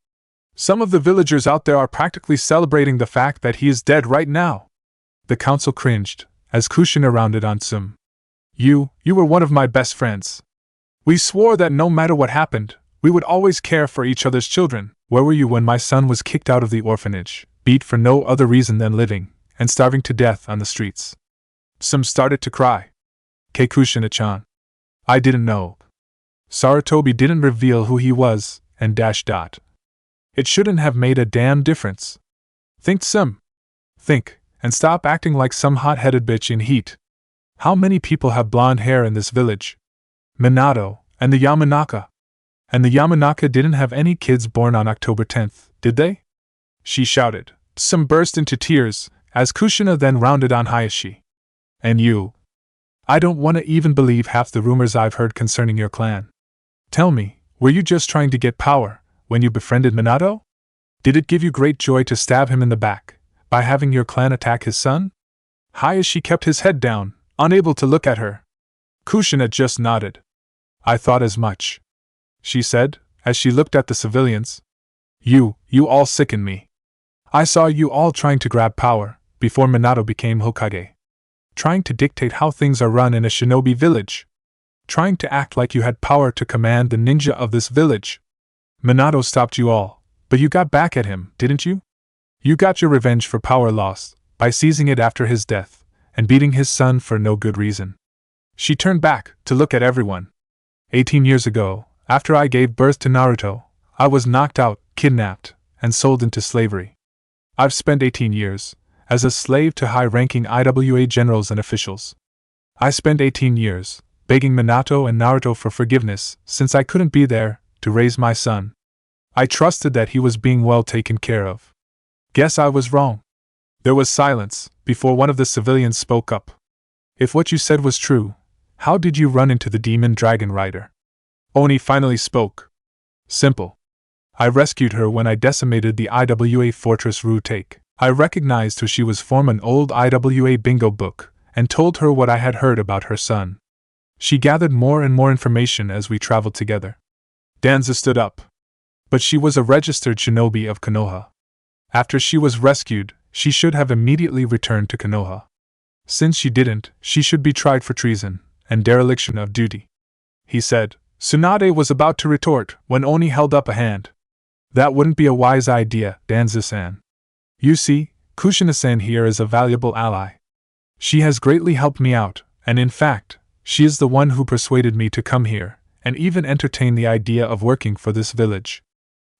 Some of the villagers out there are practically celebrating the fact that he is dead right now. The council cringed, as Kushina rounded on Tsum. You were one of my best friends. We swore that no matter what happened, we would always care for each other's children. Where were you when my son was kicked out of the orphanage, beat for no other reason than living, and starving to death on the streets? Tsum started to cry. Kushina-chan. I didn't know. Sarutobi didn't reveal who he was, and dash dot. It shouldn't have made a damn difference. Think, Tsum. Think, and stop acting like some hot-headed bitch in heat. How many people have blonde hair in this village? Minato, and the Yamanaka. And the Yamanaka didn't have any kids born on October 10th, did they? She shouted. Tsum burst into tears, as Kushina then rounded on Hayashi. And you? I don't want to even believe half the rumors I've heard concerning your clan. Tell me, were you just trying to get power, when you befriended Minato? Did it give you great joy to stab him in the back, by having your clan attack his son? Hayashi kept his head down, unable to look at her. Kushina just nodded. I thought as much, she said, as she looked at the civilians. You all sicken me. I saw you all trying to grab power, before Minato became Hokage. Trying to dictate how things are run in a shinobi village. Trying to act like you had power to command the ninja of this village. Minato stopped you all, but you got back at him, didn't you? You got your revenge for power loss, by seizing it after his death, and beating his son for no good reason. She turned back, to look at everyone. 18 years ago, after I gave birth to Naruto, I was knocked out, kidnapped, and sold into slavery. I've spent 18 years, as a slave to high-ranking IWA generals and officials. I spent 18 years, begging Minato and Naruto for forgiveness, since I couldn't be there, to raise my son. I trusted that he was being well taken care of. Guess I was wrong. There was silence, before one of the civilians spoke up. If what you said was true, how did you run into the demon dragon rider? Oni finally spoke. Simple. I rescued her when I decimated the IWA fortress Ru-Take. I recognized who she was from an old IWA bingo book, and told her what I had heard about her son. She gathered more and more information as we traveled together. Danza stood up. But she was a registered shinobi of Konoha. After she was rescued, she should have immediately returned to Konoha. Since she didn't, she should be tried for treason, and dereliction of duty. He said. Tsunade was about to retort, when Oni held up a hand. That wouldn't be a wise idea, Danza-san. You see, Kushina-san here is a valuable ally. She has greatly helped me out, and in fact, she is the one who persuaded me to come here, and even entertain the idea of working for this village.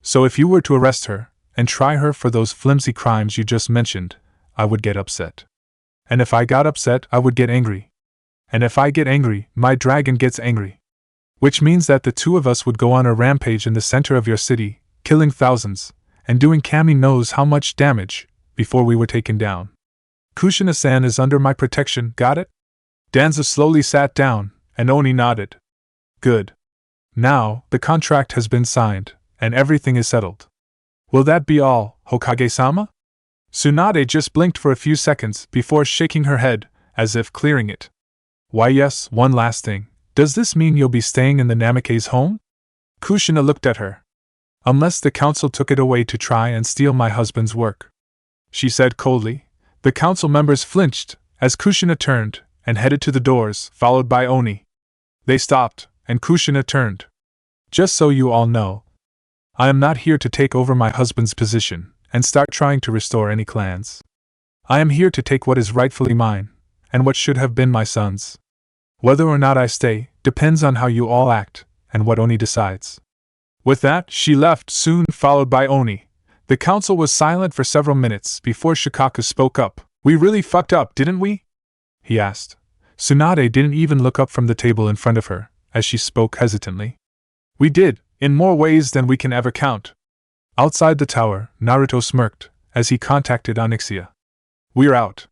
So if you were to arrest her, and try her for those flimsy crimes you just mentioned, I would get upset. And if I got upset, I would get angry. And if I get angry, my dragon gets angry. Which means that the two of us would go on a rampage in the center of your city, killing thousands, and doing Kami knows how much damage, before we were taken down. Kushina-san is under my protection, got it? Danza slowly sat down, and Oni nodded. Good. Now, the contract has been signed, and everything is settled. Will that be all, Hokage-sama? Tsunade just blinked for a few seconds before shaking her head, as if clearing it. Why yes, one last thing. Does this mean you'll be staying in the Namikaze home? Kushina looked at her. Unless the council took it away to try and steal my husband's work, she said coldly. The council members flinched as Kushina turned and headed to the doors, followed by Oni. They stopped, and Kushina turned. Just so you all know, I am not here to take over my husband's position and start trying to restore any clans. I am here to take what is rightfully mine, and what should have been my son's. Whether or not I stay depends on how you all act and what Oni decides. With that, she left, soon followed by Oni. The council was silent for several minutes before Shikaku spoke up. We really fucked up, didn't we? He asked. Tsunade didn't even look up from the table in front of her, as she spoke hesitantly. We did, in more ways than we can ever count. Outside the tower, Naruto smirked as he contacted Onyxia. We're out.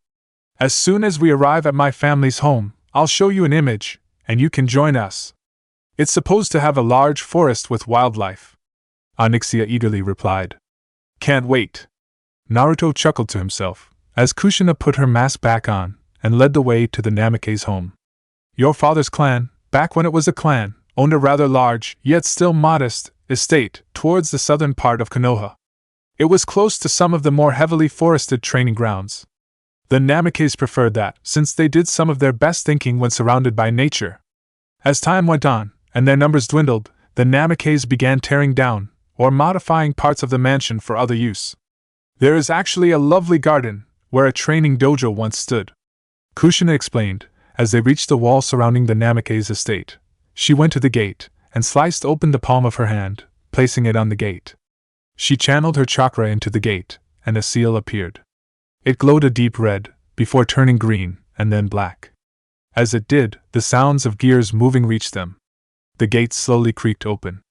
As soon as we arrive at my family's home, I'll show you an image, and you can join us. It's supposed to have a large forest with wildlife. Onyxia eagerly replied. Can't wait. Naruto chuckled to himself as Kushina put her mask back on and led the way to the Namikaze home. Your father's clan, back when it was a clan, owned a rather large, yet still modest, estate towards the southern part of Konoha. It was close to some of the more heavily forested training grounds. The Namikaze preferred that, since they did some of their best thinking when surrounded by nature. As time went on, and their numbers dwindled, the Namikaze began tearing down, or modifying parts of the mansion for other use. There is actually a lovely garden, where a training dojo once stood. Kushina explained, as they reached the wall surrounding the Namikaze estate. She went to the gate, and sliced open the palm of her hand, placing it on the gate. She channeled her chakra into the gate, and a seal appeared. It glowed a deep red, before turning green, and then black. As it did, the sounds of gears moving reached them. The gate slowly creaked open.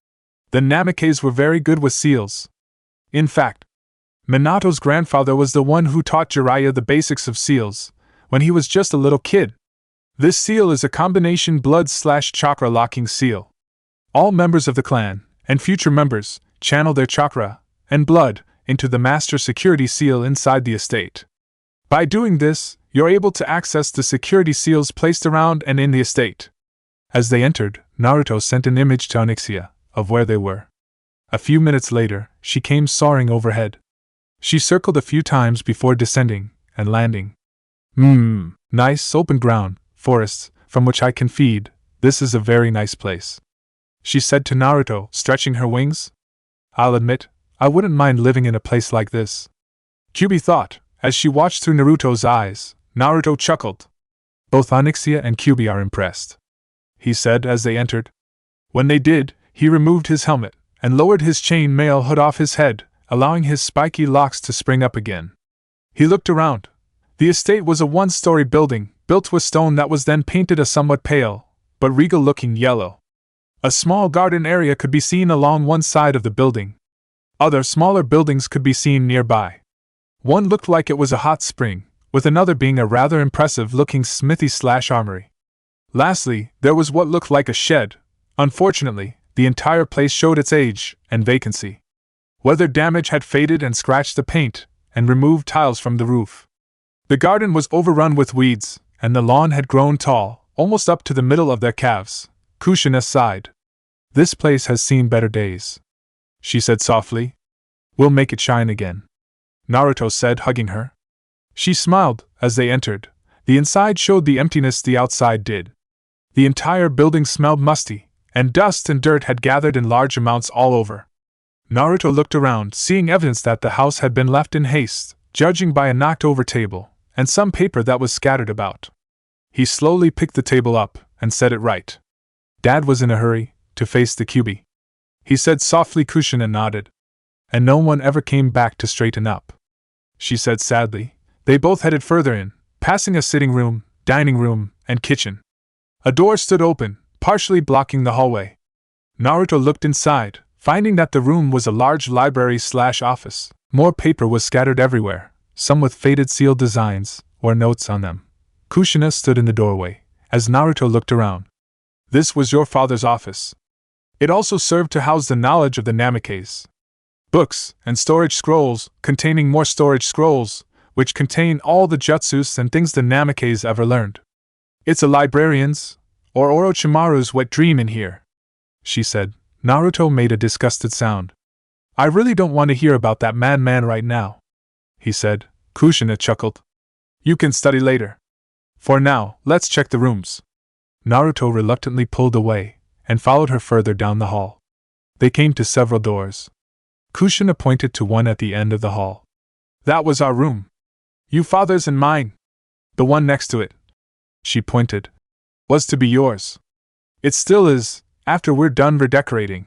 The Namikaze were very good with seals. In fact, Minato's grandfather was the one who taught Jiraiya the basics of seals, when he was just a little kid. This seal is a combination blood/chakra locking seal. All members of the clan, and future members, channel their chakra and blood into the master security seal inside the estate. By doing this, you're able to access the security seals placed around and in the estate. As they entered, Naruto sent an image to Onyxia of where they were. A few minutes later, she came soaring overhead. She circled a few times before descending and landing. Nice open ground, forests, from which I can feed. This is a very nice place, she said to Naruto, stretching her wings. I'll admit, I wouldn't mind living in a place like this, Kyubi thought, as she watched through Naruto's eyes. Naruto chuckled. Both Onyxia and Kyubi are impressed, he said as they entered. When they did, he removed his helmet and lowered his chain mail hood off his head, allowing his spiky locks to spring up again. He looked around. The estate was a one-story building, built with stone that was then painted a somewhat pale, but regal-looking yellow. A small garden area could be seen along one side of the building. Other smaller buildings could be seen nearby. One looked like it was a hot spring, with another being a rather impressive-looking smithy/armory. Lastly, there was what looked like a shed. Unfortunately, the entire place showed its age and vacancy. Weather damage had faded and scratched the paint, and removed tiles from the roof. The garden was overrun with weeds, and the lawn had grown tall, almost up to the middle of their calves. Kushina sighed. This place has seen better days, she said softly. We'll make it shine again, Naruto said, hugging her. She smiled as they entered. The inside showed the emptiness the outside did. The entire building smelled musty, and dust and dirt had gathered in large amounts all over. Naruto looked around, seeing evidence that the house had been left in haste, judging by a knocked-over table and some paper that was scattered about. He slowly picked the table up and set it right. Dad was in a hurry to face the Kyubi, he said softly. Kushina nodded. And no one ever came back to straighten up, she said sadly. They both headed further in, passing a sitting room, dining room, and kitchen. A door stood open, partially blocking the hallway. Naruto looked inside, finding that the room was a large library/office. More paper was scattered everywhere, some with faded seal designs or notes on them. Kushina stood in the doorway, as Naruto looked around. This was your father's office. It also served to house the knowledge of the Namikaze. Books and storage scrolls, containing more storage scrolls, which contain all the jutsus and things the Namikaze ever learned. It's a librarian's Or Orochimaru's wet dream in here, she said. Naruto made a disgusted sound. I really don't want to hear about that madman right now, he said. Kushina chuckled. You can study later. For now, let's check the rooms. Naruto reluctantly pulled away, and followed her further down the hall. They came to several doors. Kushina pointed to one at the end of the hall. That was our room. You father's and mine. The one next to it, she pointed, was to be yours. It still is, after we're done redecorating,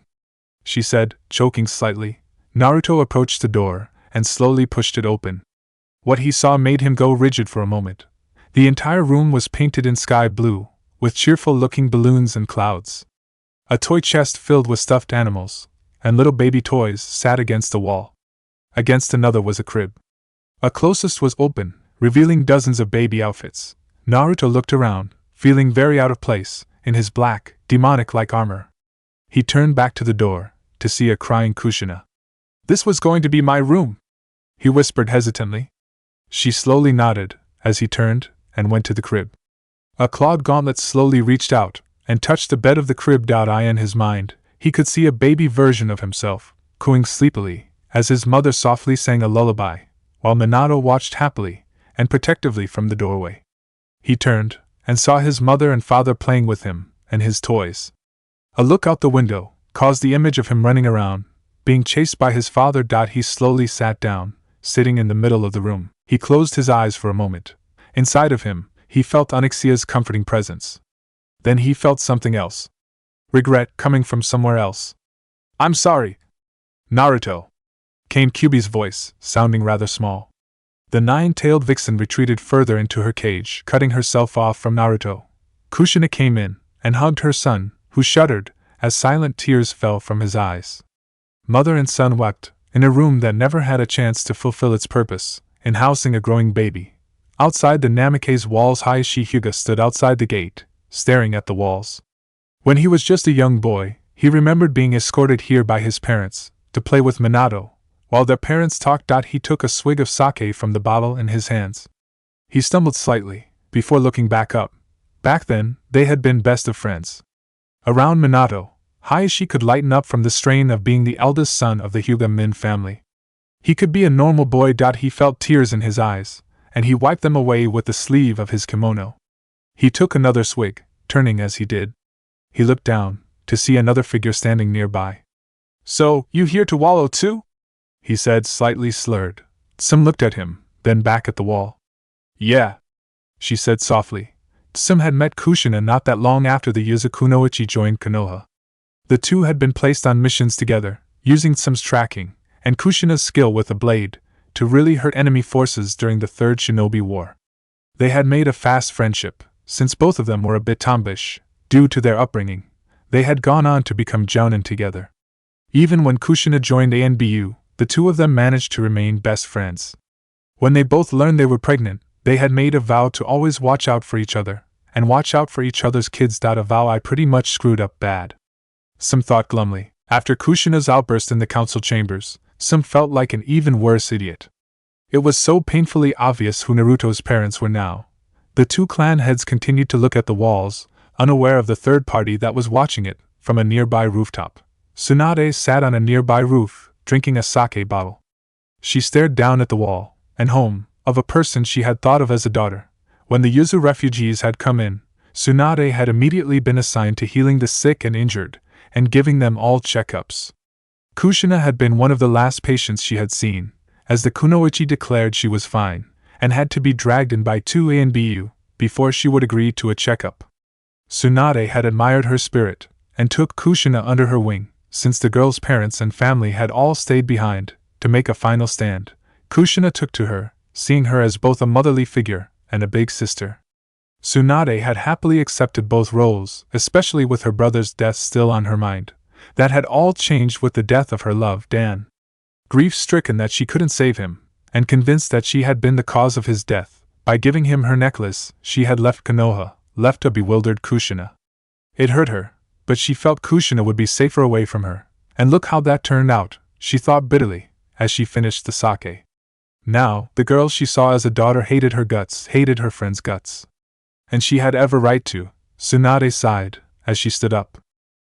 she said, choking slightly. Naruto approached the door, and slowly pushed it open. What he saw made him go rigid for a moment. The entire room was painted in sky blue, with cheerful-looking balloons and clouds. A toy chest filled with stuffed animals, and little baby toys sat against the wall. Against another was a crib. A closest was open, revealing dozens of baby outfits. Naruto looked around, feeling very out of place, in his black, demonic-like armor. He turned back to the door, to see a crying Kushina. This was going to be my room, he whispered hesitantly. She slowly nodded, as he turned, and went to the crib. A clawed gauntlet slowly reached out, and touched the bed of the crib. In his mind, he could see a baby version of himself, cooing sleepily, as his mother softly sang a lullaby, while Minato watched happily and protectively from the doorway. He turned, and saw his mother and father playing with him and his toys. A look out the window caused the image of him running around, being chased by his father. He slowly sat down, sitting in the middle of the room. He closed his eyes for a moment. Inside of him, he felt Onyxia's comforting presence. Then he felt something else. Regret coming from somewhere else. I'm sorry, Naruto, came Kyuubi's voice, sounding rather small. The nine-tailed vixen retreated further into her cage, cutting herself off from Naruto. Kushina came in, and hugged her son, who shuddered, as silent tears fell from his eyes. Mother and son wept, in a room that never had a chance to fulfill its purpose, in housing a growing baby. Outside the Namikaze's walls, Hayashi Hyuga stood outside the gate, staring at the walls. When he was just a young boy, he remembered being escorted here by his parents, to play with Minato. While their parents talked, he took a swig of sake from the bottle in his hands. He stumbled slightly, before looking back up. Back then, they had been best of friends. Around Minato, Hayashi could lighten up from the strain of being the eldest son of the Hyuga Min family. He could be a normal boy. He felt tears in his eyes, and he wiped them away with the sleeve of his kimono. He took another swig, turning as he did. He looked down, to see another figure standing nearby. So, you here to wallow too? He said, slightly slurred. Sim looked at him, then back at the wall. Yeah, she said softly. Sim had met Kushina not that long after the Yuzukunoichi joined Konoha. The two had been placed on missions together, using Sim's tracking, and Kushina's skill with a blade, to really hurt enemy forces during the Third Shinobi War. They had made a fast friendship, since both of them were a bit tomboyish, due to their upbringing. They had gone on to become jounin together. Even when Kushina joined ANBU, the two of them managed to remain best friends. When they both learned they were pregnant, they had made a vow to always watch out for each other, and watch out for each other's kids. A vow I pretty much screwed up bad, Sim thought glumly. After Kushina's outburst in the council chambers, Sim felt like an even worse idiot. It was so painfully obvious who Naruto's parents were now. The two clan heads continued to look at the walls, unaware of the third party that was watching it, from a nearby rooftop. Tsunade sat on a nearby roof, drinking a sake bottle. She stared down at the wall, and home, of a person she had thought of as a daughter. When the Yuzu refugees had come in, Tsunade had immediately been assigned to healing the sick and injured, and giving them all checkups. Kushina had been one of the last patients she had seen, as the Kunoichi declared she was fine, and had to be dragged in by 2 ANBU, before she would agree to a checkup. Tsunade had admired her spirit, and took Kushina under her wing. Since the girl's parents and family had all stayed behind, to make a final stand, Kushina took to her, seeing her as both a motherly figure and a big sister. Tsunade had happily accepted both roles, especially with her brother's death still on her mind. That had all changed with the death of her love, Dan. Grief-stricken that she couldn't save him, and convinced that she had been the cause of his death, by giving him her necklace, she had left Konoha, left a bewildered Kushina. It hurt her, but she felt Kushina would be safer away from her, and look how that turned out, she thought bitterly, as she finished the sake. Now, the girl she saw as a daughter hated her guts, hated her friend's guts. And she had every right to, Tsunade sighed, as she stood up.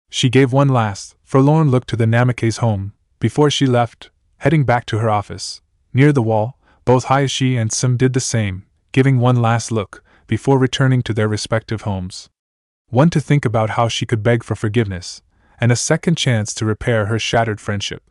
She gave one last, forlorn look to the Namake's home, before she left, heading back to her office. Near the wall, both Hayashi and Sim did the same, giving one last look, before returning to their respective homes. One to think about how she could beg for forgiveness, and a second chance to repair her shattered friendship.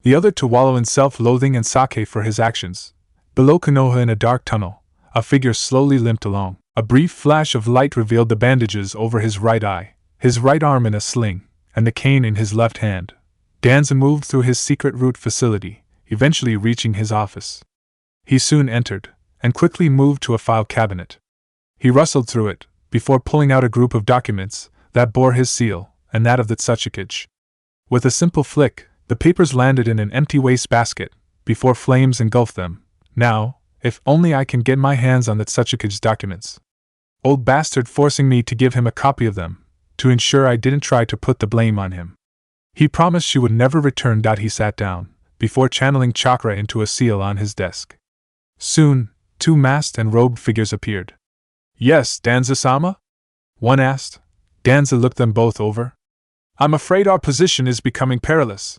The other to wallow in self-loathing and sake for his actions. Below Konoha in a dark tunnel, a figure slowly limped along. A brief flash of light revealed the bandages over his right eye, his right arm in a sling, and the cane in his left hand. Danza moved through his secret route facility, eventually reaching his office. He soon entered, and quickly moved to a file cabinet. He rustled through it, before pulling out a group of documents that bore his seal, and that of the Tsuchikage. With a simple flick, the papers landed in an empty wastebasket, before flames engulfed them. Now, if only I can get my hands on the Tsuchikage documents. Old bastard forcing me to give him a copy of them, to ensure I didn't try to put the blame on him. He promised she would never return. He sat down, before channeling chakra into a seal on his desk. Soon, 2 masked and robed figures appeared. Yes, Danza-sama? One asked. Danza looked them both over. I'm afraid our position is becoming perilous.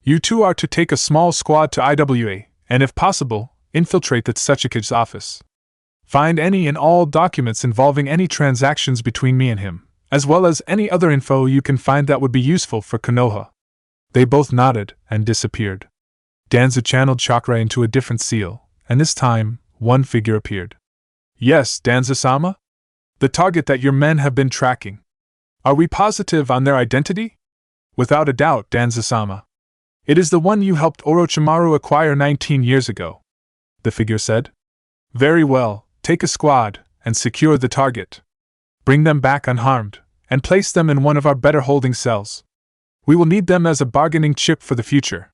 You two are to take a small squad to IWA, and if possible, infiltrate the Tsuchikage's office. Find any and all documents involving any transactions between me and him, as well as any other info you can find that would be useful for Konoha. They both nodded and disappeared. Danza channeled chakra into a different seal, and this time, one figure appeared. Yes, Danza-sama? The target that your men have been tracking. Are we positive on their identity? Without a doubt, Danza-sama. It is the one you helped Orochimaru acquire 19 years ago, the figure said. Very well, take a squad, and secure the target. Bring them back unharmed, and place them in one of our better holding cells. We will need them as a bargaining chip for the future,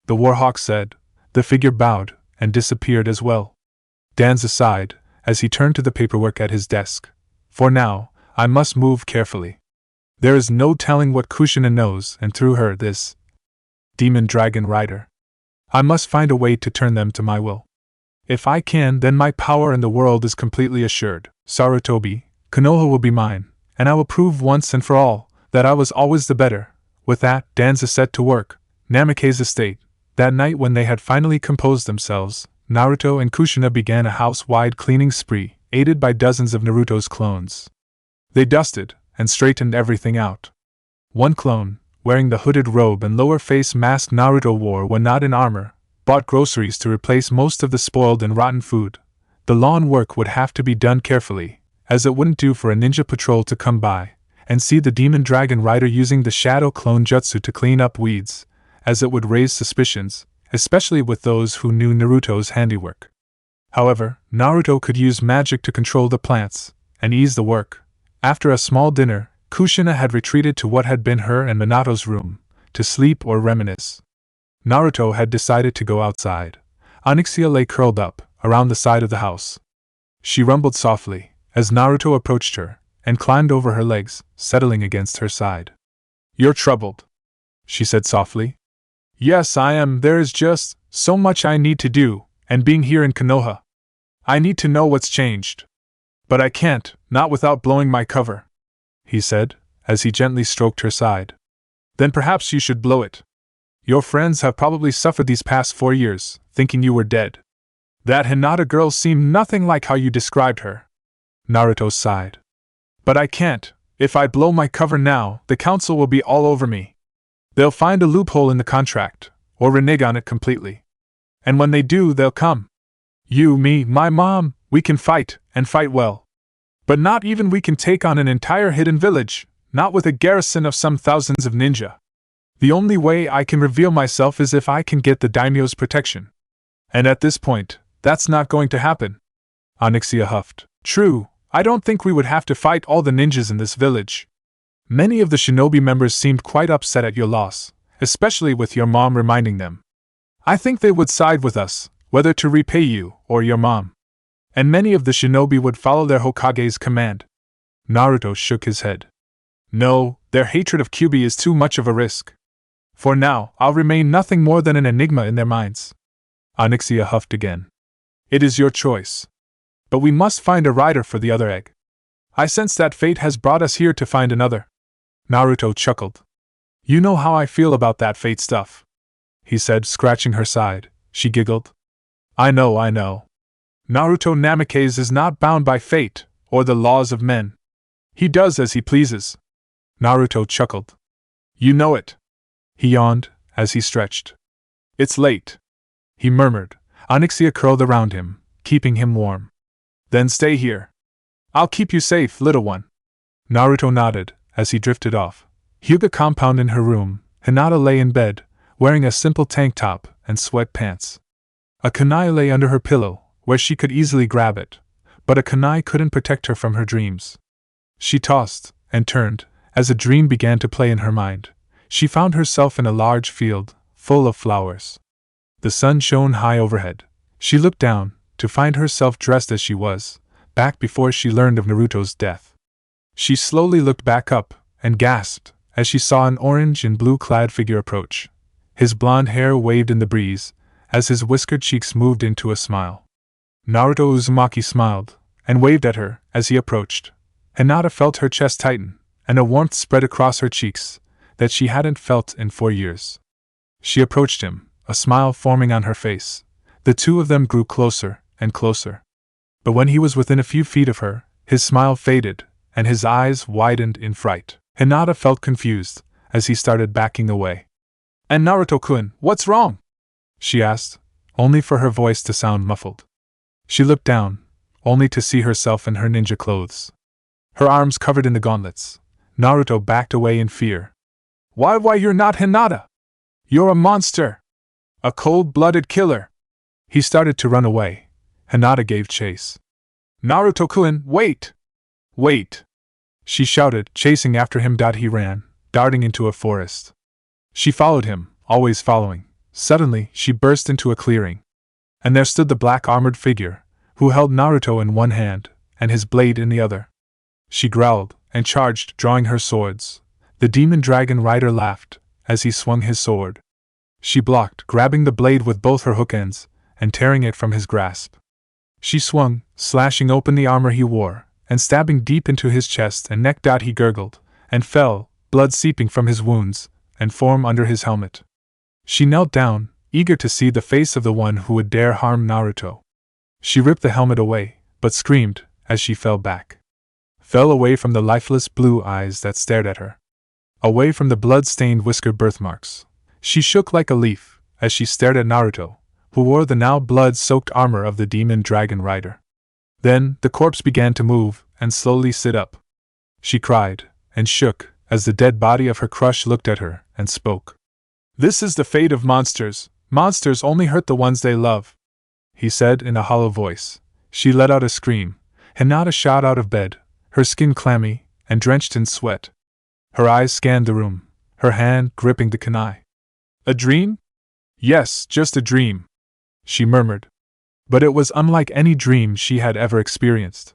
the Warhawk said. The figure bowed, and disappeared as well. Danza sighed, as he turned to the paperwork at his desk. For now, I must move carefully. There is no telling what Kushina knows, and through her this demon dragon rider. I must find a way to turn them to my will. If I can, then my power in the world is completely assured. Sarutobi, Konoha will be mine, and I will prove once and for all that I was always the better. With that, Danza set to work. Namake's estate. That night when they had finally composed themselves, Naruto and Kushina began a house-wide cleaning spree, aided by dozens of Naruto's clones. They dusted and straightened everything out. One clone, wearing the hooded robe and lower face mask Naruto wore when not in armor, bought groceries to replace most of the spoiled and rotten food. The lawn work would have to be done carefully, as it wouldn't do for a ninja patrol to come by and see the demon dragon rider using the shadow clone jutsu to clean up weeds, as it would raise suspicions, especially with those who knew Naruto's handiwork. However, Naruto could use magic to control the plants and ease the work. After a small dinner, Kushina had retreated to what had been her and Minato's room, to sleep or reminisce. Naruto had decided to go outside. Onyxia lay curled up, around the side of the house. She rumbled softly, as Naruto approached her, and climbed over her legs, settling against her side. You're troubled, she said softly. Yes, I am. There is just so much I need to do, and being here in Konoha, I need to know what's changed. But I can't, not without blowing my cover, he said, as he gently stroked her side. Then perhaps you should blow it. Your friends have probably suffered these past 4 years, thinking you were dead. That Hinata girl seemed nothing like how you described her. Naruto sighed. But I can't. If I blow my cover now, the council will be all over me. They'll find a loophole in the contract, or renege on it completely. And when they do, they'll come. You, me, my mom, we can fight, and fight well. But not even we can take on an entire hidden village, not with a garrison of some thousands of ninja. The only way I can reveal myself is if I can get the daimyo's protection. And at this point, that's not going to happen. Onyxia huffed. True, I don't think we would have to fight all the ninjas in this village. Many of the shinobi members seemed quite upset at your loss, especially with your mom reminding them. I think they would side with us, whether to repay you or your mom. And many of the shinobi would follow their Hokage's command. Naruto shook his head. No, their hatred of Kyuubi is too much of a risk. For now, I'll remain nothing more than an enigma in their minds. Onyxia huffed again. It is your choice. But we must find a rider for the other egg. I sense that fate has brought us here to find another. Naruto chuckled. You know how I feel about that fate stuff, he said, scratching her side. She giggled. I know. Naruto Namikaze is not bound by fate, or the laws of men. He does as he pleases. Naruto chuckled. You know it. He yawned, as he stretched. It's late, he murmured. Onyxia curled around him, keeping him warm. Then stay here. I'll keep you safe, little one. Naruto nodded, as he drifted off. Hyuga compound in her room, Hinata lay in bed, wearing a simple tank top and sweatpants. A kunai lay under her pillow, where she could easily grab it, but a kunai couldn't protect her from her dreams. She tossed and turned, as a dream began to play in her mind. She found herself in a large field, full of flowers. The sun shone high overhead. She looked down, to find herself dressed as she was, back before she learned of Naruto's death. She slowly looked back up, and gasped, as she saw an orange and blue-clad figure approach. His blonde hair waved in the breeze, as his whiskered cheeks moved into a smile. Naruto Uzumaki smiled, and waved at her, as he approached. Hinata felt her chest tighten, and a warmth spread across her cheeks, that she hadn't felt in 4 years. She approached him, a smile forming on her face. The two of them grew closer and closer. But when he was within a few feet of her, his smile faded, and his eyes widened in fright. Hinata felt confused, as he started backing away. And Naruto-kun, what's wrong? She asked, only for her voice to sound muffled. She looked down, only to see herself in her ninja clothes. Her arms covered in the gauntlets. Naruto backed away in fear. Why you're not Hinata? You're a monster! A cold-blooded killer! He started to run away. Hinata gave chase. Naruto-kun, wait! Wait! She shouted, chasing after him. He ran, darting into a forest. She followed him, always following. Suddenly, she burst into a clearing. And there stood the black-armored figure, who held Naruto in one hand, and his blade in the other. She growled, and charged, drawing her swords. The demon dragon rider laughed, as he swung his sword. She blocked, grabbing the blade with both her hook ends, and tearing it from his grasp. She swung, slashing open the armor he wore, and stabbing deep into his chest and neck. He gurgled, and fell, blood seeping from his wounds, and form under his helmet. She knelt down, eager to see the face of the one who would dare harm Naruto. She ripped the helmet away, but screamed, as she fell back. Fell away from the lifeless blue eyes that stared at her. Away from the blood-stained whisker birthmarks. She shook like a leaf, as she stared at Naruto, who wore the now blood-soaked armor of the demon dragon rider. Then, the corpse began to move, and slowly sit up. She cried, and shook, as the dead body of her crush looked at her, and spoke. This is the fate of monsters. Monsters only hurt the ones they love, he said in a hollow voice. She let out a scream. Hinata shot out of bed, her skin clammy, and drenched in sweat. Her eyes scanned the room, her hand gripping the kunai. A dream? Yes, just a dream, she murmured. But it was unlike any dream she had ever experienced.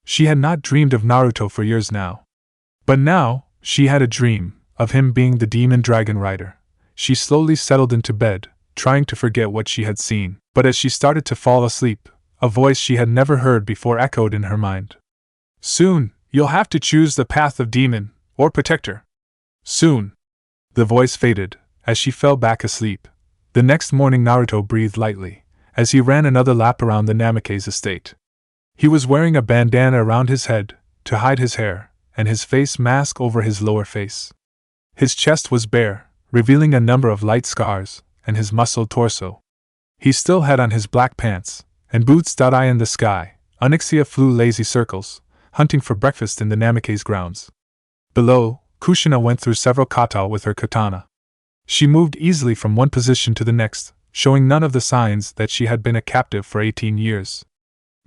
She had not dreamed of Naruto for years now. But now, she had a dream, of him being the demon dragon rider. She slowly settled into bed, trying to forget what she had seen. But as she started to fall asleep, a voice she had never heard before echoed in her mind. Soon, you'll have to choose the path of demon, or protector. Soon. The voice faded, as she fell back asleep. The next morning Naruto breathed lightly, as he ran another lap around the Namikaze estate. He was wearing a bandana around his head, to hide his hair, and his face mask over his lower face. His chest was bare, revealing a number of light scars, and his muscled torso. He still had on his black pants, and boots. Eye in the sky, Onyxia flew lazy circles, hunting for breakfast in the Namikaze grounds. Below, Kushina went through several kata with her katana. She moved easily from one position to the next, showing none of the signs that she had been a captive for 18 years.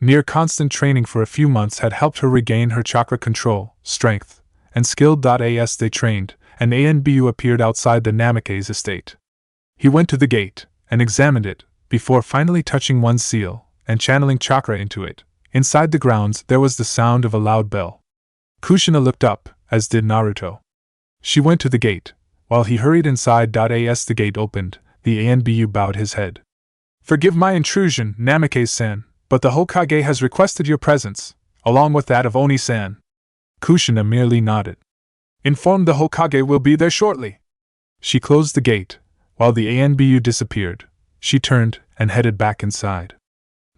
Near constant training for a few months had helped her regain her chakra control, strength, and skill. As they trained, an ANBU appeared outside the Namikaze estate. He went to the gate, and examined it, before finally touching one seal, and channeling chakra into it. Inside the grounds there was the sound of a loud bell. Kushina looked up, as did Naruto. She went to the gate. While he hurried inside. As the gate opened, the ANBU bowed his head. Forgive my intrusion, Namikaze-san, but the Hokage has requested your presence, along with that of Oni-san, Kushina merely nodded. Inform the Hokage we'll be there shortly. She closed the gate. While the ANBU disappeared, she turned and headed back inside.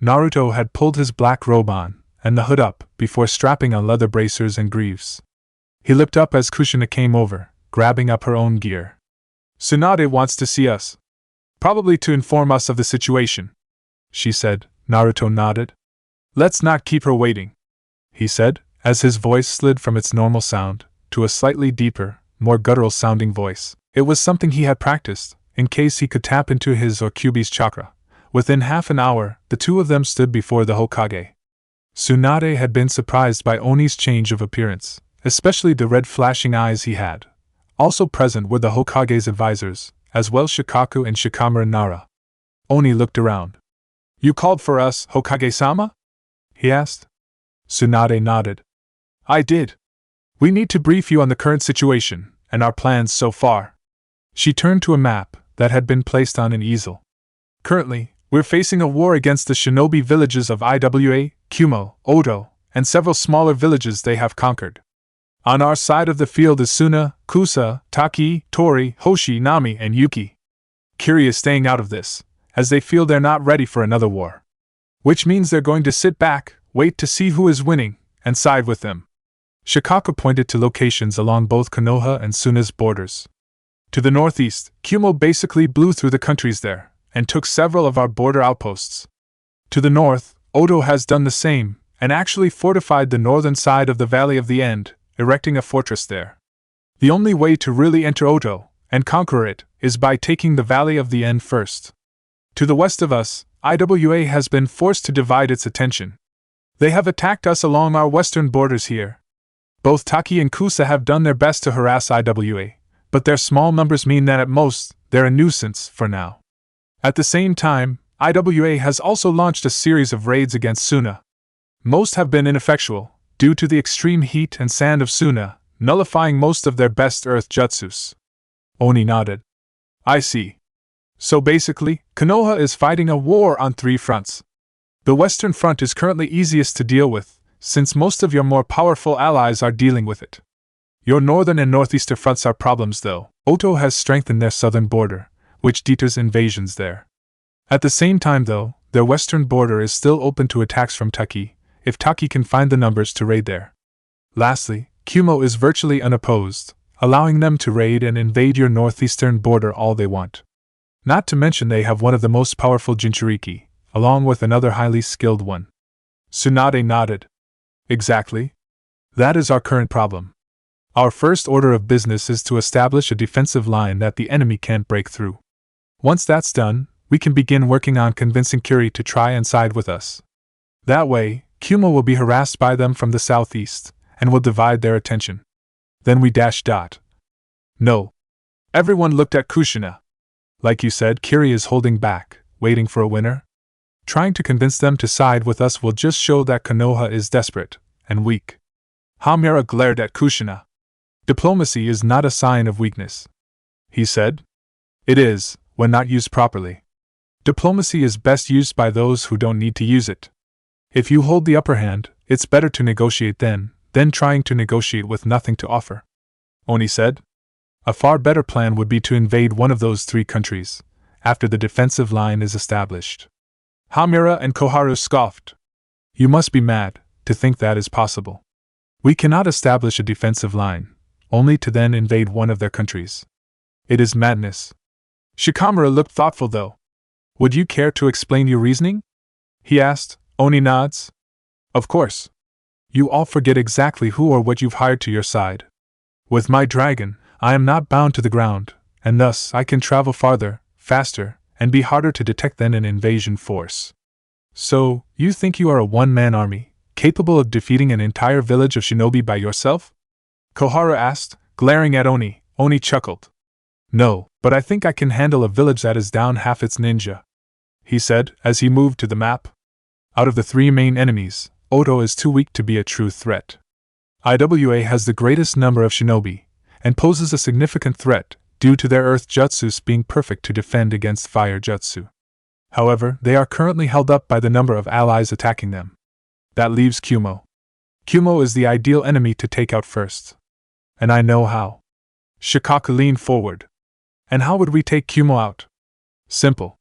Naruto had pulled his black robe on and the hood up before strapping on leather bracers and greaves. He looked up as Kushina came over, grabbing up her own gear. Tsunade wants to see us. Probably to inform us of the situation, she said. Naruto nodded. Let's not keep her waiting, he said, as his voice slid from its normal sound to a slightly deeper, more guttural-sounding voice. It was something he had practiced, in case he could tap into his or Kyuubi's chakra. Within half an hour, the two of them stood before the Hokage. Tsunade had been surprised by Oni's change of appearance, especially the red flashing eyes he had. Also present were the Hokage's advisors, as well Shikaku and Shikamaru Nara. Oni looked around. You called for us, Hokage-sama? He asked. Tsunade nodded. I did. We need to brief you on the current situation, and our plans so far. She turned to a map that had been placed on an easel. Currently, we're facing a war against the shinobi villages of Iwa, Kumo, Oto, and several smaller villages they have conquered. On our side of the field is Suna, Kusa, Taki, Tori, Hoshi, Nami, and Yuki. Kiri is staying out of this, as they feel they're not ready for another war. Which means they're going to sit back, wait to see who is winning, and side with them. Shikaku pointed to locations along both Konoha and Suna's borders. To the northeast, Kumo basically blew through the countries there, and took several of our border outposts. To the north, Oto has done the same, and actually fortified the northern side of the Valley of the End, erecting a fortress there. The only way to really enter Oto, and conquer it, is by taking the Valley of the End first. To the west of us, Iwa has been forced to divide its attention. They have attacked us along our western borders here. Both Taki and Kusa have done their best to harass Iwa, but their small numbers mean that at most, they're a nuisance for now. At the same time, Iwa has also launched a series of raids against Suna. Most have been ineffectual, due to the extreme heat and sand of Suna, nullifying most of their best earth jutsus. Oni nodded. I see. So basically, Konoha is fighting a war on 3 fronts. The western front is currently easiest to deal with, since most of your more powerful allies are dealing with it. Your northern and northeastern fronts are problems though. Oto has strengthened their southern border, which deters invasions there. At the same time though, their western border is still open to attacks from Taki, if Taki can find the numbers to raid there. Lastly, Kumo is virtually unopposed, allowing them to raid and invade your northeastern border all they want. Not to mention they have one of the most powerful Jinchuriki, along with another highly skilled one. Tsunade nodded. Exactly. That is our current problem. Our first order of business is to establish a defensive line that the enemy can't break through. Once that's done, we can begin working on convincing Kiri to try and side with us. That way, Kumo will be harassed by them from the southeast, and will divide their attention. Then we dash dot. No. Everyone looked at Kushina. Like you said, Kiri is holding back, waiting for a winner. Trying to convince them to side with us will just show that Konoha is desperate and weak. Hamura glared at Kushina. Diplomacy is not a sign of weakness, he said. It is, when not used properly. Diplomacy is best used by those who don't need to use it. If you hold the upper hand, it's better to negotiate than trying to negotiate with nothing to offer. Oni said. A far better plan would be to invade one of those 3 countries, after the defensive line is established. Hamura and Koharu scoffed. You must be mad to think that is possible. We cannot establish a defensive line, only to then invade one of their countries. It is madness. Shikamaru looked thoughtful though. Would you care to explain your reasoning? He asked. Oni nods. Of course. You all forget exactly who or what you've hired to your side. With my dragon, I am not bound to the ground, and thus I can travel farther, faster, and be harder to detect than an invasion force. So, you think you are a one-man army, capable of defeating an entire village of shinobi by yourself? Koharu asked, glaring at Oni. Oni chuckled. No, but I think I can handle a village that is down half its ninja, he said, as he moved to the map. Out of the 3 main enemies, Oto is too weak to be a true threat. Iwa has the greatest number of shinobi, and poses a significant threat, due to their earth jutsus being perfect to defend against fire jutsu. However, they are currently held up by the number of allies attacking them. That leaves Kumo. Kumo is the ideal enemy to take out first. And I know how. Shikaka leaned forward. And how would we take Kumo out? Simple.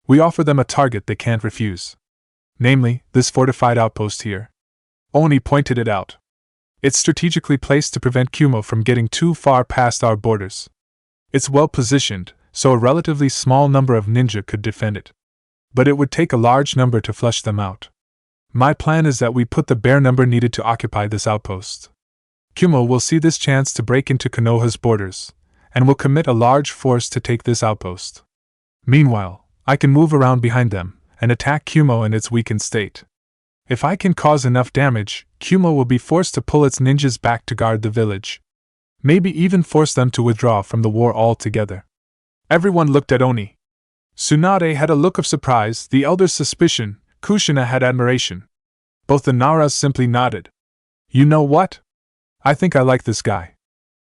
We offer them a target they can't refuse. Namely, this fortified outpost here. Oni pointed it out. It's strategically placed to prevent Kumo from getting too far past our borders. It's well positioned, so a relatively small number of ninja could defend it. But it would take a large number to flush them out. My plan is that we put the bare number needed to occupy this outpost. Kumo will see this chance to break into Konoha's borders, and will commit a large force to take this outpost. Meanwhile, I can move around behind them, and attack Kumo in its weakened state. If I can cause enough damage, Kumo will be forced to pull its ninjas back to guard the village. Maybe even force them to withdraw from the war altogether. Everyone looked at Oni. Tsunade had a look of surprise, the elder's suspicion, Kushina had admiration. Both the Naras simply nodded. You know what? I think I like this guy,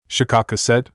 Shikaka said.